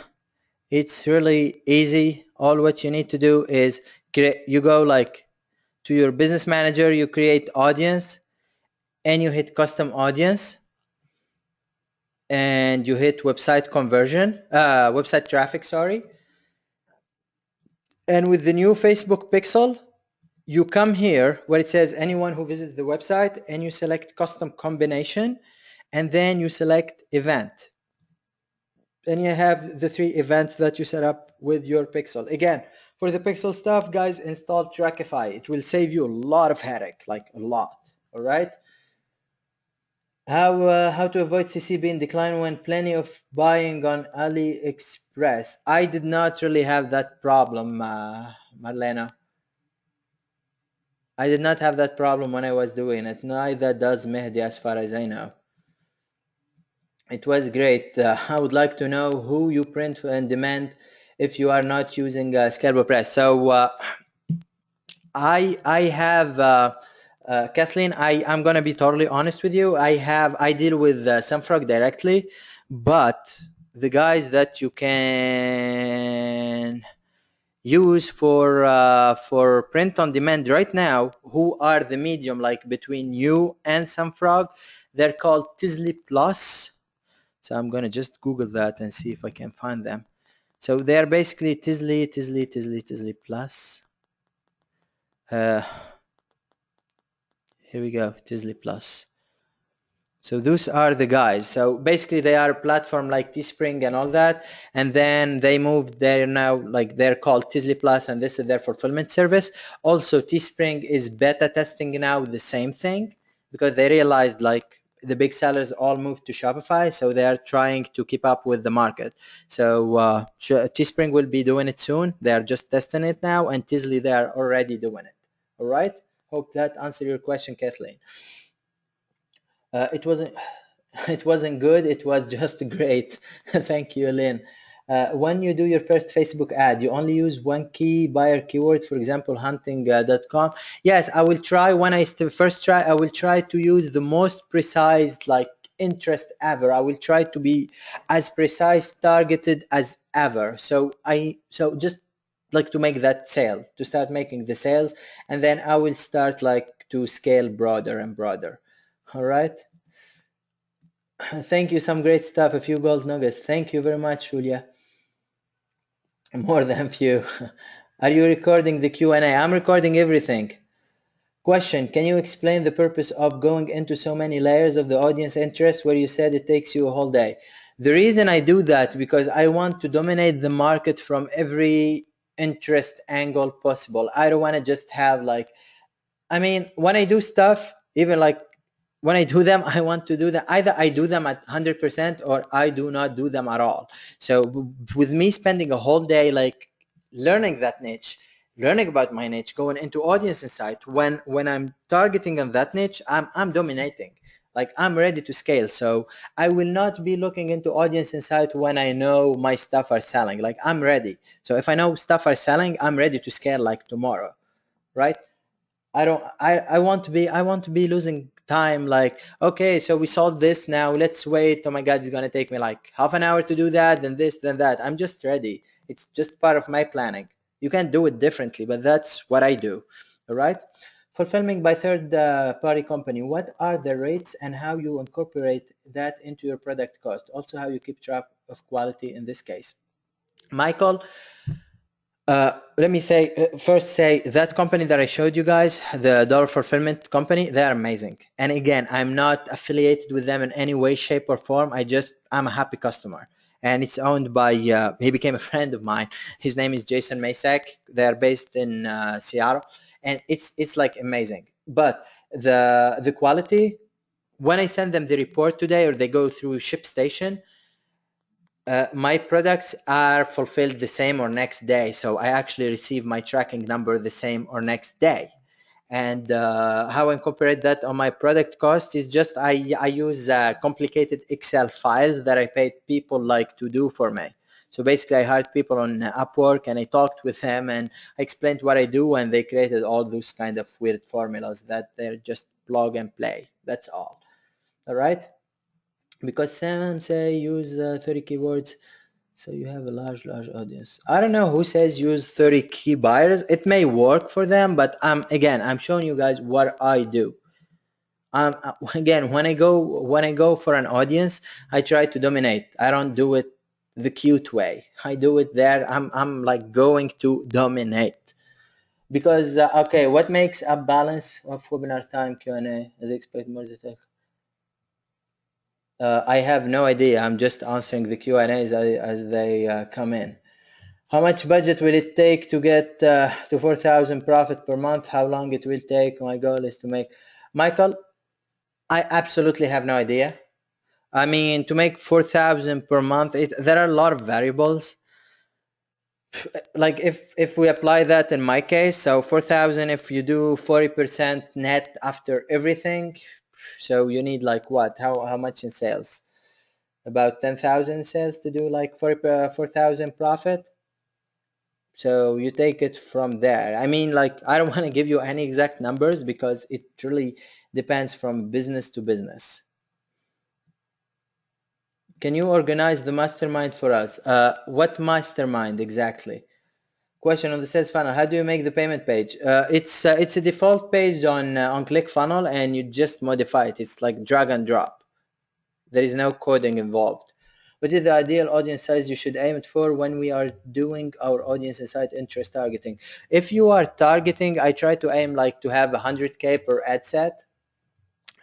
A: it's really easy. all what you need to do is you go like to your business manager, you create audience, and you hit custom audience, and you hit website conversion, website traffic, sorry. And with the new Facebook pixel, you come here where it says anyone who visits the website, and you select custom combination, and then you select event. Then you have the 3 events that you set up with your pixel. Again, for the pixel stuff, guys, install Trackify. It will save you a lot of headache, like a lot. All right. How to avoid CC in decline when plenty of buying on AliExpress? I did not really have that problem, Marlena. I did not have that problem when I was doing it. Neither does Mehdi, as far as I know. It was great. I would like to know who you print and demand if you are not using Scalable Press. So I have Kathleen. I'm gonna be totally honest with you. I deal with Sunfrog directly, but the guys that you can use for print on demand right now, who are the medium like between you and Sunfrog, they're called Tisley Plus. So I'm gonna just Google that and see if I can find them. So they're basically Tisley Plus. Here we go, Tisley Plus. So those are the guys. So basically they are a platform like Teespring and all that, and then they moved. They're now like they're called Tisley Plus, and this is their fulfillment service. Also, Teespring is beta testing now the same thing because they realized like the big sellers all moved to Shopify, so they are trying to keep up with the market. So Teespring will be doing it soon. They are just testing it now, and Tisley they are already doing it. All right. Hope that answered your question, Kathleen. It wasn't it wasn't good, it was just great. Thank you, Lynn. When you do your first Facebook ad, you only use one key buyer keyword, for example, hunting.com. Yes, I will try. When I first try, I will try to use the most precise like interest ever. I will try to be as precise targeted as ever. So just like to make that sale, to start making the sales, and then I will start like to scale broader and broader. All right. Thank you. Some great stuff. A few gold nuggets. Thank you very much, Julia. More than few. Are you recording the Q&A? I'm recording everything. Question: can you explain the purpose of going into so many layers of the audience interest where you said it takes you a whole day? The reason I do that because I want to dominate the market from every interest angle possible. I don't want to just have like, I mean, when I do stuff, even like when I do them, I want to do them. Either I do them at 100% or I do not do them at all. So with me spending a whole day like learning that niche, learning about my niche, going into audience insight, when I'm targeting on that niche, I'm dominating. Like I'm ready to scale. So I will not be looking into audience insight when I know my stuff are selling. Like I'm ready. So if I know stuff are selling, I'm ready to scale like tomorrow, right? I want to be losing time like, okay, so we solved this, now let's wait, oh my god, it's gonna take me like half an hour to do that, then this, then that. I'm just ready. It's just part of my planning. You can do it differently, but that's what I do. All right. Fulfillment by third party company, what are the rates and how you incorporate that into your product cost, also how you keep track of quality in this case? Michael, let me first say that company that I showed you guys, the dollar fulfillment company, they're amazing. And again, I'm not affiliated with them in any way, shape, or form. I'm a happy customer. And it's owned by, he became a friend of mine. His name is Jason Masak. They're based in Seattle. And it's like amazing. But the quality, when I send them the report today or they go through ShipStation, my products are fulfilled the same or next day. So I actually receive my tracking number the same or next day. And how I incorporate that on my product cost is just I use complicated Excel files that I paid people like to do for me. So basically I hired people on Upwork and I talked with them and I explained what I do, and they created all those kind of weird formulas that they're just plug and play. That's all. All right. Because some say use 30 keywords. So you have a large audience. I don't know who says use 30 key buyers. It may work for them, but again, I'm showing you guys what I do. Again, when I go for an audience, I try to dominate. I don't do it the cute way. I do it there. I'm like going to dominate. Because okay, what makes a balance of webinar time Q&A as I expect more detail? I have no idea. I'm just answering the Q&As as they come in. How much budget will it take to get to 4,000 profit per month? How long it will take? My goal is to make. Michael, I absolutely have no idea. I mean, to make 4,000 per month, there are a lot of variables. Like if we apply that in my case, so 4,000, if you do 40% net after everything, so you need like what? How much in sales? About 10,000 sales to do like 4,000 profit. So you take it from there. I mean, like, I don't want to give you any exact numbers because it really depends from business to business. Can you organize the mastermind for us? What mastermind exactly? Question on the sales funnel. How do you make the payment page? It's a default page on ClickFunnels, and you just modify it. It's like drag and drop. There is no coding involved. What is the ideal audience size you should aim for when we are doing our audience insight interest targeting? If you are targeting, I try to aim like to have 100K per ad set.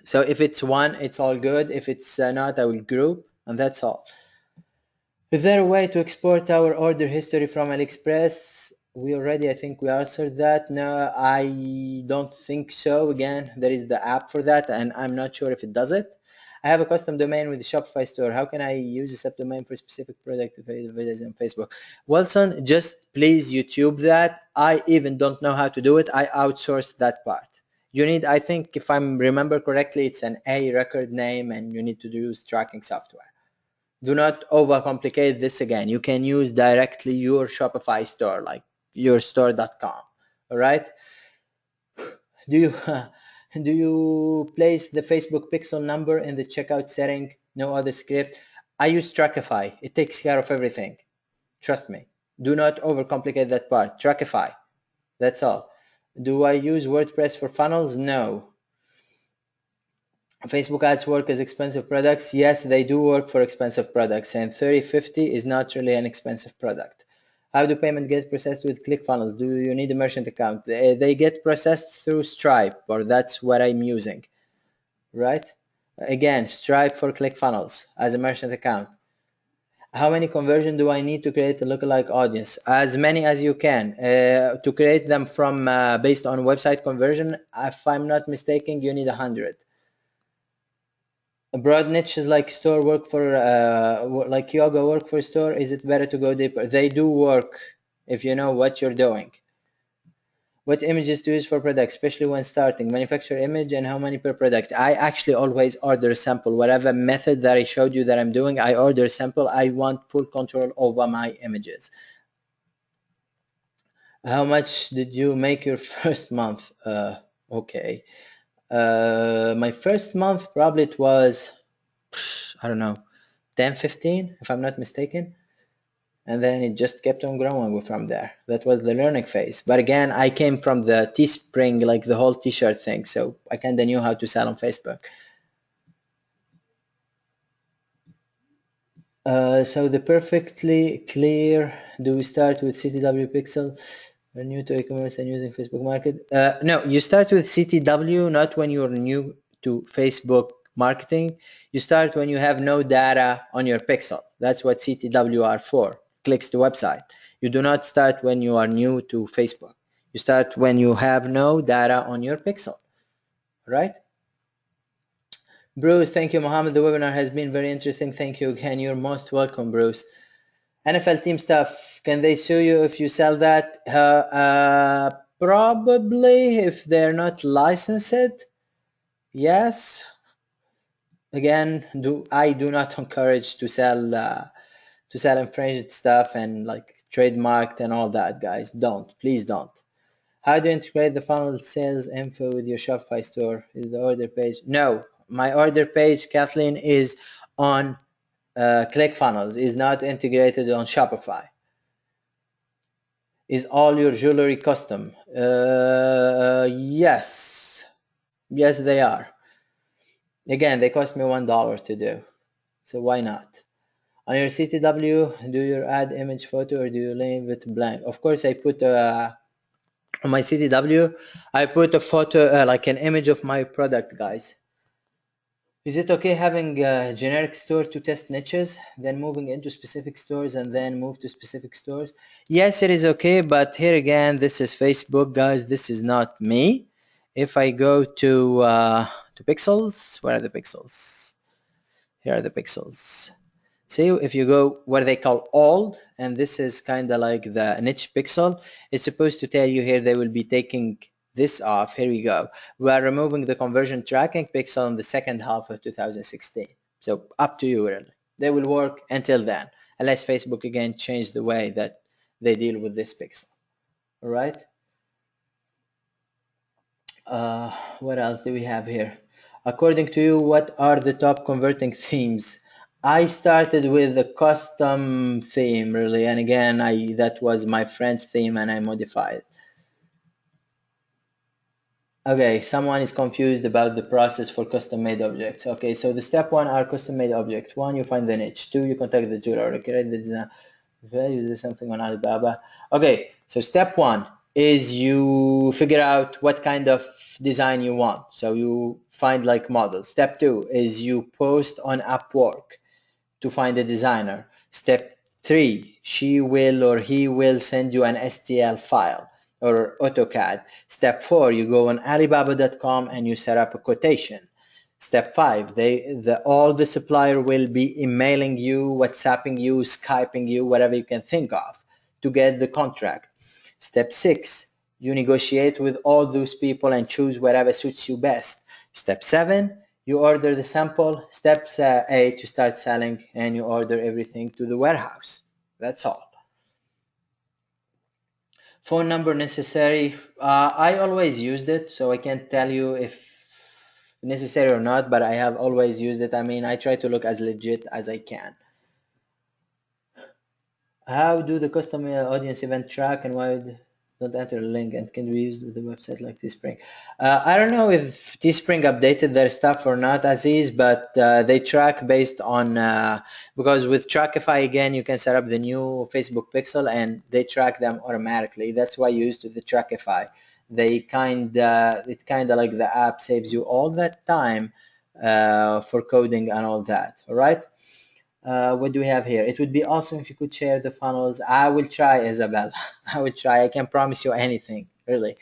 A: So if it's one, it's all good. If it's not, I will group, and that's all. Is there a way to export our order history from AliExpress? I think we answered that. No, I don't think so. Again, there is the app for that, and I'm not sure if it does it. I have a custom domain with the Shopify store. How can I use a subdomain for a specific product if it is on Facebook? Wilson, just please YouTube that. I even don't know how to do it. I outsourced that part. You need, I think, if I remember correctly, it's an A record name, and you need to use tracking software. Do not overcomplicate this again. You can use directly your Shopify store, like your store.com. All right. Do you do you place the Facebook pixel number in the checkout setting? No other script. I use Trackify. It takes care of everything. Trust me. Do not overcomplicate that part. Trackify. That's all. Do I use WordPress for funnels? No. Facebook ads work as expensive products. Yes, they do work for expensive products, and 3050 is not really an expensive product. How do payment get processed with ClickFunnels? Do you need a merchant account? They get processed through Stripe, or that's what I'm using, right? Again, Stripe for ClickFunnels as a merchant account. How many conversion do I need to create a lookalike audience? As many as you can. To create them from based on website conversion, if I'm not mistaken, you need 100. A broad niche is like store work for like yoga work for store. Is it better to go deeper? They do work if you know what you're doing. What images to use for products, especially when starting? Manufacture image and how many per product? I actually always order a sample. Whatever method that I showed you that I'm doing, I order a sample. I want full control over my images. How much did you make your first month? Okay. My first month, probably it was, I don't know, 10, 15, if I'm not mistaken. And then it just kept on growing from there. That was the learning phase. But again, I came from the Teespring, like the whole t-shirt thing. So I kind of knew how to sell on Facebook. So the perfectly clear, do we start with CTW Pixel? We're new to e-commerce and using Facebook Market. No, you start with CTW, not when you're new to Facebook marketing. You start when you have no data on your pixel. That's what CTW are for, clicks to website. You do not start when you are new to Facebook. You start when you have no data on your pixel, right? Bruce, thank you, Mohamed. The webinar has been very interesting. Thank you again. You're most welcome, Bruce. NFL team stuff, can they sue you if you sell that? Probably, if they're not licensed, yes. Again, I do not encourage to sell infringed stuff and like trademarked and all that, guys. Don't, please don't. How do you integrate the funnel sales info with your Shopify store? Is the order page? No, my order page, Kathleen, is on ClickFunnels is not integrated on Shopify. Is all your jewelry custom? Yes. Yes, they are. Again, they cost me $1 to do. So why not? On your CTW, do you add image photo or do you leave it blank? Of course, I put on my CTW, I put a photo, like an image of my product, guys. Is it okay having a generic store to test niches, then moving into specific stores and then move to specific stores? Yes, it is okay, but here again, this is Facebook, guys. This is not me. If I go to pixels, where are the pixels? Here are the pixels. See, if you go where they call old, and this is kind of like the niche pixel, it's supposed to tell you here they will be taking this off. Here we go. We are removing the conversion tracking pixel in the second half of 2016. So up to you, really. They will work until then, unless Facebook again change the way that they deal with this pixel. All right. What else do we have here? According to you, what are the top converting themes? I started with a custom theme, really, and again, that was my friend's theme, and I modified it. Okay, someone is confused about the process for custom-made objects. Okay, so the step one are custom-made object. One, you find the niche. Two, you contact the jeweler. Create the design. Value do something on Alibaba. Okay, so step one is you figure out what kind of design you want. So you find like models. Step two is you post on Upwork to find a designer. Step three, she will or he will send you an STL file or AutoCAD. Step four, you go on Alibaba.com and you set up a quotation. Step five, all the supplier will be emailing you, WhatsApping you, Skyping you, whatever you can think of to get the contract. Step six, you negotiate with all those people and choose whatever suits you best. Step seven, you order the sample. Step eight, you start selling and you order everything to the warehouse. That's all. Phone number necessary. I always used it, so I can't tell you if necessary or not, but I have always used it. I mean, I try to look as legit as I can. How do the custom audience event track and why don't enter a link and can be used with the website like Teespring? I don't know if Teespring updated their stuff or not as is, but they track based on, because with Trackify again, you can set up the new Facebook pixel and they track them automatically. That's why I used the Trackify. It kind of like the app saves you all that time for coding and all that. All right. What do we have here? It would be awesome if you could share the funnels. I will try, Isabel. I will try. I can't promise you anything, really.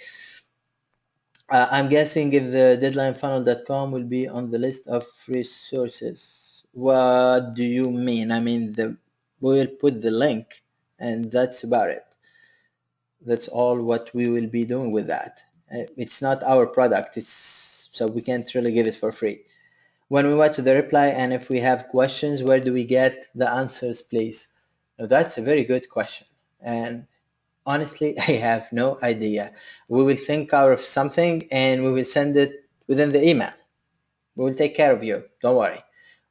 A: I'm guessing if the deadlinefunnel.com will be on the list of resources. What do you mean? I mean, we'll put the link, and that's about it. That's all what we will be doing with that. It's not our product. So we can't really give it for free. When we watch the reply and if we have questions, where do we get the answers, please? Now, that's a very good question. And honestly, I have no idea. We will think out of something and we will send it within the email. We will take care of you. Don't worry.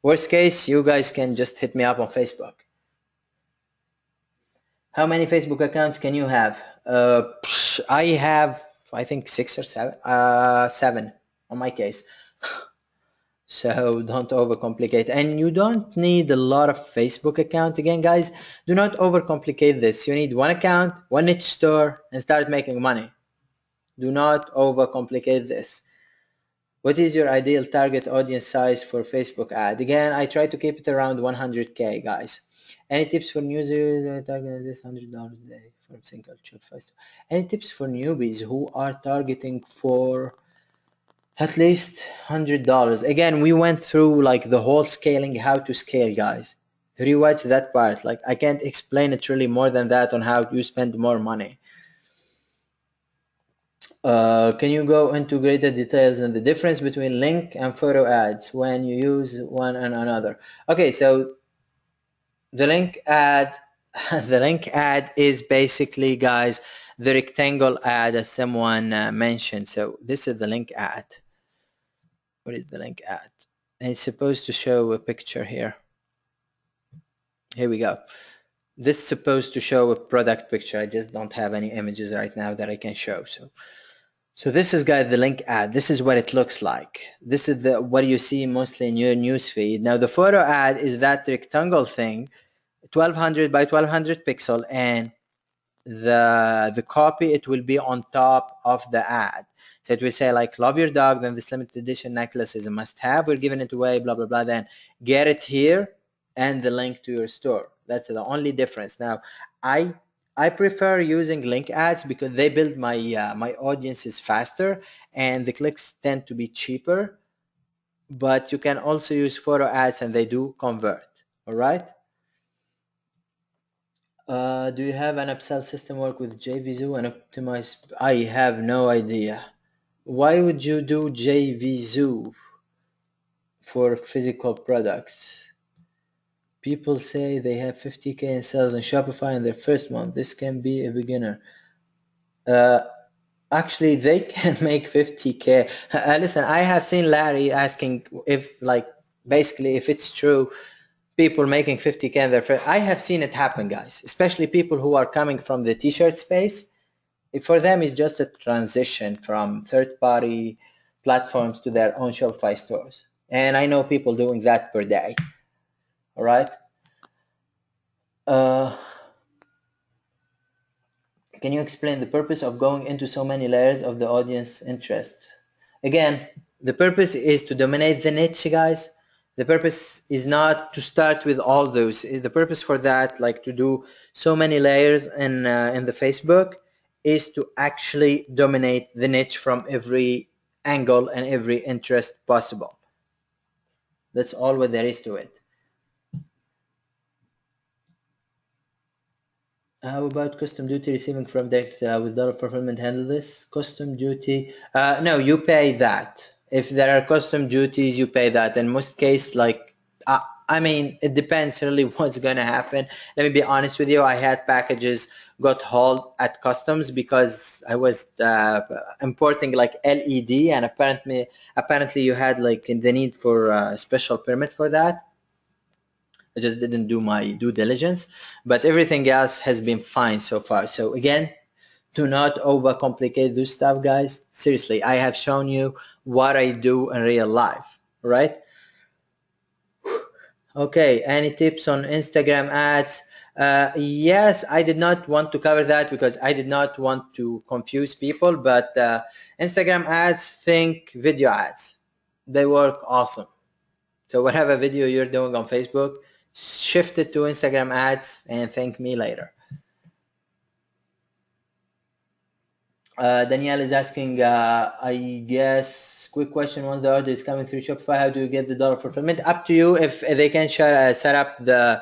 A: Worst case, you guys can just hit me up on Facebook. How many Facebook accounts can you have? I have, I think 6 or 7. 7 on my case. So don't overcomplicate, and you don't need a lot of Facebook account. Again, guys, do not overcomplicate this. You need one account, one niche store, and start making money. Do not overcomplicate this. What is your ideal target audience size for Facebook ad? Again, I try to keep it around 100K, guys. Any tips for newbies targeting this $100 a day from single Shopify store? Any tips for newbies who are targeting for at least $100? Again, we went through like the whole scaling, how to scale, guys. Rewatch that part. Like, I can't explain it really more than that on how you spend more money. Can you go into greater details on the difference between link and photo ads when you use one and another? Okay, so the link ad, the link ad is basically, guys, the rectangle ad as someone mentioned. So this is the link ad. What is the link at? And it's supposed to show a picture here. Here we go. This is supposed to show a product picture. I just don't have any images right now that I can show. So this is, guys, the link ad. This is what it looks like. This is the what you see mostly in your newsfeed. Now the photo ad is that rectangle thing, 1200 by 1200 pixel, and the copy, it will be on top of the ad. So it will say like, love your dog, then this limited edition necklace is a must have, we're giving it away, blah blah blah, then get it here, and the link to your store. That's the only difference. Now I prefer using link ads because they build my my audiences faster and the clicks tend to be cheaper, but you can also use photo ads and they do convert. All right. Do you have an upsell system work with JVZoo and optimize? I have no idea. Why would you do JVZoo for physical products? People say they have 50K in sales on Shopify in their first month. This can be a beginner. Actually, they can make 50K. Listen, I have seen Larry asking if, like, basically if it's true, people making 50K in their first. I have seen it happen, guys, especially people who are coming from the t-shirt space. For them, it's just a transition from third-party platforms to their own Shopify stores. And I know people doing that per day. All right. Can you explain the purpose of going into so many layers of the audience interest? Again, the purpose is to dominate the niche, guys. The purpose is not to start with all those. The purpose for that, like to do so many layers in the Facebook, is to actually dominate the niche from every angle and every interest possible. That's all what there is to it. How about custom duty receiving from direct with dollar fulfillment handle this? Custom duty, no, you pay that. If there are custom duties, you pay that. In most cases, like, I mean, it depends really what's gonna happen. Let me be honest with you. I had packages got hauled at customs because I was importing like LED, and apparently you had like the need for a special permit for that. I just didn't do my due diligence, but everything else has been fine so far. So again, do not overcomplicate this stuff, guys. Seriously, I have shown you what I do in real life, right? Okay, any tips on Instagram ads? Yes, I did not want to cover that because I did not want to confuse people, but Instagram ads, think video ads. They work awesome. So whatever video you're doing on Facebook, shift it to Instagram ads and thank me later. Danielle is asking, I guess, quick question, once the order is coming through Shopify, how do you get the dollar fulfillment? Up to you. If they can set up the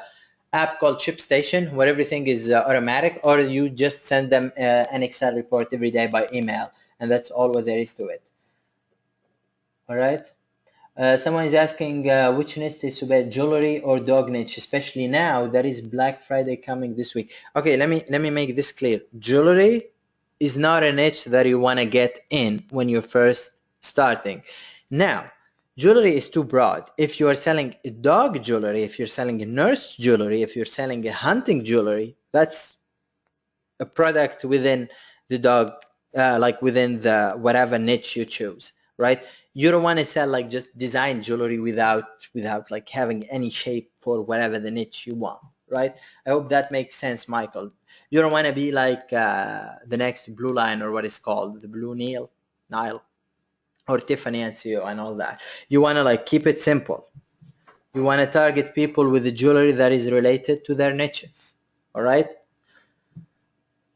A: app called ShipStation where everything is automatic, or you just send them an Excel report every day by email, and that's all what there is to it. All right. Someone is asking which niche is to bet, jewelry or dog niche, especially now there is Black Friday coming this week. Okay, let me make this clear. Jewelry is not a niche that you want to get in when you're first starting. Now, jewelry is too broad. If you are selling dog jewelry, if you're selling nurse jewelry, if you're selling a hunting jewelry, that's a product within the dog, like within the whatever niche you choose, right? You don't want to sell like just design jewelry without like having any shape for whatever the niche you want, right? I hope that makes sense, Michael. You don't want to be like the next Blue Line, or what is called the Blue Nile, or Tiffany and CEO and all that. You want to like keep it simple. You want to target people with the jewelry that is related to their niches, all right?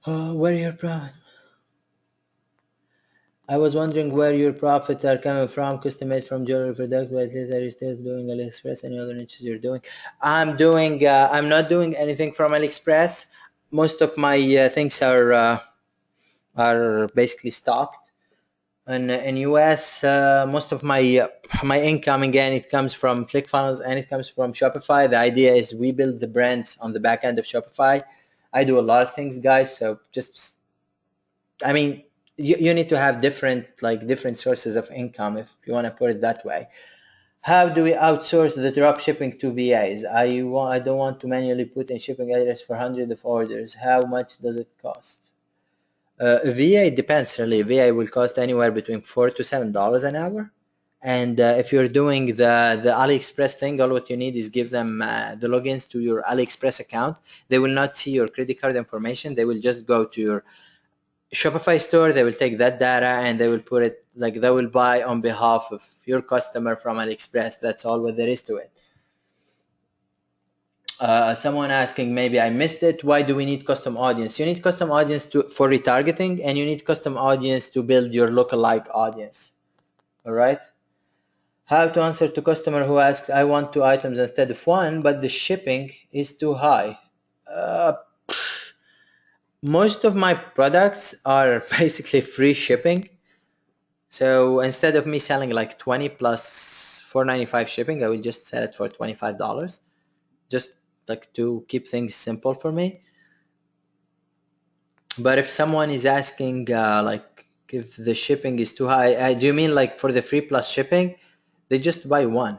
A: Where your profit? I was wondering where your profits are coming from. Custom made from jewelry product, but at least are you still doing AliExpress? Any other niches you're doing? I'm doing. I'm not doing anything from AliExpress. Most of my things are basically stocked. And in US, most of my income, again, it comes from ClickFunnels and it comes from Shopify. The idea is we build the brands on the back end of Shopify. I do a lot of things, guys. So just, I mean, you need to have different sources of income, if you want to put it that way. How do we outsource the drop shipping to VAs? I don't want to manually put in shipping address for hundreds of orders. How much does it cost? VA depends really. VA will cost anywhere between $4 to $7 an hour. And if you're doing the AliExpress thing, all what you need is give them the logins to your AliExpress account. They will not see your credit card information. They will just go to your Shopify store. They will take that data and they will put it, like they will buy on behalf of your customer from AliExpress. That's all what there is to it. Someone asking, maybe I missed it, why do we need custom audience? You need custom audience for retargeting, and you need custom audience to build your lookalike audience. All right. How to answer to customer who asks, I want 2 items instead of 1, but the shipping is too high. Most of my products are basically free shipping. So instead of me selling like 20 plus $4.95 shipping, I will just sell it for $25. Just like to keep things simple for me. But if someone is asking like if the shipping is too high, do you mean like for the free plus shipping? They just buy one.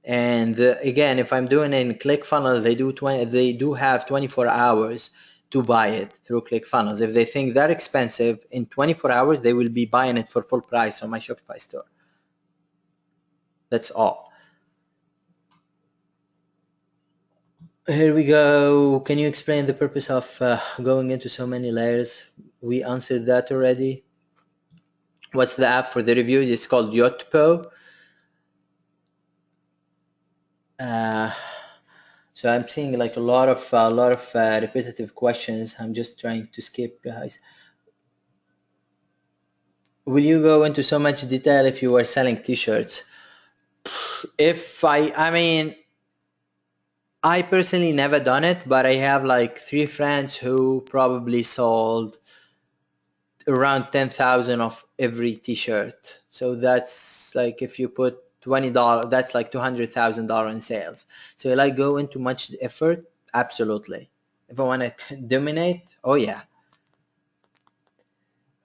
A: And again, if I'm doing it in ClickFunnels, they do have 24 hours to buy it through ClickFunnels. If they think they're expensive, in 24 hours they will be buying it for full price on my Shopify store. That's all. Here we go. Can you explain the purpose of going into so many layers? We answered that already. What's the app for the reviews? It's called Yotpo. So I'm seeing like a lot of repetitive questions. I'm just trying to skip, guys. Will you go into so much detail if you were selling t-shirts? I mean, I personally never done it, but I have like 3 friends who probably sold around 10,000 of every t-shirt. So that's like, if you put $20, that's like $200,000 in sales. So will I go into much effort? Absolutely. If I want to dominate, oh yeah.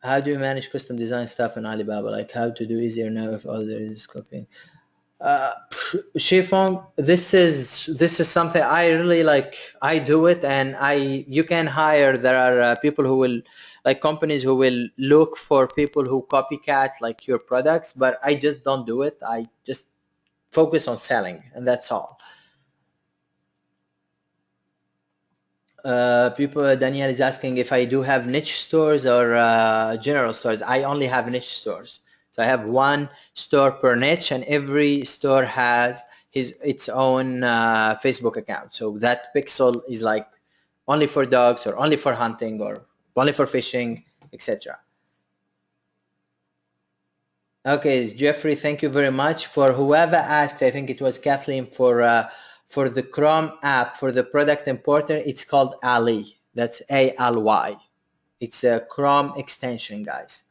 A: How do you manage custom design stuff in Alibaba? Like how to do easier now if others copying? Chiffon, this is something I really like. I do it, and you can hire. There are people who will, like companies who will look for people who copycat like your products, but I just don't do it. I just focus on selling, and that's all. Danielle is asking if I do have niche stores or general stores. I only have niche stores. So I have one store per niche, and every store has its own Facebook account. So that pixel is like only for dogs, or only for hunting, or only for fishing, etc. Okay, Jeffrey, thank you very much. For whoever asked, I think it was Kathleen, for the Chrome app, for the product importer, it's called Ali. That's ALY. It's a Chrome extension, guys.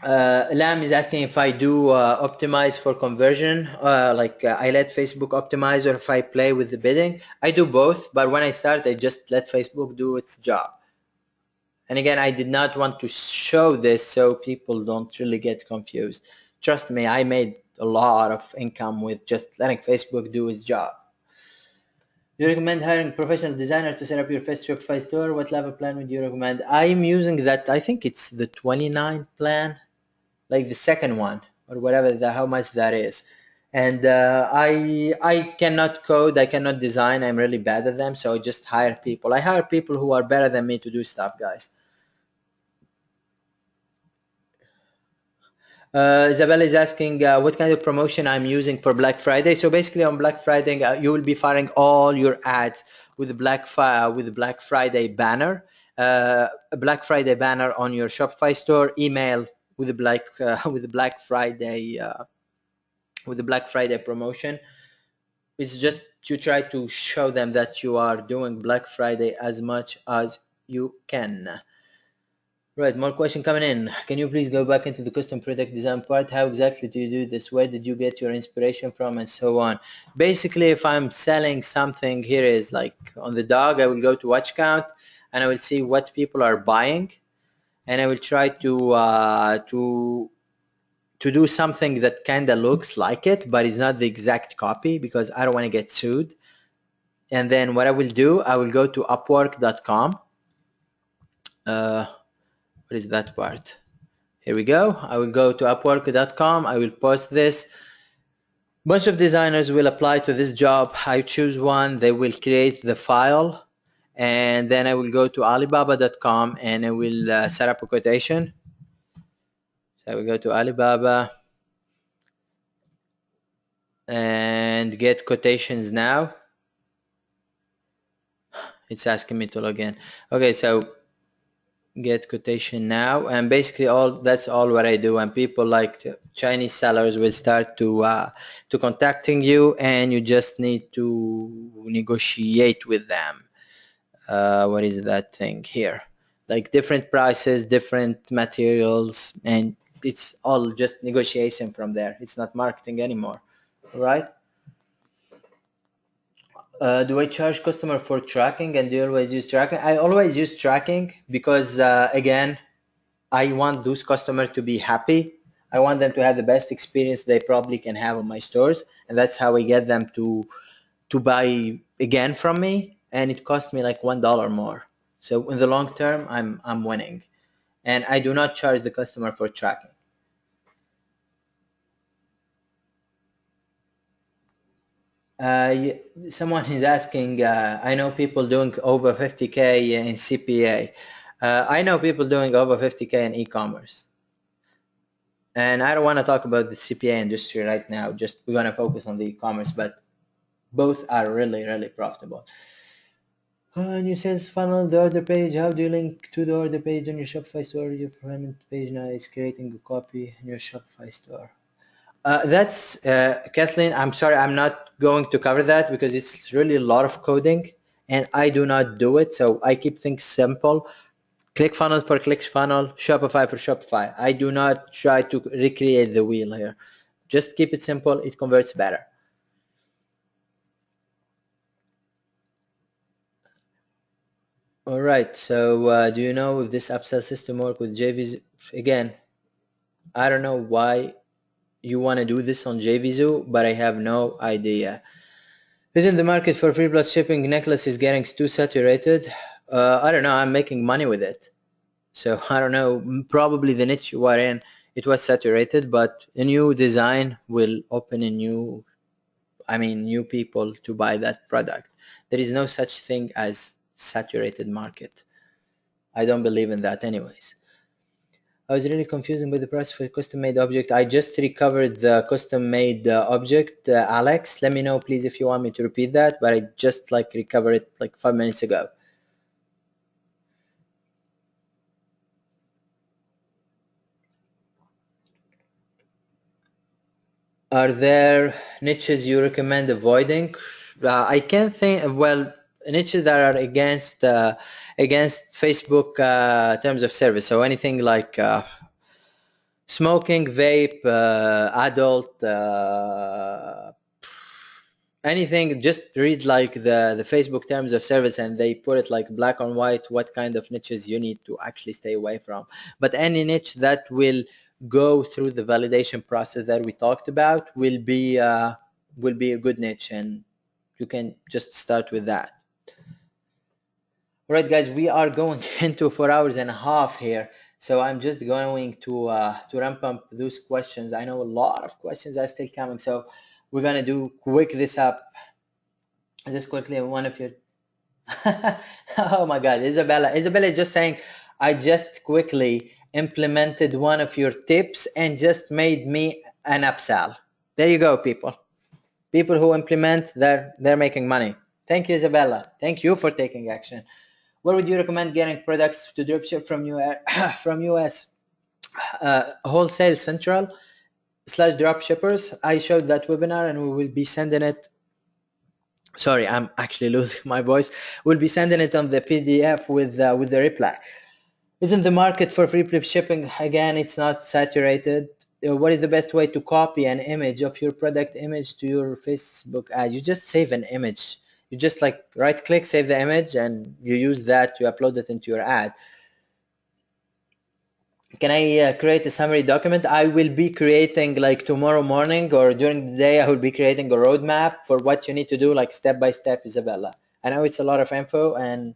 A: Lam is asking if I do optimize for conversion, I let Facebook optimize, or if I play with the bidding. I do both, but when I start, I just let Facebook do its job. And again, I did not want to show this so people don't really get confused. Trust me, I made a lot of income with just letting Facebook do its job. Do you recommend hiring a professional designer to set up your first Shopify store? What level plan would you recommend? I'm using that, I think it's the 29 plan, like the second one, or whatever, how much that is. And I cannot code, I cannot design, I'm really bad at them, so I just hire people. I hire people who are better than me to do stuff, guys. Isabella is asking what kind of promotion I'm using for Black Friday. So basically on Black Friday, you will be firing all your ads with the Black Friday banner, a Black Friday banner on your Shopify store, email with the Black Friday promotion. It's just to try to show them that you are doing Black Friday as much as you can. Right, more question coming in. Can you please go back into the custom product design part? How exactly do you do this? Where did you get your inspiration from, and so on? Basically, if I'm selling something, here is like on the dog, I will go to watch count. and I will see what people are buying, and I will try to do something that kind of looks like it, but is not the exact copy because I don't want to get sued. And then what I will do, I will go to Upwork.com. What is that part? Here we go. I will go to Upwork.com. I will post this. Bunch of designers will apply to this job. I choose one. They will create the file, and then I will go to Alibaba.com and I will set up a quotation. So I will go to Alibaba and get quotations now. It's asking me to log in. Okay, so get quotation now, and basically that's all what I do. And people like Chinese sellers will start to contacting you, and you just need to negotiate with them. What is that thing here? Like different prices, different materials, and it's all just negotiation from there. It's not marketing anymore, right? Do I charge customer for tracking, and do you always use tracking? I always use tracking because again, I want those customers to be happy. I want them to have the best experience they probably can have on my stores, and that's how I get them to buy again from me. And it cost me like $1 more. So in the long term, I'm winning, and I do not charge the customer for tracking. Someone is asking, I know people doing over 50K in CPA. I know people doing over 50K in e-commerce. And I don't want to talk about the CPA industry right now. Just we're going to focus on the e-commerce, but both are really, really profitable. New sales funnel, the order page. How do you link to the order page on your Shopify store? Your front page now is creating a copy in your Shopify store. That's Kathleen. I'm sorry, I'm not going to cover that because it's really a lot of coding, and I do not do it. So I keep things simple. ClickFunnels for ClickFunnels, Shopify for Shopify. I do not try to recreate the wheel here. Just keep it simple. It converts better. All right. So do you know if this upsell system work with JVs? Again, I don't know why you want to do this on JVZoo, but I have no idea. Isn't the market for free plus shipping necklaces getting too saturated? I don't know. I'm making money with it. So I don't know. Probably the niche you are in, it was saturated, but a new design will open a new people to buy that product. There is no such thing as saturated market. I don't believe in that anyways. I was really confused with the price for custom-made object. I just recovered the custom-made object. Alex, let me know please if you want me to repeat that, but I just recovered it like 5 minutes ago. Are there niches you recommend avoiding? I can't think. Well, niches that are against Facebook terms of service. So anything like smoking, vape, adult, anything. Just read like the Facebook terms of service, and they put it like black on white what kind of niches you need to actually stay away from. But any niche that will go through the validation process that we talked about will be a good niche, and you can just start with that. All right, guys, we are going into 4 hours and a half here, so I'm just going to ramp up those questions. I know a lot of questions are still coming, so we're gonna do quick this up. Just quickly, one of your oh my God, Isabella is just saying, I just quickly implemented one of your tips and just made me an upsell. There you go, people who implement, they're making money. Thank you, Isabella. Thank you for taking action. Where would you recommend getting products to dropship from from US? Wholesale Central / dropshippers. I showed that webinar, and we will be sending it. Sorry, I'm actually losing my voice. We'll be sending it on the PDF with the reply. Isn't the market for free plus shipping? Again, it's not saturated. What is the best way to copy an image of your product image to your Facebook ad? You just save an image. you just like right click, save the image, and you use that to upload it into your ad. Can I create a summary document? I will be creating like tomorrow morning or during the day. I will be creating a roadmap for what you need to do, like step by step, Isabella. I know it's a lot of info, and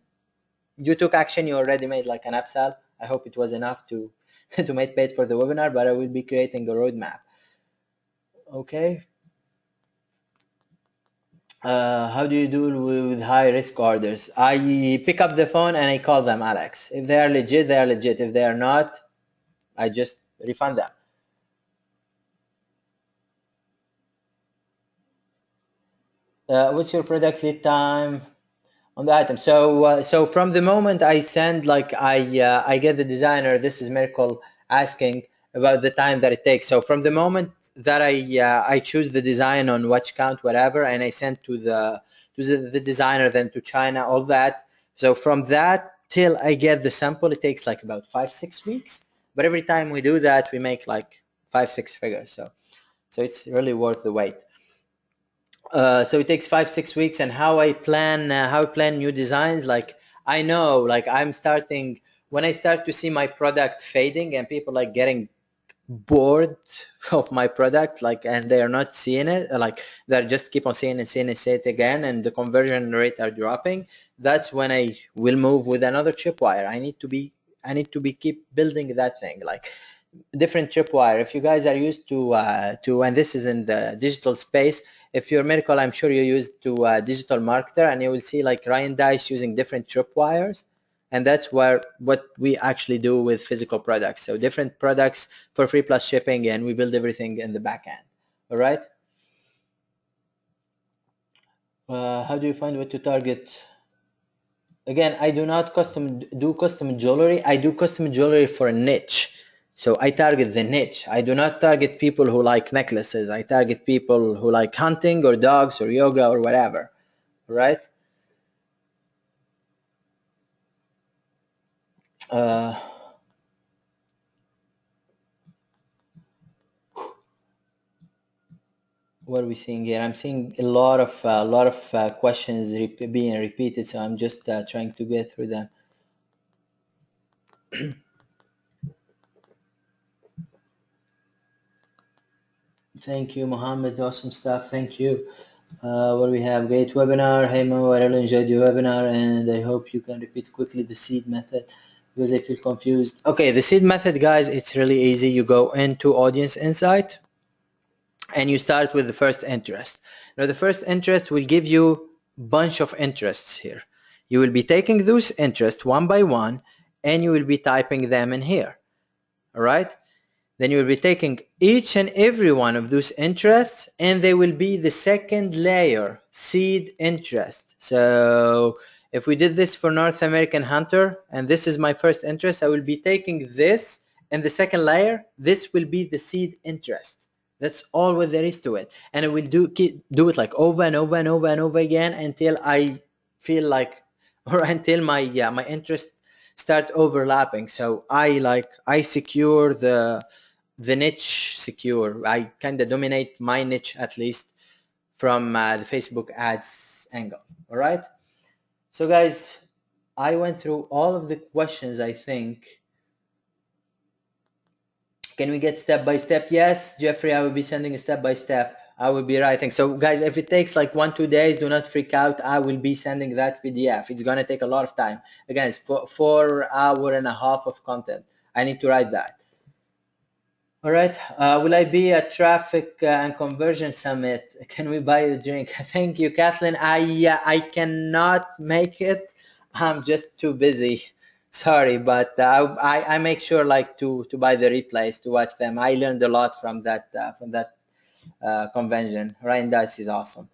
A: you took action. You already made like an upsell. I hope it was enough to to make paid for the webinar, but I will be creating a roadmap. Okay. How do you deal with high risk orders? I pick up the phone and I call them, Alex. If they are legit, they are legit. If they are not, I just refund them. What's your product lead time on the item? So from the moment I send, like I get the designer, this is Miracle, asking about the time that it takes. So from the moment that I choose the design on watch count, whatever, and I send to the designer, then to China, all that. So from that till I get the sample, it takes like about 5-6 weeks. But every time we do that, we make like 5-6 figures. So it's really worth the wait. So it takes 5-6 weeks. And how I plan new designs, like I know, like I'm starting, when I start to see my product fading and people like getting bored of my product, like, and they are not seeing it, like they just keep on seeing it, say it again, and the conversion rate are dropping, that's when I will move with another chipwire. I need to be keep building that thing, like different tripwire. If you guys are used to, and this is in the digital space, if you're Miracle, I'm sure you're used to digital marketer, and you will see like Ryan Dice using different tripwires, and that's what we actually do with physical products. So different products for free plus shipping, and we build everything in the back end. All right. How do you find what to target? Again, I do not do custom jewelry. I do custom jewelry for a niche. So I target the niche. I do not target people who like necklaces. I target people who like hunting or dogs or yoga or whatever. Right? Uh, what are we seeing here? I'm seeing a lot of questions being repeated, so I'm just trying to get through them. Thank you, Mohamed. Awesome stuff. Thank you. What do we have? Great webinar. Hey Mo, I really enjoyed your webinar, and I hope you can repeat quickly the seed method because I feel confused. Okay, the seed method, guys, it's really easy. You go into audience insight and you start with the first interest. Now, the first interest will give you a bunch of interests here. You will be taking those interests one by one, and you will be typing them in here. All right. Then you will be taking each and every one of those interests, and they will be the second layer, seed interest. So if we did this for North American Hunter, and this is my first interest, I will be taking this, and the second layer, this will be the seed interest. That's all what there is to it. And I will do it like over and over and over and over again until I feel like, or until my interest start overlapping. So I secure the niche secure. I kind of dominate my niche, at least from the Facebook ads angle. All right. So guys, I went through all of the questions, I think. Can we get step by step? Yes, Jeffrey, I will be sending a step by step. I will be writing. So guys, if it takes like 1-2 days, do not freak out. I will be sending that PDF. It's going to take a lot of time. Again, it's 4 hours and a half of content. I need to write that. All right. Will I be at Traffic and Conversion Summit? Can we buy a drink? Thank you, Kathleen. I cannot make it. I'm just too busy. Sorry, but I make sure like to buy the replays to watch them. I learned a lot from that convention. Ryan Dice is awesome.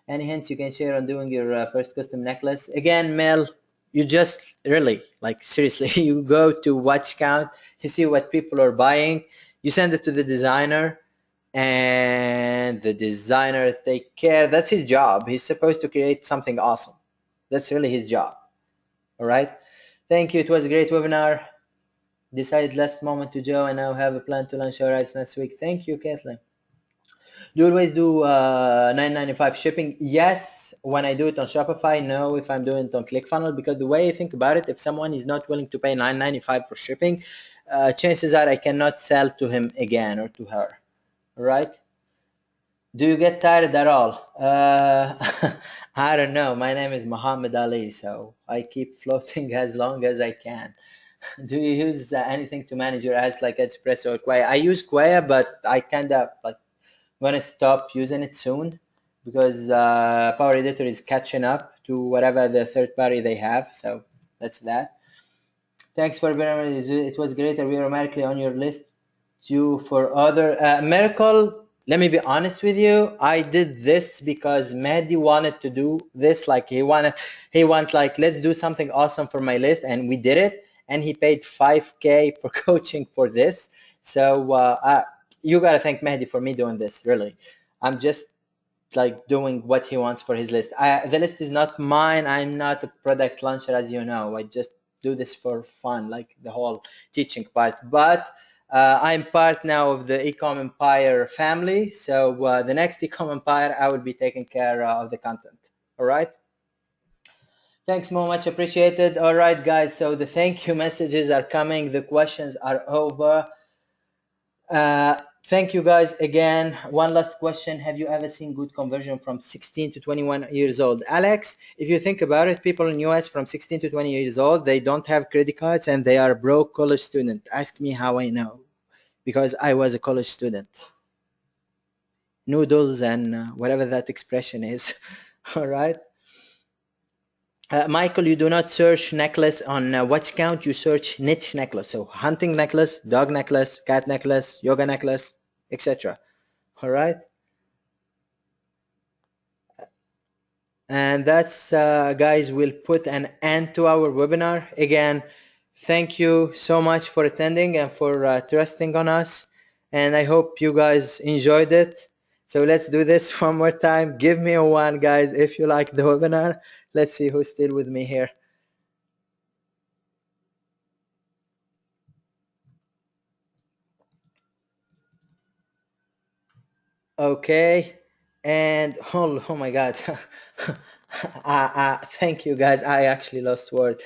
A: Any hints you can share on doing your first custom necklace? Again, Mel, you just really, like seriously, you go to watch count, you see what people are buying, you send it to the designer, and the designer take care. That's his job. He's supposed to create something awesome. That's really his job. All right. Thank you. It was a great webinar. Decided last moment to Joe, and now have a plan to launch our rights next week. Thank you, Kathleen. Do you always do $9.95 shipping? Yes, when I do it on Shopify. No, if I'm doing it on ClickFunnels, because the way I think about it, if someone is not willing to pay $9.95 for shipping, chances are I cannot sell to him again or to her, right? Do you get tired at all? I don't know. My name is Muhammad Ali, so I keep floating as long as I can. Do you use anything to manage your ads like Espresso or Quaya? I use Quaya, but I kind of like gonna stop using it soon because Power Editor is catching up to whatever the third party they have. So that's that. Thanks for being on. It was great that we were automatically on your list. You for other Miracle. Let me be honest with you. I did this because Mehdi wanted to do this. Like he want like let's do something awesome for my list, and we did it. And he paid 5K for coaching for this. So you gotta thank Mehdi for me doing this. Really, I'm just like doing what he wants for his list. The list is not mine. I'm not a product launcher, as you know. I just do this for fun, like the whole teaching part. But I'm part now of the Ecom Empire family. So the next Ecom Empire, I will be taking care of the content. All right. Thanks, Mo. Much appreciated. All right, guys. So the thank you messages are coming. The questions are over. Thank you guys again. One last question. Have you ever seen good conversion from 16 to 21 years old? Alex, if you think about it, people in US from 16 to 20 years old, they don't have credit cards and they are broke college student. Ask me how I know, because I was a college student. Noodles and whatever that expression is. All right. Michael, you do not search necklace on watch count, you search niche necklace. So hunting necklace, dog necklace, cat necklace, yoga necklace, etc. All right. And that's, guys, we'll put an end to our webinar. Again, thank you so much for attending and for trusting on us. And I hope you guys enjoyed it. So let's do this one more time. Give me a 1, guys, if you like the webinar. Let's see who's still with me here. Okay, and oh my God, thank you guys. I actually lost word.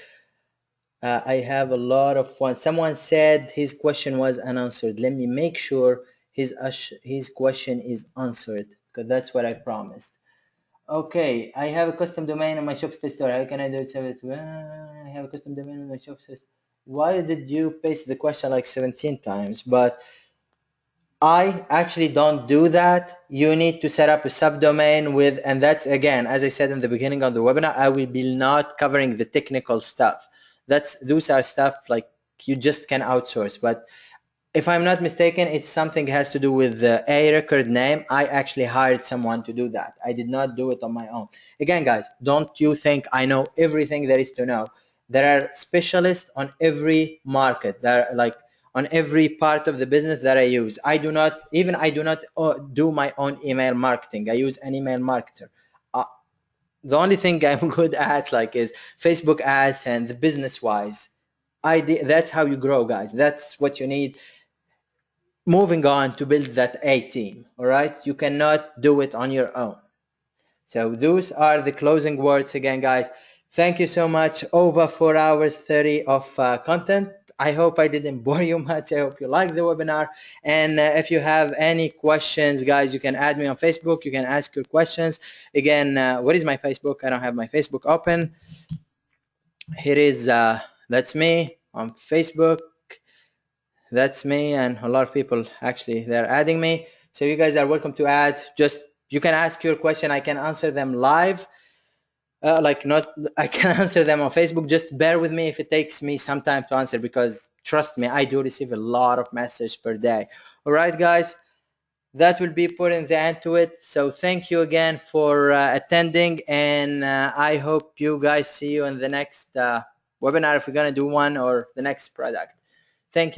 A: I have a lot of fun. Someone said his question was unanswered. Let me make sure his question is answered, because that's what I promised. Okay, I have a custom domain on my Shopify store. How can I do it? I have a custom domain on my Shopify store. Why did you paste the question like 17 times? But I actually don't do that. You need to set up a subdomain with, and that's again, as I said in the beginning of the webinar, I will be not covering the technical stuff. Those are stuff like you just can outsource. But if I'm not mistaken, it's something has to do with the A record name. I actually hired someone to do that. I did not do it on my own. Again, guys, don't you think I know everything there is to know? There are specialists on every market. There are like on every part of the business that I use. I do not do my own email marketing. I use an email marketer. The only thing I'm good at like is Facebook ads and the business wise. That's how you grow, guys. That's what you need. Moving on to build that A team. All right, you cannot do it on your own. So those are the closing words again, guys. Thank you so much. Over 4 hours 30 of content. I hope I didn't bore you much. I hope you liked the webinar. And if you have any questions, guys, you can add me on Facebook. You can ask your questions. Again, what is my Facebook? I don't have my Facebook open. Here is, that's me on Facebook. That's me, and a lot of people actually, they're adding me. So you guys are welcome to add. Just, you can ask your question. I can answer them live. I can answer them on Facebook. Just bear with me if it takes me some time to answer, because trust me, I do receive a lot of messages per day. All right, guys, that will be putting the end to it. So thank you again for attending, and I hope you guys see you in the next webinar, if we're gonna do one, or the next product.